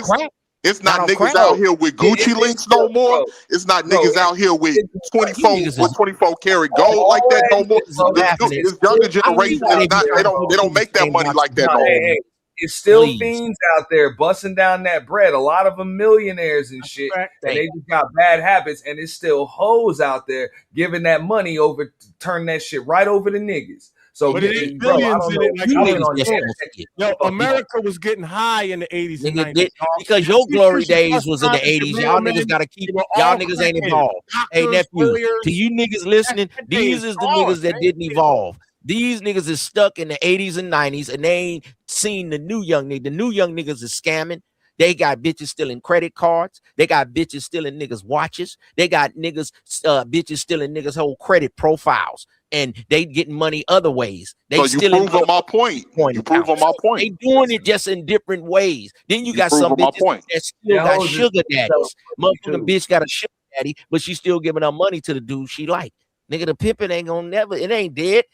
[SPEAKER 17] crack.
[SPEAKER 2] It's not niggas out here with Gucci links no more. It's not niggas out here with 24 karat gold like that no more. This younger generation is not. They don't make that money like that no more.
[SPEAKER 3] It's still fiends out there busting down that bread. A lot of them millionaires and shit. And they just got bad habits. And it's still hoes out there giving that money over, turn that shit right over to niggas. So,
[SPEAKER 4] but it ain't billions in it. Like America was getting high in the 80s and 90s.
[SPEAKER 17] Because your glory days was in the 80s. Y'all niggas got to keep, y'all niggas ain't evolved. Hey, nephew, to you niggas listening, these is the niggas that didn't evolve. These niggas is stuck in the 80s and 90s and they ain't seen the new young nigga. The new young niggas is scamming. They got bitches stealing credit cards. They got bitches stealing niggas' watches. They got niggas, bitches stealing niggas' whole credit profiles. And they getting money other ways. They
[SPEAKER 2] so you prove on my point. You prove on my point.
[SPEAKER 17] They doing it just in different ways. Then you got some bitches that still got sugar daddies. Motherfucking bitch got a sugar daddy, but she still giving her money to the dude she like. Nigga, the pimping ain't gonna never, it ain't dead.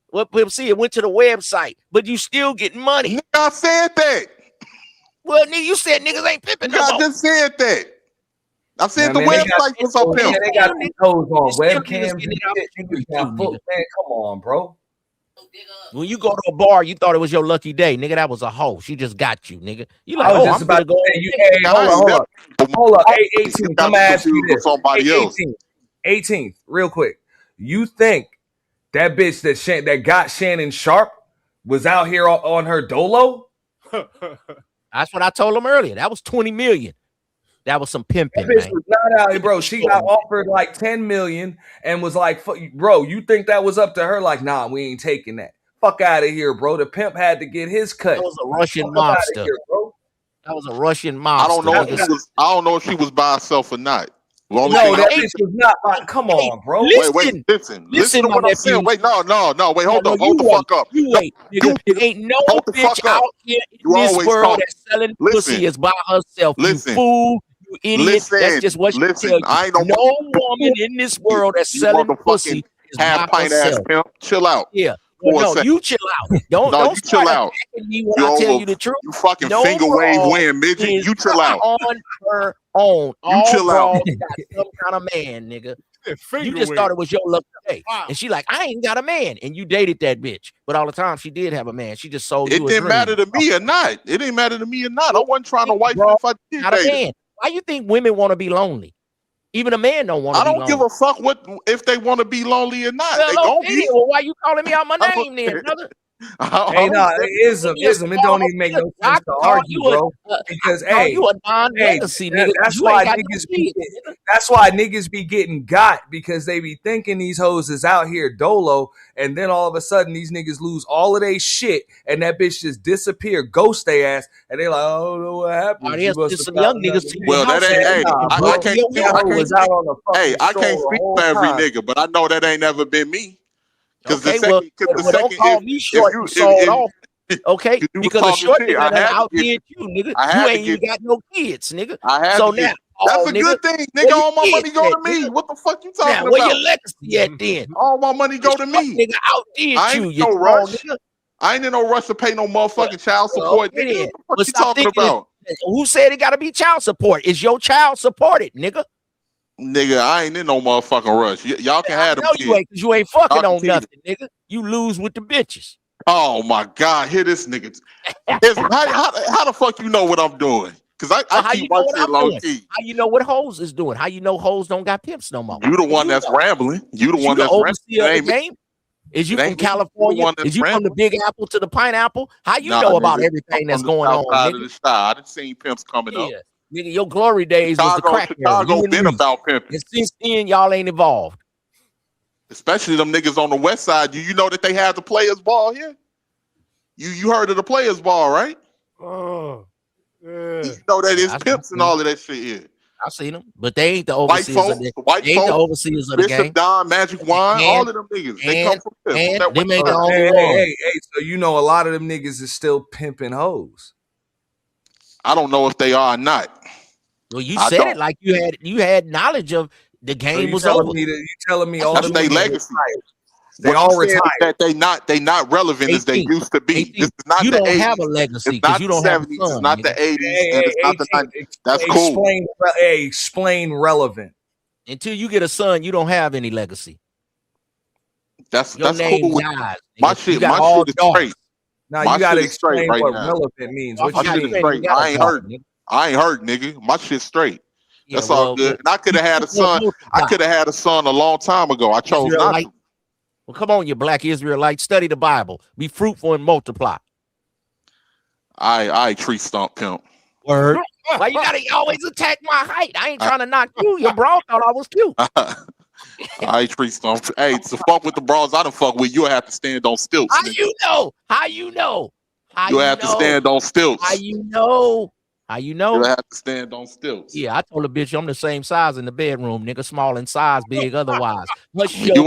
[SPEAKER 17] What Pimp see? It went to the website, but you still getting money.
[SPEAKER 2] I said that.
[SPEAKER 17] Well, nigga, you said niggas ain't pimping.
[SPEAKER 2] I just said that. I said the website was up there.
[SPEAKER 3] They got these hoes on webcams and shit. Man, come on, bro.
[SPEAKER 17] When you go to a bar, you thought it was your lucky day, nigga. That was a hoe. She just got you, nigga. You like,
[SPEAKER 3] I was just about to go. Hold up. Hey, 18th. I'm gonna ask you this. 18th, real quick. You think that bitch that got Shannon Sharp was out here on her dolo?
[SPEAKER 17] That's what I told him earlier. That was 20 million.
[SPEAKER 7] That was some pimping,
[SPEAKER 3] That bitch
[SPEAKER 7] man.
[SPEAKER 3] was not out, bro. She got offered like 10 million and was like, bro, you think that was up to her? Like, nah, we ain't taking that. Fuck out of here, bro. The pimp had to get his cut.
[SPEAKER 7] That was a Russian
[SPEAKER 3] Fuck out of
[SPEAKER 7] mobster.
[SPEAKER 3] here, bro.
[SPEAKER 7] That was a Russian mobster.
[SPEAKER 2] I don't know if she was. I don't know if she was by herself or not.
[SPEAKER 3] No, that bitch was not. Come on, bro.
[SPEAKER 2] Listen to what I'm saying. Wait, no. Wait, hold up. Hold the fuck up.
[SPEAKER 7] You wait, nigga. Ain't no bitch out here in this world that's selling pussy is by herself. You fool. You idiot. That's just what she tell you.
[SPEAKER 2] I ain't
[SPEAKER 7] no woman in this world that's selling pussy is by
[SPEAKER 2] pint ass
[SPEAKER 7] herself.
[SPEAKER 2] pimp. Chill out.
[SPEAKER 7] Yeah. Well, no, you chill out. Don't
[SPEAKER 2] you chill out.
[SPEAKER 7] Me when I tell you the truth.
[SPEAKER 2] You fucking finger wave win, midget. You chill out.
[SPEAKER 7] On her own.
[SPEAKER 2] You chill out.
[SPEAKER 7] Got some kind of man, nigga. You just thought it was your lucky day. And she like, I ain't got a man. And you dated that bitch. But all the time she did have a man. She just sold you a dream.
[SPEAKER 2] It didn't matter to me or not. It didn't matter to me or not. I wasn't trying to wife her if I did
[SPEAKER 7] not a
[SPEAKER 2] date
[SPEAKER 7] man. Why you think women want to be lonely? Even a man don't want to be lonely.
[SPEAKER 2] I don't give a fuck what if they want to be lonely or not.
[SPEAKER 7] Well,
[SPEAKER 2] they gon' be.
[SPEAKER 7] Well, why you calling me out my name then, brother?
[SPEAKER 3] Hey, no, ism. It don't even make no sense to argue, bro. Because
[SPEAKER 7] you a non-legacy nigga.
[SPEAKER 3] That's why niggas be getting got because they be thinking these hoes is out here dolo, and then all of a sudden these niggas lose all of their shit, and that bitch just disappear, ghost they ass, and they like, I don't know what happened.
[SPEAKER 7] There's some young niggas.
[SPEAKER 2] Well, that ain't. I can't speak for every nigga, but I know that ain't never been me.
[SPEAKER 7] Okay, don't call me short and sold off. Okay, because the short nigga done outdid you, nigga. You ain't even got no kids, nigga. So now
[SPEAKER 2] that's a good thing, nigga. All my money go to me. What the fuck you talking about?
[SPEAKER 7] Where your legacy at then?
[SPEAKER 2] All my money go to me.
[SPEAKER 7] Nigga outdid you.
[SPEAKER 2] You no rush. I ain't in no rush to pay no motherfucking child support. Nigga. What you talking about?
[SPEAKER 7] Who said it got to be child support? Is your child supported, nigga?
[SPEAKER 2] Nigga, I ain't in no motherfucking rush. Y'all can have them.
[SPEAKER 7] No, you ain't, because you ain't fucking on nothing, nigga. You lose with the bitches.
[SPEAKER 2] Oh my God, hear this nigga. How the fuck you know what I'm doing? Because I keep my shit low key.
[SPEAKER 7] How you know what hoes is doing? How you know hoes don't got pimps no more?
[SPEAKER 2] You the one that's rambling. You the one that's
[SPEAKER 7] rambling. Is you from California? Is you from the Big Apple to the Pineapple? How you know about everything that's going on?
[SPEAKER 2] Nigga? I done seen pimps coming up.
[SPEAKER 7] Nigga, your glory days was the crack.
[SPEAKER 2] Chicago been about pimping.
[SPEAKER 7] And since then, y'all ain't evolved.
[SPEAKER 2] Especially them niggas on the west side. You know that they have the players ball here? You heard of the players ball, right?
[SPEAKER 4] Oh, yeah.
[SPEAKER 2] You know that it's pimps and all of that shit here.
[SPEAKER 7] I seen them, but they ain't the overseers. The overseers of the game.
[SPEAKER 2] Bishop Don, Magic Wine, all of them niggas. They come from pimps.
[SPEAKER 7] Them ain't the only
[SPEAKER 3] hey, so you know a lot of them niggas is still pimping hoes.
[SPEAKER 2] I don't know if they are or not.
[SPEAKER 7] Well, you said it like you had knowledge of the game was over.
[SPEAKER 3] You telling me all
[SPEAKER 2] that's their legacy.
[SPEAKER 3] They all retired.
[SPEAKER 2] That they not relevant as they used to be. This is not
[SPEAKER 7] you
[SPEAKER 2] the
[SPEAKER 7] don't
[SPEAKER 2] 80s.
[SPEAKER 7] have a legacy because you don't have a son.
[SPEAKER 2] It's not the 80s. And it's not the 90s. That's cool.
[SPEAKER 3] Explain relevant.
[SPEAKER 7] Until you get a son, you don't have any legacy.
[SPEAKER 2] That's
[SPEAKER 7] cool.
[SPEAKER 2] Dies, my shit is straight.
[SPEAKER 3] Now you gotta explain what relevant means. What you mean?
[SPEAKER 2] Straight. I ain't hurt, nigga. My shit's straight. That's all good. And I could have had a son. I could have had a son a long time ago. I chose not to.
[SPEAKER 7] Well, come on, you black Israelite. Study the Bible. Be fruitful and multiply.
[SPEAKER 2] I tree stump pimp.
[SPEAKER 7] Word. Why you gotta always attack my height? I ain't trying to knock you. Your bro thought I was cute.
[SPEAKER 2] I tree stump. Hey, to fuck with the bras I done fuck with, you'll have to stand on stilts.
[SPEAKER 7] How you know? How you know?
[SPEAKER 2] You have to stand on stilts.
[SPEAKER 7] How you know? How you know?
[SPEAKER 2] You have to stand on stilts.
[SPEAKER 7] Yeah, I told a bitch I'm the same size in the bedroom, nigga. Small in size, big otherwise.
[SPEAKER 2] Hush
[SPEAKER 7] your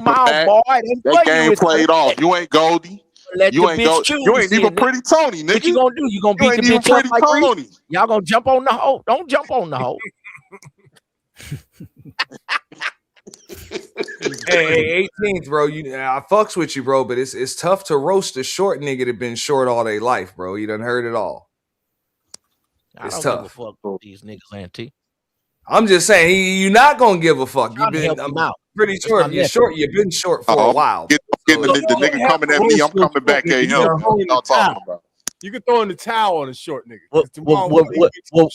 [SPEAKER 7] mouth, boy.
[SPEAKER 2] That game played off. You ain't Goldie. You ain't even pretty Tony, nigga.
[SPEAKER 7] What you gonna do? You gonna beat the bitch up like Tony? Y'all gonna jump on the hoe? Don't jump on the hoe.
[SPEAKER 3] Hey, 18th, bro. I fucks with you, bro, but it's tough to roast a short nigga that been short all their life, bro. You done heard it all. It's tough.
[SPEAKER 7] Give a fuck with these niggas, Auntie.
[SPEAKER 3] I'm just saying, you're not gonna give a fuck. I'm pretty sure you're short. You've been short for a while.
[SPEAKER 2] Getting the nigga coming at me, I'm coming back at him. Y'all talking about.
[SPEAKER 4] You can throw in the towel on a short nigga.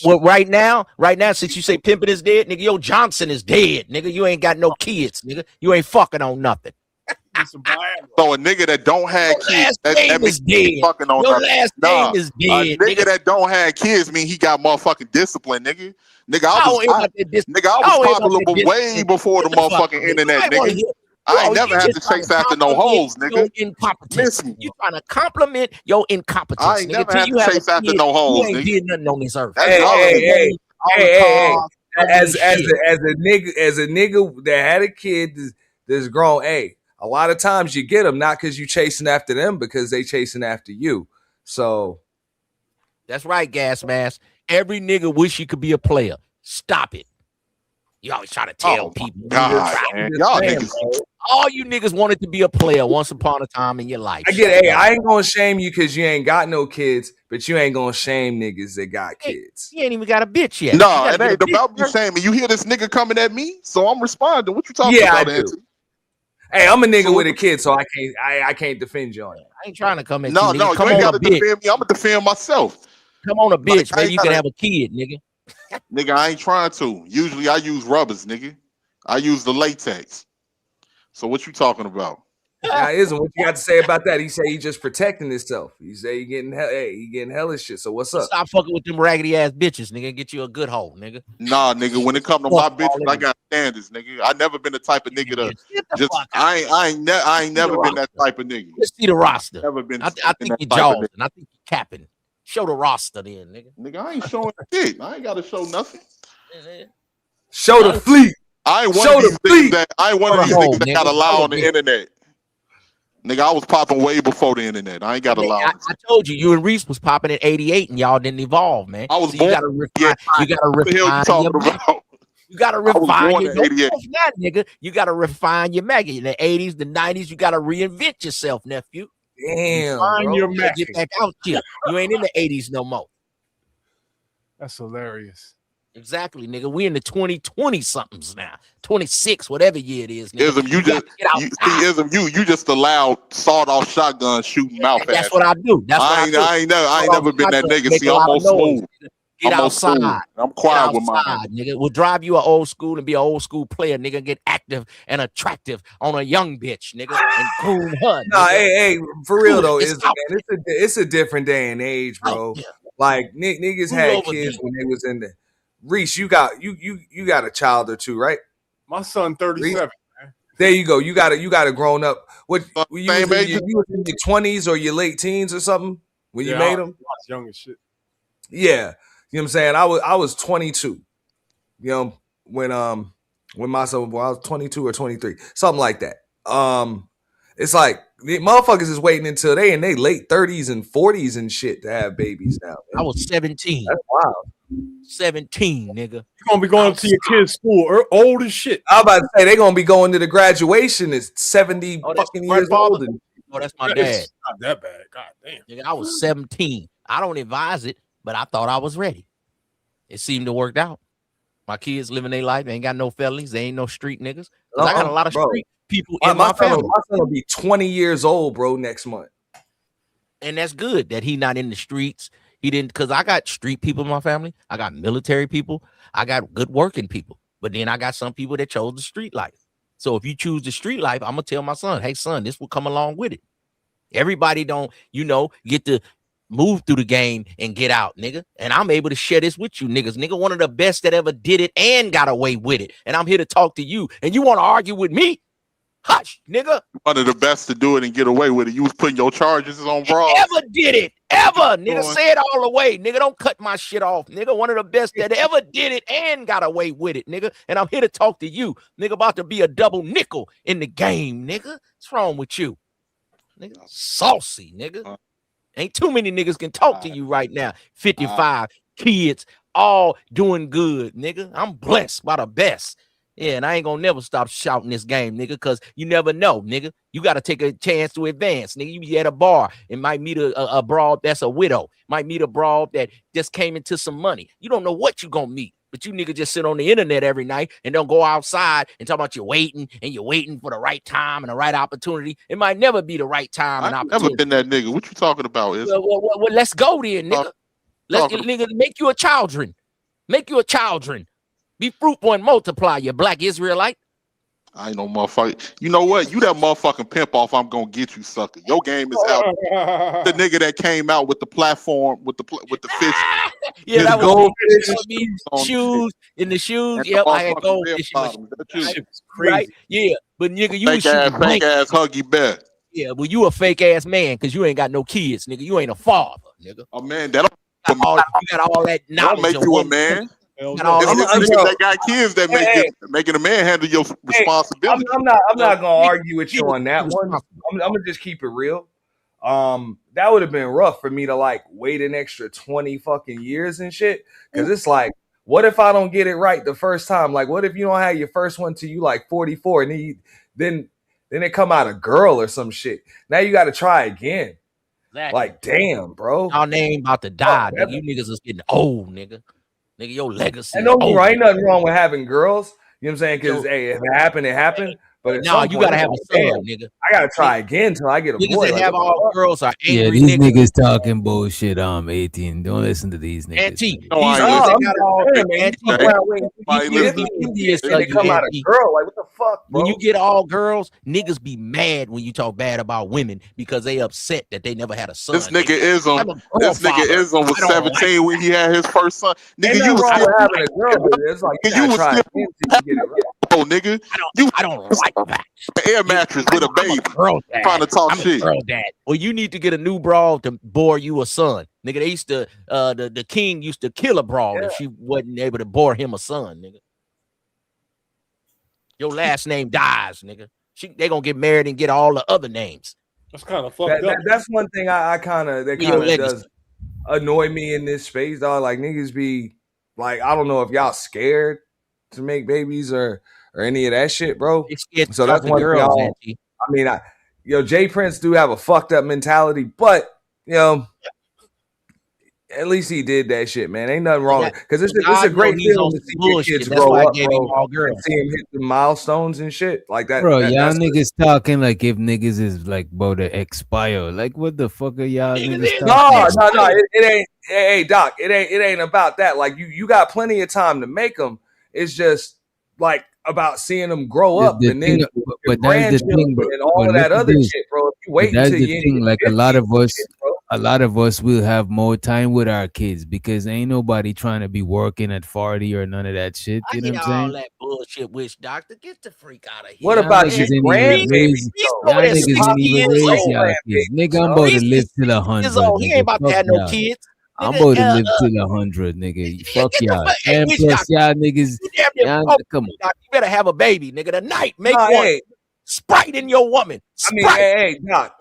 [SPEAKER 7] Well, right now, since you say pimping is dead, nigga, Johnson is dead, nigga. You ain't got no kids, nigga. You ain't fucking on nothing.
[SPEAKER 16] some Viagra.
[SPEAKER 2] So a nigga that don't have kids, that means he fucking on
[SPEAKER 7] Your
[SPEAKER 2] her.
[SPEAKER 7] last name is dead.
[SPEAKER 2] A nigga that don't have kids mean he got motherfucking discipline, nigga. Nigga, I was popular way before the motherfucking internet, nigga. I ain't never had to chase after no hoes, nigga.
[SPEAKER 7] Incompetence. You trying to compliment your incompetence.
[SPEAKER 2] I ain't never
[SPEAKER 7] Till
[SPEAKER 2] had
[SPEAKER 7] you
[SPEAKER 2] to
[SPEAKER 7] have
[SPEAKER 2] chase
[SPEAKER 7] a
[SPEAKER 2] after
[SPEAKER 7] kid,
[SPEAKER 2] no hoes,
[SPEAKER 7] you ain't
[SPEAKER 2] nigga.
[SPEAKER 7] did nothing on this earth.
[SPEAKER 3] Hey. As a nigga that had a kid that's grown, a lot of times you get them not because you chasing after them, because they chasing after you. So
[SPEAKER 7] that's right, gas mask. Every nigga wish he could be a player. Stop it. You always try to tell people.
[SPEAKER 2] God, man. Y'all niggas.
[SPEAKER 7] All you niggas wanted to be a player once upon a time in your life.
[SPEAKER 3] I get it. I ain't gonna shame you because you ain't got no kids, but you ain't gonna shame niggas that got kids.
[SPEAKER 7] You ain't even got a bitch yet.
[SPEAKER 2] No, it ain't about me shaming. You hear this nigga coming at me, so I'm responding. What you talking about,
[SPEAKER 3] I do.
[SPEAKER 2] Anthony?
[SPEAKER 3] Hey, I'm a nigga with a kid, so I can't defend you on it.
[SPEAKER 7] I ain't trying to come at
[SPEAKER 2] No,
[SPEAKER 7] you.
[SPEAKER 2] no,
[SPEAKER 7] Come
[SPEAKER 2] you ain't
[SPEAKER 7] on
[SPEAKER 2] got
[SPEAKER 7] a
[SPEAKER 2] to
[SPEAKER 7] bitch.
[SPEAKER 2] defend me. I'm gonna defend myself.
[SPEAKER 7] Come on a bitch,
[SPEAKER 2] Like,
[SPEAKER 7] maybe you can have a kid, nigga.
[SPEAKER 2] Nigga, I ain't trying to. Usually I use rubbers, nigga. I use the latex. So what you talking about?
[SPEAKER 3] Now, isn't what you got to say about that? He say he just protecting himself. He say he getting hellish shit. So what's up?
[SPEAKER 7] Stop fucking with them raggedy ass bitches, nigga. Get you a good hoe, nigga.
[SPEAKER 2] Nah, nigga. When it come to my bitches, I got standards, nigga. I never been the type of nigga to just. I ain't never been that type of nigga.
[SPEAKER 7] Let's see the roster.
[SPEAKER 2] Never been.
[SPEAKER 7] I think you're jaws, and I think you're capping. Show the roster, then, nigga.
[SPEAKER 2] Nigga, I ain't showing shit. I ain't got to show nothing.
[SPEAKER 3] Show the fleet.
[SPEAKER 2] I ain't one of these niggas that that got allowed on the internet. Nigga, I was popping way before the internet. I ain't got allowed.
[SPEAKER 7] I told you and Reese was popping in '88, and y'all didn't evolve, man.
[SPEAKER 2] I was
[SPEAKER 7] so
[SPEAKER 2] born.
[SPEAKER 7] You gotta refine your maggot. You gotta refine your now, nigga. You gotta refine your maggot. In the '80s, the '90s, you gotta reinvent yourself, nephew.
[SPEAKER 3] Damn,
[SPEAKER 7] bro.
[SPEAKER 3] your
[SPEAKER 7] Get back out here. You ain't in the '80s no more.
[SPEAKER 16] That's hilarious.
[SPEAKER 7] Exactly, nigga. We in the 2020 somethings now. 26, whatever year it is, nigga.
[SPEAKER 2] Ism, you just allowed sawed-off shotgun shooting mouth.
[SPEAKER 7] That's what I do. That's what I do.
[SPEAKER 2] I ain't never been that nigga. See, I'm more smooth.
[SPEAKER 7] Get outside.
[SPEAKER 2] I'm quiet with my
[SPEAKER 7] nigga. We'll drive you an old school and be an old school player, nigga. Get active and attractive on a young bitch, nigga. And cool her.
[SPEAKER 3] No, hey, for real though, it's a different day and age, bro. Like niggas had kids when they was in the Reese, you got a child or two, right?
[SPEAKER 16] My son 37. Man.
[SPEAKER 3] There you go. You got a grown up. What you was in your 20s or your late teens or something when you made them?
[SPEAKER 16] I was young as shit.
[SPEAKER 3] Yeah, you know what I'm saying. I was 22. You know when my son was born, I was 22 or 23, something like that. It's like the motherfuckers is waiting until they in their late 30s and 40s and shit to have babies now.
[SPEAKER 7] I was 17.
[SPEAKER 3] That's wild.
[SPEAKER 7] 17, nigga.
[SPEAKER 16] You're gonna be going to your kid's school old as shit.
[SPEAKER 3] I'm about to say they're gonna be going to the graduation at 70 fucking years old.
[SPEAKER 7] Oh, that's my dad.
[SPEAKER 16] It's not that bad. God damn.
[SPEAKER 7] Nigga, I was 17. I don't advise it, but I thought I was ready. It seemed to work out. My kids living their life. They ain't got no felonies. They ain't no street niggas. I got a lot of street people in my family.
[SPEAKER 3] My son will be 20 years old, bro, next month.
[SPEAKER 7] And that's good that he not in the streets. He didn't, because I got street people in my family. I got military people. I got good working people. But then I got some people that chose the street life. So if you choose the street life, I'm going to tell my son, hey, son, this will come along with it. Everybody don't, get to move through the game and get out, nigga. And I'm able to share this with you, niggas. Nigga, one of the best that ever did it and got away with it. And I'm here to talk to you. And you want to argue with me? Hush, nigga.
[SPEAKER 2] One of the best to do it and get away with it. You was putting your charges on broad.
[SPEAKER 7] Ever did it. Ever. Nigga, say it all the way. Nigga, don't cut my shit off. Nigga, one of the best that ever did it and got away with it, nigga. And I'm here to talk to you. Nigga, about to be a double nickel in the game, nigga. What's wrong with you? Nigga, saucy, nigga. Ain't too many niggas can talk to you right now. 55 kids, all doing good, nigga. I'm blessed by the best. Yeah, and I ain't gonna never stop shouting this game, nigga, because you never know, nigga. You got to take a chance to advance, nigga. You be at a bar and might meet a broad that's a widow. Might meet a broad that just came into some money. You don't know what you gonna meet, but you nigga just sit on the internet every night and don't go outside and talk about you're waiting for the right time and the right opportunity. It might never be the right time and opportunity.
[SPEAKER 2] I've never been that nigga. What you talking about?
[SPEAKER 7] Well, let's go then, nigga. Nigga, make you a children. Make you a children. Be fruitful and multiply, you black Israelite.
[SPEAKER 2] I ain't no motherfucker. You know what? You that motherfucking pimp off. I'm gonna get you, sucker. Your game is out. The nigga that came out with the platform with the fish.
[SPEAKER 7] Yeah,
[SPEAKER 2] his
[SPEAKER 7] that was
[SPEAKER 2] gold
[SPEAKER 7] me.
[SPEAKER 2] fish
[SPEAKER 7] Me.
[SPEAKER 2] on
[SPEAKER 7] Shoes in the shoes.
[SPEAKER 2] and the
[SPEAKER 7] Yep, I had
[SPEAKER 2] motherfucking
[SPEAKER 7] gold
[SPEAKER 2] red
[SPEAKER 7] fishing
[SPEAKER 2] bottoms. That you.
[SPEAKER 7] right? Yeah, but nigga, you was
[SPEAKER 2] Fake
[SPEAKER 7] shooting blank.
[SPEAKER 2] ass Huggy Bear.
[SPEAKER 7] Yeah, but you a fake ass man because you ain't got no kids, nigga. You ain't a father, nigga.
[SPEAKER 2] Oh man, that
[SPEAKER 7] you got all that
[SPEAKER 2] don't
[SPEAKER 7] knowledge.
[SPEAKER 2] make
[SPEAKER 7] of
[SPEAKER 2] you a
[SPEAKER 7] woman.
[SPEAKER 2] man.
[SPEAKER 7] You got all
[SPEAKER 2] It's
[SPEAKER 7] that
[SPEAKER 2] niggas that got kids that making a man handle your responsibility.
[SPEAKER 3] I'm not gonna argue with you on that one. I'm gonna just keep it real. That would have been rough for me to like wait an extra 20 fucking years and shit. Cause it's like, what if I don't get it right the first time? Like, what if you don't have your first one till you like 44 and then it come out a girl or some shit? Now you got to try again.
[SPEAKER 7] Exactly.
[SPEAKER 3] Like, damn, bro.
[SPEAKER 7] Y'all name about to die, nigga. You niggas is getting old, nigga. Nigga, your legacy.
[SPEAKER 3] And don't get me wrong, ain't nothing wrong with having girls. You know what I'm saying? Because hey, if it happened, it happened. But
[SPEAKER 7] nah, you gotta have a son, nigga.
[SPEAKER 3] I gotta try again till I get a
[SPEAKER 7] niggas
[SPEAKER 3] boy.
[SPEAKER 7] that
[SPEAKER 3] Like,
[SPEAKER 7] have all girls are
[SPEAKER 1] Yeah,
[SPEAKER 7] angry
[SPEAKER 1] these
[SPEAKER 7] niggas.
[SPEAKER 1] niggas talking bullshit. 18. Don't listen to these niggas.
[SPEAKER 7] Auntie,
[SPEAKER 2] No,
[SPEAKER 7] these
[SPEAKER 2] I
[SPEAKER 7] niggas
[SPEAKER 2] ain't
[SPEAKER 7] that
[SPEAKER 2] listening.
[SPEAKER 7] got all envious
[SPEAKER 3] and they
[SPEAKER 7] of you,
[SPEAKER 3] come out a
[SPEAKER 7] Auntie.
[SPEAKER 3] girl. Like, what the fuck, bro?
[SPEAKER 7] When you get all girls, niggas be mad when you talk bad about women because they upset that they never had a son.
[SPEAKER 2] This nigga was 17 when he had his first son. Nigga,
[SPEAKER 3] Ain't
[SPEAKER 2] you
[SPEAKER 3] nothing
[SPEAKER 2] was
[SPEAKER 3] wrong
[SPEAKER 2] still
[SPEAKER 3] with having a girl, but it's like you gotta try again till you get it right.
[SPEAKER 2] oh nigga.
[SPEAKER 7] I don't like that.
[SPEAKER 2] Air mattress with a baby.
[SPEAKER 7] Girl dad.
[SPEAKER 2] Trying to talk
[SPEAKER 7] I'm
[SPEAKER 2] shit.
[SPEAKER 7] a girl dad. Well, you need to get a new bra to bore you a son. Nigga, they used to the king used to kill a bra if she wasn't able to bore him a son, nigga. Your last name dies, nigga. They gonna get married and get all the other names.
[SPEAKER 16] That's kind of fucked up.
[SPEAKER 3] That's one thing that kind of does annoy me in this space, dog. Like niggas be like, I don't know if y'all scared to make babies or any of that shit, bro. So that's one thing. I mean, Jay Prince do have a fucked up mentality, but at least he did that shit, man. Ain't nothing wrong because it's a great feeling to see your kids grow up, bro. And see him hit the milestones and shit like that.
[SPEAKER 1] Bro, y'all niggas talking like if niggas is like about to expire. Like what the fuck are y'all niggas talking?
[SPEAKER 3] No, it ain't. Hey, Doc, it ain't about that. Like you got plenty of time to make them. It's just like about seeing them grow up and then
[SPEAKER 1] but that's the thing, bro.
[SPEAKER 3] And all of that other shit, bro. If you wait
[SPEAKER 1] that's
[SPEAKER 3] until
[SPEAKER 1] the
[SPEAKER 3] you
[SPEAKER 1] thing. Like a lot of us will have more time with our kids because ain't nobody trying to be working at 40 or none of that shit. You know what I'm saying?
[SPEAKER 7] All that bullshit, witch doctor. Get the freak out of here.
[SPEAKER 3] What about your grandbabies?
[SPEAKER 1] Y'all niggas ain't even raise y'all kids. Nigga, I'm about to live till 100.
[SPEAKER 7] He ain't about to have no kids.
[SPEAKER 1] I'm about to live till 100, nigga. Fuck y'all. And plus, y'all niggas, come on.
[SPEAKER 7] You better have a baby, nigga, tonight. Make one. Sprite in your woman. Sprite.
[SPEAKER 3] I mean, hey, Doc.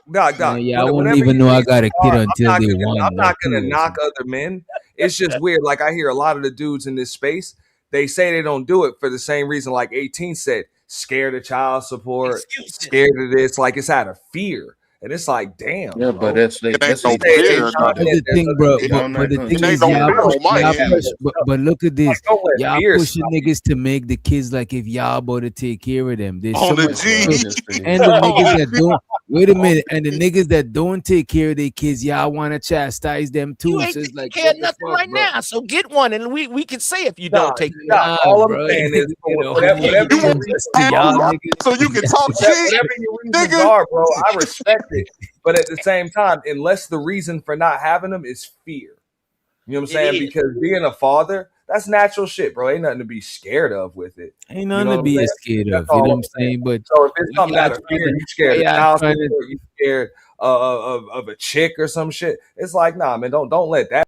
[SPEAKER 1] Yeah, I won't even know I got a kid until they want.
[SPEAKER 3] I'm not gonna knock other men. It's just weird. Like I hear a lot of the dudes in this space, they say they don't do it for the same reason. Like 18 said, scared of child support, scared of this. Like it's out of fear. And it's like, damn.
[SPEAKER 13] Yeah,
[SPEAKER 3] bro.
[SPEAKER 13] but that's
[SPEAKER 2] no fear.
[SPEAKER 1] The thing, bro. But the thing is, but look at this. Y'all pushing niggas to make the kids like if y'all about to take care of them. There's so much and the niggas that don't. Wait a minute. And the niggas that don't take care of their kids, y'all want to chastise them too.
[SPEAKER 7] You ain't
[SPEAKER 1] so it's like
[SPEAKER 7] nothing right now. So get one, and we can say if you don't take care of
[SPEAKER 3] all I'm saying is whatever
[SPEAKER 2] so you can talk shit.
[SPEAKER 3] Whatever your reasons are, bro, I respect it. But at the same time, unless the reason for not having them is fear. You know what I'm saying? Because being a father, that's natural shit, bro. Ain't nothing to be scared of with it.
[SPEAKER 1] Ain't nothing to be scared of. You know what I'm saying? But
[SPEAKER 3] so if it's something out of fear, you scared of child support, you scared of a chick or some shit. It's like, nah, man, don't let that